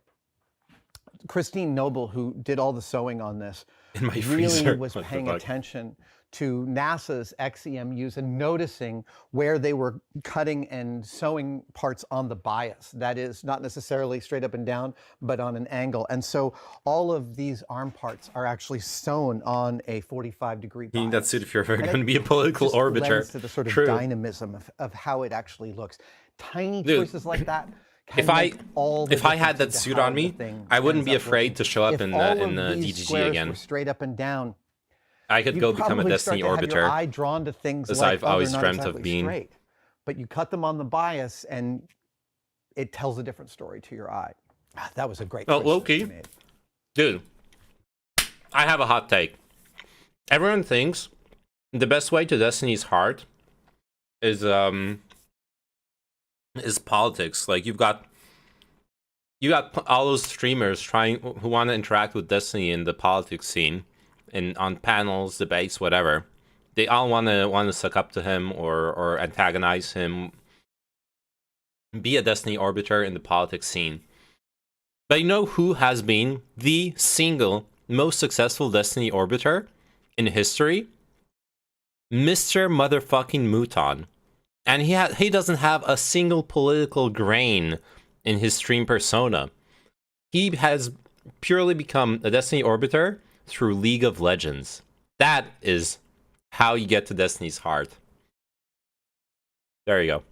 Christine Noble, who did all the sewing on this, In my really freezer. was What the paying fuck? attention to NASA's XEMUs and noticing where they were cutting and sewing parts on the bias. That is not necessarily straight up and down, but on an angle. And so all of these arm parts are actually sewn on a 45-degree You need that suit if you're ever and going to be a it political just orbiter. lends to the sort of True. dynamism of how it actually looks. Tiny Dude, choices like that can If I make all the if I had difference that into suit how on me, the thing I wouldn't ends be up afraid looking. to show up If in all of DGG these squares again. were straight up and down, I could you'd go become a probably Destiny start to have your Orbiter. eye drawn to things as like, I've oh, always they're not dreamt exactly of being. straight. But you cut them on the bias, and it tells a different story to your eye. Ah, that was a great. Well, choice that Loki, you made. dude, I have a hot take. Everyone thinks the best way to Destiny's heart is politics. Like you got all those streamers who want to interact with Destiny in the politics scene, and on panels, debates, whatever. They all want to suck up to him or antagonize him. Be a Destiny Orbiter in the politics scene. But you know who has been the single most successful Destiny Orbiter in history? Mr. Motherfucking Mouton. And he doesn't have a single political grain in his stream persona. He has purely become a Destiny Orbiter through League of Legends. That is how you get to Destiny's heart. There you go.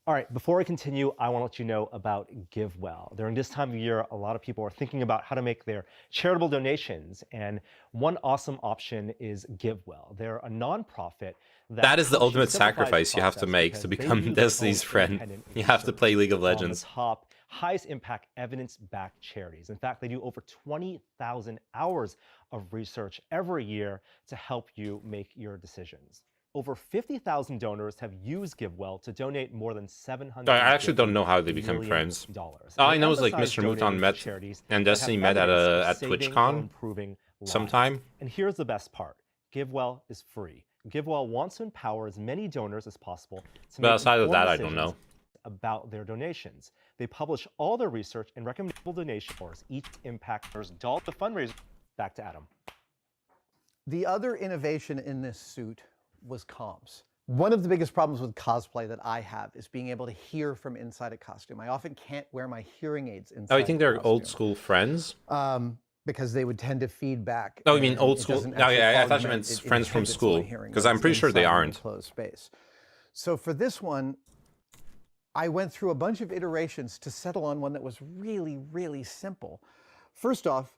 All right, before we continue, I want to let you know about GiveWell. During this time of year, a lot of people are thinking about how to make their charitable donations, and one awesome option is GiveWell. They're a nonprofit That is the helps you ultimate simplify the sacrifice you have to process make because to they become do their Destiny's own friend. independent You have to play League of research on Legends. the top, highest impact, evidence-backed charities. In fact, they do over 20,000 hours of research every year to help you make your decisions. Over 50,000 donors have used GiveWell to donate more than $700 I actually don't know how they become friends. All I know is like Mr. Mouton met and Destiny met at TwitchCon. live. sometime. And here's the best part. GiveWell is free. GiveWell wants to empower as many donors as possible to But make outside of informed that, I don't decisions know. about their donations. They publish all their research and recommendable donation for each impactors. Doll the fundraiser. Back to Adam. The other innovation in this suit was comms. One of the biggest problems with cosplay that I have is being able to hear from inside a costume. I often can't wear my hearing aids inside. Oh, you think a they're costume, old school friends? because they would tend to feed back. Oh, you mean and old it school? doesn't Oh, yeah, actually I thought you augment, meant it friends from inhibits my school, hearing 'cause when I'm it's pretty sure they inside an aren't. enclosed space. So for this one, I went through a bunch of iterations to settle on one that was really, really simple. First off,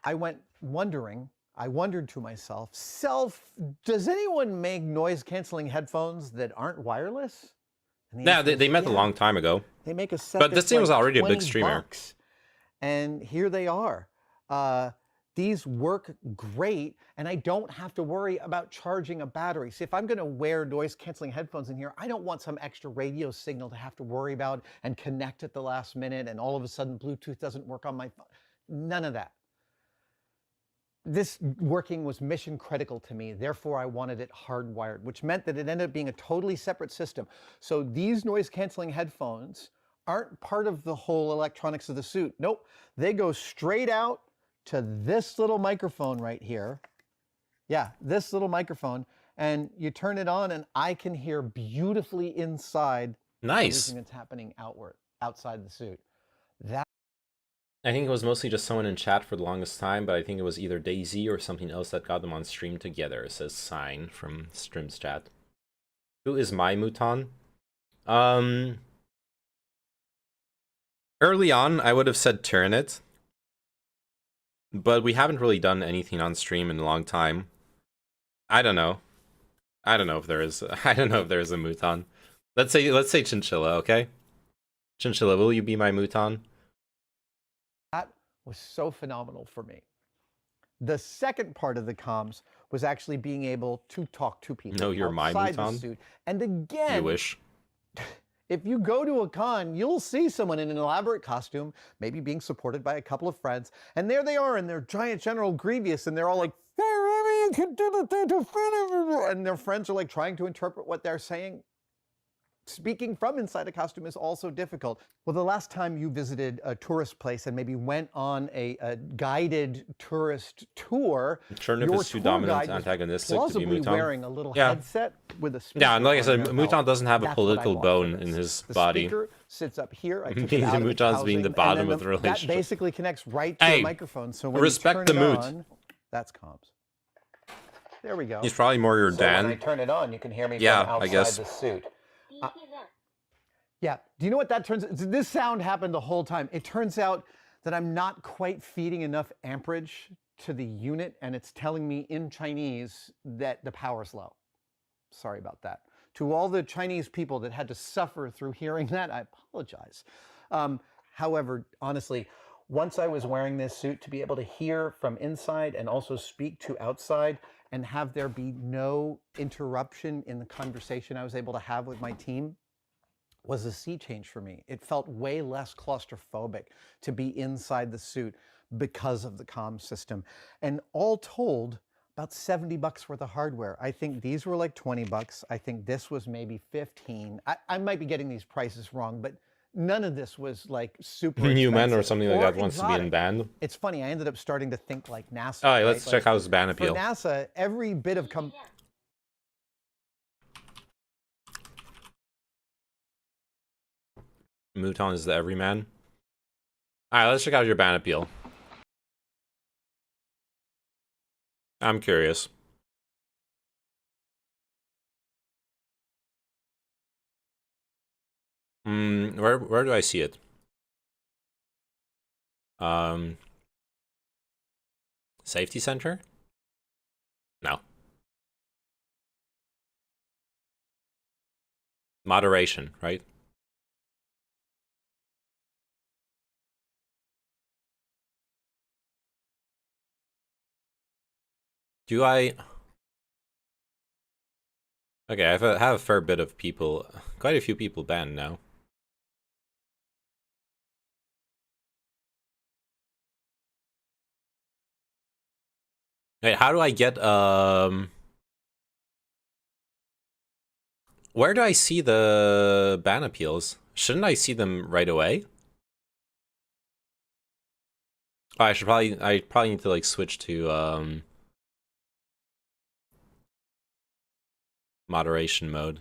I wondered to myself, does anyone make noise-canceling headphones that aren't wireless? And the Yeah, answer is they met a yeah. long time ago. They make a set But this that's thing was like already a big 20 streamer. bucks. And here they are. These work great, and I don't have to worry about charging a battery. See, if I'm going to wear noise-canceling headphones in here, I don't want some extra radio signal to have to worry about and connect at the last minute, and all of a sudden Bluetooth doesn't work on my phone. None of that. This working was mission critical to me, therefore I wanted it hardwired, which meant that it ended up being a totally separate system. So these noise-canceling headphones aren't part of the whole electronics of the suit. Nope, they go straight out to this little microphone right here. Yeah, this little microphone, and you turn it on and I can hear beautifully inside Nice. everything that's happening outside the suit. That I think it was mostly just someone in chat for the longest time, but I think it was either DayZ or something else that got them on stream together, says Sign from Streams chat. Who is my Muton? Early on, I would have said Tyranid, but we haven't really done anything on stream in a long time. I don't know. I don't know if there is. I don't know if there is a Muton. Let's say Chinchilla, okay? Chinchilla, will you be my Muton? That was so phenomenal for me. The second part of the comms was actually being able to talk to people. No, you're my outside the Muton? suit. And again, You wish. if you go to a con, you'll see someone in an elaborate costume, maybe being supported by a couple of friends, and there they are in their giant General Grievous, and they're all like, and their friends are like trying to interpret what they're saying. Speaking from inside a costume is also difficult. Well, the last time you visited a tourist place and maybe went on a guided tourist tour, Turnip your is too tour dominant, guide was antagonistic to be plausibly Muton. wearing a little Yeah. headset with a speaker. Yeah, and like I on said, their Muton belt. doesn't have a That's what I political want bone from in this. his The body. speaker sits up here. I took Meaning it out of the Muton's being the housing, bottom and then of the That relationship. basically connects right to Hey, a microphone. So when respect you turn the it mood. on, that's comms. There we go. He's probably more your So when I Dan. turn it on, you can hear me Yeah, from I outside guess. the suit. Yeah. Do you know what that turns? This sound happened the whole time. It turns out that I'm not quite feeding enough amperage to the unit, and it's telling me in Chinese that the power's low. Sorry about that. To all the Chinese people that had to suffer through hearing that, I apologize. However, honestly, once I was wearing this suit, to be able to hear from inside and also speak to outside and have there be no interruption in the conversation I was able to have with my team was a sea change for me. It felt way less claustrophobic to be inside the suit because of the comm system. And all told, about 70 bucks worth of hardware. I think these were like 20 bucks. I think this was maybe 15. I might be getting these prices wrong, but none of this was like super New Man or expensive something like that wants to be in exotic. band. It's funny, I ended up starting to think like NASA. All right, let's right? check out his ban appeal. For NASA, every bit of Muton is the everyman. Alright, let's check out your ban appeal. I'm curious. Where do I see it? Safety center? No. Moderation, right? Do I... Okay, I have a fair bit of people, quite a few people banned now. Wait, how do I get where do I see the ban appeals? Shouldn't I see them right away? Oh, I probably need to like switch to moderation mode.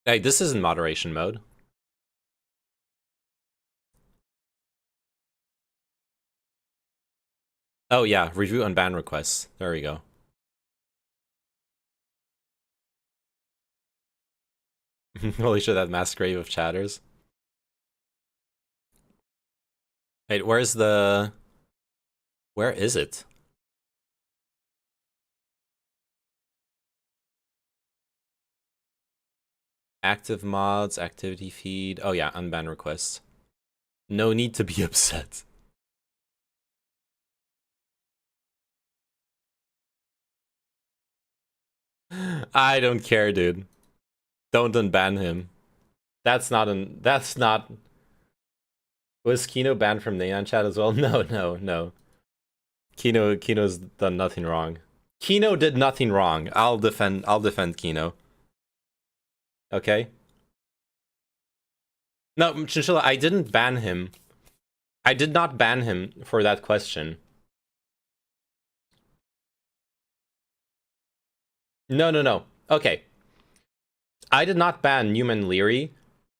Hey, this isn't moderation mode. Oh yeah, review on ban requests. There we go. Holy shit, that mass grave of chatters. Wait, where is it? Active mods, activity feed. Oh yeah, unban requests. No need to be upset. I don't care, dude. Don't unban him. That's not. Was Kino banned from Neian chat as well? No. Kino's done nothing wrong. Kino did nothing wrong. I'll defend Kino. Okay? No, Chinchilla, I didn't ban him. I did not ban him for that question. No. Okay. I did not ban Newman Leary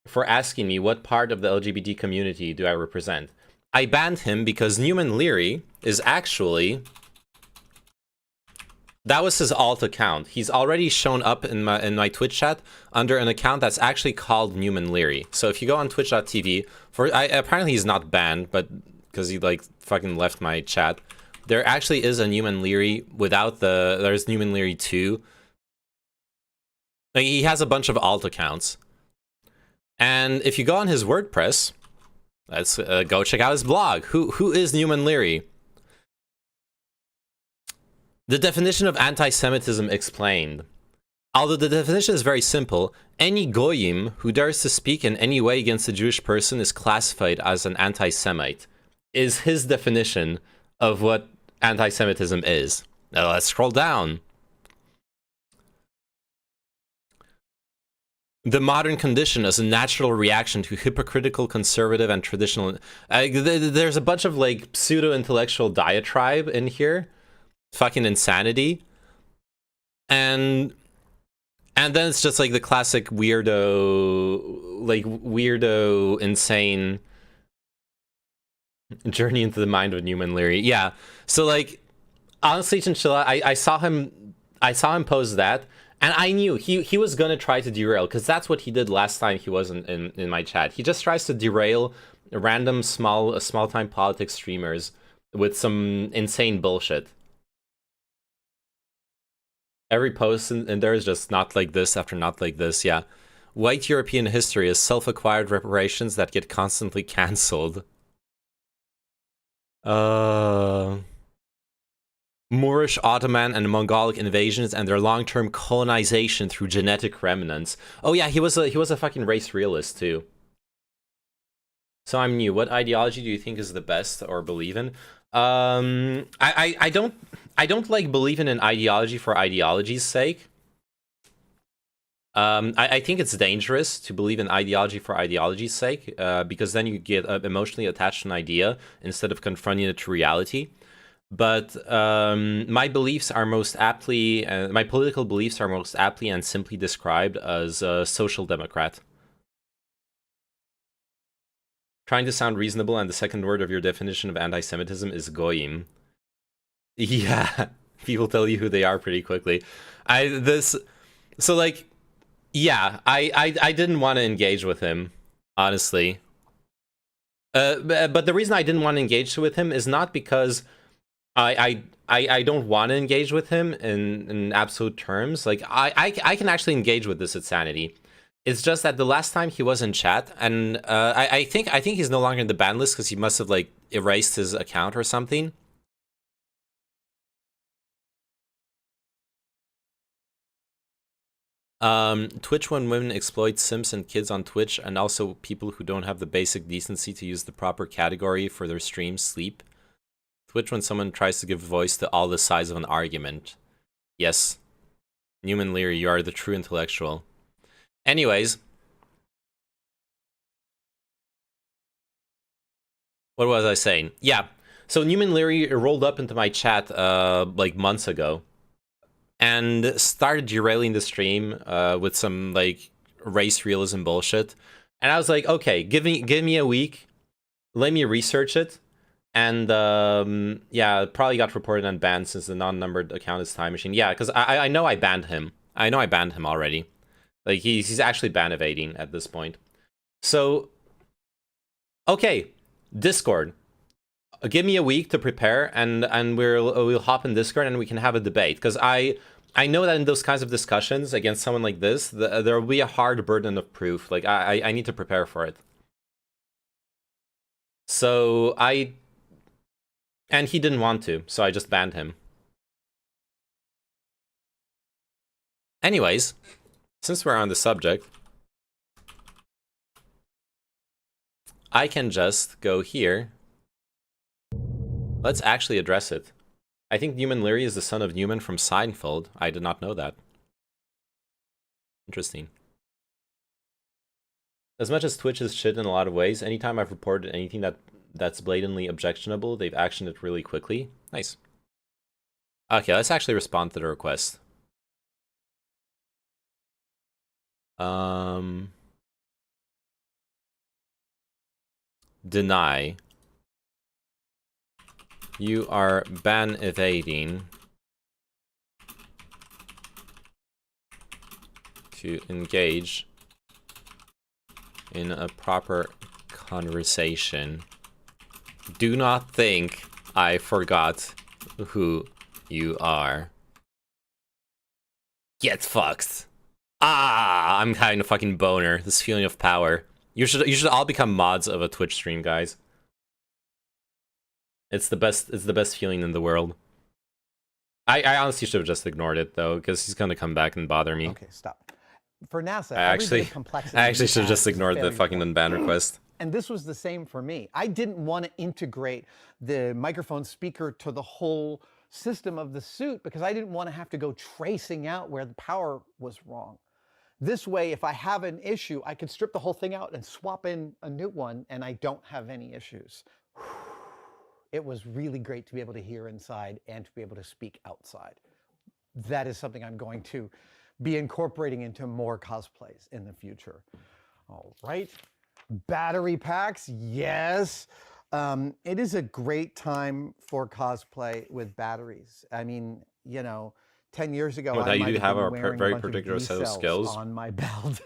for asking me what part of the LGBT community do I represent. I banned him because Newman Leary is actually... That was his alt account. He's already shown up in my Twitch chat under an account that's actually called Newman Leary. So if you go on twitch.tv, apparently he's not banned, but because he like fucking left my chat. There actually is a Newman Leary without there's Newman Leary 2. Like, he has a bunch of alt accounts. And if you go on his WordPress, let's go check out his blog. Who is Newman Leary? The definition of anti-Semitism explained. Although the definition is very simple, any goyim who dares to speak in any way against a Jewish person is classified as an anti-Semite, is his definition of what anti-Semitism is. Now let's scroll down. The modern condition is a natural reaction to hypocritical, conservative, and traditional... there's a bunch of like pseudo-intellectual diatribe in here. Fucking insanity. And then it's just like the classic weirdo, insane journey into the mind of Newman Leary. Yeah. So like, honestly, Chinchilla, I saw him pose that, and I knew he was gonna try to derail, because that's what he did last time he was in my chat. He just tries to derail random small time politics streamers with some insane bullshit. Every post in there is just not like this after not like this, yeah. White European history is self-acquired reparations that get constantly cancelled. Moorish, Ottoman, and Mongolic invasions and their long-term colonization through genetic remnants. Oh yeah, he was a fucking race realist too. So I'm new. What ideology do you think is the best or believe in? I don't like believing in ideology for ideology's sake. I think it's dangerous to believe in ideology for ideology's sake, because then you get emotionally attached to an idea instead of confronting it to reality. But my beliefs are most aptly, my political beliefs are most aptly and simply described as a social democrat. Trying to sound reasonable, and the second word of your definition of anti-Semitism is goyim. Yeah, people tell you who they are pretty quickly. I didn't want to engage with him, honestly. But the reason I didn't want to engage with him is not because I don't want to engage with him in absolute terms. Like I can actually engage with this insanity. It's just that the last time he was in chat, and I think he's no longer in the ban list because he must have like erased his account or something. Twitch when women exploit Sims and kids on Twitch, and also people who don't have the basic decency to use the proper category for their stream, sleep. Twitch when someone tries to give voice to all the sides of an argument. Yes. Newman Leary, you are the true intellectual. Anyways. What was I saying? Yeah. So Newman Leary rolled up into my chat like months ago and started derailing the stream with some like race realism bullshit. And I was like, okay, give me a week, let me research it. And yeah, it probably got reported and banned since the non-numbered account is Time Machine. Yeah, because I know I banned him. I know I banned him already. Like he's actually ban evading at this point. So okay, Discord. Give me a week to prepare, and we'll hop in Discord and we can have a debate. Because I know that in those kinds of discussions against someone like this, there will be a hard burden of proof. Like I need to prepare for it. So and he didn't want to, so I just banned him. Anyways, since we're on the subject, I can just go here. Let's actually address it. I think Newman Leary is the son of Newman from Seinfeld. I did not know that. Interesting. As much as Twitch is shit in a lot of ways, anytime I've reported anything that's blatantly objectionable, they've actioned it really quickly. Nice. Okay, let's actually respond to the request. Deny. You are ban evading to engage in a proper conversation. Do not think I forgot who you are. Get fucked. Ah, I'm having a fucking boner. This feeling of power. You should all become mods of a Twitch stream, guys. It's the best feeling in the world. I honestly should have just ignored it though, because he's gonna come back and bother me. Okay, stop. For NASA, I actually should have just ignored the fucking unban request. And this was the same for me. I didn't want to integrate the microphone speaker to the whole system of the suit because I didn't want to have to go tracing out where the power was wrong. This way, if I have an issue, I could strip the whole thing out and swap in a new one, and I don't have any issues. It was really great to be able to hear inside and to be able to speak outside. That is something I'm going to be incorporating into more cosplays in the future. All right. Battery packs, yes. It is a great time for cosplay with batteries. I mean, you know, 10 years ago, well, I you might do have a been very wearing particular bunch of set of skills on my belt.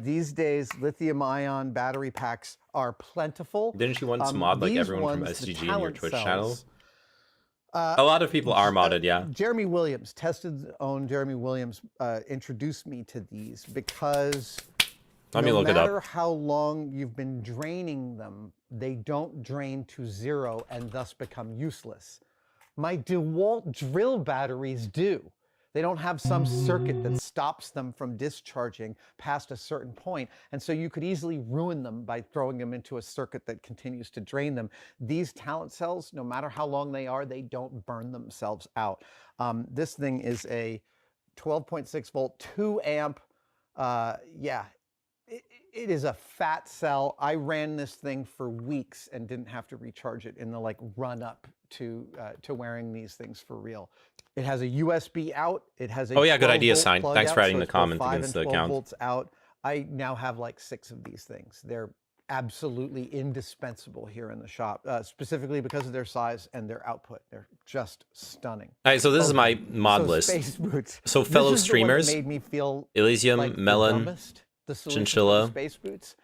These days, lithium-ion battery packs are plentiful. Didn't you once mod like everyone from SGG in your Twitch channel? A lot of people are modded, yeah. Jeremy Williams, Tested's own Jeremy Williams, introduced me to these because Let me look it no up. matter how long you've been draining them, they don't drain to zero and thus become useless. My DeWalt drill batteries do. They don't have some circuit that stops them from discharging past a certain point. And so you could easily ruin them by throwing them into a circuit that continues to drain them. These talent cells, no matter how long they are, they don't burn themselves out. This thing is a 12.6 volt, 2 amp. Yeah, it is a fat cell. I ran this thing for weeks and didn't have to recharge it in the like run up to wearing these things for real. It has a USB out. It has a oh yeah, good idea, 12-volt Sign. plug Thanks out, for adding so the it's both comment 5 against and the 12 account. volts out. I now have like 6 of these things. They're absolutely indispensable here in the shop, specifically because of their size and their output. They're just stunning. All right, so this is my mod so list. Space boots. So This fellow is the one that streamers, made me feel Elysium, like the Melon, dumbest, the solution for Chinchilla, space boots.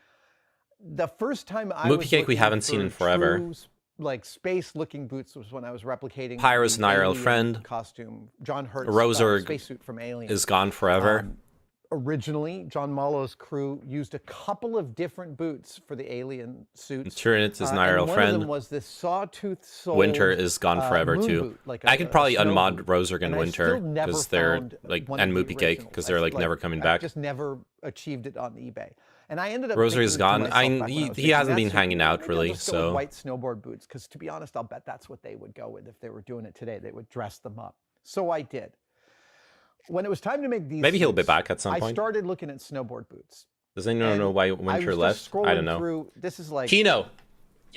The first time I Mookie was Cake we looking haven't seen for in forever. true, like space-looking boots was when I was replicating Pyrus the and IRL Alien friend. costume, John Hurt Roserg spacesuit from Alien. is gone forever. originally, John Malo's crew used a couple of different boots for the alien suits. Tyranids is my real One of friend. them was this sawtooth sole. Winter is gone forever moon too. boot, like I could probably snow unmod boot. Roserg and I Winter still never because they're found like one and of the Moopy Cake originals. because they're like never coming I back. just never achieved it on eBay. And I ended up Roser thinking is to gone. myself back when I was He thinking, hasn't been "That's hanging out maybe I'll really, just go with so white snowboard boots, because to be honest, I'll bet that's what they would go with if they were doing it today. They would dress them up. So I did. When it was time to make these, maybe he'll be suits, back at some I point. started looking at snowboard boots. Does anyone know why Winter was left? just I scrolling don't know. through- This is like Kino,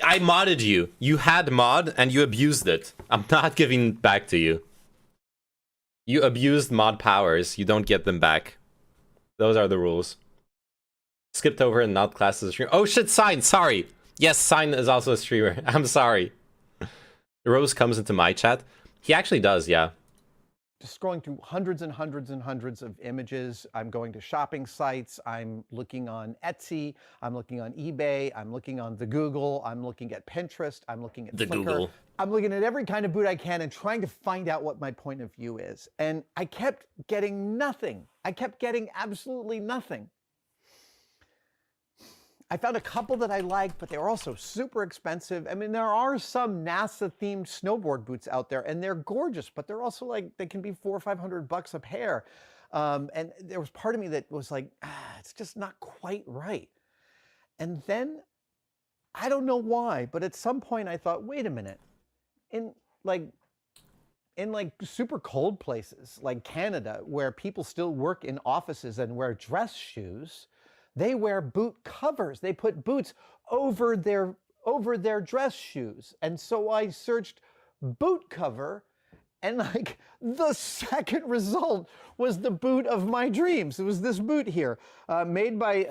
I modded you. You had mod and you abused it. I'm not giving it back to you. You abused mod powers. You don't get them back. Those are the rules. Skipped over and not classed as a streamer. Oh shit, Sign. Sorry. Yes, Sign is also a streamer. I'm sorry. Rose comes into my chat. He actually does, yeah. just scrolling through hundreds and hundreds and hundreds of images. I'm going to shopping sites. I'm looking on Etsy. I'm looking on eBay. I'm looking on the Google. I'm looking at Pinterest. I'm looking at The Flickr. Google. I'm looking at every kind of boot I can and trying to find out what my point of view is. And I kept getting nothing. I kept getting absolutely nothing. I found a couple that I liked, but they were also super expensive. I mean, there are some NASA-themed snowboard boots out there, and they're gorgeous, but they're also like, they can be $400 or $500 a pair. And there was part of me that was like, it's just not quite right. And then, I don't know why, but at some point I thought, wait a minute, in like super cold places like Canada, where people still work in offices and wear dress shoes, they wear boot covers. They put boots over their dress shoes. And so I searched boot cover, and like the second result was the boot of my dreams. It was this boot here, made by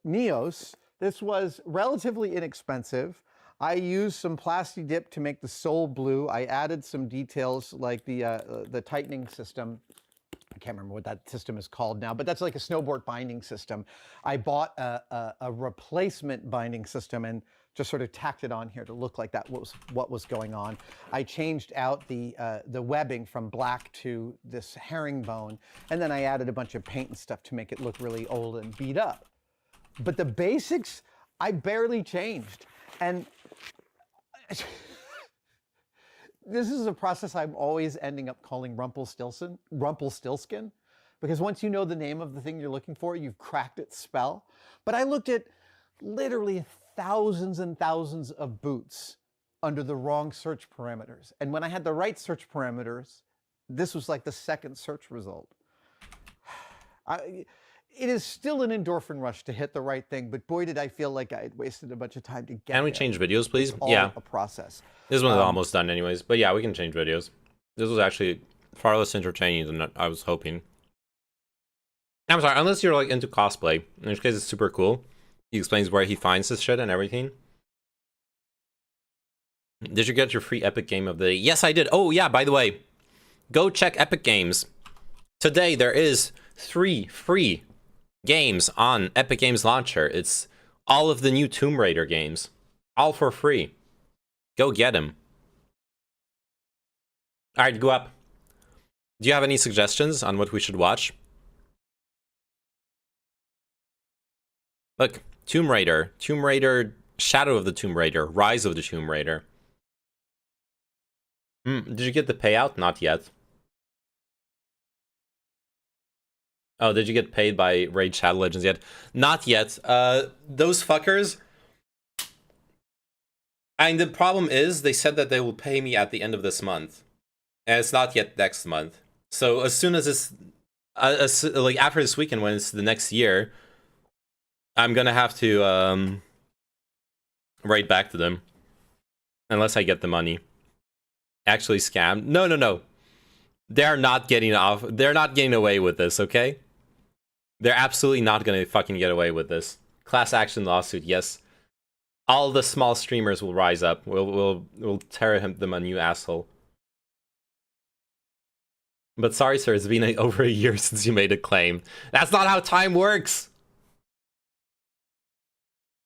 Neos. This was relatively inexpensive. I used some Plasti Dip to make the sole blue. I added some details like the tightening system. I can't remember what that system is called now, but that's like a snowboard binding system. I bought a replacement binding system and just sort of tacked it on here to look like that was what was going on. I changed out the webbing from black to this herringbone, and then I added a bunch of paint and stuff to make it look really old and beat up. But the basics, I barely changed. And this is a process I'm always ending up calling Rumpelstiltskin, because once you know the name of the thing you're looking for, you've cracked its spell. But I looked at literally thousands and thousands of boots under the wrong search parameters. And when I had the right search parameters, this was like the second search result. It is still an endorphin rush to hit the right thing, but boy, did I feel like I had wasted a bunch of time to get Can we there. change videos, please? It's all Yeah. a process. This one's almost done anyways. But yeah, we can change videos. This was actually far less entertaining than I was hoping. I'm sorry, unless you're like into cosplay, in which case it's super cool. He explains where he finds this shit and everything. Did you get your free Epic Game of the Day? Yes, I did. Oh yeah, by the way, go check Epic Games. Today there is 3 free games on Epic Games Launcher. It's all of the new Tomb Raider games. All for free. Go get them. Alright, go up. Do you have any suggestions on what we should watch? Look, Tomb Raider, Shadow of the Tomb Raider, Rise of the Tomb Raider. Did you get the payout? Not yet. Oh, did you get paid by Raid Shadow Legends yet? Not yet. Those fuckers. And the problem is, they said that they will pay me at the end of this month. And it's not yet next month. So as soon as it's, like after this weekend, when it's the next year, I'm gonna have to write back to them. Unless I get the money. Actually scammed. No. They're not getting off. They're not getting away with this, okay? They're absolutely not gonna fucking get away with this. Class action lawsuit, yes. All the small streamers will rise up. We'll tear them a new asshole. But sorry, sir, it's been over a year since you made a claim. That's not how time works!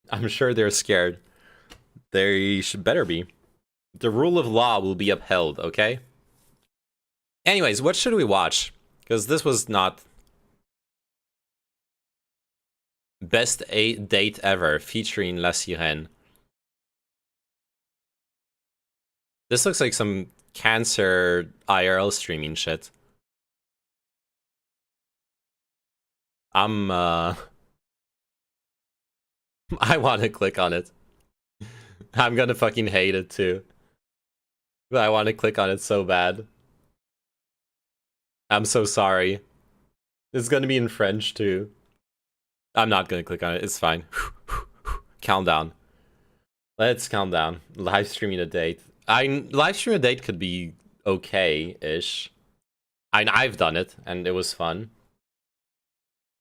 I'm sure they're scared. They should better be. The rule of law will be upheld, okay? Anyways, what should we watch? Because this was not Best date ever, featuring La Sirène. This looks like some Cancer IRL streaming shit. I want to click on it. I'm gonna fucking hate it too. But I want to click on it so bad. I'm so sorry. It's gonna be in French too. I'm not gonna click on it, it's fine. Calm down. Let's calm down. Live streaming a date. Live streaming a date could be okay-ish. I've done it, and it was fun.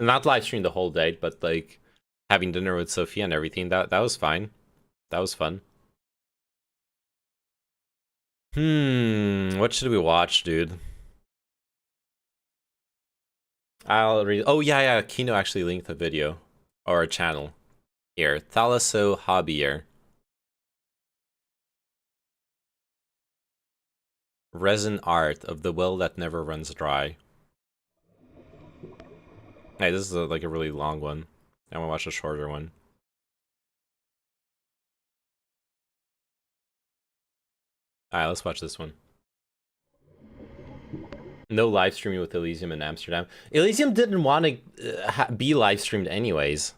Not live stream the whole date, but like having dinner with Sophia and everything, that was fine. That was fun. What should we watch, dude? I'll read. Oh yeah, Kino actually linked a video or a channel here. Thalasso Hobbier. Resin art of the well that never runs dry. Hey, this is like a really long one. I want to watch a shorter one. Alright, let's watch this one. No live streaming with Elysium in Amsterdam. Elysium didn't want to be live streamed anyways.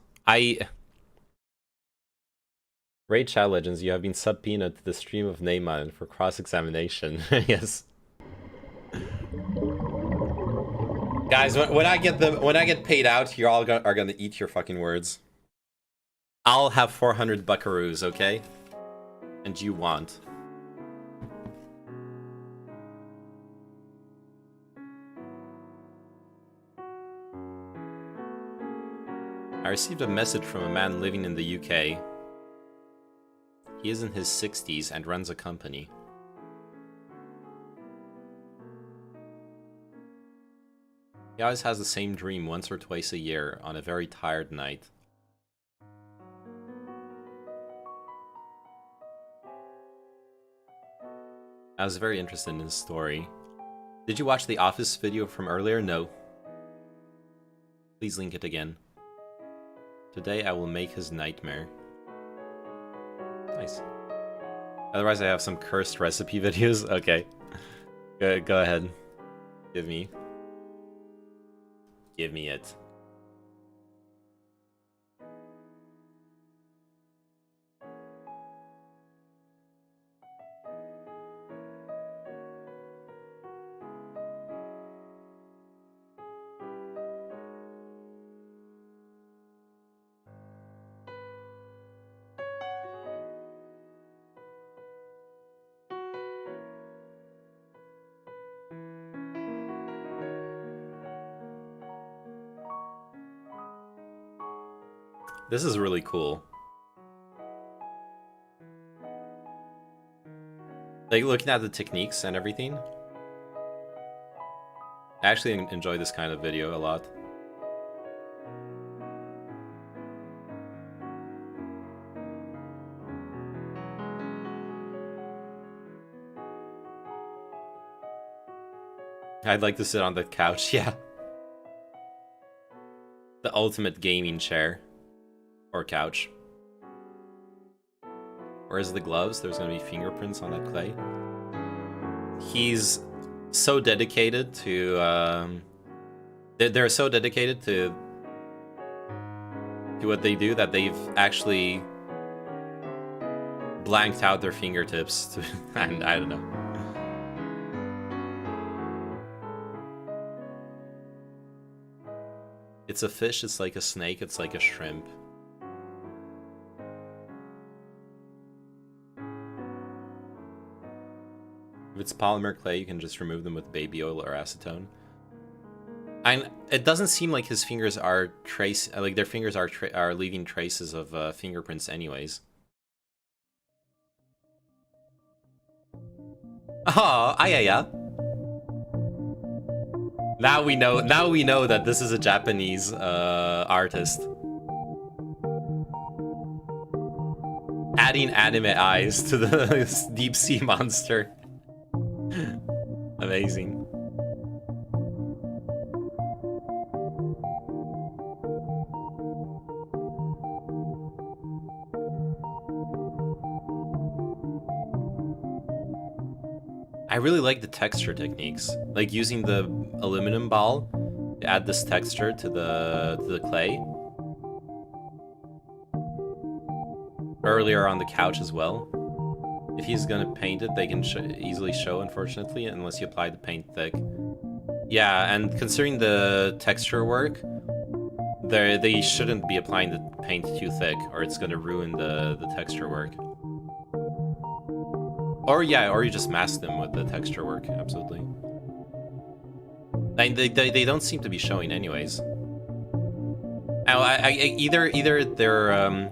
Raid Shadow Legends, you have been subpoenaed to the stream of Neyman for cross-examination. Yes. Guys, when I get paid out, you're all are gonna eat your fucking words. I'll have 400 buckaroos, okay? And you want. I received a message from a man living in the UK. He is in his 60s and runs a company. He always has the same dream once or twice a year on a very tired night. I was very interested in his story. Did you watch the Office video from earlier? No. Please link it again. Today I will make his nightmare. Nice. Otherwise I have some cursed recipe videos. Okay. Go ahead. Give me it. This is really cool. Like, looking at the techniques and everything. I actually enjoy this kind of video a lot. I'd like to sit on the couch, yeah. The ultimate gaming chair. Or couch. Where's the gloves? There's gonna be fingerprints on that clay. He's so dedicated to they're so dedicated to what they do that they've actually blanked out their fingertips to, and I don't know. It's a fish, it's like a snake, it's like a shrimp. If it's polymer clay, you can just remove them with baby oil or acetone. And it doesn't seem like his fingers are their fingers are leaving traces of fingerprints anyways. Oh, ayaya. Now we know that this is a Japanese artist. Adding anime eyes to the deep sea monster. Amazing. I really like the texture techniques, like using the aluminum ball to add this texture to the clay. Earlier on the couch as well. If he's gonna paint it, they can easily show, unfortunately, unless you apply the paint thick. Yeah, and considering the texture work, they shouldn't be applying the paint too thick, or it's gonna ruin the texture work. Or yeah, or you just mask them with the texture work, absolutely. And they don't seem to be showing anyways. Either they're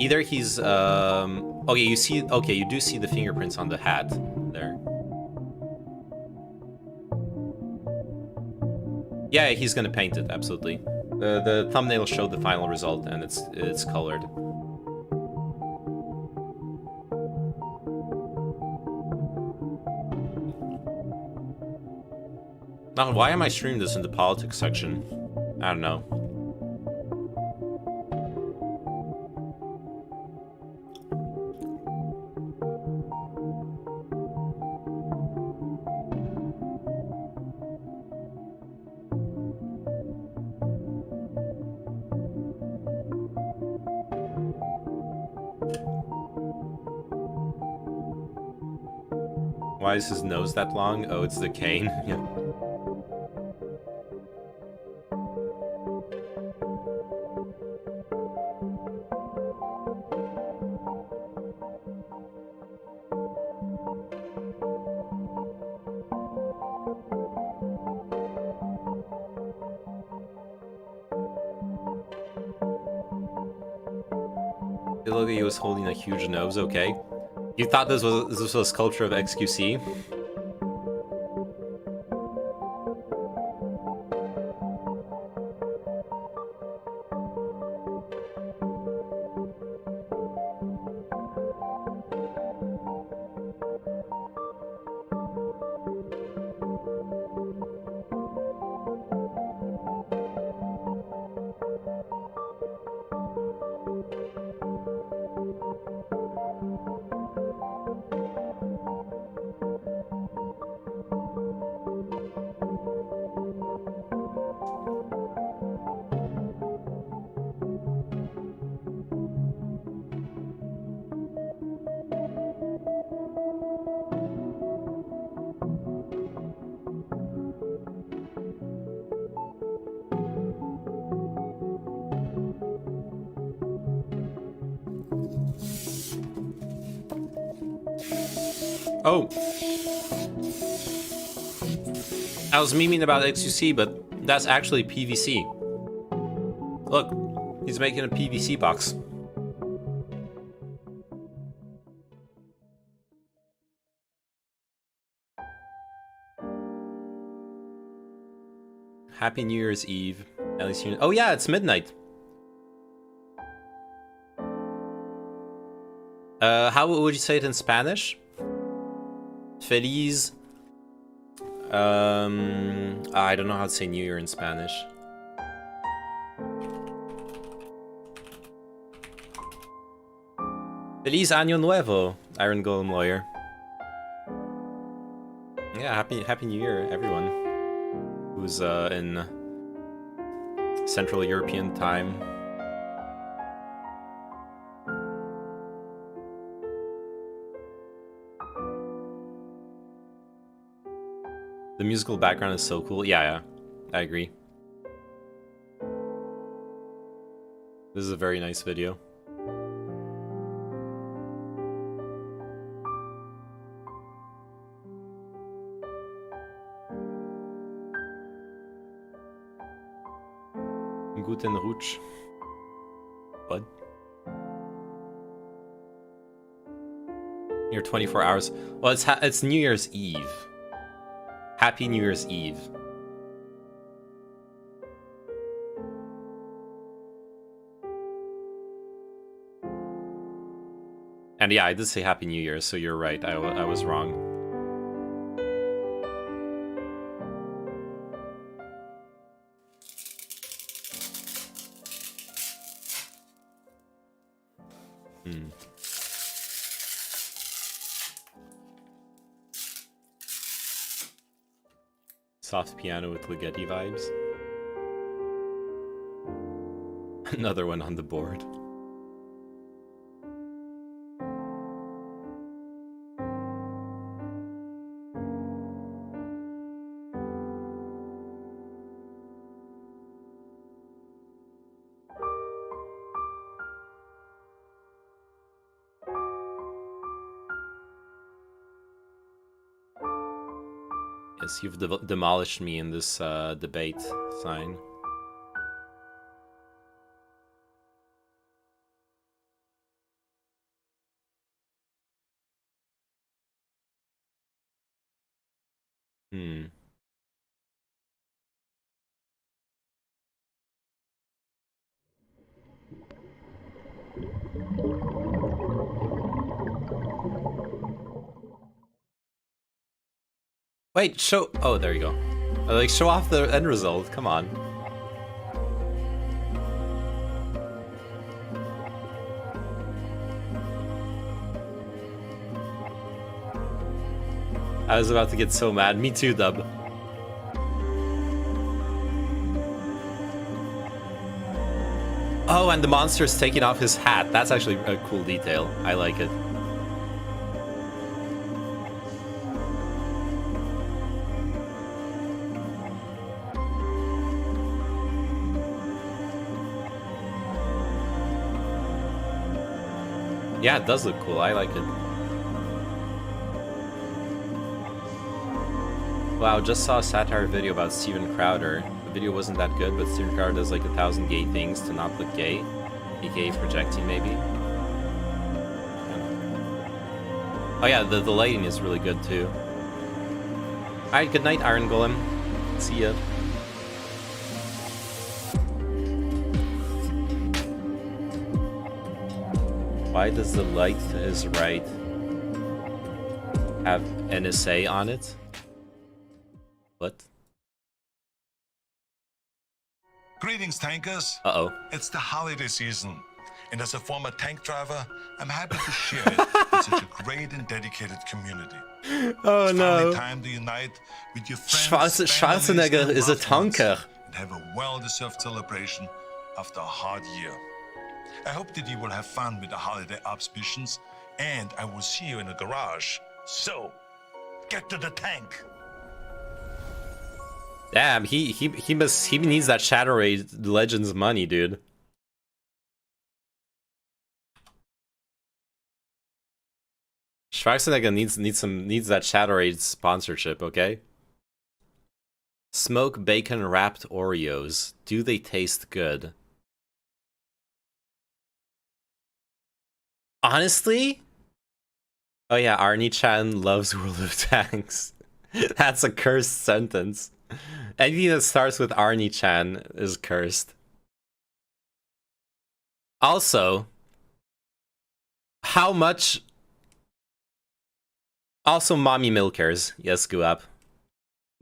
either he's okay, you do see the fingerprints on the hat there. Yeah, he's gonna paint it, absolutely. The thumbnail showed the final result and it's colored. Now, why am I streaming this in the politics section? I don't know. Why is his nose that long? Oh, it's the cane. Yeah. Look, he was holding a huge nose, okay. You thought this was a sculpture of XQC? Oh. I was memeing about XQC, but that's actually PVC. Look, he's making a PVC box. Happy New Year's Eve. At least you... Oh yeah, it's midnight. How would you say it in Spanish? Feliz. I don't know how to say New Year in Spanish. Feliz Año Nuevo, Iron Golem Lawyer. Yeah, happy New Year, everyone who's in Central European time. The musical background is so cool. Yeah, I agree. This is a very nice video. Guten Rutsch. What? You're 24 hours. Well, it's New Year's Eve. Happy New Year's Eve. And yeah, I did say Happy New Year, so you're right. I was wrong. Soft piano with Ligeti vibes. Another one on the board. Yes, you've demolished me in this debate, Sign. Wait, show... Oh, there you go. Like, show off the end result. Come on. I was about to get so mad. Me too, Dub. Oh, and the monster's taking off his hat. That's actually a cool detail. I like it. Yeah, it does look cool. I like it. Wow, just saw a satire video about Steven Crowder. The video wasn't that good, but Steven Crowder does like 1,000 gay things to not look gay. AKA projecting, maybe. Oh yeah, the lighting is really good too. Alright, good night, Iron Golem. See ya. Why does the light is right have NSA on it? What? Greetings, tankers. Uh-oh. It's the holiday season, and as a former tank driver, I'm happy to share it with such a great and dedicated community. Oh it's no. finally time to unite with your friends, Schwarzenegger is a tanker. And have a well-deserved celebration after a hard year. I hope that you will have fun with the holiday auspicians, and I will see you in the garage. So, get to the tank. Damn, he needs that Shadow Raid Legends money, dude. Schwarzenegger needs that Shadow Raid sponsorship, okay? Smoke bacon wrapped Oreos. Do they taste good? Honestly? Oh yeah, Arnie Chan loves World of Tanks. That's a cursed sentence. Anything that starts with Arnie Chan is cursed. Also, how much... Also, Mommy Milkers. Yes, Guap.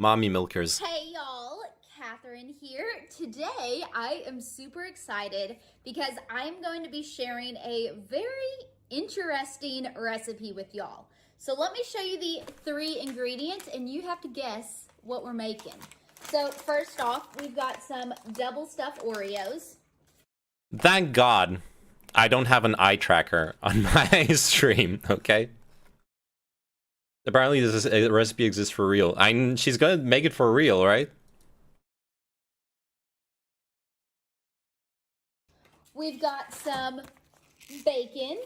Mommy Milkers. Hey y'all, Catherine here. Today I am super excited because I'm going to be sharing a very interesting recipe with y'all. So let me show you the 3 ingredients and you have to guess what we're making. So first off, we've got some double stuffed Oreos. Thank God I don't have an eye tracker on my stream, okay? Apparently this recipe exists for real. She's gonna make it for real, right? We've got some bacon.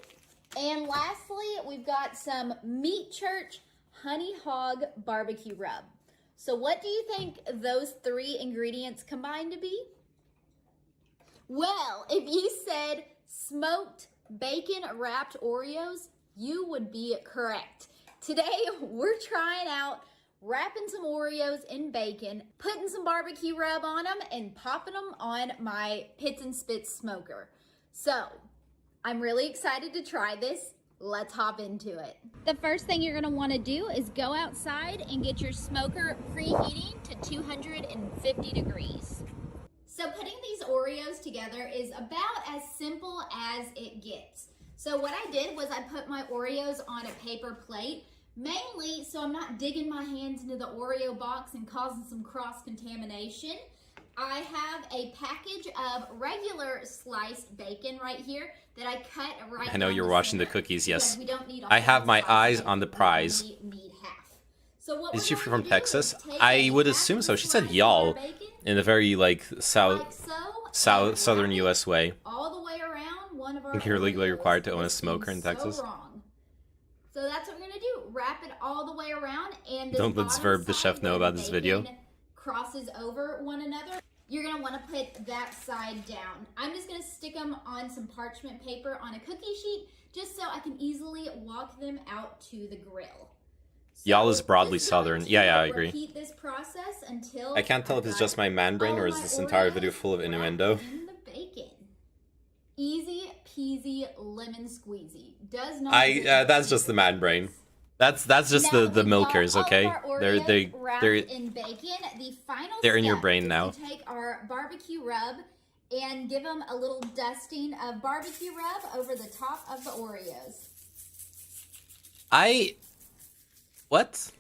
And lastly, we've got some Meat Church Honey Hog Barbecue Rub. So what do you think those 3 ingredients combine to be? Well, if you said smoked bacon wrapped Oreos, you would be correct. Today, we're trying out wrapping some Oreos in bacon, putting some barbecue rub on them, and popping them on my Pits and Spits smoker. So, I'm really excited to try this. Let's hop into it. The first thing you're gonna wanna do is go outside and get your smoker preheating to 250 degrees. So putting these Oreos together is about as simple as it gets. So what I did was I put my Oreos on a paper plate, Mainly so I'm not digging my hands into the Oreo box and causing some cross-contamination. I have a package of regular sliced bacon right here that I cut right I know down you're the watching the center. cookies, Yeah, yes. we don't need all I have the my sliced eyes bacon. on the We prize. only need half. So what Is we're she going from to do Texas? is take I a would half assume of so. the She said slice of y'all our bacon, in a very like like southern and wrap US way. it all the way around one of our I think you're legally Oreos. required to own a This smoker in seems so Texas. wrong. So that's what we're gonna do. Wrap it all the way around, and this Don't let bottom Zverb the side chef know where about the this video. bacon crosses over one another. You're gonna want to put that side down. I'm just gonna stick them on some parchment paper on a cookie sheet, just so I can easily walk them out to the grill. Y'all is broadly Just going southern. to Yeah, I agree. Repeat this process until I can't tell if it's just my man brain or is this entire video full of innuendo. in the bacon. Easy peasy lemon squeezy. Does not. That's just the man brain. That's just Now the we've got milkers, all of okay? our They're Oreos wrapped they're in bacon. The final they're in your step brain is now. to take our barbecue rub and give them a little dusting of barbecue rub over the top of the Oreos. What?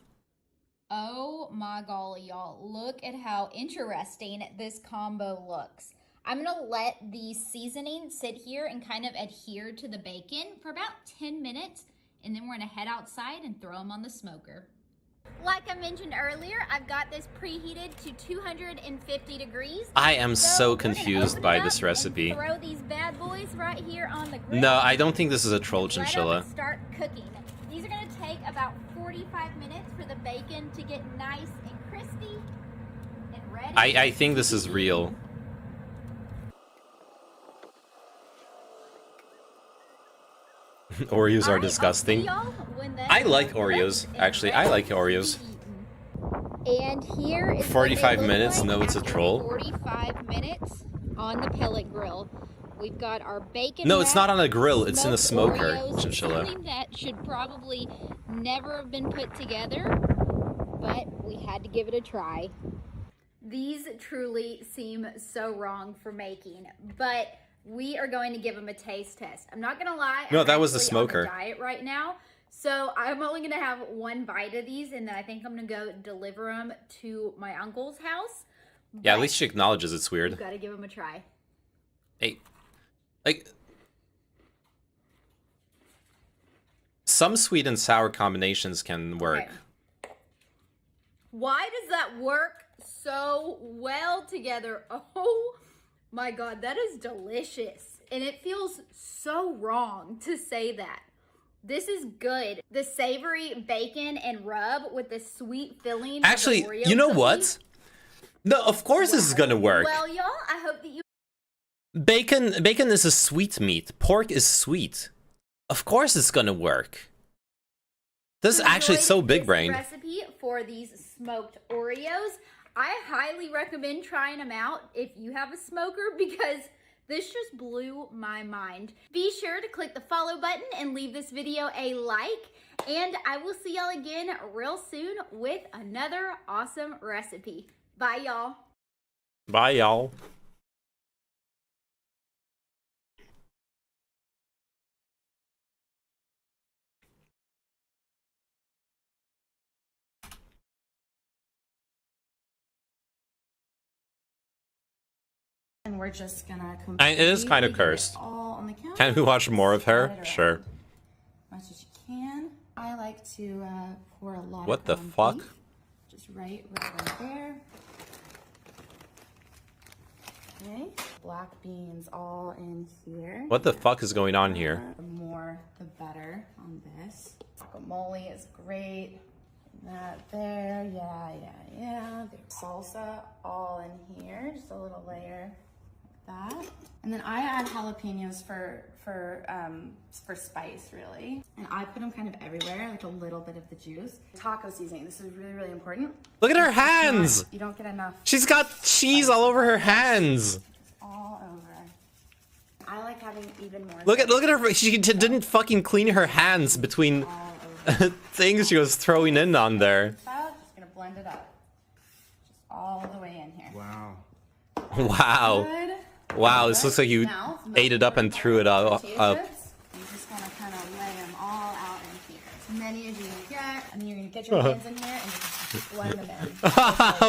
Oh my golly, y'all. Look at how interesting this combo looks. I'm gonna let the seasoning sit here and kind of adhere to the bacon for about 10 minutes, and then we're gonna head outside and throw them on the smoker. Like I mentioned earlier, I've got this preheated to 250 degrees. I am so we're gonna confused open by it this up recipe. and throw these bad boys right here on the grill. No, I don't think this is a troll Let 'em chinchilla. start cooking. These are going to take about 45 minutes for the bacon to get nice and crispy and ready. I think this is real. Oreos are disgusting. I like Oreos, actually. I like Oreos. And here is 45 minutes, no, it's a troll. 45 minutes on the pellet grill. We've got our bacon. No, it's not on a grill, it's in a smoked smoker, Oreos, chinchilla. something that should probably never have been put together, but we had to give it a try. These truly seem so wrong for making, but we are going to give them a taste test. I'm not gonna lie. No, I'm that was the actually on a smoker. diet right now, so I'm only gonna have one bite of these, and then I think I'm gonna go deliver them to my uncle's house. Yeah, at least she acknowledges it's We've weird. got to give them a try. Hey, like, some sweet and sour combinations can work. Okay. Why does that work so well together? Oh my god, that is delicious. And it feels so wrong to say that. This is good. The savory bacon and rub with the sweet filling. Actually, of the Oreo you know cookie. what? No, of course this is gonna work. Well, y'all, I hope that you Bacon is a sweet meat. Pork is sweet. Of course it's gonna work. This is actually so big brain. recipe for these smoked Oreos. I highly recommend trying them out if you have a smoker, because this just blew my mind. Be sure to click the follow button and leave this video a like, and I will see y'all again real soon with another awesome recipe. Bye, y'all. Bye, y'all. And we're just gonna It is kind of completely get it cursed. all on the counter. Can we watch more of her? Spread it Sure. around Much as you can. I like to pour a lot What of the ground fuck? beef, just right there. Okay, black beans all in here. What the fuck is going on here? The more, the better on this. Guacamole is great. That there, yeah. There's salsa all in here, just a little layer like that. And then I add jalapenos for spice, really. And I put them kind of everywhere, like a little bit of the juice. Taco seasoning, this is really, really important. Look at her It's not- hands! you don't get enough. She's got cheese all over her hands. All over. I like having even more. Look at her. She didn't fucking clean her hands between things she was throwing in on there. Just gonna blend it up. Just all the way in here. Wow. Wow. Good. Wow, this looks like you Now, ate it up and threw it up. Potato chips. You just want to kind of lay them all out in here. As many as you can get, Get your hands in here and just blend them in.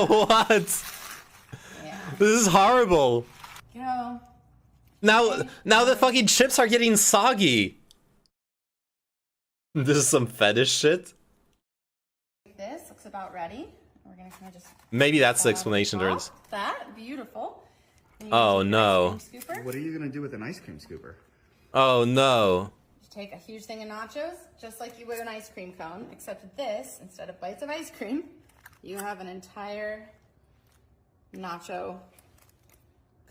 What? Yeah. This is horrible. Go. Now the fucking chips are getting soggy. This is some fetish shit. This looks about ready. We're gonna kind of just. Maybe that's the explanation there is. That beautiful. Oh no. What are you gonna do with an ice cream scooper? Oh no. Just take a huge thing of nachos, just like you would an ice cream cone, except this, instead of bites of ice cream, you have an entire nacho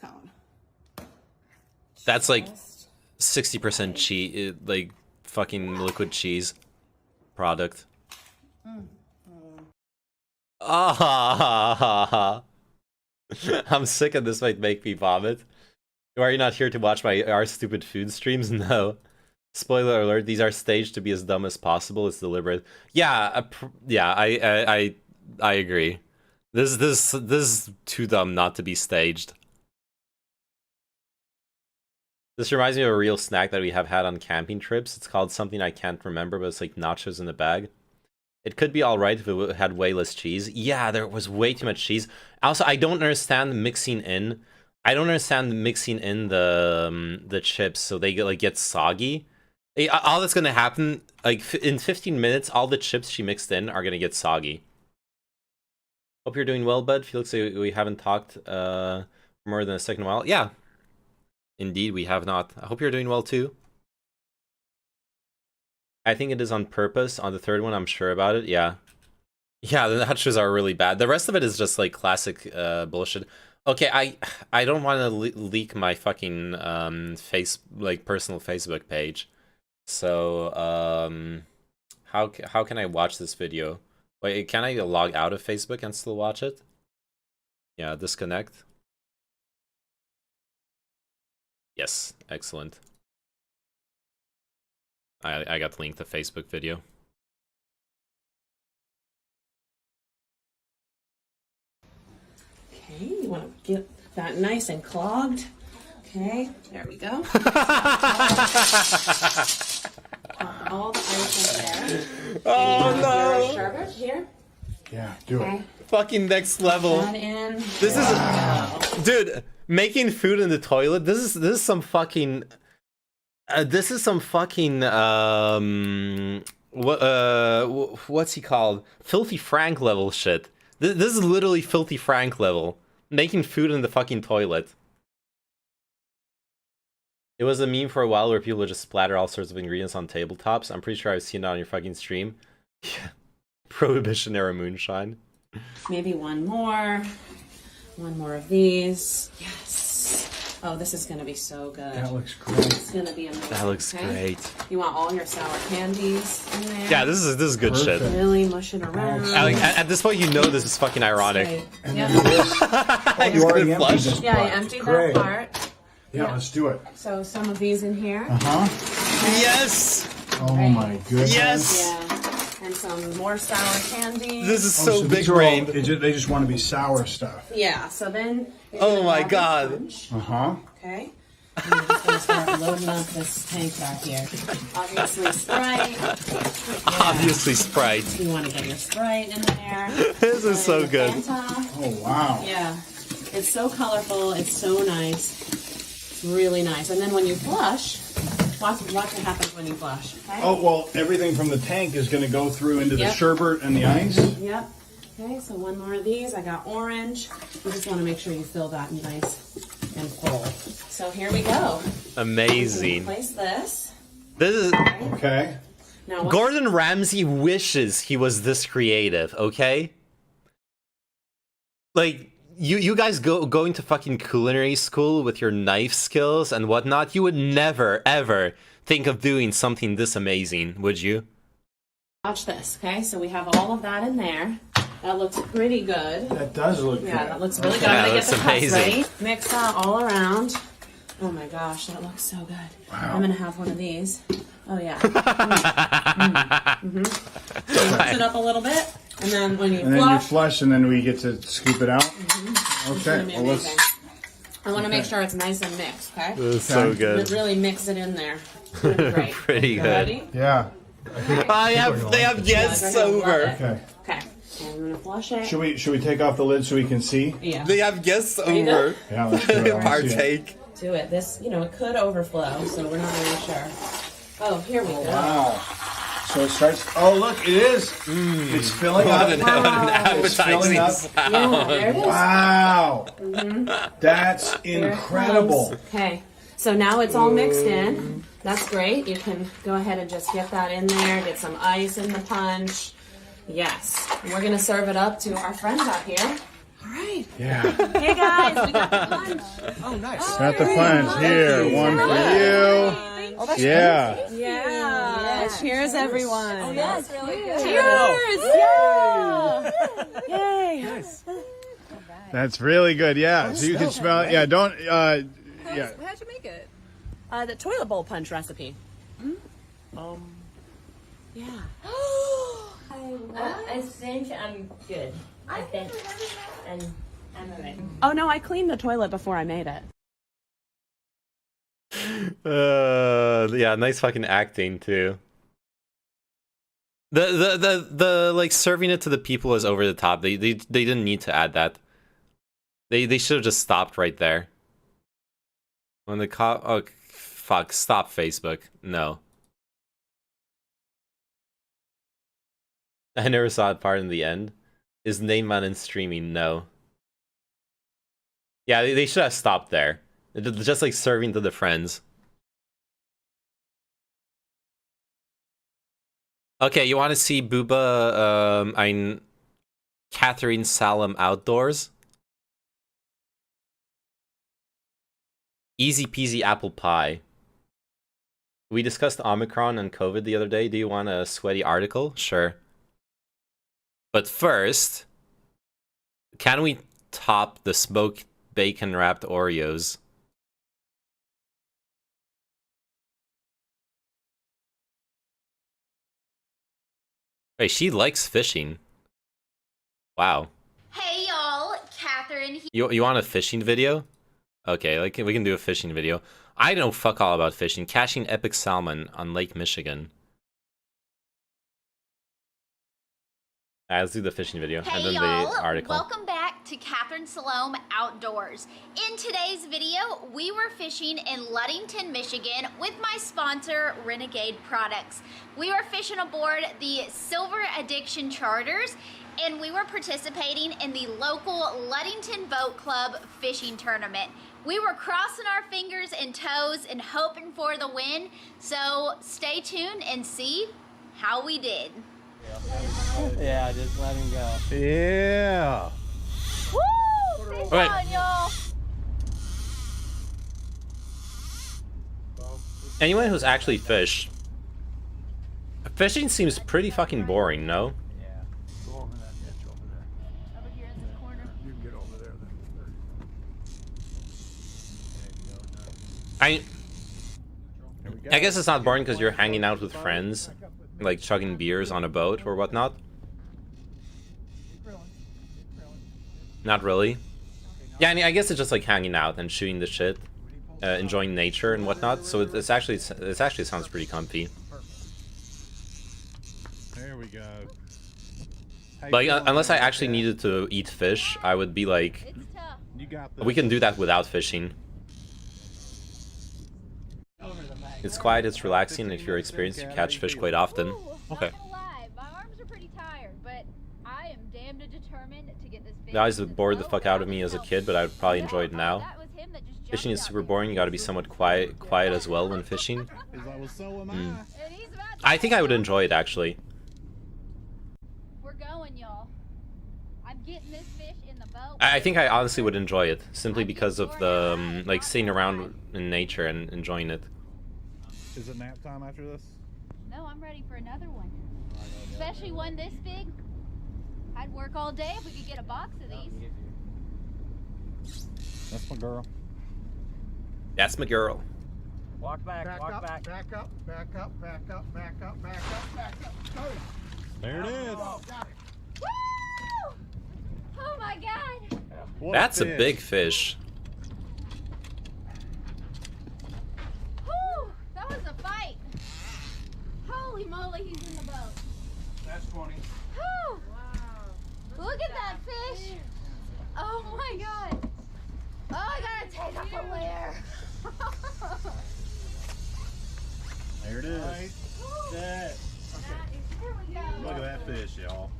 cone. That's like 60% cheese, like fucking liquid cheese product. Ah, I'm sick and this might make me vomit. Are you not here to watch our stupid food streams? No. Spoiler alert, these are staged to be as dumb as possible. It's deliberate. Yeah, I agree. This is too dumb not to be staged. This reminds me of a real snack that we have had on camping trips. It's called something I can't remember, but it's like nachos in a bag. It could be alright if it had way less cheese. Yeah, there was way too much cheese. Also, I don't understand mixing in. I don't understand mixing in the chips so they get soggy. All that's gonna happen, like in 15 minutes, all the chips she mixed in are gonna get soggy. Hope you're doing well, bud. Felix, we haven't talked for more than a second while. Yeah, indeed, we have not. I hope you're doing well too. I think it is on purpose. On the third one, I'm sure about it. Yeah. Yeah, the nachos are really bad. The rest of it is just like classic bullshit. Okay, I don't want to leak my fucking personal Facebook page. So how can I watch this video? Wait, can I log out of Facebook and still watch it? Yeah, disconnect. Yes, excellent. I got the link to Facebook video. Okay, you want to get that nice and clogged. Okay, there we go. Pop all the ice in there. Oh no! Your sherbet here. Yeah, do it. Fucking next level. Put that in. This is, dude, making food in the toilet. This is some fucking. This is some fucking what's he called? Filthy Frank level shit. This is literally Filthy Frank level. Making food in the fucking toilet. It was a meme for a while where people would just splatter all sorts of ingredients on tabletops. I'm pretty sure I've seen it on your fucking stream. Yeah. Prohibition era moonshine. Maybe one more. One more of these. Yes. Oh, this is going to be so good. That looks great. It's going to be amazing. That looks great. You want all your sour candies in there. Yeah, this is good shit. Really mush it around. At this point, you know this is fucking ironic. And Yeah. then this. You already emptied this Yeah, I part. emptied Great. that part. Yeah, let's do it. So some of these in here. Uh-huh. Yes! Oh my goodness. Yes! Yeah. And some more sour candy. This is so big these are all- brained. They just want to be sour stuff. Yeah, so then. Oh my god. Uh-huh. Okay. And we're just going to start loading up this tank back here. Obviously, Sprite. Yeah. Obviously Sprite. You want to get your Sprite in there. This is so Your good. Fanta. Oh, wow. Yeah. It's so colorful. It's so nice. It's really nice. And then when you flush, watch what happens when you flush. Okay? Oh, well, everything from the tank is going to go through into the Yep. sherbet and the ice? Yep. Okay, so one more of these. I got orange. You just want to make sure you fill that nice and full. So here we go. Amazing. Place this. This is okay. Now what- Gordon Ramsay wishes he was this creative, okay? Like you guys going to fucking culinary school with your knife skills and whatnot, you would never ever think of doing something this amazing, would you? Watch this, okay? So we have all of that in there. That looks pretty good. That does look good. Yeah, that looks really good. Yeah, I'm gonna that get the looks cups amazing. ready. Mix that all around. Oh my gosh, that looks so good. Wow. I'm gonna have one of these. Oh yeah. So mix it up a little bit, and then when you And then you flush, flush, and then we get to scoop it out? it's Okay. gonna be Well, let's... amazing. I want to make sure it's nice and mixed, okay? This is so good. Really mix it in there. It's gonna be great. Pretty You good. ready? Yeah. They have guests over. Okay. Okay. So I'm gonna flush it. Should we take off the lid so we can see? Yeah. They have guests There you go. over. Yeah, let's do it. I wanna see it. Partake. Do it. This, it could overflow, so we're not really sure. Oh, here we go. Wow. So it starts. Oh, look, it is. It's filling What up. an It's filling appetizing up. sound. Yeah, there it is. Wow. Mm-hmm. That's Here it incredible. comes. Okay, so now it's all mixed in. That's great. You can go ahead and just get that in there, get some ice in the punch. Yes. And we're going to serve it up to our friends out here. All right. Yeah. Hey, guys, we got the punch. Oh, nice. Got the punch here. One for you. Oh, that's Yeah. great. Yeah. Cheers, everyone. Oh, yeah, it's really good. Cheers. Yeah. Yay. That's really good. Yeah. So you can smell it. Yeah. Don't. Yeah. How'd you make it? The toilet bowl punch recipe. Yeah. I think I'm good. I think. And I'm alright. Oh no, I cleaned the toilet before I made it. Yeah, nice fucking acting too. The like serving it to the people is over the top. They didn't need to add that. They should have just stopped right there. When the cop, oh fuck, stop Facebook. No. I never saw that part in the end. Is name man in streaming? No. Yeah, they should have stopped there. Just like serving to the friends. Okay, you want to see Booba, Catherine Salem outdoors? Easy peasy apple pie. We discussed Omicron and COVID the other day. Do you want a sweaty article? Sure. But first, can we top the smoked bacon wrapped Oreos? Hey, she likes fishing. Wow. Hey y'all, Catherine. You want a fishing video? Okay, like we can do a fishing video. I know fuck all about fishing. Catching epic salmon on Lake Michigan. Let's do the fishing video and Hey then the y'all, article. welcome back to Catherine Salome Outdoors. In today's video, we were fishing in Ludington, Michigan with my sponsor, Renegade Products. We were fishing aboard the Silver Addiction Charters and we were participating in the local Ludington Boat Club fishing tournament. We were crossing our fingers and toes and hoping for the win, so stay tuned and see how we did. Yeah, just let him go. Yeah. Woo! Fish All right. on, y'all. Anyone who's actually fished, fishing seems pretty fucking boring, no? Go over that ditch over there. Over here in this corner. You can get over there then. I guess it's not boring because you're hanging out with friends, like chugging beers on a boat or whatnot. Not really. Yeah, I mean, I guess it's just like hanging out and shooting the shit, enjoying nature and whatnot. So it actually sounds pretty comfy. There we go. Like unless I actually needed to eat fish, I would be like, You got we can do that without fishing. It's quiet, it's relaxing, and if you're experienced, you catch fish quite often. Okay. Not gonna lie, my arms are pretty tired, but I am damned determined to get this fish. Guys bored the fuck out of me as a kid, but I would probably enjoy it now. Fishing is super boring. You gotta be somewhat quiet as well when fishing. I think I would enjoy it actually. We're going, y'all. I'm getting this fish in the boat. I think I honestly would enjoy it simply because of the like sitting around in nature and enjoying it. Is it nap time after this? No, I'm ready for another one. Especially one this big. I'd work all day if we could get a box of these. That's my girl. That's my girl. Walk back, Back walk up, back. back up, back up, back up, back up, back up, back up. Go. There it is. Oh, got it. Woo! Oh my god. That's a big fish. Woo! That was a fight. Holy moly, he's There it is. Set. Look at that fish, y'all.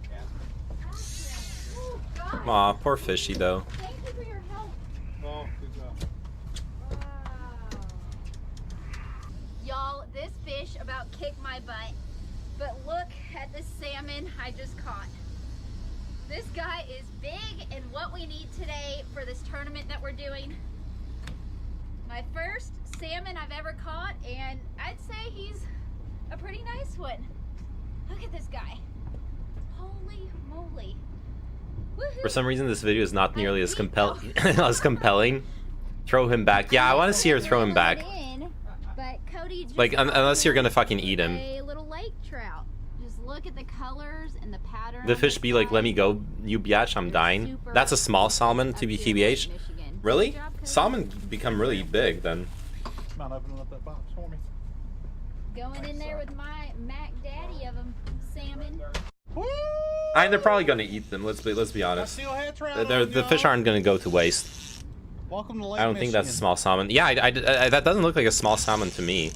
Aw, poor fishy though. Oh, good job. Y'all, this fish about kicked my butt. But look at the salmon I just caught. This guy is big, and what we need today for this tournament that we're doing. My first salmon I've ever caught, and I'd say he's a pretty nice one. Look at this guy. Holy moly. For some reason, this video is not nearly as compelling. Throw him back. Yeah, I want to see her throw him back. But Cody just Like, unless you're gonna fucking eat him. a little lake trout. Just look at the colors and the pattern. The fish be like, let me go, you biatch, I'm dying. That's a small salmon, to be TBH. Really? Salmon become really big then. Mind opening up that box for me? Going in there with my Mac Daddy of them salmon. They're probably gonna eat them. Let's be honest. The fish aren't gonna go to waste. Welcome to Lake I don't think that's a small salmon. Yeah, that doesn't look like a small salmon to me.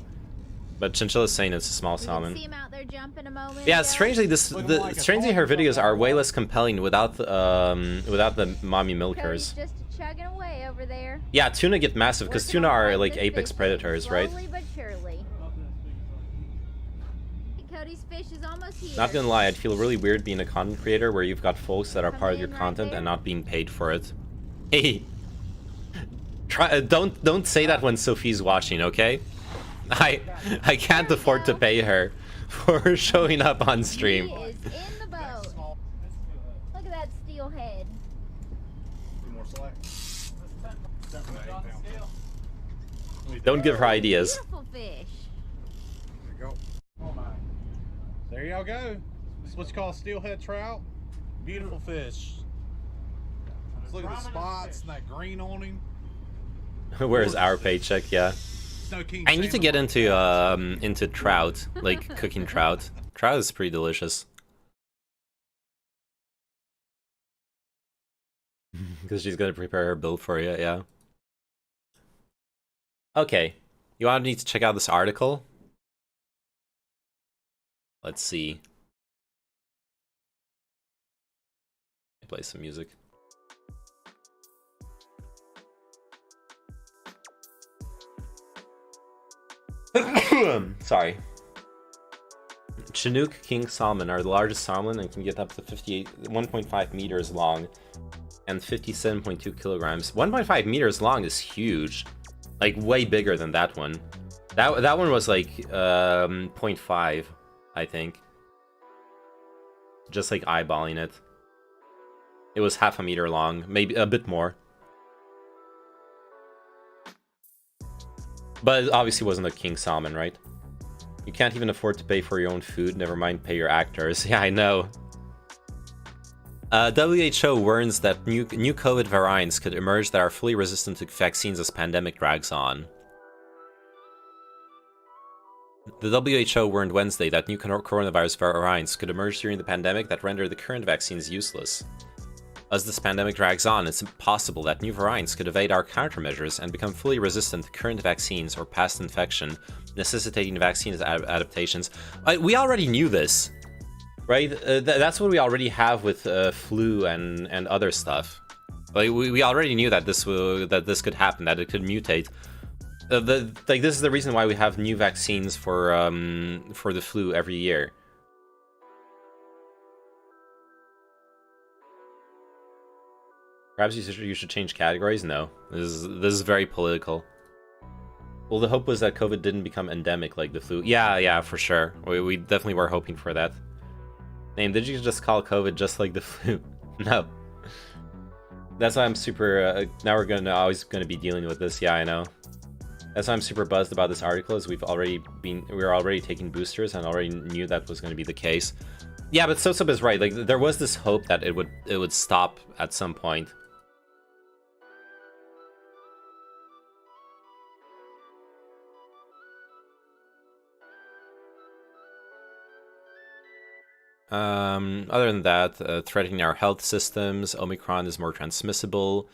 But Chinchilla's saying it's a small salmon. See him out there jumping a moment Yeah, ago. strangely her videos are way less compelling without the mommy milkers. Cody's just chugging away over there. Yeah, tuna get massive because tuna are like apex predators, right? Slowly but surely. Cody's fish is almost here. Not gonna lie, I'd feel really weird being a content creator where you've got folks that are part of your content and not being paid for it. Hey, don't say that when Sophie's watching, okay? I can't afford to pay her for showing up on stream. He is in the boat. Look at that steelhead. Don't give her ideas. Beautiful fish. There you go. There y'all go. This is what you call a steelhead trout. Beautiful fish. Just look at the spots and that green on him. Where's our paycheck? Yeah. I need to get into trout, like cooking trout. Trout is pretty delicious. Because she's gonna prepare her build for you, yeah. Okay, you all need to check out this article. Let's see. Play some music. Sorry. Chinook king salmon are the largest salmon and can get up to 1.5 meters long and 57.2 kilograms. 1.5 meters long is huge, like way bigger than that one. That one was like 0.5, I think. Just like eyeballing it. It was half a meter long, maybe a bit more. But it obviously wasn't a king salmon, right? You can't even afford to pay for your own food, never mind pay your actors. Yeah, I know. WHO warns that new COVID variants could emerge that are fully resistant to vaccines as pandemic drags on. The WHO warned Wednesday that new coronavirus variants could emerge during the pandemic that render the current vaccines useless. As this pandemic drags on, it's possible that new variants could evade our countermeasures and become fully resistant to current vaccines or past infection, necessitating vaccine adaptations. We already knew this, right? That's what we already have with flu and other stuff. Like we already knew that this could happen, that it could mutate. Like this is the reason why we have new vaccines for the flu every year. Perhaps you should change categories? No. This is very political. Well, the hope was that COVID didn't become endemic like the flu. Yeah, for sure. We definitely were hoping for that. Name, did you just call COVID just like the flu? No. That's why I'm super... now we're always gonna be dealing with this. Yeah, I know. That's why I'm super buzzed about this article, is we were already taking boosters and already knew that was gonna be the case. Yeah, but Sosub is right. Like, there was this hope that it would stop at some point. Other than that, threatening our health systems, Omicron is more transmissible,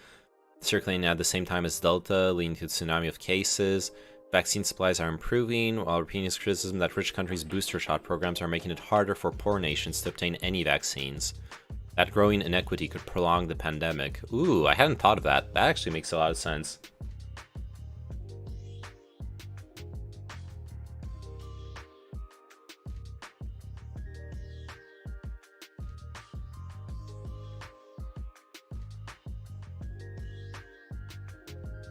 circulating at the same time as Delta, leading to a tsunami of cases. Vaccine supplies are improving, while repeating his criticism that rich countries' booster shot programs are making it harder for poor nations to obtain any vaccines. That growing inequity could prolong the pandemic. Ooh, I hadn't thought of that. That actually makes a lot of sense.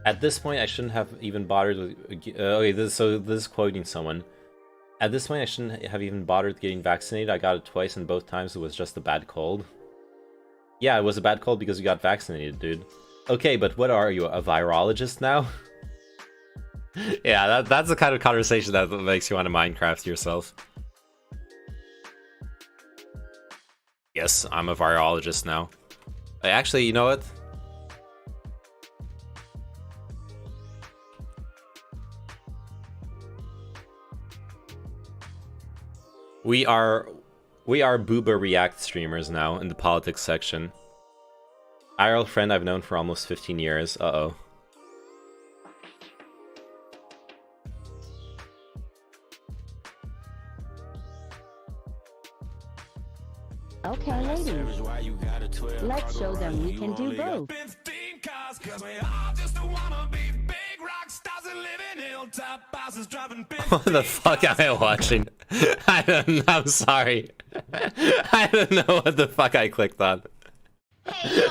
At this point, I shouldn't have even bothered with... okay, this is quoting someone. At this point, I shouldn't have even bothered getting vaccinated. I got it twice, and both times it was just a bad cold. Yeah, it was a bad cold because you got vaccinated, dude. Okay, but what are you, a virologist now? Yeah, that's the kind of conversation that makes you want to Minecraft yourself. Yes, I'm a virologist now. Actually, you know what? We are Booba React streamers now in the politics section. IRL friend I've known for almost 15 years. Uh-oh. Okay, ladies. Let's show them we can do both. What the fuck am I watching? I don't know, I'm sorry. I don't know what the fuck I clicked on.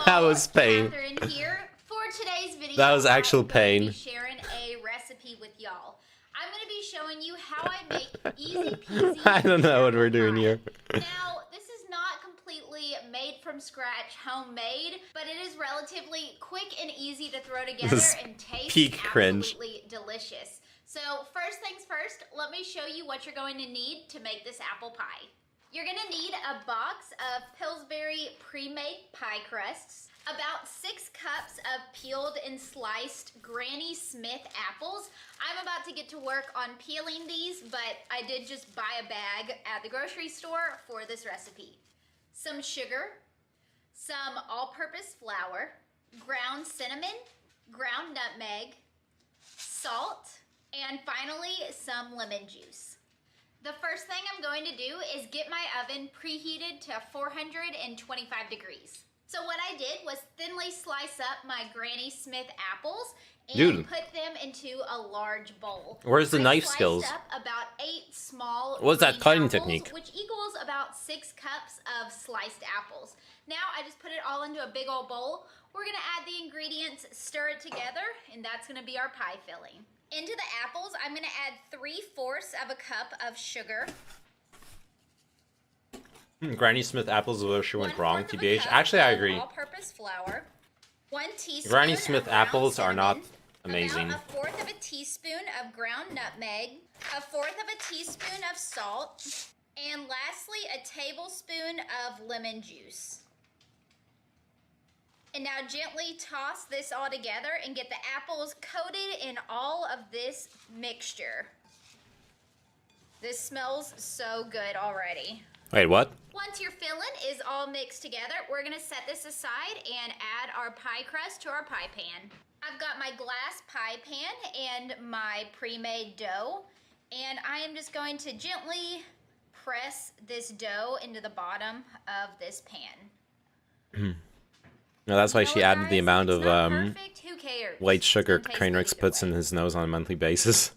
That was pain. Catherine here. For today's video, That was actual I'm going to pain. be sharing a recipe with y'all. I'm going to be showing you how I make easy peasy. I don't know what we're doing here. Now, this is not completely made from scratch, homemade, but it is relatively quick and easy to throw together This and taste peak cringe. absolutely delicious. So first things first, let me show you what you're going to need to make this apple pie. You're going to need a box of Pillsbury pre-made pie crusts, about 6 cups of peeled and sliced Granny Smith apples. I'm about to get to work on peeling these, but I did just buy a bag at the grocery store for this recipe. Some sugar, some all-purpose flour, ground cinnamon, ground nutmeg, salt, and finally some lemon juice. The first thing I'm going to do is get my oven preheated to 425 degrees. So what I did was thinly slice up my Granny Smith apples and Dude. put them into a large bowl. Where's the I knife sliced skills? up about 8 small What's that green cutting apples, technique? which equals about 6 cups of sliced apples. Now I just put it all into a big old bowl. We're gonna add the ingredients, stir it together, and that's gonna be our pie filling. Into the apples, I'm gonna add 3/4 of a cup of sugar, Granny Smith apples is where she went wrong, TBH. Actually, I agree. all-purpose flour, 1 teaspoon Granny of Smith ground apples are not cinnamon, amazing. about 1/4 of a teaspoon of ground nutmeg, 1/4 of a teaspoon of salt, and lastly, a tablespoon of lemon juice. And now gently toss this all together and get the apples coated in all of this mixture. This smells so good already. Wait, what? Once your filling is all mixed together, we're gonna set this aside and add our pie crust to our pie pan. I've got my glass pie pan and my pre-made dough, and I am just going to gently press this dough into the bottom of this pan. No, that's why she added the amount of Who cares? white sugar Trainwreck puts in his nose on a monthly basis.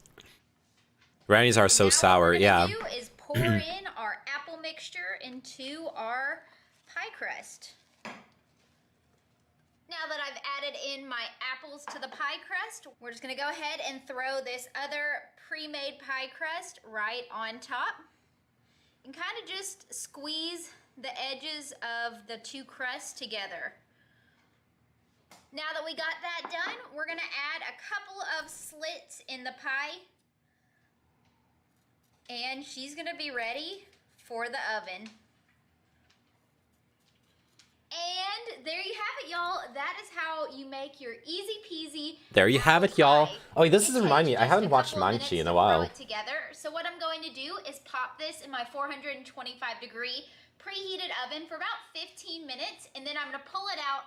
Grannies are so sour, yeah. Do is pour in our apple mixture into our pie crust. Now that I've added in my apples to the pie crust, we're just gonna go ahead and throw this other pre-made pie crust right on top. And kind of just squeeze the edges of the 2 crusts together. Now that we got that done, we're gonna add a couple of slits in the pie. And she's gonna be ready for the oven. And there you have it, y'all. That is how you make your easy peasy. There you have it, y'all. Oh, this doesn't remind me. I haven't watched Manchi in a while. Throw it together. So what I'm going to do is pop this in my 425 degree preheated oven for about 15 minutes, and then I'm gonna pull it out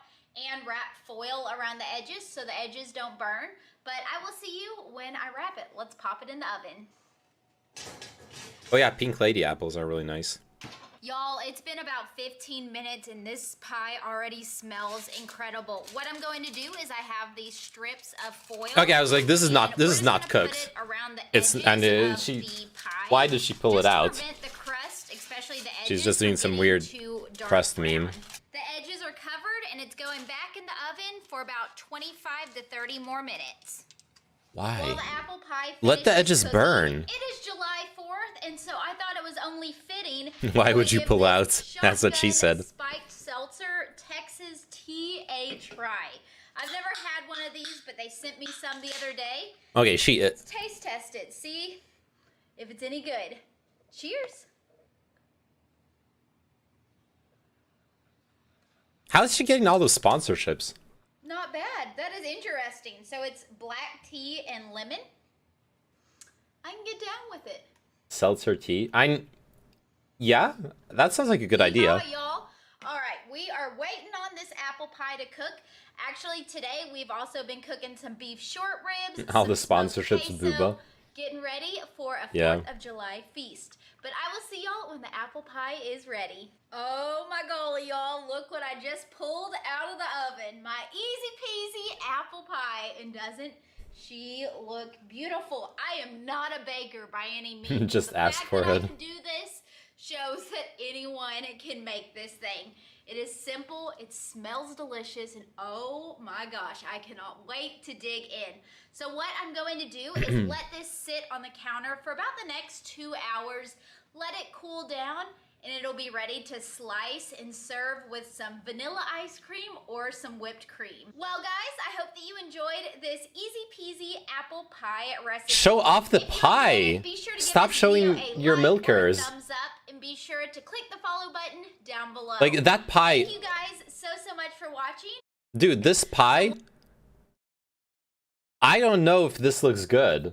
and wrap foil around the edges so the edges don't burn. But I will see you when I wrap it. Let's pop it in the oven. Oh yeah, pink lady apples are really nice. Y'all, it's been about 15 minutes and this pie already smells incredible. What I'm going to do is I have these strips of foil. Okay, I was like, this is not cooked. It's and why did she pull it out? The crust, especially the edges, She's just doing some weird crust meme. The edges are covered and it's going back in the oven for about 25 to 30 more minutes. Why? While the apple pie Let the finishes edges cooking. burn. It is July 4th, and so I thought it was only fitting. Why would you give pull this out? That's what she Shotgun said. Spiked Seltzer Texas tea a try. I've never had one of these, but they sent me some the other day. Okay, Let's taste test it. See if it's any good. Cheers. How is she getting all those sponsorships? Not bad. That is interesting. So it's black tea and lemon. I can get down with it. Seltzer tea. Yeah, that sounds like a good idea. Yeehaw, y'all. All right, we are waiting on this apple pie to cook. Actually, today we've also been cooking some beef short ribs. All the some sponsorships, smoked Booba. queso, getting ready for a 4th Yeah. of July feast. But I will see y'all when the apple pie is ready. Oh my golly, y'all. Look what I just pulled out of the oven. My easy peasy apple pie. And doesn't she look beautiful? I am not a baker by any means. Just The ask fact for that I it. can do this shows that anyone can make this thing. It is simple, it smells delicious, and oh my gosh, I cannot wait to dig in. So what I'm going to do is let this sit on the counter for about the next 2 hours, let it cool down, and it'll be ready to slice and serve with some vanilla ice cream or some whipped cream. Well guys, I hope that you enjoyed this easy peasy apple pie recipe. Show off the pie. Be sure to give Stop this showing video a your like or a milkers. thumbs up, and be sure to click the follow button down below. Like, that pie- Thank you guys so much for watching. Dude, this pie. I don't know if this looks good.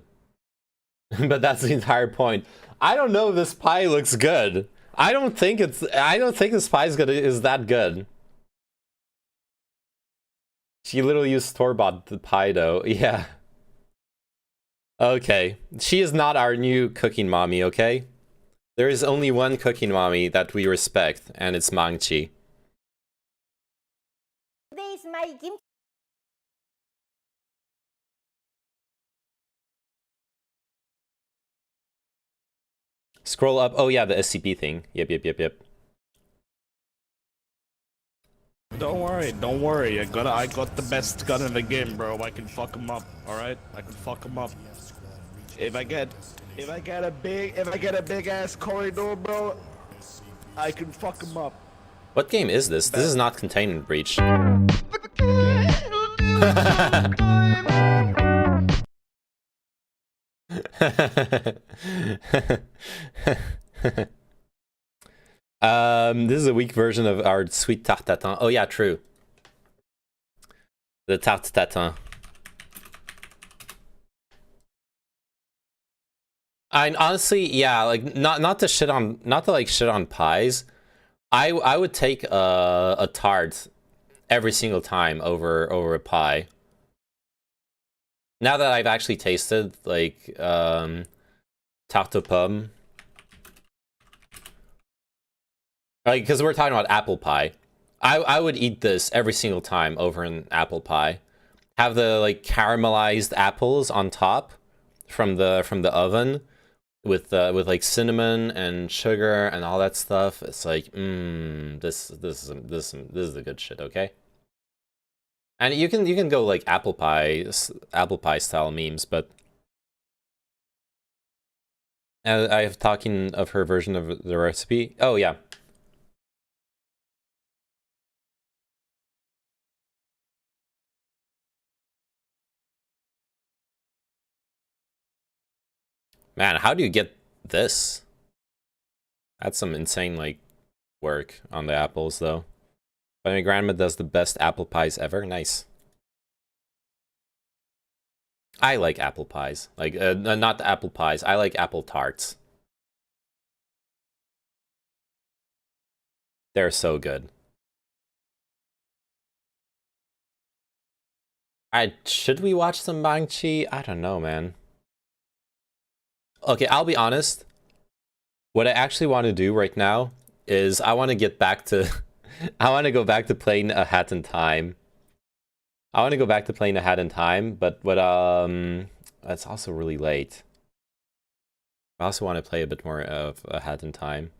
But that's the entire point. I don't know if this pie looks good. I don't think this pie is that good. She literally used store-bought the pie dough. Yeah. Okay. She is not our new cooking mommy, okay? There is only one cooking mommy that we respect, and it's Mangchi. This my kimchi. Scroll up. Oh yeah, the SCP thing. Yep. Don't worry. I got the best gun in the game, bro. I can fuck him up. All right, I can fuck him up. If I get a big ass corridor, bro, I can fuck him up. What game is this? This is not Containment Breach. This is a weak version of our sweet tarte tatin. Oh yeah, true. The tarte tatin. I honestly, yeah, like not to shit on pies. I would take a tart every single time over a pie. Now that I've actually tasted like tarte aux pommes, like because we're talking about apple pie, I would eat this every single time over an apple pie. Have the like caramelized apples on top from the oven with like cinnamon and sugar and all that stuff. It's like this is the good shit, okay? And you can go like apple pie style memes, but I have talking of her version of the recipe. Oh yeah. Man, how do you get this? That's some insane like work on the apples though. But my grandma does the best apple pies ever. Nice. I like apple pies. Like, not the apple pies. I like apple tarts. They're so good. Should we watch some Bang-Chi? I don't know, man. Okay, I'll be honest. What I actually want to do right now is I want to get back to I want to go back to playing A Hat in Time. I want to go back to playing A Hat in Time, but it's also really late. I also want to play a bit more of A Hat in Time.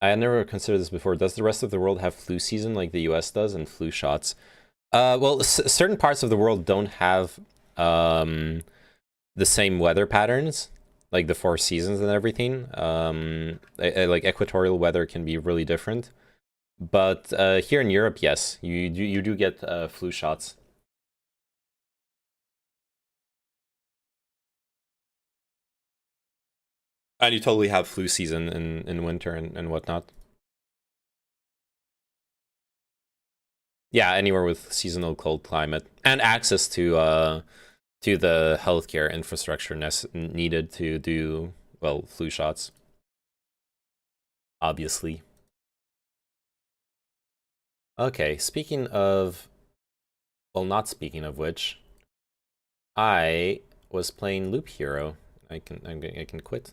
I had never considered this before. Does the rest of the world have flu season like the US does and flu shots? Well, certain parts of the world don't have the same weather patterns, like the 4 seasons and everything. Like equatorial weather can be really different. But here in Europe, yes, you do get flu shots. And you totally have flu season in winter and whatnot. Yeah, anywhere with seasonal cold climate and access to the healthcare infrastructure needed to do, well, flu shots. Obviously. Okay, speaking of, well, not speaking of which, I was playing Loop Hero. I can quit.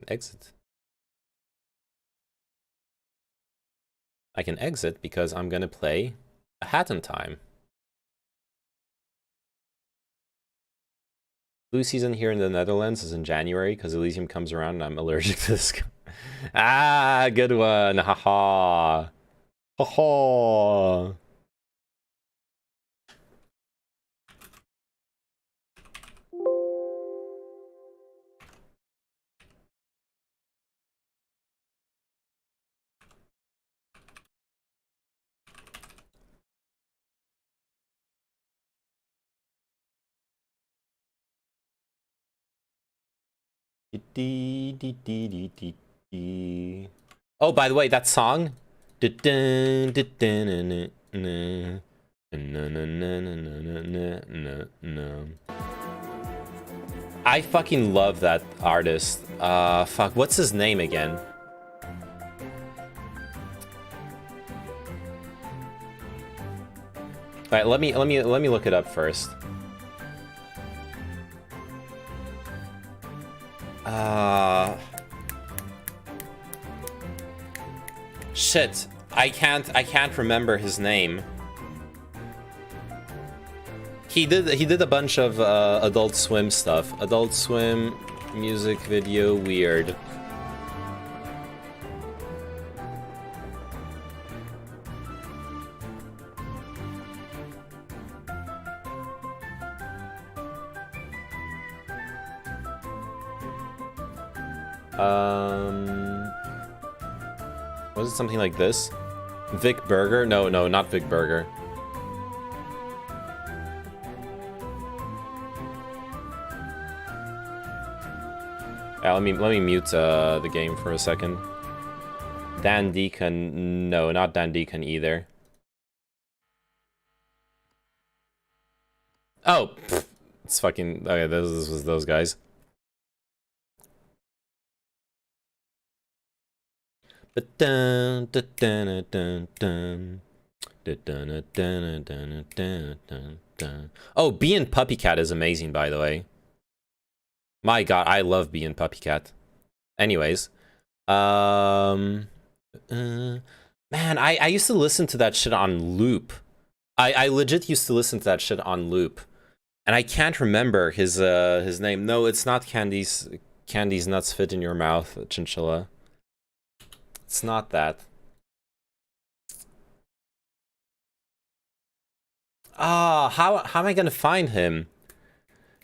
Exit. I can exit because I'm gonna play A Hat in Time. Flu season here in the Netherlands is in January because Elysium comes around and I'm allergic to this. Ah, good one. Haha. Haha. Oh, by the way, that song. I fucking love that artist. Fuck, what's his name again? Alright, let me look it up first. Shit, I can't remember his name. He did a bunch of Adult Swim stuff. Adult Swim music video weird. Was it something like this? Vic Berger? No, not Vic Berger. Yeah, let me mute the game for a second. Dan Deacon? No, not Dan Deacon either. Oh, pfft, it's fucking okay. This was those guys. Oh, Bee and Puppycat is amazing, by the way. My god, I love Bee and Puppycat. Anyways, man, I used to listen to that shit on loop. I legit used to listen to that shit on loop, and I can't remember his name. No, it's not Candy's Nuts Fit in Your Mouth, Chinchilla. It's not that. Ah, how am I gonna find him?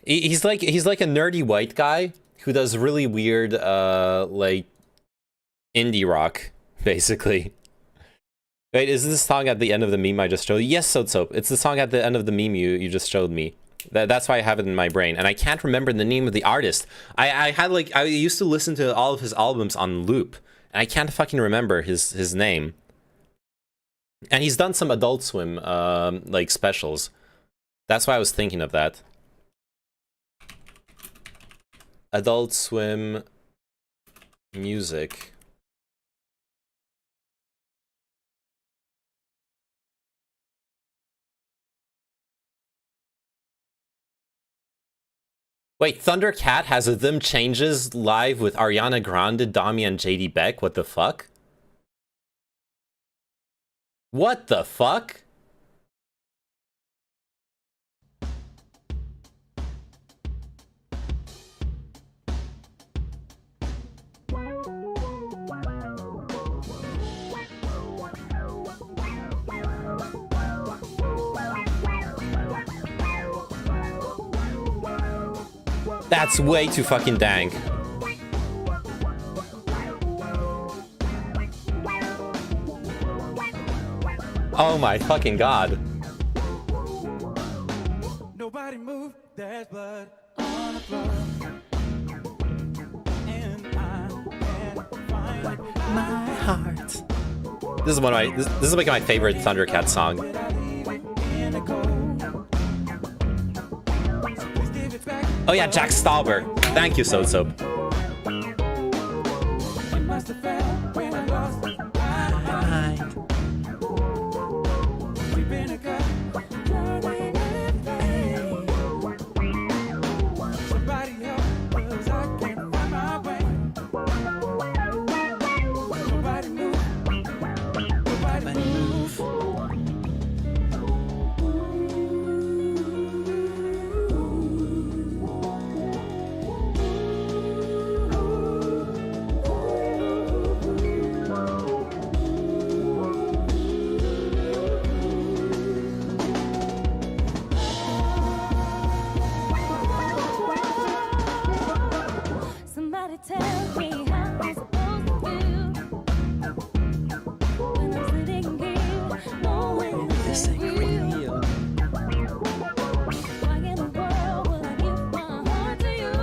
He's like a nerdy white guy who does really weird like indie rock, basically. Wait, is this song at the end of the meme I just showed you? Yes, Soap. It's the song at the end of the meme you just showed me. That's why I have it in my brain, and I can't remember the name of the artist. I used to listen to all of his albums on loop, and I can't fucking remember his name. And he's done some Adult Swim like specials. That's why I was thinking of that. Adult Swim music. Wait, Thundercat has a Them Changes live with Ariana Grande, Dami, and JD Beck? What the fuck? What the fuck? That's way too fucking dank. Oh my fucking god. Nobody move, there's blood on the floor. And I can't find my heart. This is one of my this is like my favorite Thundercat song. Oh yeah, Jack Stauber. Thank you, Soap. Somebody tell me how I'm supposed to feel when I'm sitting here knowing this ain't real. Why in the world would I give my heart to you,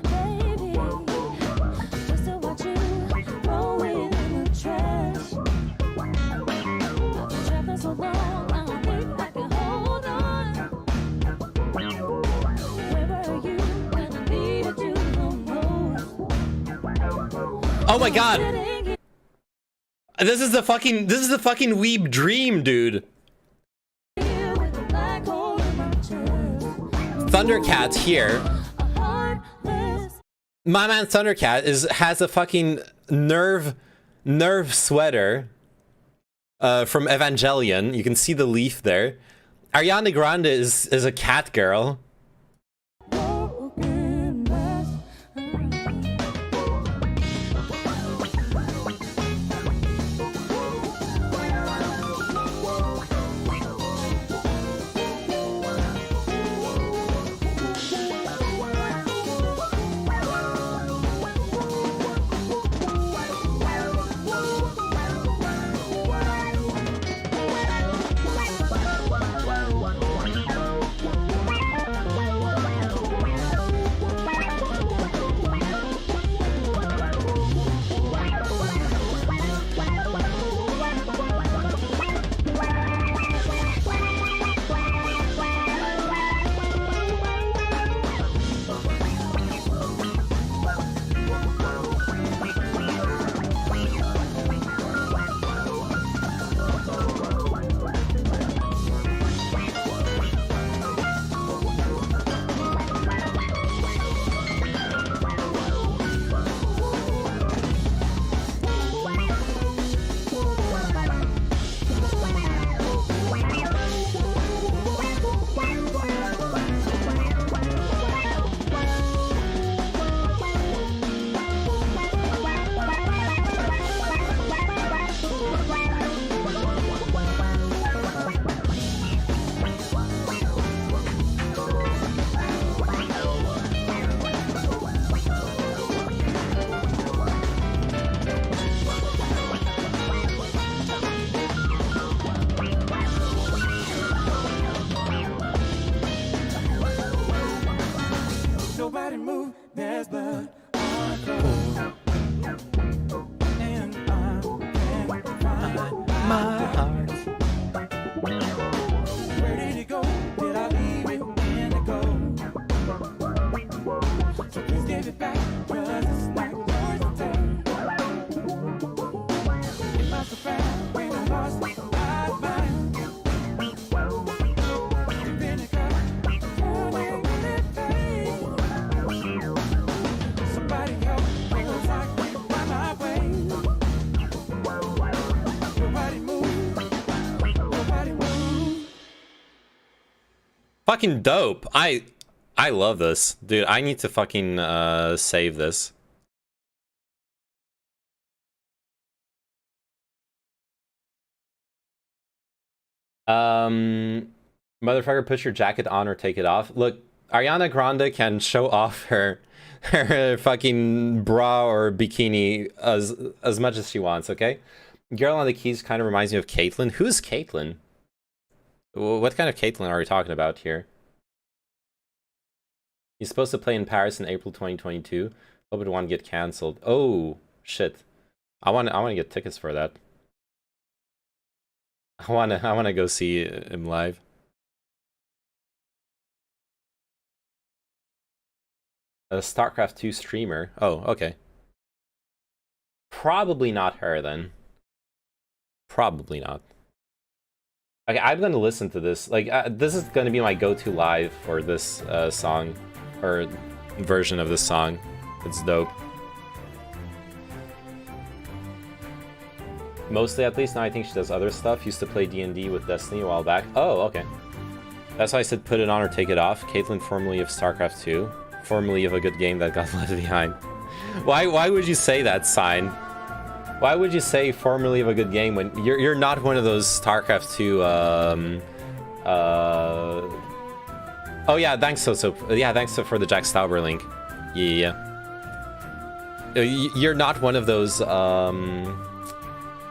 baby? Just to watch you throw it in the trash. I've been trapping so long, I don't think I can hold on. Where were you when I needed you the most? Oh my god. This is the fucking weeb dream, dude. Thundercat here. My man Thundercat has a fucking nerve sweater from Evangelion. You can see the leaf there. Ariana Grande is a cat girl. Nobody move, there's blood on the floor. And I can't find my heart. Where did it go? Did I leave it in the cold? So please give it back, 'cause it's not yours to take. It must have found when I lost my mind. You've been a cut, turning in the face. fucking dope. I love this. Dude, I need to fucking save this. Motherfucker, put your jacket on or take it off. Look, Ariana Grande can show off her fucking bra or bikini as much as she wants, okay? Girl on the Keys kind of reminds me of Caitlyn. Who's Caitlyn? What kind of Caitlyn are we talking about here? He's supposed to play in Paris in April 2022. Hope it won't get cancelled. Oh shit! I want to get tickets for that. I wanna go see him live. A StarCraft 2 streamer. Oh, okay. Probably not her then. Probably not. Okay, I'm gonna listen to this. Like, this is gonna be my go-to live for this song, or version of this song. It's dope. Mostly, at least. Now I think she does other stuff. Used to play D&D with Destiny a while back. Oh, okay. That's why I said put it on or take it off. Caitlyn, formerly of StarCraft 2. Formerly of a good game that got left behind. Why would you say that, Sign? Why would you say formerly of a good game when you're not one of those StarCraft 2 Oh yeah, thanks thanks for the Jack Stauber link. Yeah. You're not one of those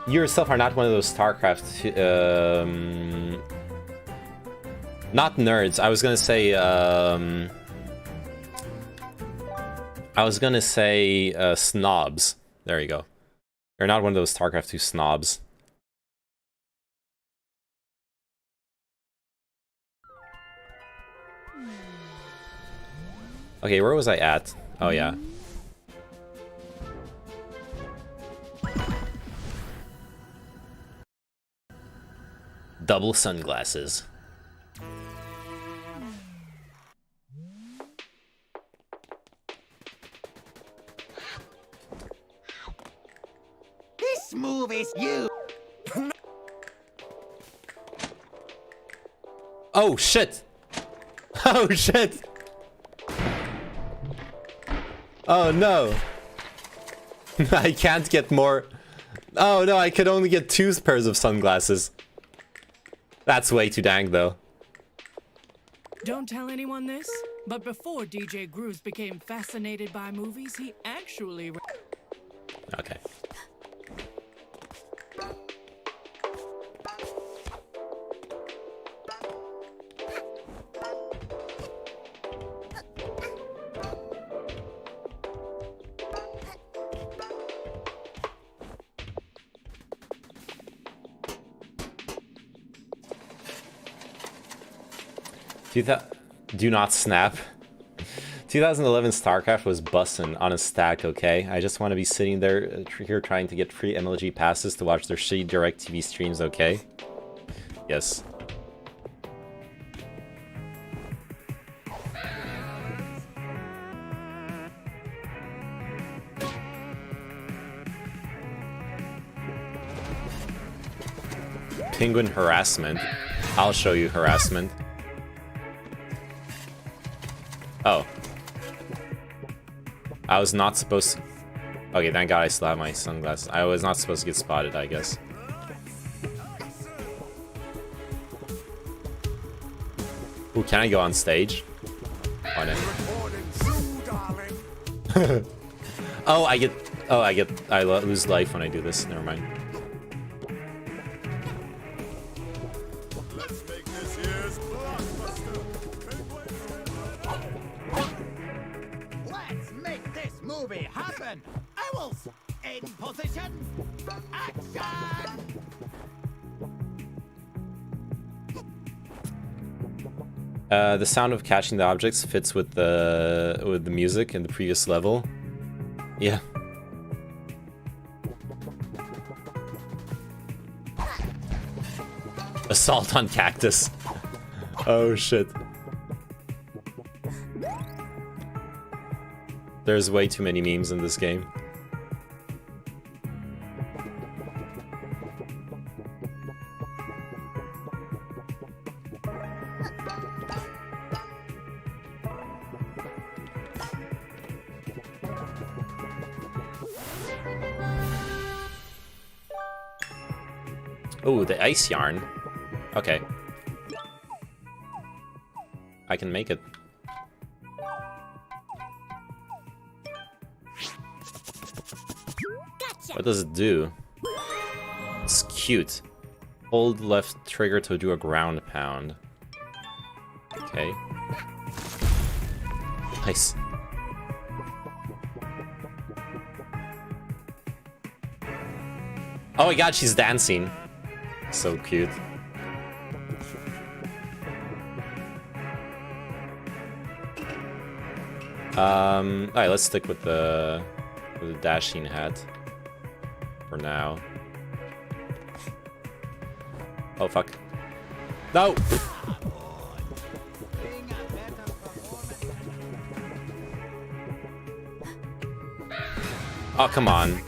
you yourself are not one of those StarCraft not nerds. I was gonna say snobs. There you go. You're not one of those StarCraft 2 snobs. Okay, where was I at? Oh yeah. Double sunglasses. This move is you. Oh shit! Oh shit! Oh no! I can't get more. Oh no, I could only get 2 pairs of sunglasses. That's way too dang though. Don't tell anyone this, but before DJ Grooves became fascinated by movies, he actually... Okay. Do not snap. 2011 StarCraft was bussin' on a stack, okay? I just want to be sitting there here trying to get free MLG passes to watch their shitty DirecTV streams, okay? Yes. Penguin harassment. I'll show you harassment. Oh. I was not supposed to... Okay, thank God I still have my sunglasses. I was not supposed to get spotted, I guess. Ooh, can I go on stage? Oh, no. Oh, I lose life when I do this. Never mind. Let's make this movie happen. Owls in position. Action. The sound of catching the objects fits with the music in the previous level. Yeah. Assault on cactus. Oh shit. There's way too many memes in this game. Oh, the ice yarn. Okay. I can make it. What does it do? It's cute. Hold left trigger to do a ground pound. Okay. Nice. Oh my god, she's dancing. So cute. Alright, let's stick with the dashing hat for now. Oh fuck. No! Oh, come on.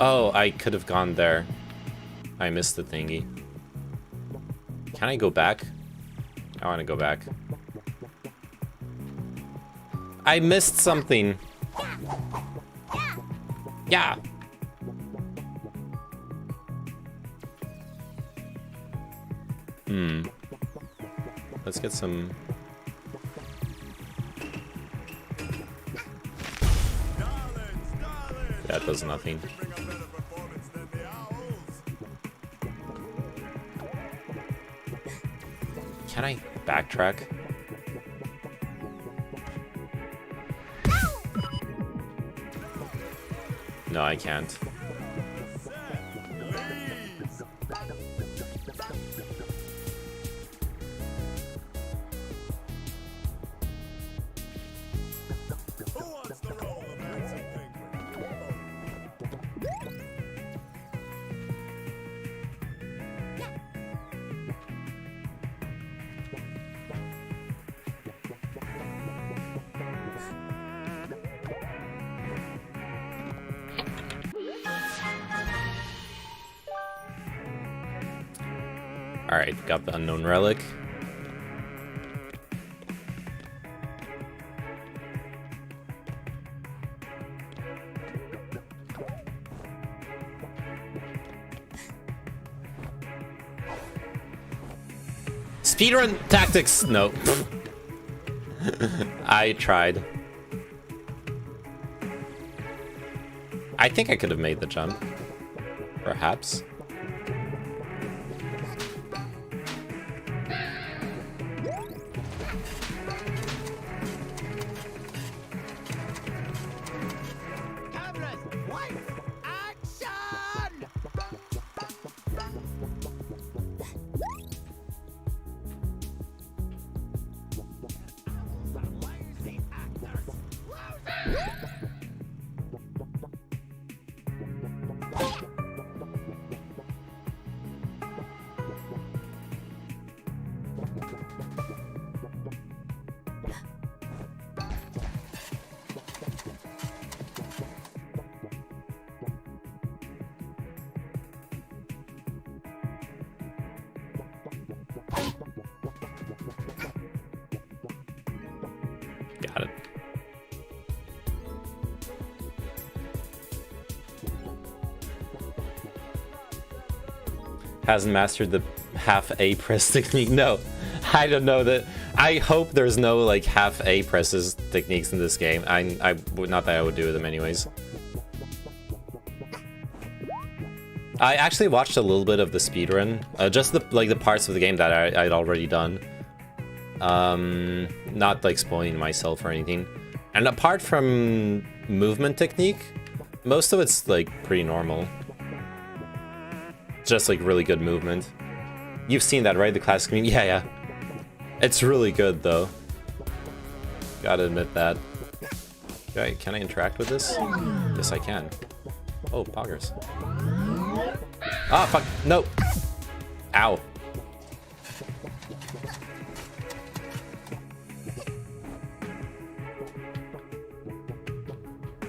Oh, I could have gone there. I missed the thingy. Can I go back? I want to go back. I missed something. Yeah. Let's get some... That does nothing. Can I backtrack? No, I can't. Alright, got the unknown relic. Speedrun tactics! No. I tried. I think I could have made the jump. Perhaps. Got it. Hasn't mastered the half A press technique. No, I don't know that. I hope there's no like half A presses techniques in this game. I would not that I would do them anyways. I actually watched a little bit of the speedrun, just the parts of the game that I'd already done. Not like spoiling myself or anything. And apart from movement technique, most of it's like pretty normal. Just like really good movement. You've seen that, right? The classic meme? Yeah. It's really good though. Gotta admit that. Okay, can I interact with this? Yes, I can. Oh, poggers. Ah, fuck. No. Ow.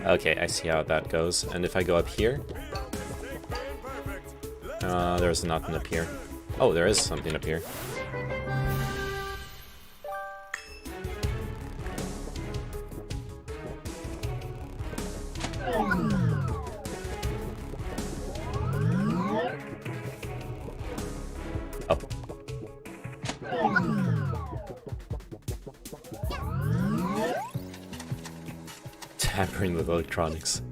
Okay, I see how that goes. And if I go up here... there's nothing up here. Oh, there is something up here. Up. Tampering with electronics.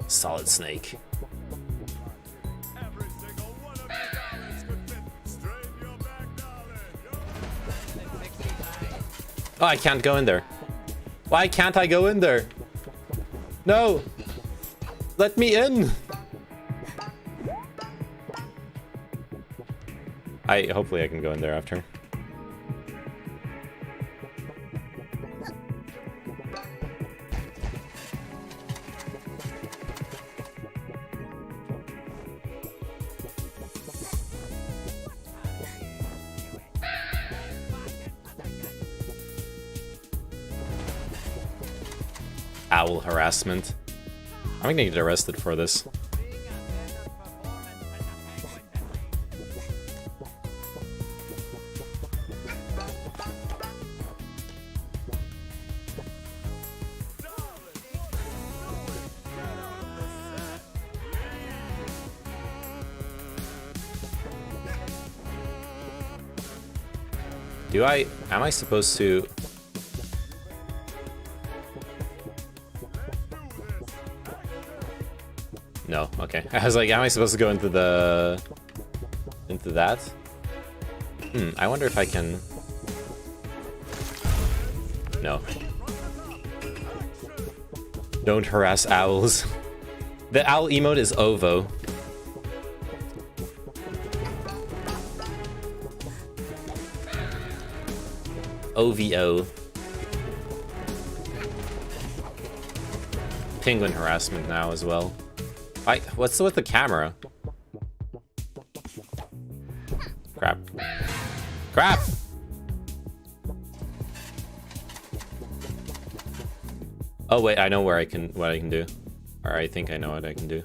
Solid Snake. Oh, I can't go in there. Why can't I go in there? No! Let me in! Hopefully I can go in there after. Owl harassment. I'm gonna get arrested for this. Am I supposed to... No, okay. I was like, am I supposed to go into that? I wonder if I can... No. Don't harass owls. The owl emote is OVO. OVO. Penguin harassment now as well. What's with the camera? Crap. Crap! Oh wait, I know what I can do. Or I think I know what I can do.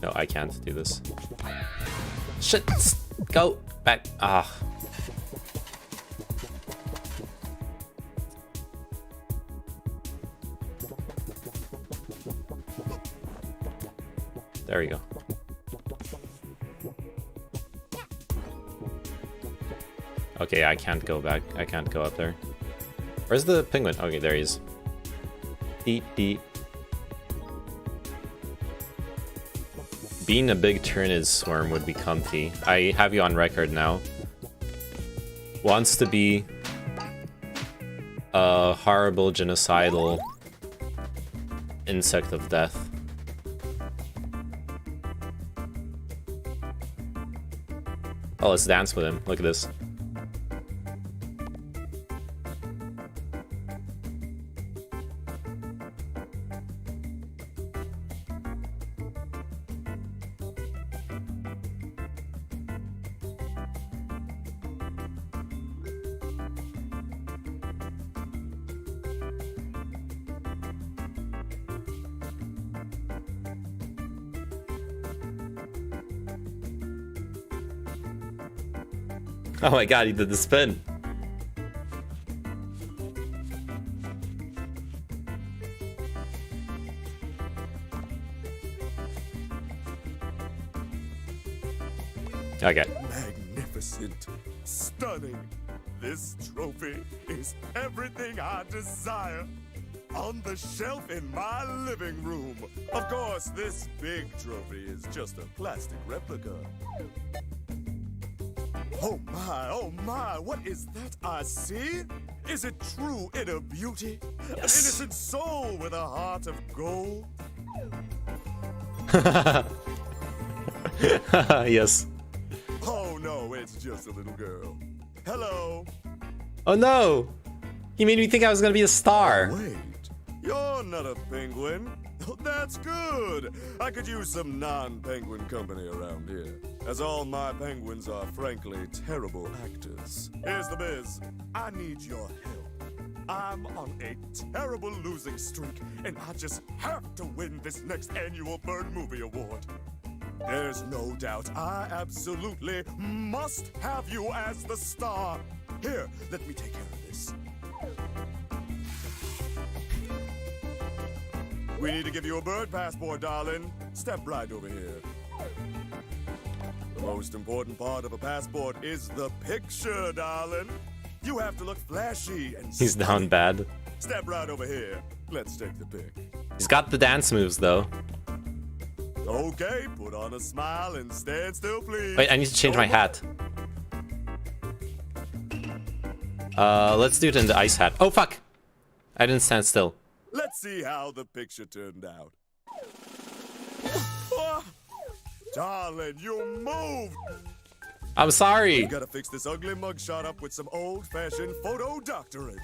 No, I can't do this. Shit! Go back. Ah. There we go. Okay, I can't go back. I can't go up there. Where's the penguin? Okay, there he is. Deep, deep. Being a big Tyranid swarm would be comfy. I have you on record now. Wants to be a horrible genocidal insect of death. Oh, let's dance with him. Look at this. Oh my god, he did the spin. Okay. Magnificent. Stunning. This trophy is everything I desire. On the shelf in my living room. Of course, this big trophy is just a plastic replica. Oh my, what is that I see? Is it true inner beauty? Yes. An innocent soul with a heart of gold? Yes. Oh no, it's just a little girl. Hello. Oh no! He made me think I was gonna be a star. Wait, you're not a penguin. That's good. I could use some non-penguin company around here, as all my penguins are frankly terrible actors. Here's the biz. I need your help. I'm on a terrible losing streak, and I just have to win this next annual Bird Movie Award. There's no doubt I absolutely must have you as the star. Here, let me take care of this. We need to give you a bird passport, darling. Step right over here. The most important part of a passport is the picture, darling. You have to look flashy and He's down bad. Step right over here. Let's take the pic. He's got the dance moves though. Okay, put on a smile and stand still, please. Wait, I need to change my hat. Let's do it in the ice hat. Oh fuck! I didn't stand still. Let's see how the picture turned out. Darling, you moved! I'm sorry. You gotta fix this ugly mugshot up with some old-fashioned photo doctoring.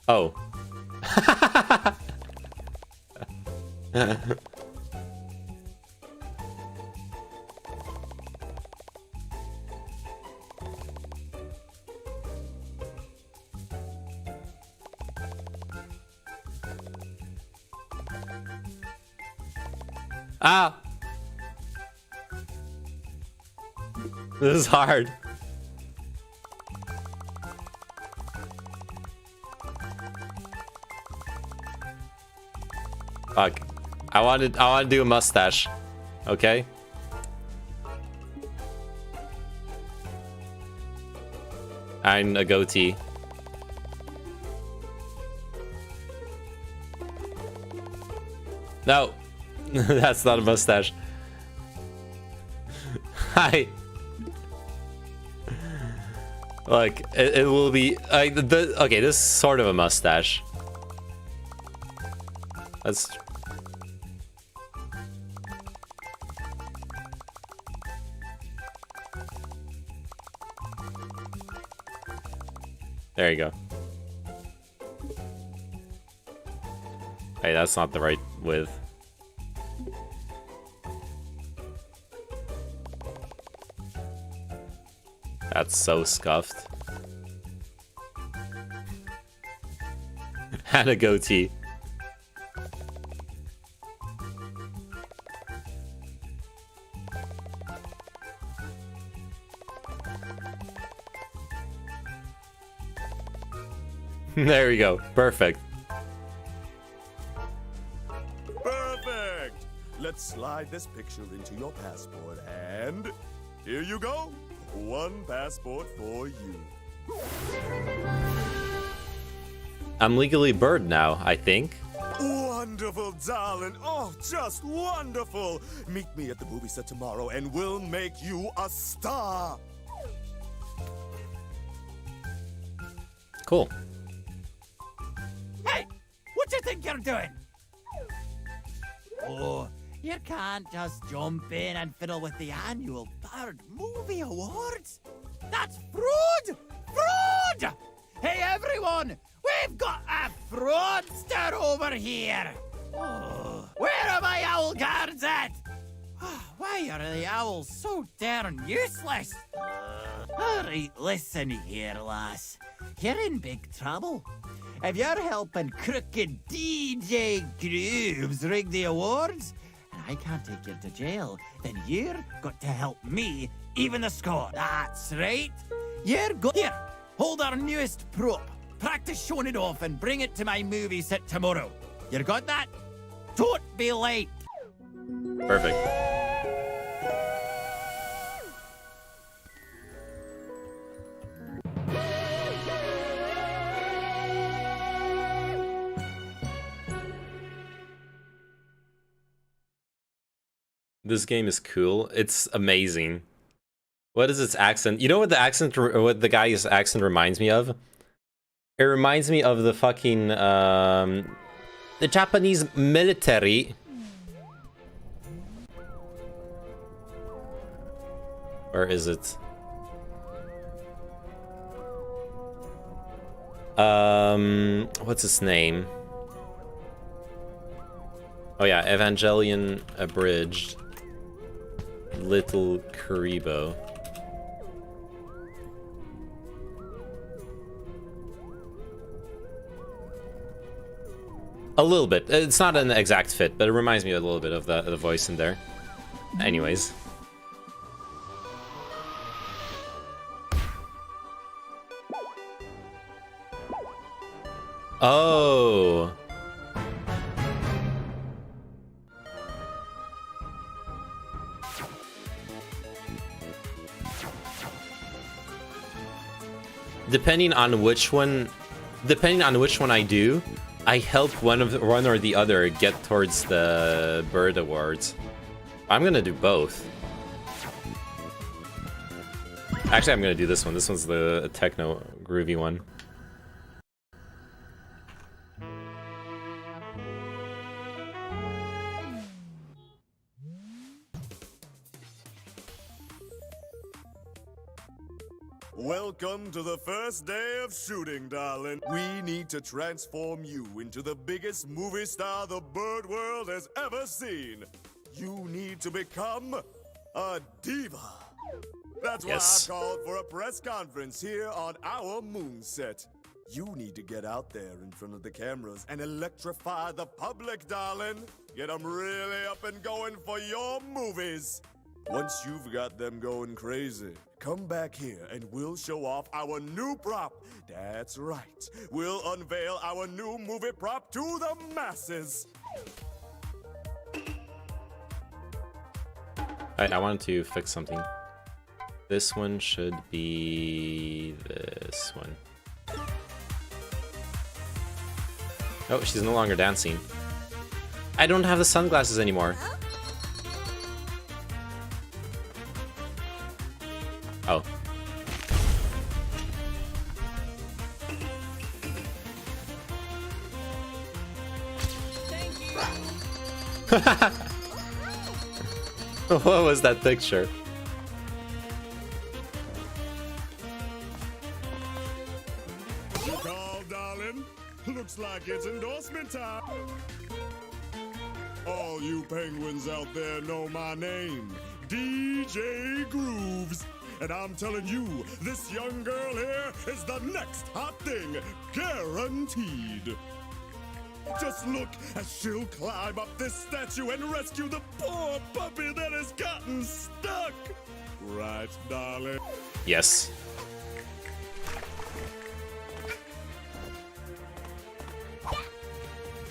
Oh. Ah! This is hard. Fuck. I want to do a mustache. Okay? And a goatee. No. That's not a mustache. Hi. Look, it will be like okay, this is sort of a mustache. That's there you go. Hey, that's not the right width. That's so scuffed. And a goatee. There we go. Perfect. Perfect! Let's slide this picture into your passport, and here you go. One passport for you. I'm legally bird now, I think. Wonderful, darling. Oh, just wonderful. Meet me at the movie set tomorrow, and we'll make you a star. Cool. Hey, what do you think you're doing? Oh, you can't just jump in and fiddle with the annual Bird Movie Awards. That's fraud! Fraud! Hey, everyone! We've got a fraudster over here! Oh, where are my owl guards at? Why are the owls so darn useless? Alright, listen here, lass. You're in big trouble. If you're helping crooked DJ Grooves rig the awards, and I can't take you to jail, then you're got to help me even the score. That's right. You're here, hold our newest prop. Practice showing it off and bring it to my movie set tomorrow. You got that? Don't be late. Perfect. This game is cool. It's amazing. What is its accent? You know what the accent, what the guy's accent reminds me of? It reminds me of the fucking, the Japanese military. Where is it? What's his name? Oh yeah, Evangelion Abridged. Little Karibo. A little bit. It's not an exact fit, but it reminds me a little bit of the voice in there. Anyways. Oh. Depending on which one I do, I help one or the other get towards the bird awards. I'm gonna do both. Actually, I'm gonna do this one. This one's the techno groovy one. Welcome to the first day of shooting, darling. We need to transform you into the biggest movie star the bird world has ever seen. You need to become a diva. That's why Yes. I called for a press conference here on our moon set. You need to get out there in front of the cameras and electrify the public, darling. Get them really up and going for your movies. Once you've got them going crazy, come back here and we'll show off our new prop. That's right. We'll unveil our new movie prop to the masses. I wanted to fix something. This one should be this one. Oh, she's no longer dancing. I don't have the sunglasses anymore. Oh. What was that picture? You called, darling? Looks like it's endorsement time. All you penguins out there know my name, DJ Grooves. And I'm telling you, this young girl here is the next hot thing, guaranteed. Just look as she'll climb up this statue and rescue the poor puppy that has gotten stuck. Right, darling? Yes.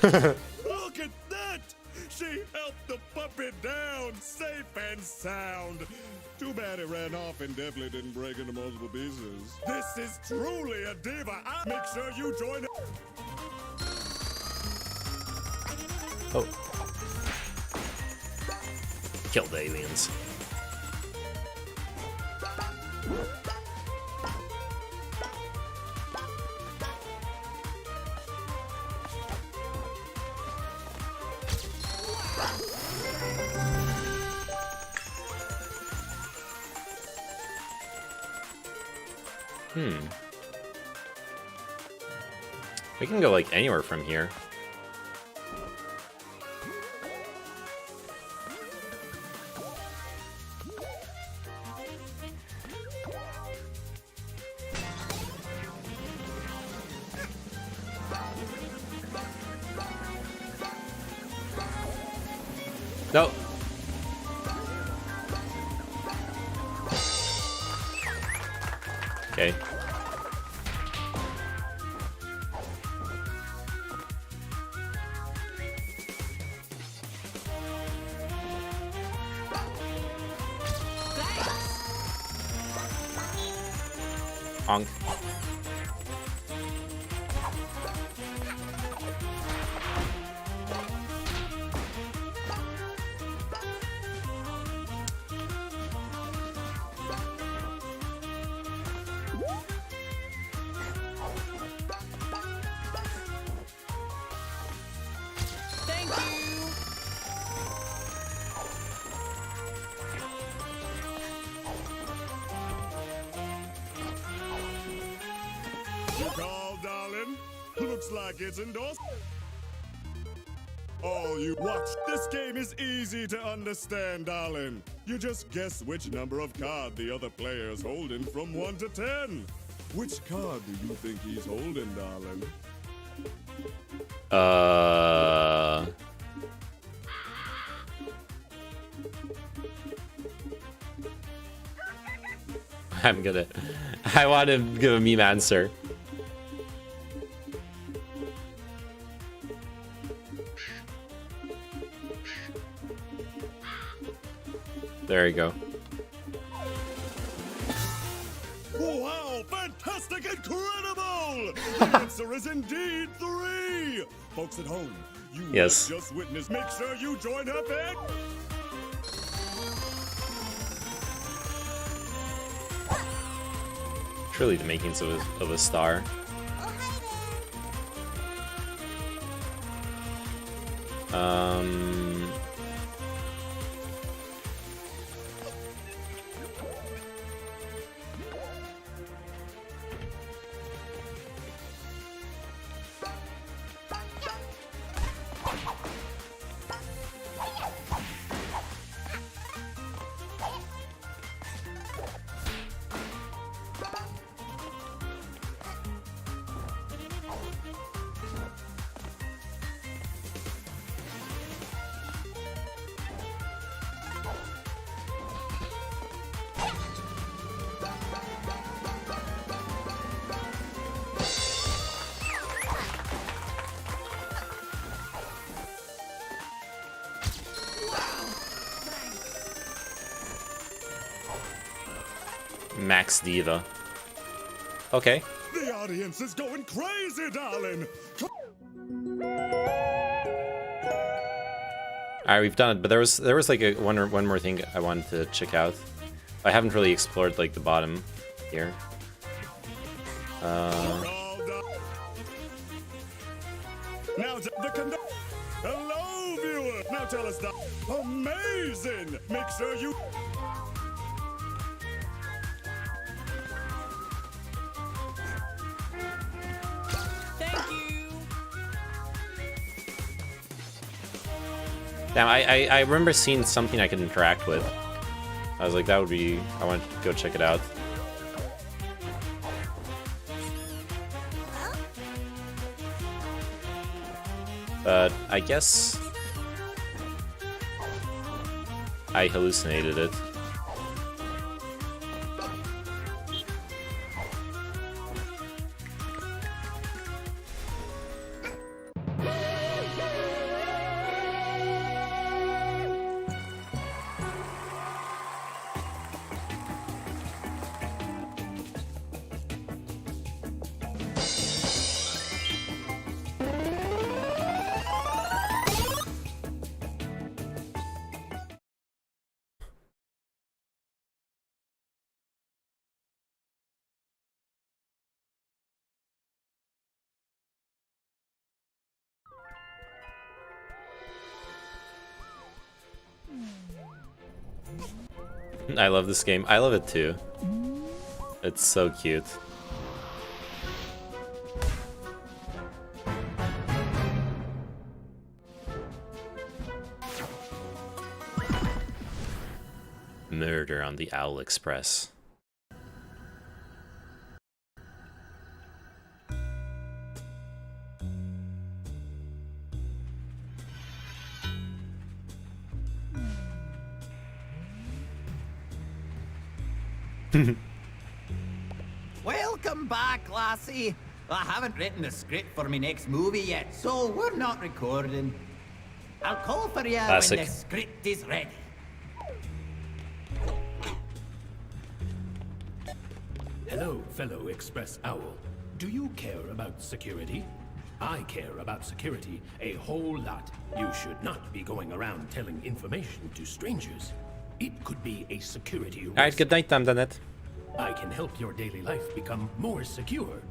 Look at that! She helped the puppy down safe and sound. Too bad it ran off and definitely didn't break into multiple pieces. This is truly a diva. Make sure you join. Oh. Kill the aliens. We can go like anywhere from here. No. Okay. Honk. Thank you. You called, darling? Looks like it's endorsed. All you watch. This game is easy to understand, darling. You just guess which number of card the other player's holding from 1 to 10. Which card do you think he's holding, darling? I want to give a meme answer. There you go. Wow, fantastic, incredible! The answer is indeed 3. Folks at home, you Yes. have just witnessed. Make sure you join her fan. Truly the makings of a star. Max Diva. Okay. The audience is going crazy, darling. Alright, we've done it, but there was like one more thing I wanted to check out. I haven't really explored like the bottom here. Now the conduct. Hello, viewer. Now tell us that. Amazing. Make sure you. Damn, I remember seeing something I could interact with. I was like, that would be... I want to go check it out. But I guess... I hallucinated it. I love this game. I love it too. It's so cute. Murder on the Owl Express. Welcome back, lassie. I haven't written the script for my next movie yet, so we're not recording. I'll call for you Classic. when the script is ready. Hello, fellow Express Owl. Do you care about security? I care about security a whole lot. You should not be going around telling information to strangers. It could be a security risk. Alright, good night, Damdanet. I can help your daily life become more secure.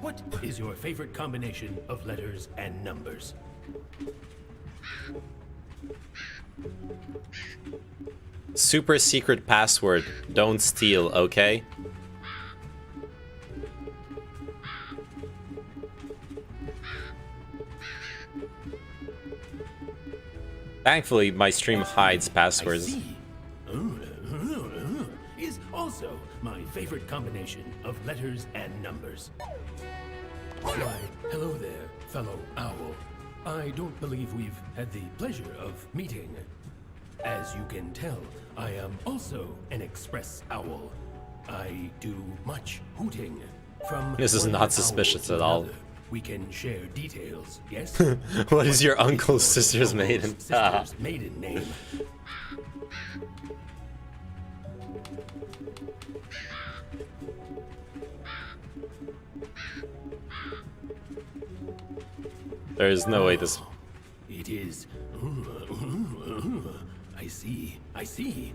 What is your favorite combination of letters and numbers? Super secret password. Don't steal, okay? Thankfully, my stream hides passwords. Is also my favorite combination of letters and numbers. Why, hello there, fellow owl. I don't believe we've had the pleasure of meeting. As you can tell, I am also an express owl. I do much hooting. From This is one not owl suspicious to at all. another. We can share details, yes? What is your uncle's sister's maiden? Sister's maiden name. There is no way this. It is. I see. I see.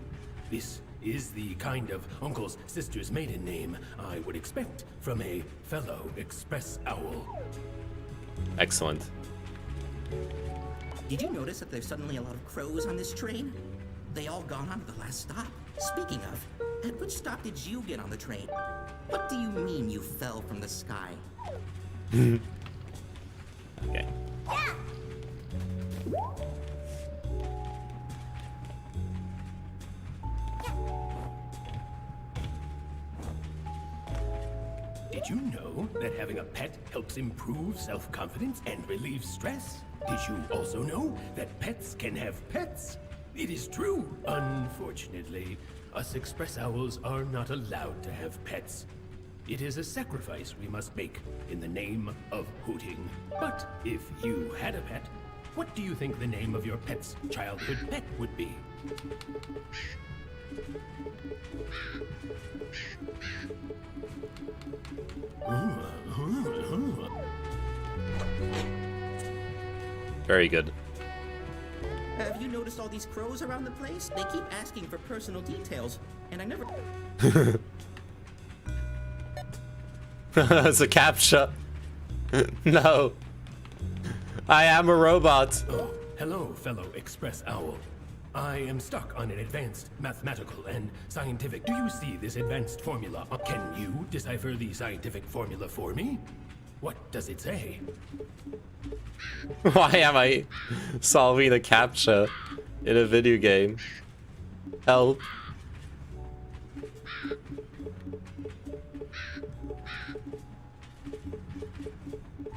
This is the kind of uncle's sister's maiden name I would expect from a fellow express owl. Excellent. Did you notice that there's suddenly a lot of crows on this train? They all gone on to the last stop. Speaking of, at which stop did you get on the train? What do you mean you fell from the sky? Okay. Did you know that having a pet helps improve self-confidence and relieve stress? Did you also know that pets can have pets? It is true. Unfortunately, us express owls are not allowed to have pets. It is a sacrifice we must make in the name of hooting. But if you had a pet, what do you think the name of your pet's childhood pet would be? Very good. Have you noticed all these crows around the place? They keep asking for personal details, and I never... It's a captcha. No. I am a robot. Oh, hello, fellow express owl. I am stuck on an advanced mathematical and scientific. Do you see this advanced formula? Can you decipher the scientific formula for me? What does it say? Why am I solving a captcha in a video game? Help.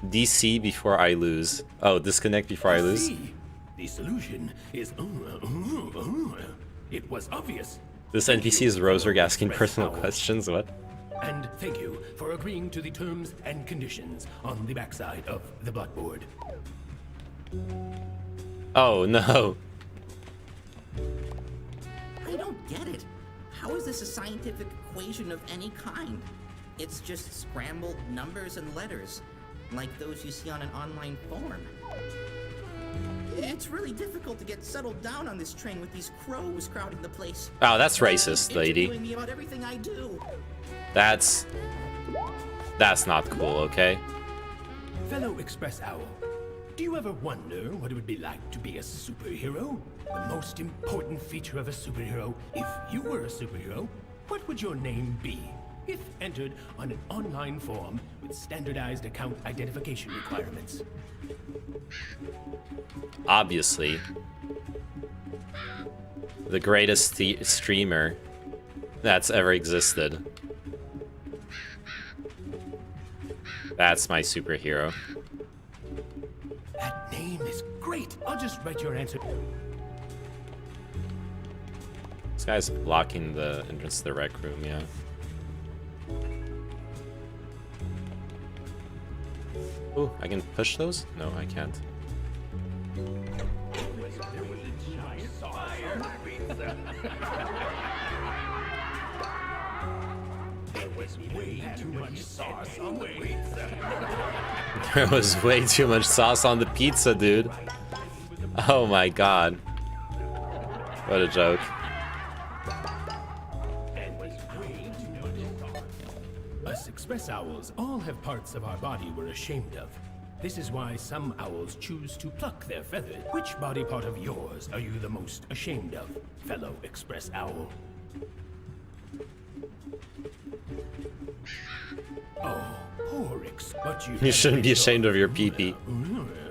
DC before I lose. Oh, disconnect before I lose. See, the solution is it was obvious. This NPC is Roserg asking personal questions. What? And thank you for agreeing to the terms and conditions on the backside of the blackboard. Oh no. I don't get it. How is this a scientific equation of any kind? It's just scrambled numbers and letters, like those you see on an online forum. It's really difficult to get settled down on this train with these crows crowding the place. Oh, that's racist, lady. Interviewing me about everything I do. That's not cool, okay? Fellow express owl, do you ever wonder what it would be like to be a superhero? The most important feature of a superhero, if you were a superhero, what would your name be? If entered on an online form with standardized account identification requirements. Obviously. The greatest streamer that's ever existed. That's my superhero. That name is great. I'll just write your answer. This guy's blocking the entrance to the rec room, yeah. Oh, I can push those? No, I can't. There was way too much sauce on the pizza, dude. Oh my god. What a joke. Us express owls all have parts of our body we're ashamed of. This is why some owls choose to pluck their feathers. Which body part of yours are you the most ashamed of, fellow express owl? Oh, poor but You shouldn't be ashamed of your pee-pee.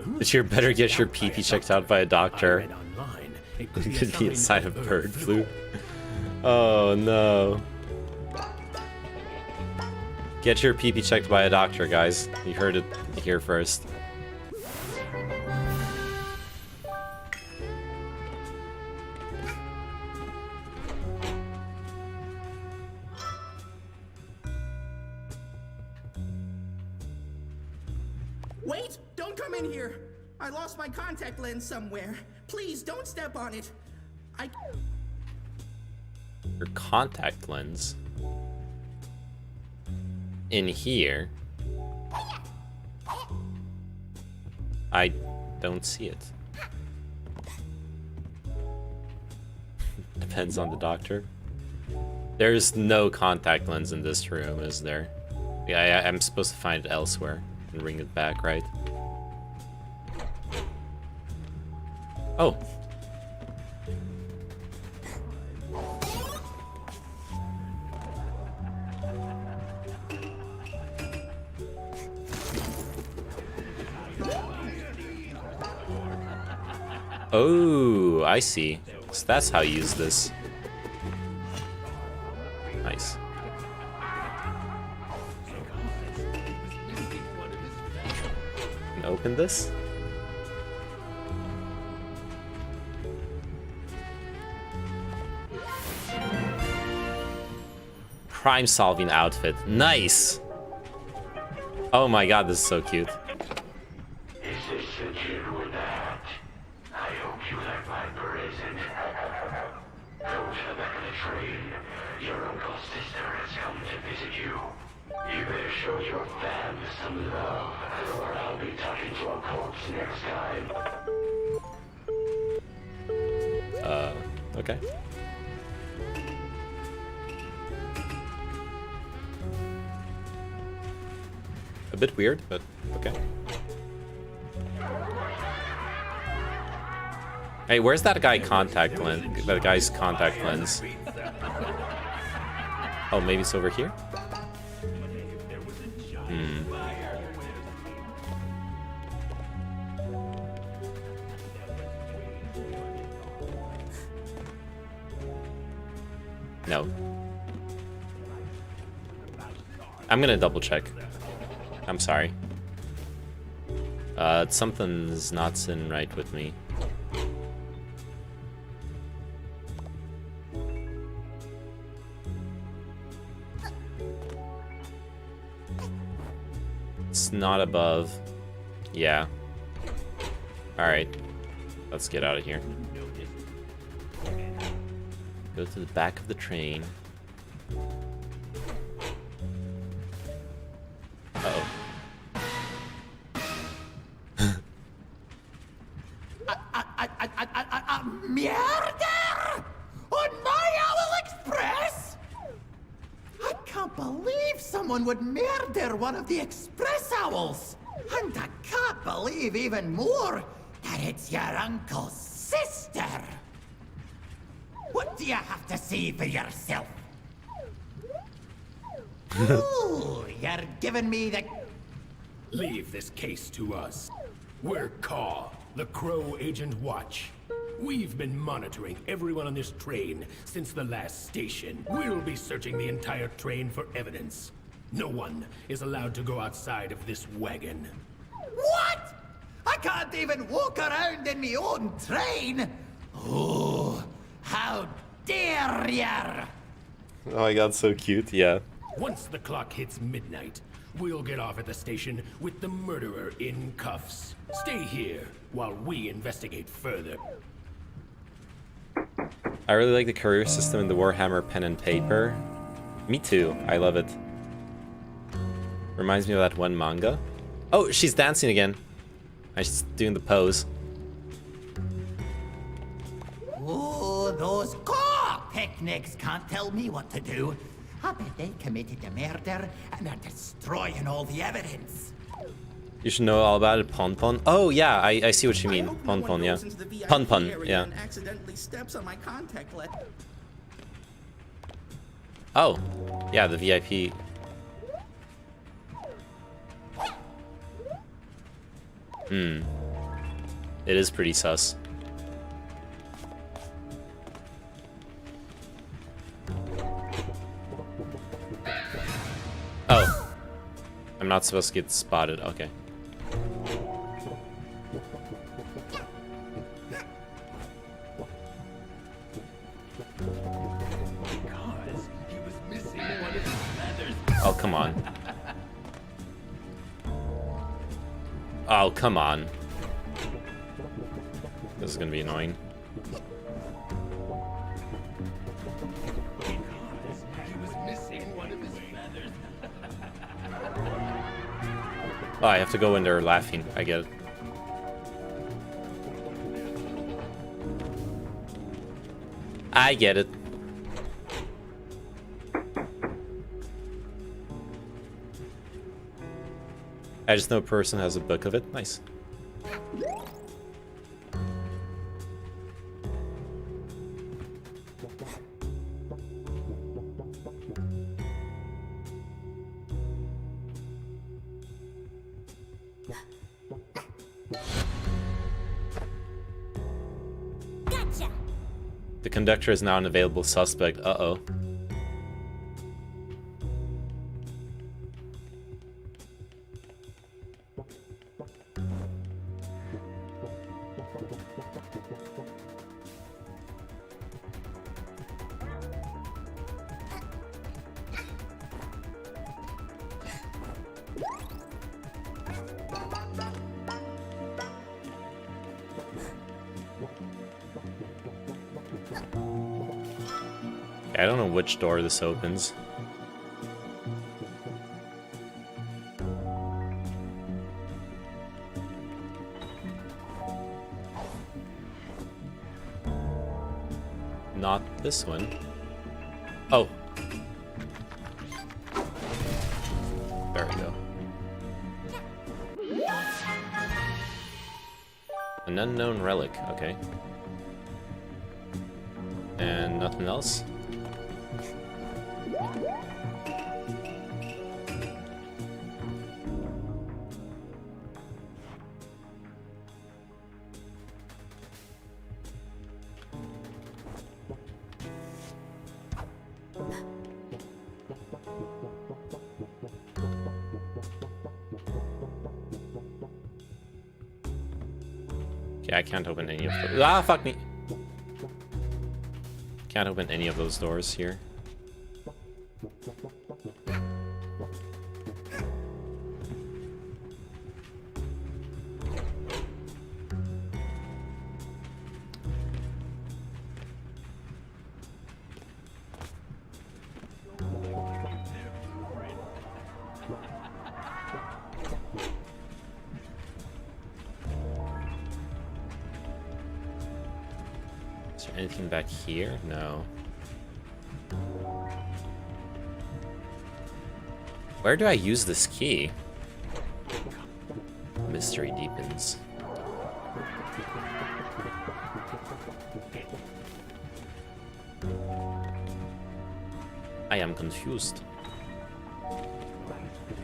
But you better get your pee-pee checked out by a doctor. It could Could be a sign of bird flu. Oh no. Get your pee-pee checked by a doctor, guys. You heard it here first. Wait! Don't come in here! I lost my contact lens somewhere. Please don't step on it. Your contact lens. In here. I don't see it. Depends on the doctor. There's no contact lens in this room, is there? Yeah, I'm supposed to find it elsewhere and bring it back, right? Oh. Oh, I see. So that's how you use this. Nice. And open this. Crime-solving outfit. Nice! Oh my god, this is so cute. Is this the kid with that? I hope you let Viper isn't. Go to the back of the train. Your uncle's sister has come to visit you. You better show your fam some love, or I'll be talking to a corpse next time. Okay. A bit weird, but okay. Hey, where's that guy contact lens? That guy's contact lens. Oh, maybe it's over here? Hmm. No. I'm gonna double check. I'm sorry. Something's not sitting right with me. It's not above. Yeah. Alright. Let's get out of here. Go to the back of the train. Uh-oh. Murder! On my Owl Express? I can't believe someone would murder one of the Express Owls. And I can't believe even more that it's your uncle's sister. What do you have to say for yourself? Ooh, you're giving me the... Leave this case to us. We're CAW, the Crow Agent Watch. We've been monitoring everyone on this train since the last station. We'll be searching the entire train for evidence. No one is allowed to go outside of this wagon. What? I can't even walk around in my own train? Oh, how dare ya! Oh my god, so cute, yeah. Once the clock hits midnight, we'll get off at the station with the murderer in cuffs. Stay here while we investigate further. I really like the courier system in the Warhammer pen and paper. Me too, I love it. Reminds me of that one manga. Oh, she's dancing again. She's doing the pose. Oh, those car picnics can't tell me what to do. I bet they committed the murder and are destroying all the evidence. You should know all about it, Pon Pon. Oh yeah, I see what you mean. Pon Pon, yeah. Pon Pon, yeah. And accidentally steps on my contact lens. Oh, yeah, the VIP. Hmm. It is pretty sus. not supposed to get spotted. Okay. Oh, come on. Oh, come on. This is gonna be annoying. Oh, I have to go when they're laughing. I get it. I get it. I just know a person has a book of it. Nice. The conductor is now an available suspect. Uh-oh. I don't know which door this opens. Not this one. Oh. There we go. An unknown relic, okay. And nothing else? Okay, I can't open any of those. Ah, fuck me! Can't open any of those doors here. Is there anything back here? No. Where do I use this key? Mystery deepens. I am confused.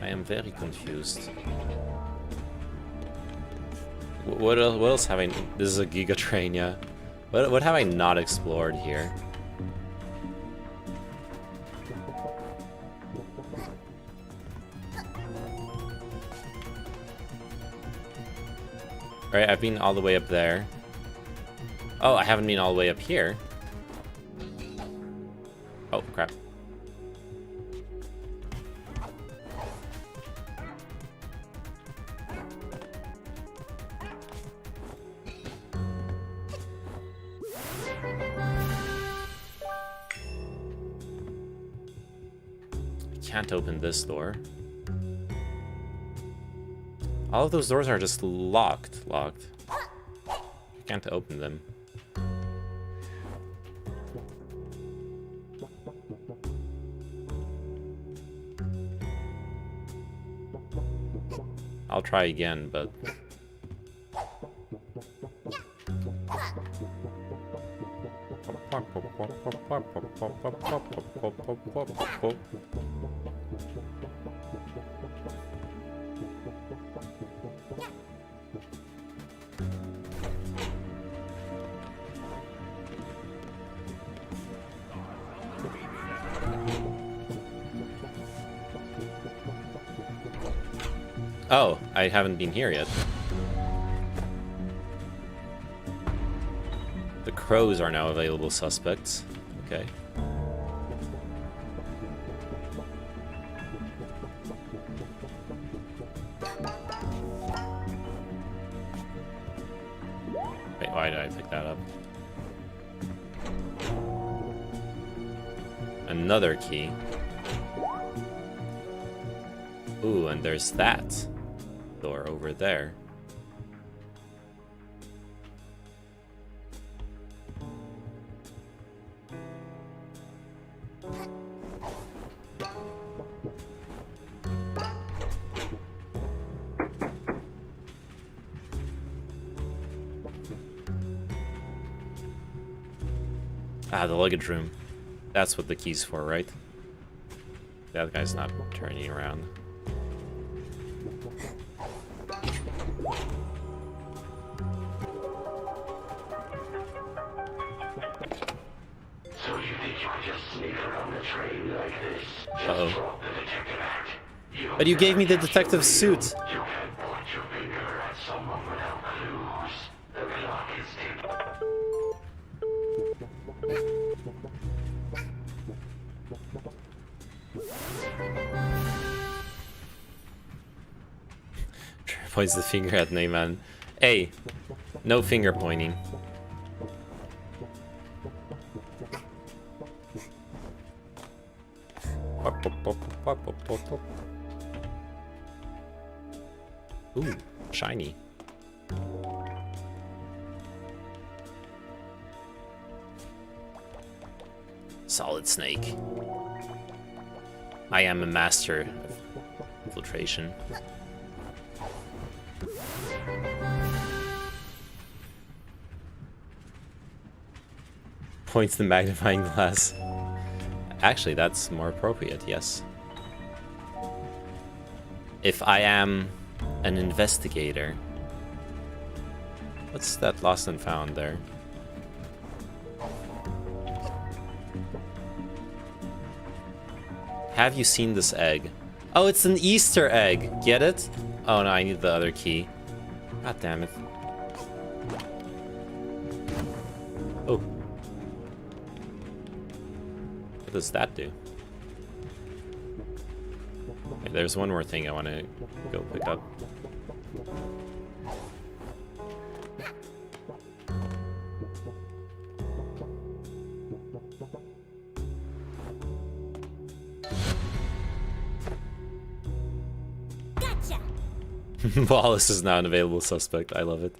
I am very confused. What else have I... This is a Giga Train, yeah. What have I not explored here? Alright, I've been all the way up there. Oh, I haven't been all the way up here. Oh, crap. Can't open this door. All of those doors are just locked. I can't open them. I'll try again, but... Oh, I haven't been here yet. The crows are now available suspects. Okay. Wait, why did I pick that up? Another key. Ooh, and there's that door over there. Ah, the luggage room. That's what the key's for, right? That guy's not turning around. So you think you could just sneak around the train like this? Uh-oh. Drop the detective act. But you gave me the detective suit. You can't point your finger at someone without clues. The clock is ticking. Points the finger at Neyman. Hey, no finger pointing. Ooh, shiny. Solid Snake. I am a master of infiltration. Points the magnifying glass. Actually, that's more appropriate, yes. If I am an investigator. What's that lost and found there? Have you seen this egg? Oh, it's an Easter egg. Get it? Oh no, I need the other key. God damn it. Oh. What does that do? Okay, there's one more thing I want to go pick up. Gotcha. Wallace is now an available suspect. I love it.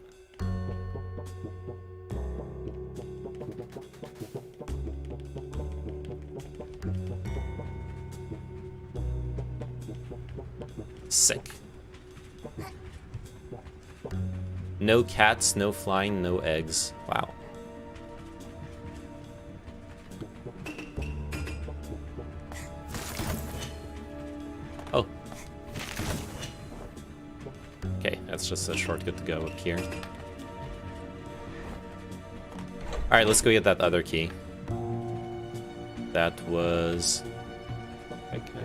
Sick. No cats, no flying, no eggs. Wow. Oh. Okay, that's just a shortcut to go up here. Alright, let's go get that other key. That was... Okay.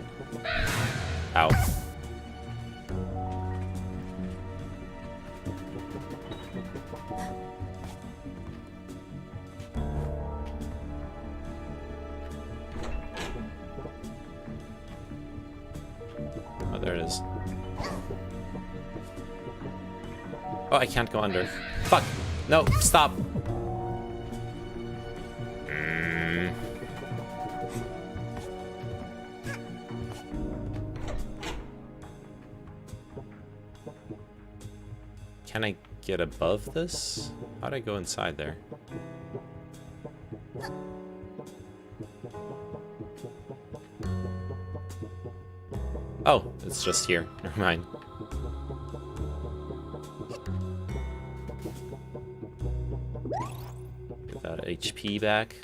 Ow. Oh, there it is. Oh, I can't go under. Fuck! No, stop! Can I get above this? How'd I go inside there? Oh, it's just here. Never mind. Get that HP back.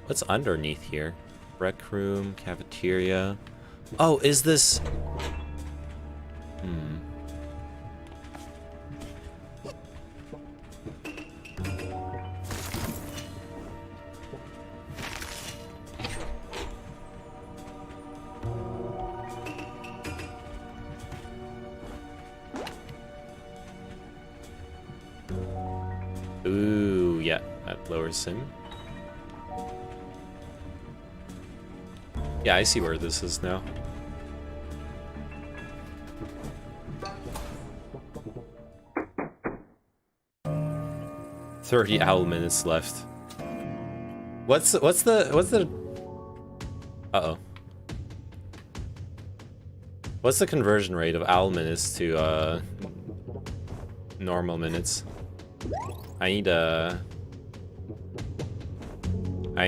What's underneath here? Rec room, cafeteria. Oh, is this... Ooh, yeah, that lowers him. Yeah, I see where this is now. "30 owl minutes left." What's the uh-oh. What's the conversion rate of owl minutes to normal minutes? I need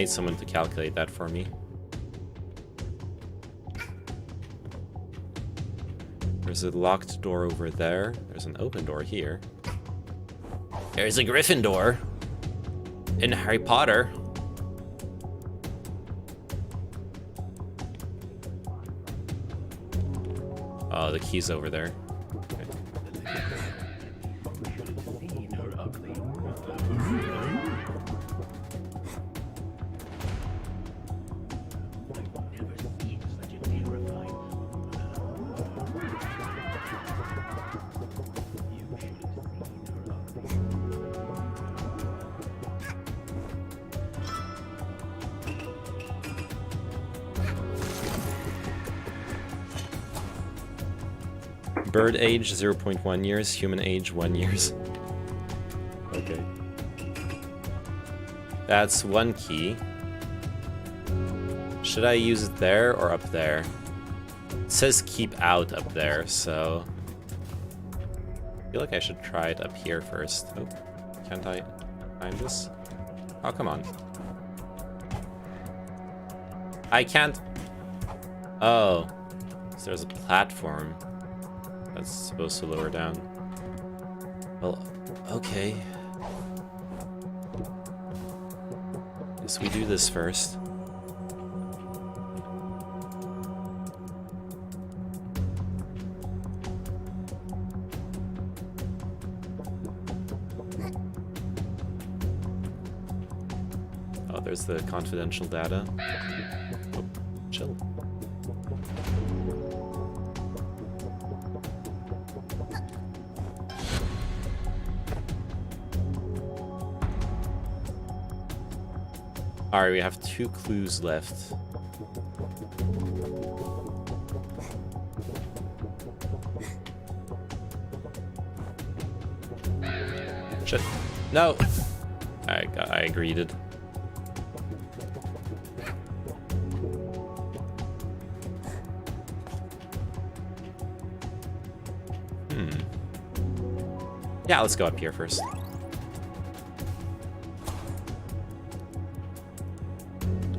someone to calculate that for me. There's a locked door over there. There's an open door here. There's a Gryffindor in Harry Potter. Oh, the key's over there. Bird age 0.1 years, human age 1 years. Okay. That's one key. Should I use it there or up there? It says keep out up there, so I feel like I should try it up here first. Oh, can't I find this? Oh, come on. I can't. Oh, so there's a platform that's supposed to lower down. Well, okay. Guess we do this first. Oh, there's the confidential data. Oh, chill. Alright, we have 2 clues left. Shit. No! I agreed it. Yeah, let's go up here first.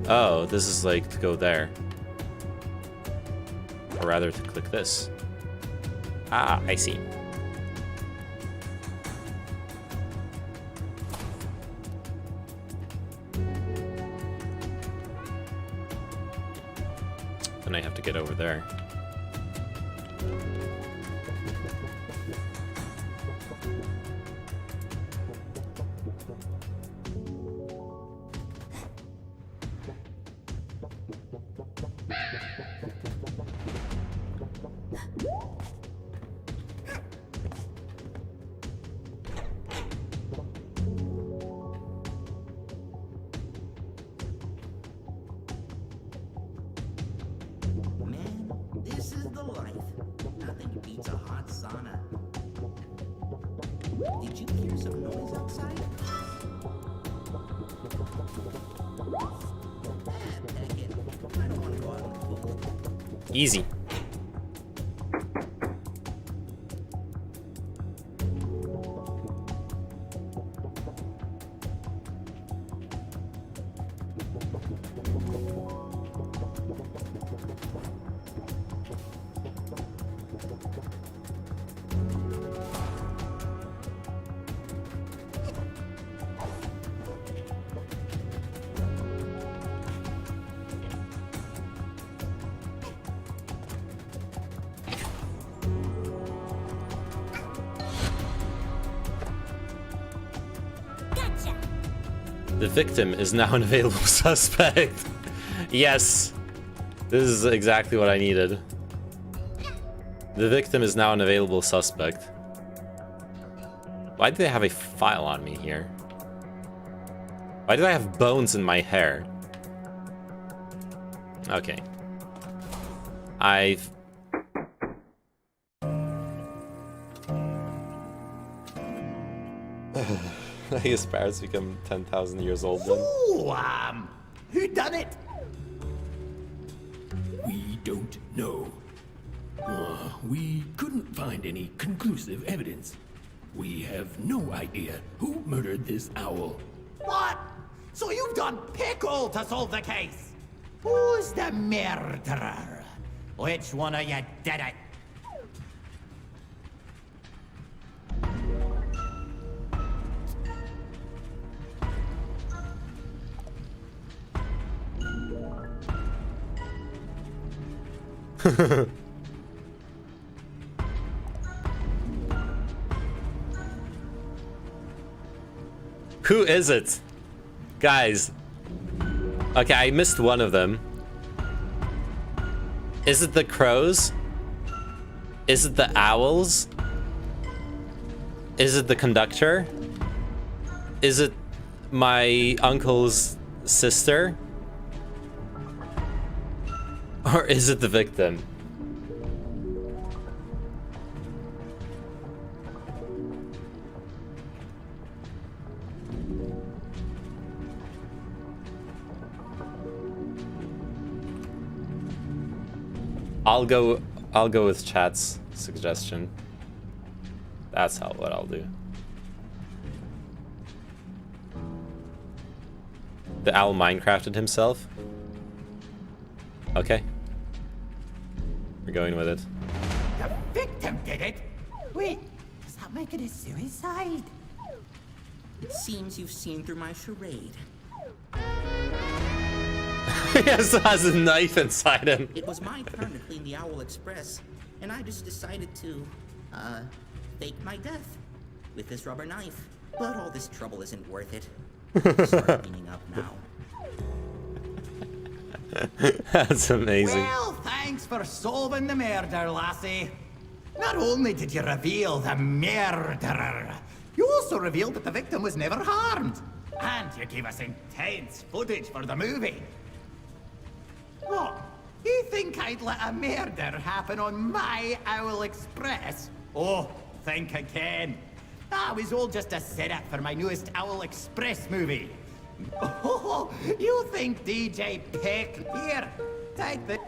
Oh, this is like to go there. Or rather to click this. Ah, I see. Then I have to get over there. This is the life. Nothing beats a hot sauna. Did you hear some noise outside? Heck it. I don't want to go out in the pool. Easy. The victim is now an available suspect. Yes. This is exactly what I needed. The victim is now an available suspect. Why do they have a file on me here? Why do I have bones in my hair? Okay. I've... His parents become 10,000 years old then. Oh, who done it? We don't know. We couldn't find any conclusive evidence. We have no idea who murdered this owl. What? So you've done pickle to solve the case? Who's the murderer? Which one of you did it? Who is it? Guys. Okay, I missed one of them. Is it the crows? Is it the owls? Is it the conductor? Is it my uncle's sister? Or is it the victim? I'll go with chat's suggestion. That's what I'll do. The owl Minecrafted himself? Okay. We're going with it. The victim did it? Wait, does that make it a suicide? It seems you've seen through my charade. He also has a knife inside him. It was my turn to clean the Owl Express, and I just decided to, fake my death with this rubber knife. But all this trouble isn't worth it. Start cleaning up now. That's amazing. Well, thanks for solving the murder, lassie. Not only did you reveal the murderer, you also revealed that the victim was never harmed. And you gave us intense footage for the movie. What? You think I'd let a murder happen on my Owl Express? Oh, think again. That was all just a setup for my newest Owl Express movie. Oh, you think DJ Pick? Here, take the...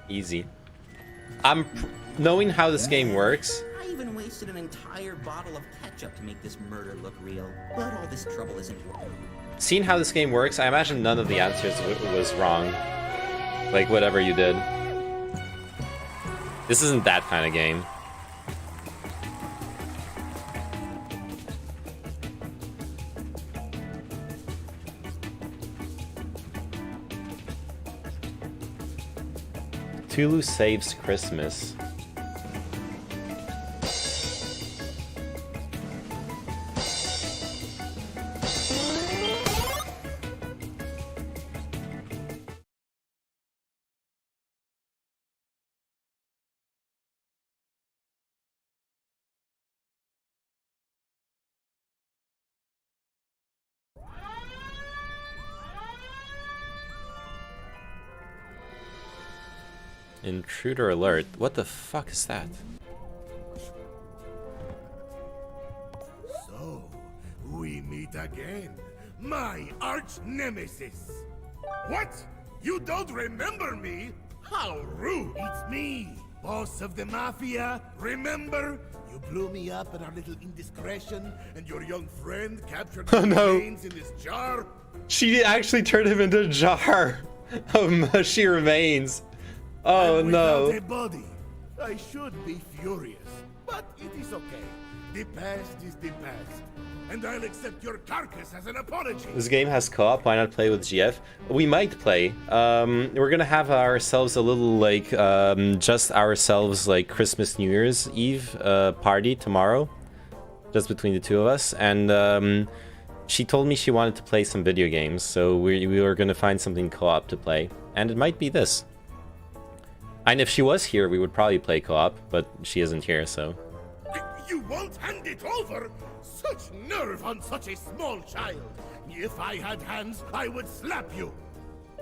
Easy. Knowing how this game works. I even wasted an entire bottle of ketchup to make this murder look real. But all this trouble isn't worth it. Seeing how this game works, I imagine none of the answers was wrong. Like, whatever you did. This isn't that kind of game. Tulu saves Christmas. Intruder alert. What the fuck is that? So, we meet again. My arch nemesis. What? You don't remember me? How rude. It's me, boss of the Mafia. Remember? You blew me up at our little indiscretion, and your young friend captured the remains in this jar? She actually turned him into a jar of mushy remains. Oh no. Without a body, I should be furious, but it is okay. The past is the past, and I'll accept your carcass as an apology. This game has co-op. Why not play with GF? We might play. We're gonna have ourselves a little like just ourselves like Christmas New Year's Eve party tomorrow. just between the two of us, and she told me she wanted to play some video games, so we were gonna find something co-op to play, and it might be this. And if she was here, we would probably play co-op, but she isn't here, so... You won't hand it over? Such nerve on such a small child. If I had hands, I would slap you.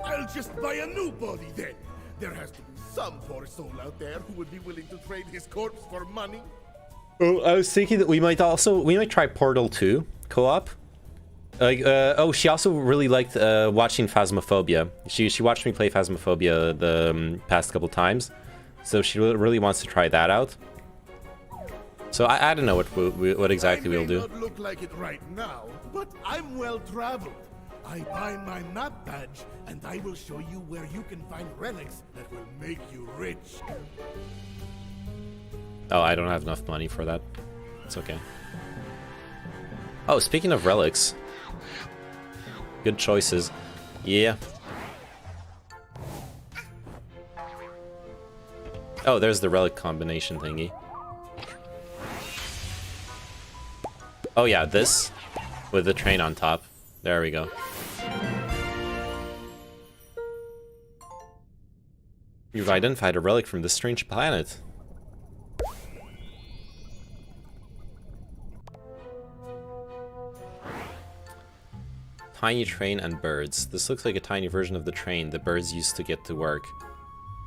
I'll just buy a new body then. There has to be some poor soul out there who would be willing to trade his corpse for money. Oh, I was thinking that we might try Portal 2 co-op. Like, oh, she also really liked watching Phasmophobia. She watched me play Phasmophobia the past couple times, so she really wants to try that out. So I don't know what exactly we'll do. I may not look like it right now, but I'm well traveled. I buy my map badge, and I will show you where you can find relics that will make you rich. Oh, I don't have enough money for that. It's okay. Oh, speaking of relics. Good choices. Yeah. Oh, there's the relic combination thingy. Oh yeah, this with the train on top. There we go. You've identified a relic from this strange planet. Tiny train and birds. This looks like a tiny version of the train the birds used to get to work.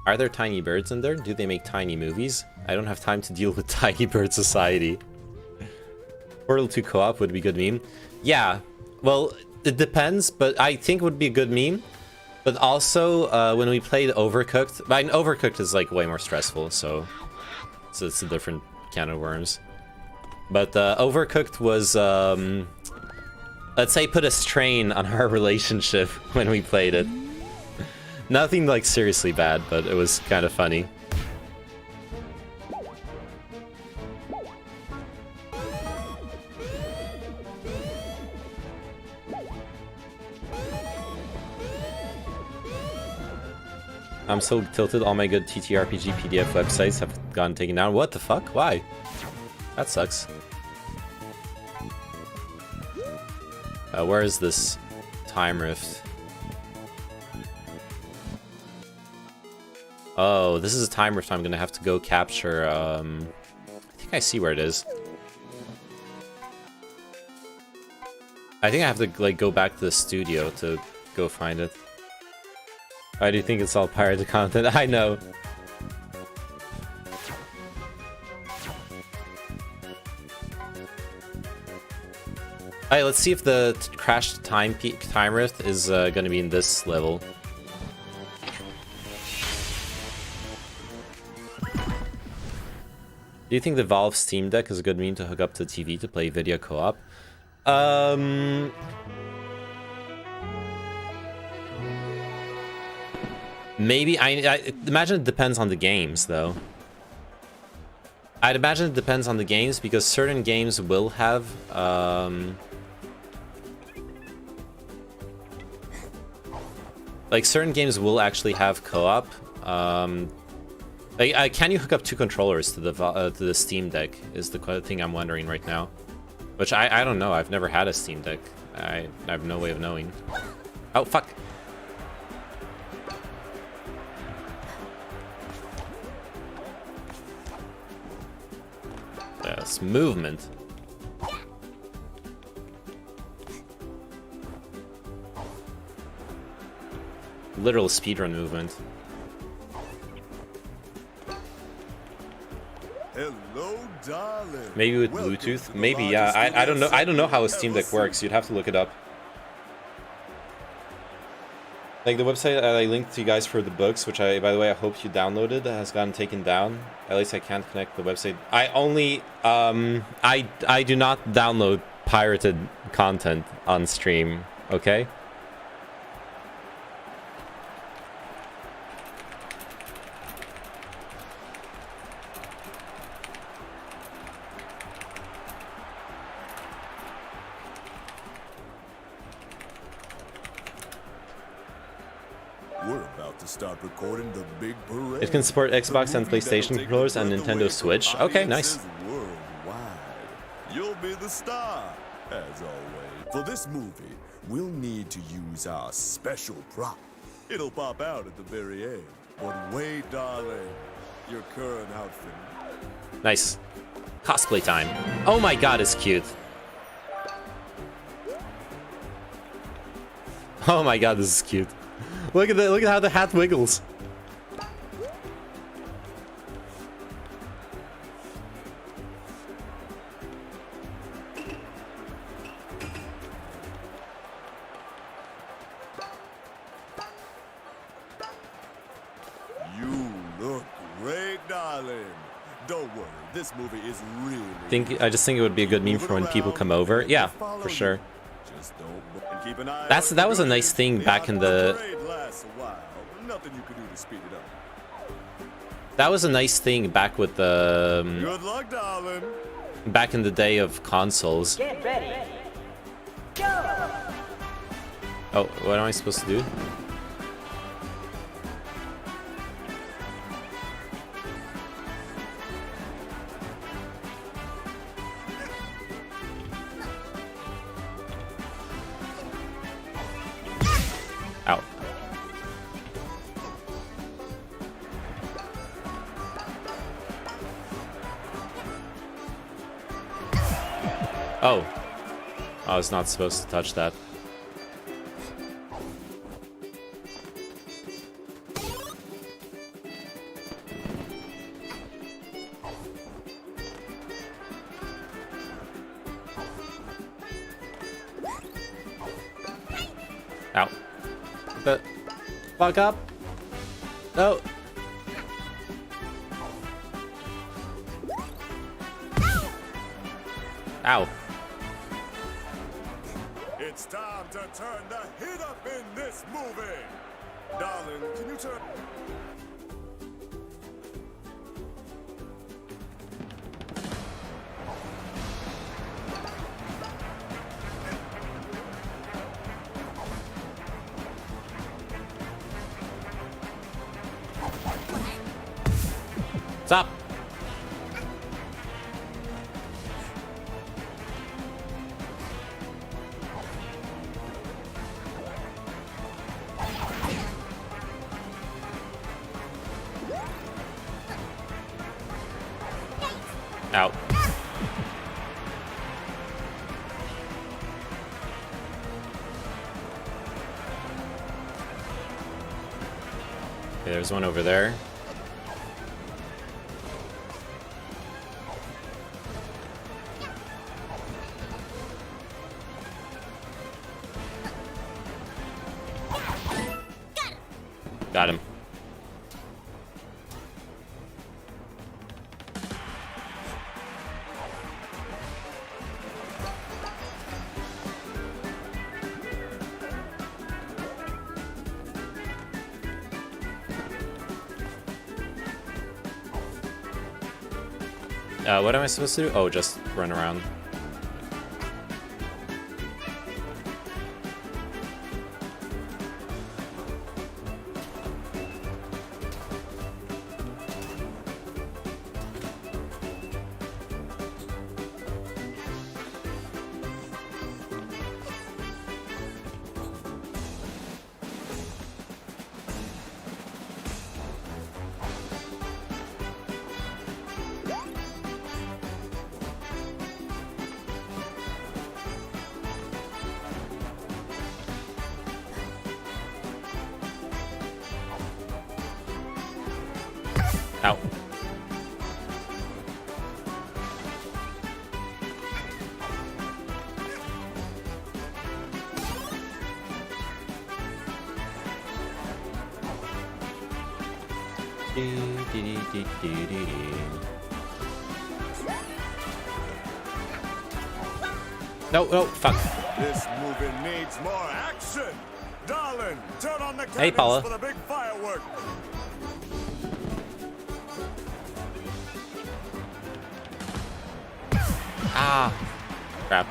Are there tiny birds in there? Do they make tiny movies? I don't have time to deal with Tiny Bird Society. Portal 2 co-op would be a good meme. Yeah, well, it depends, but I think it would be a good meme. But also, when we played Overcooked... I mean, Overcooked is, like, way more stressful, so it's a different can of worms. But Overcooked was, let's say, put a strain on our relationship when we played it. Nothing, like, seriously bad, but it was kind of funny. I'm so tilted, all my good TTRPG PDF websites have gotten taken down. What the fuck? Why? That sucks. Where is this time rift? Oh, this is a time rift I'm gonna have to go capture. I think I see where it is. I think I have to, like, go back to the studio to go find it. I do think it's all pirated content. I know. Alright, let's see if the crashed time rift is gonna be in this level. Do you think the Valve Steam Deck is a good meme to hook up to the TV to play video co-op? Maybe. I imagine it depends on the games, though. I'd imagine it depends on the games, because certain games will have, like, certain games will actually have co-op. Like, can you hook up two controllers to the Steam Deck, is the thing I'm wondering right now. Which, I don't know, I've never had a Steam Deck. I have no way of knowing. Oh, fuck! Yes, movement. Literal speedrun movement. Hello, darling. Maybe with Bluetooth? Maybe, yeah. I don't know. I don't know how a Steam Deck works. You'd have to look it up. Like, the website I linked to you guys for the books, which by the way, I hope you downloaded, has gotten taken down. At least I can't connect the website. I only, I do not download pirated content on stream, okay? We're about to start recording the big parade. It can support Xbox and PlayStation controllers and Nintendo Switch. Okay, nice. Worldwide. You'll be the the star. As always, for this movie, we'll need to use our special prop. It'll pop out at the very end. But wait, darling, your current outfit. Nice. Cosplay time. Oh my god, it's cute. Oh my god, this is cute. Look at how the hat wiggles. You look great, darling. Don't worry, this movie is really. I just think it would be a good meme for when people come over. Yeah, for sure. Just don't and keep an eye That was a nice thing back in the. parade lasts a while. Nothing you can do to speed it up. That was a nice thing back with the. Good luck, darling. Back in the day of consoles. Get ready. Go! Oh, what am I supposed to do? Ow. Oh. I was not supposed to touch that. Ow. The fuck up. No. Ow. It's time to turn the heat up in this movie. Darling, can you turn... Stop. Out. Okay, there's one over there. Got him. What am I supposed to do? Oh, just run around. Ow. No, no, fuck. This movie needs more action. Darling, turn on the Hey, cannons Paula. for the big firework. Ah. Crap.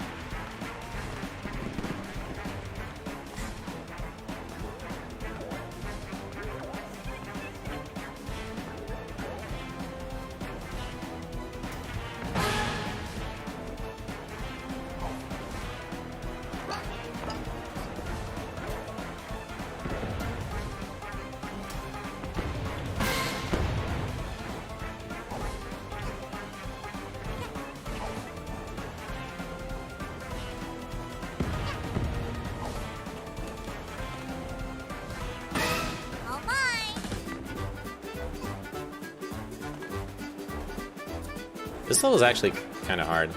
This level is actually kind of hard,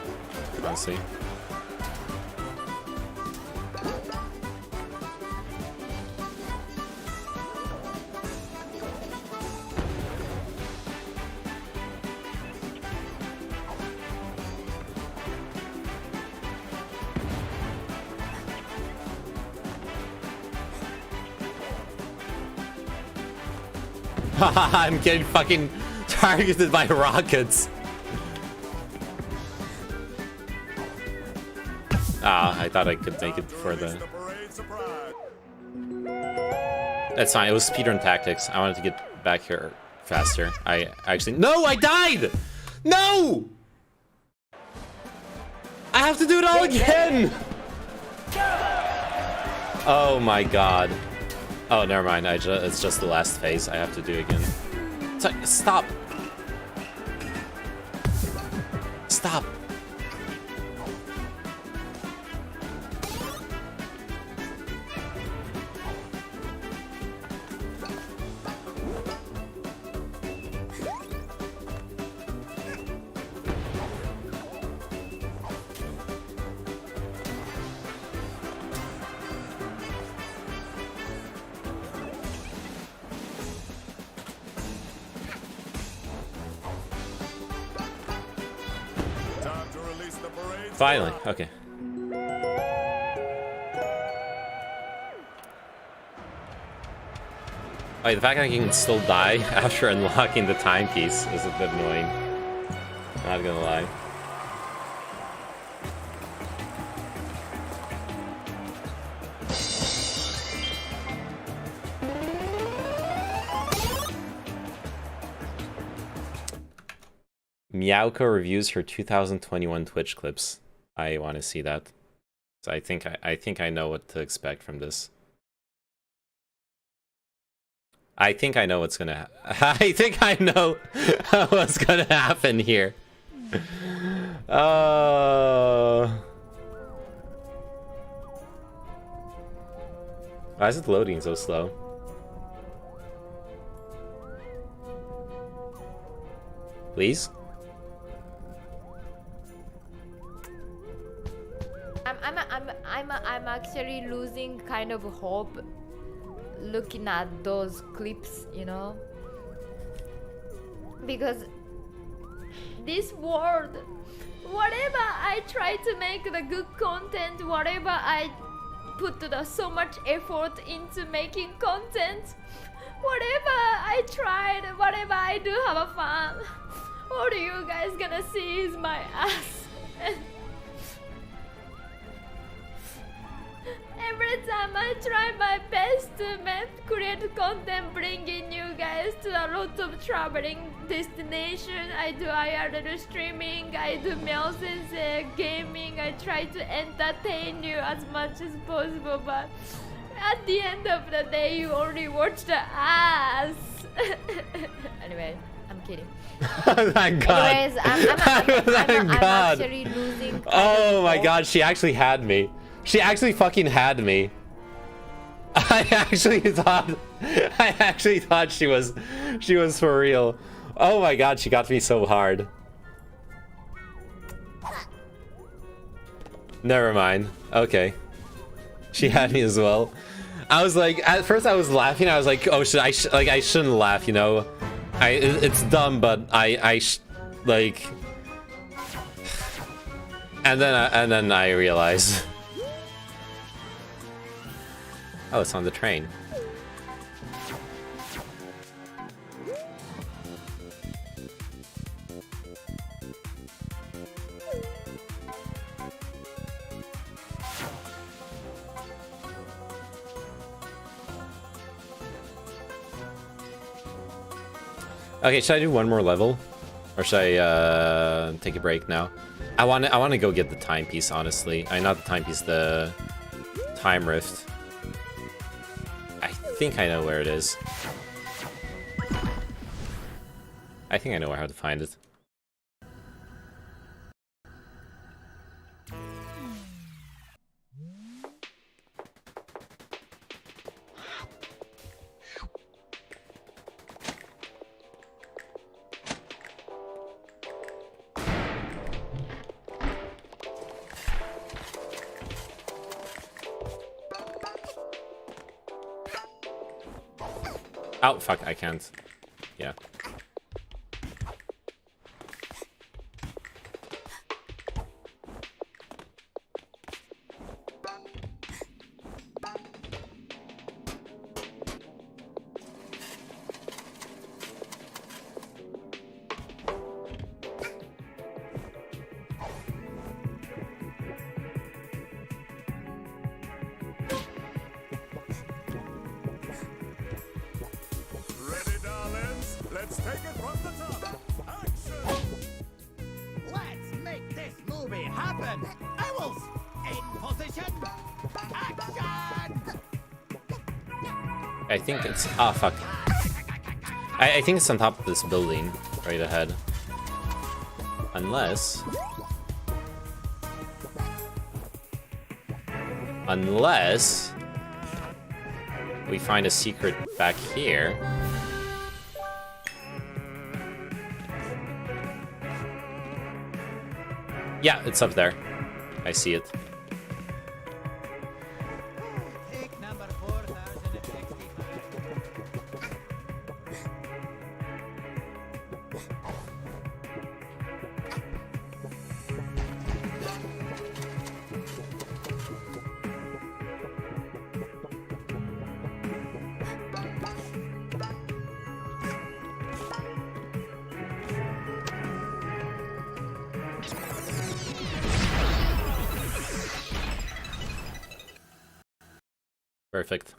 honestly. I'm getting fucking targeted by rockets. Ah, I thought I could make it before the... That's fine, it was speedrun tactics. I wanted to get back here faster. I actually... No, I died! No! I have to do it all again! Oh my god. Oh, never mind. It's just the last phase I have to do again. Stop! Stop! Finally, okay. Oh, the fact that I can still die after unlocking the timepiece is a bit annoying. Not gonna lie. Meowko reviews her 2021 Twitch clips. I want to see that. So I think I know what to expect from this. I think I know what's gonna. I think I know what's gonna happen here. Why is it loading so slow? Please. I'm actually losing kind of hope looking at those clips, you know, because this world, whatever I try to make the good content, whatever I put so much effort into making content, whatever I tried, whatever I do have a fun, all you guys gonna see is my ass. Every time I try my best to create content, bringing you guys to a lot of traveling destination. I do IRL streaming, I do Meow Sensei gaming. I try to entertain you as much as possible, but at the end of the day, you only watch the ass. Anyway, I'm kidding. Thank God. Anyways, I'm actually losing. Oh my God, she actually had me. She actually fucking had me. I actually thought she was for real. Oh my God, she got me so hard. Never mind. Okay. She had me as well. I was like, at first I was laughing. I was like, oh, I shouldn't laugh, you know. It's dumb, but like. And then I realized. Oh, it's on the train. Okay, should I do one more level? Or should I take a break now? I want to go get the timepiece, honestly. Not the timepiece, the time rift. I think I know where it is. I think I know how to find it. Oh, fuck, I can't. Yeah. Ready, darlings? Let's take it from the top. Action! Let's make this movie happen! Owls, in position! Action! I think it's... Ah, fuck. I think it's on top of this building, right ahead. Unless... Unless... we find a secret back here. Yeah, it's up there. I see it. Perfect.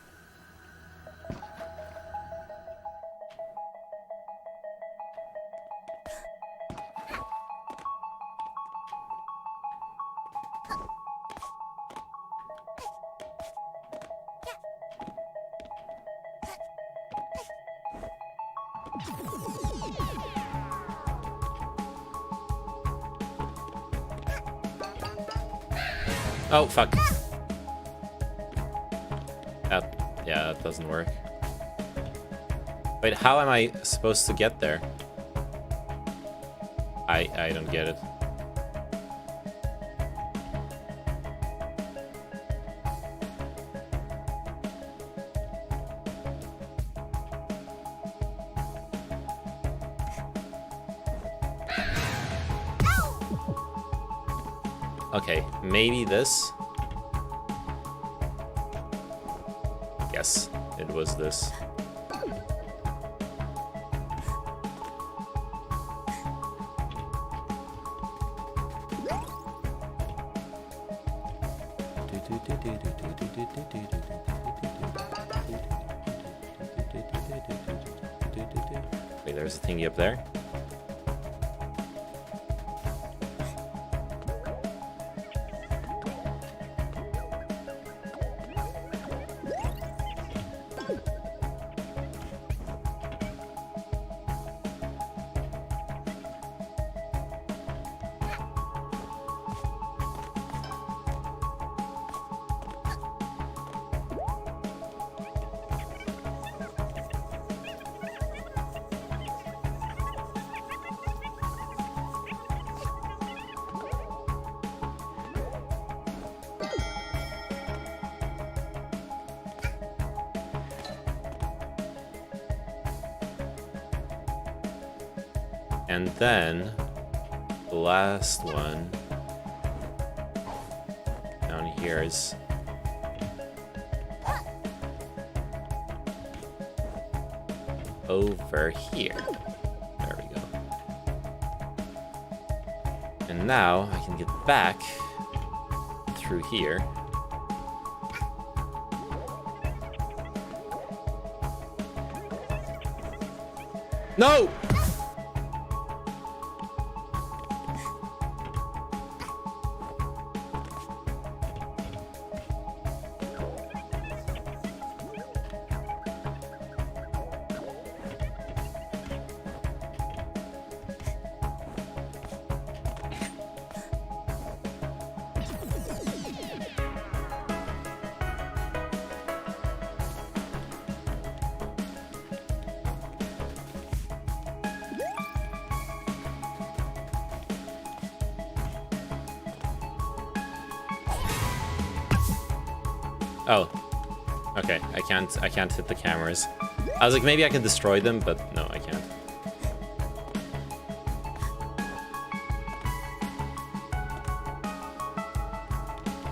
Oh, fuck. Yeah, that doesn't work. Wait, how am I supposed to get there? I don't get it. Okay, maybe this? Yes, it was this. Wait, there's a thingy up there. And then the last one down here is over here. There we go. And now I can get back through here. No! Oh, okay. I can't hit the cameras. I was like, maybe I can destroy them, but no, I can't.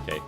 Okay.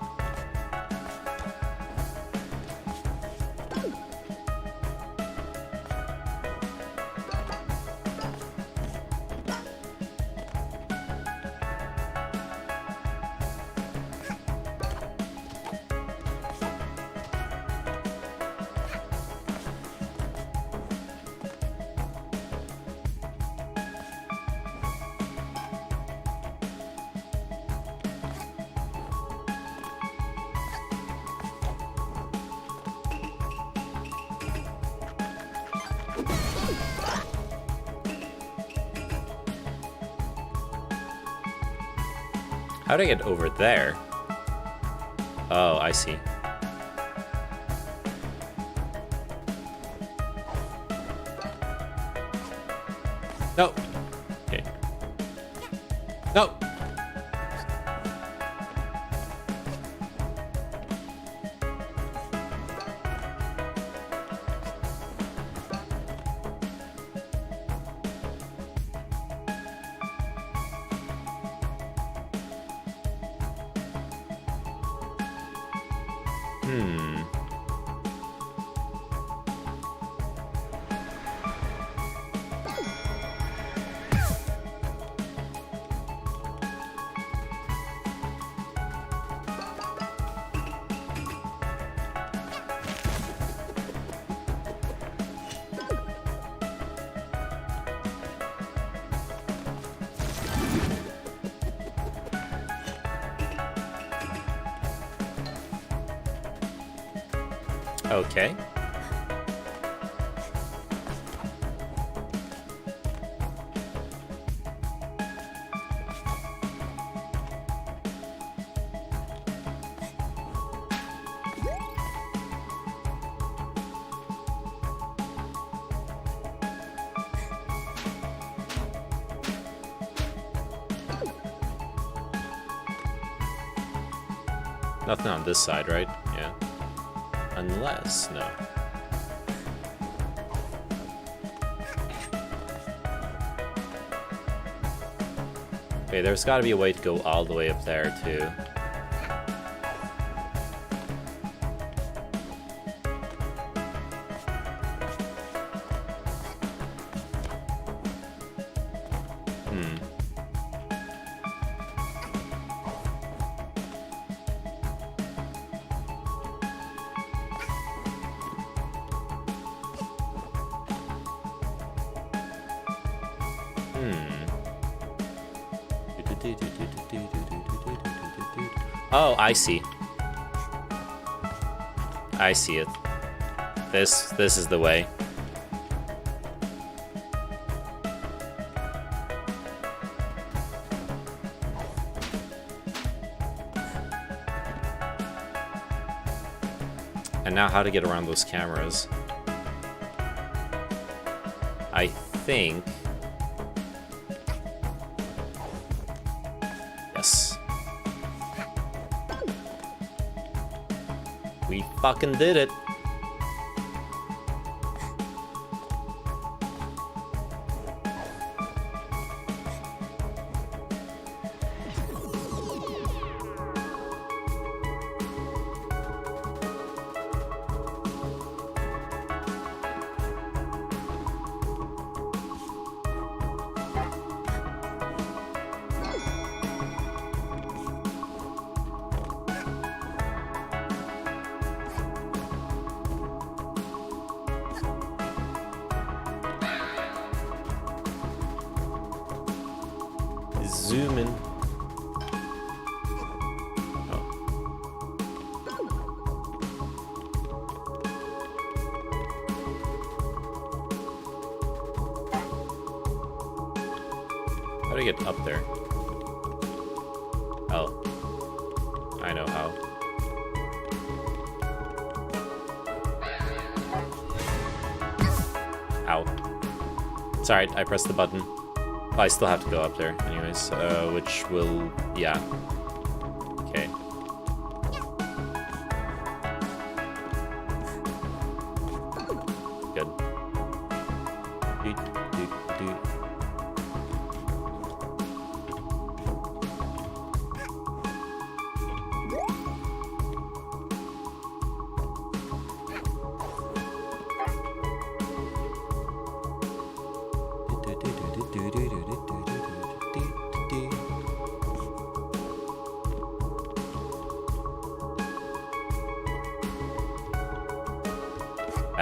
How do I get over there? Oh, I see. No. Okay. No. Okay. Nothing on this side, right? Yeah. Unless, no. Okay, there's gotta be a way to go all the way up there, too. Oh, I see. I see it. This is the way. And now how to get around those cameras. I think... Yes. We fucking did it. Zoom in. How do I get up there? Oh. I know how. Ow. Sorry, I pressed the button. I still have to go up there anyways, which will... yeah. Okay. Good.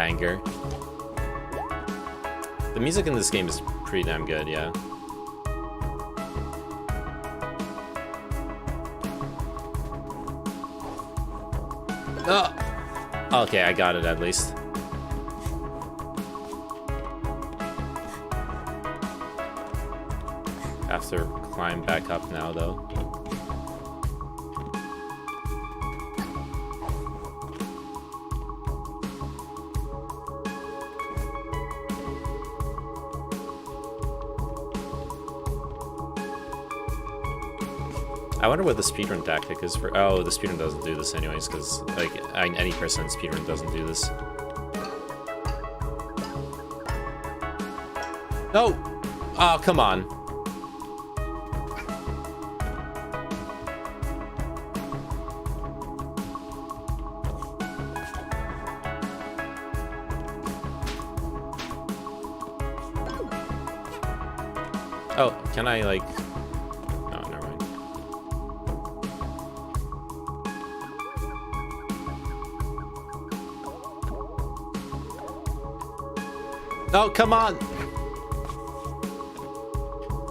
banger. The music in this game is pretty damn good, yeah. Oh! Okay, I got it at least. Have to climb back up now, though. I wonder what the speedrun tactic is for. Oh, the speedrun doesn't do this anyways, because like any person in speedrun doesn't do this. No! Oh, come on. Oh, can I like... No, never mind. Oh, come on!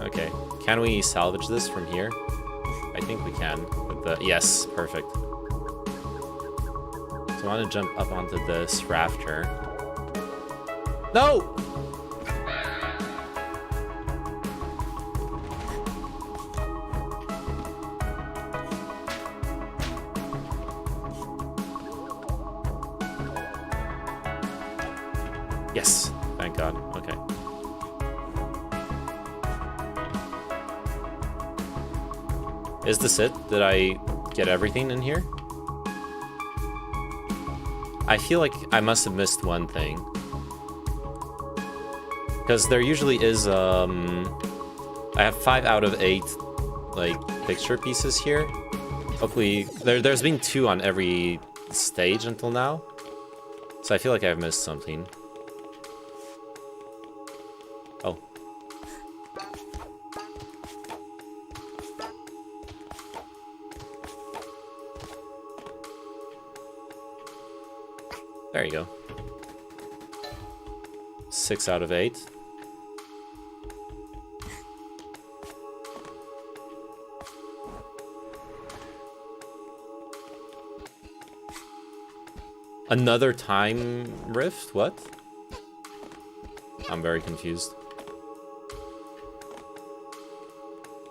Okay, can we salvage this from here? I think we can. With the... Yes, perfect. So I want to jump up onto this rafter. No! Yes, thank God. Okay. Is this it? Did I get everything in here? I feel like I must have missed one thing. Because there usually is, I have 5 out of 8, like, picture pieces here. Hopefully, there's been 2 on every stage until now. So I feel like I've missed something. Oh. There you go. 6 out of 8. Another time rift? What? I'm very confused.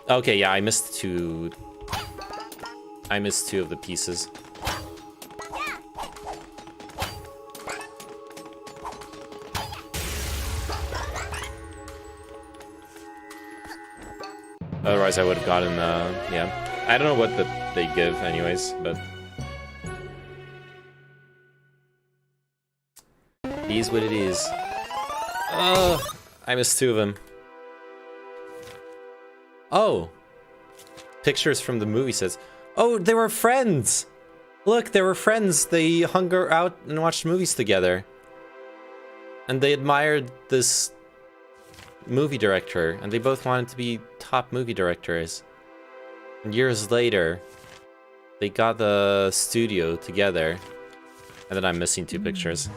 Okay, yeah, I missed 2. I missed 2 of the pieces. Otherwise, I would have gotten, yeah. I don't know what they give anyways, but... It is what it is. Oh, I missed 2 of them. Oh! Pictures from the movie sets. Oh, they were friends! Look, they were friends. They hung out and watched movies together. And they admired this movie director, and they both wanted to be top movie directors. And years later, they got the studio together. And then I'm missing 2 pictures.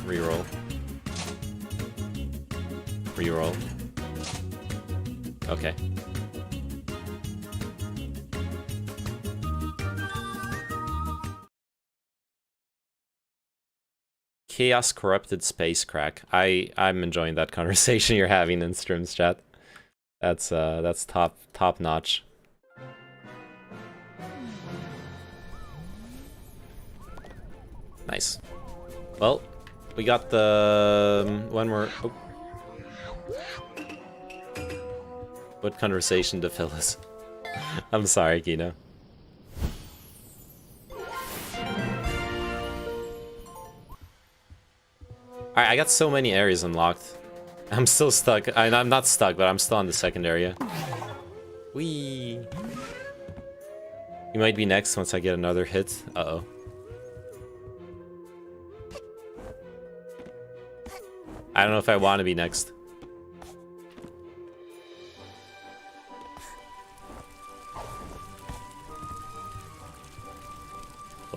Reroll. Reroll. Okay. Chaos corrupted space crack. I'm enjoying that conversation you're having in Streams chat. That's top notch. Nice. Well, we got the one more. Oh. What conversation to fill us? I'm sorry, Kino. Alright, I got so many areas unlocked. I'm still stuck. I'm not stuck, but I'm still on the second area. Whee! You might be next once I get another hit. Uh-oh. I don't know if I want to be next.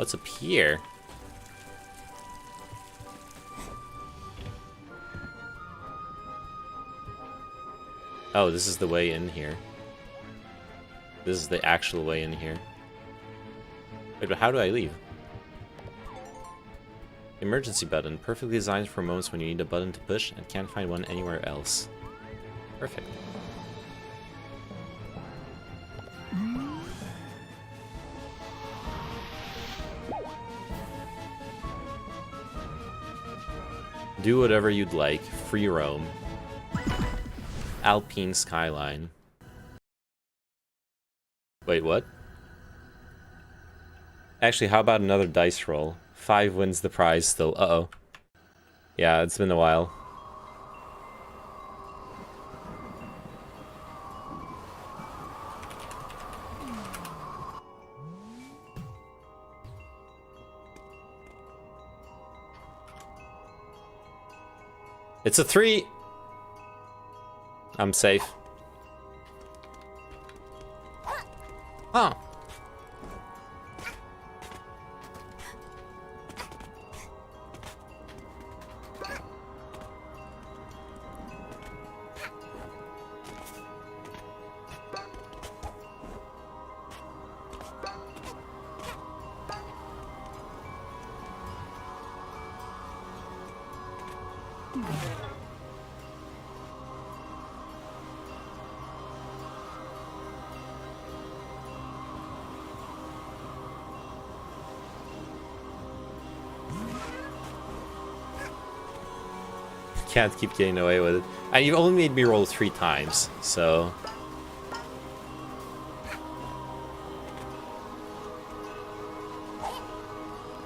What's up here? Oh, this is the way in here. This is the actual way in here. Wait, but how do I leave? Emergency button. Perfectly designed for moments when you need a button to push and can't find one anywhere else. Perfect. Do whatever you'd like. Free roam. Alpine skyline. Wait, what? Actually, how about another dice roll? 5 wins the prize still. Uh-oh. Yeah, it's been a while. It's a 3! I'm safe. Huh. Can't keep getting away with it. And you've only made me roll 3 times, so...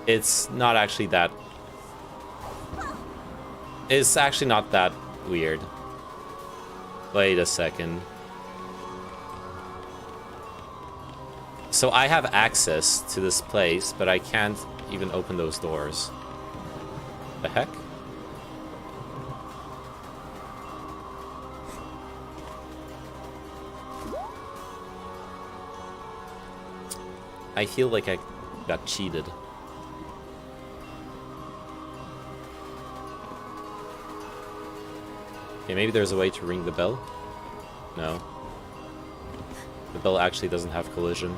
It's not actually that... It's actually not that weird. Wait a second. So I have access to this place, but I can't even open those doors. The heck? I feel like I got cheated. Okay, maybe there's a way to ring the bell? No. The bell actually doesn't have collision.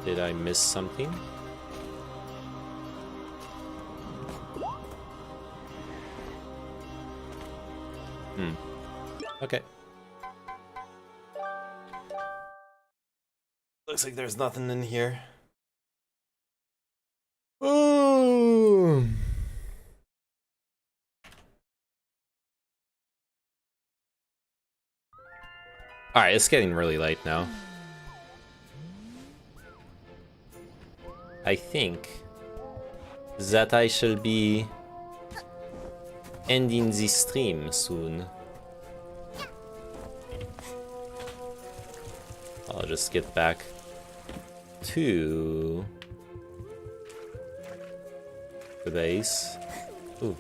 Did I miss something? Okay. Looks like there's nothing in here. Ooh. Alright, it's getting really late now. I think that I shall be ending the stream soon. I'll just get back to the base. Ooh.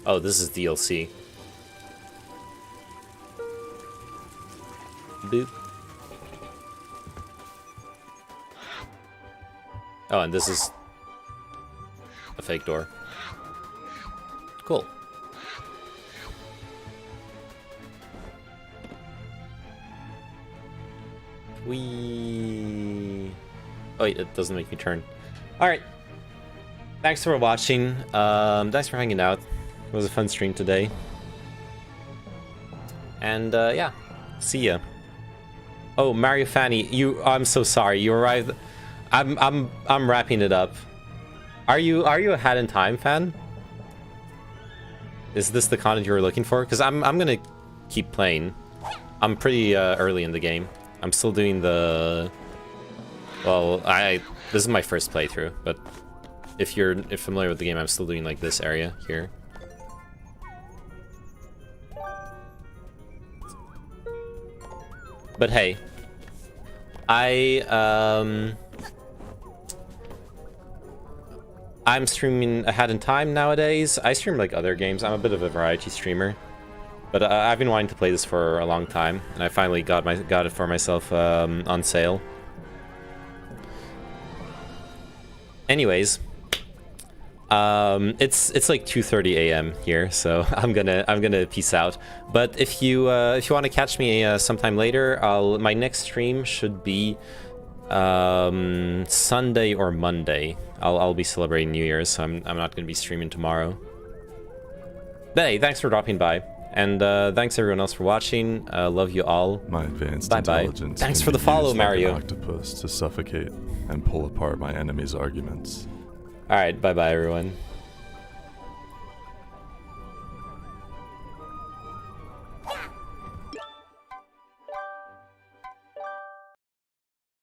Oh, this is DLC. Boop. Oh, and this is a fake door. Cool. Oh, wait, it doesn't make me turn. Alright. Thanks for watching. Thanks for hanging out. It was a fun stream today. And, yeah. See ya. Oh, Mario Fanny, I'm so sorry. You arrived... I'm wrapping it up. Are you a Hat in Time fan? Is this the content you were looking for? Because I'm gonna keep playing. I'm pretty early in the game. I'm still doing the... Well, this is my first playthrough, but if you're familiar with the game, I'm still doing like this area here. But hey, I'm streaming ahead in time nowadays. I stream like other games. I'm a bit of a variety streamer. But I've been wanting to play this for a long time, and I finally got it for myself on sale. Anyways, it's like 2:30 a.m. here, so I'm gonna peace out. But if you want to catch me sometime later, my next stream should be Sunday or Monday. I'll be celebrating New Year's, so I'm not gonna be streaming tomorrow. But hey, thanks for dropping by. And thanks everyone else for watching. Love you all. My advanced Bye-bye. intelligence Thanks can for the be follow, used like Mario. an octopus to suffocate and pull apart my enemy's arguments. Alright, bye-bye everyone.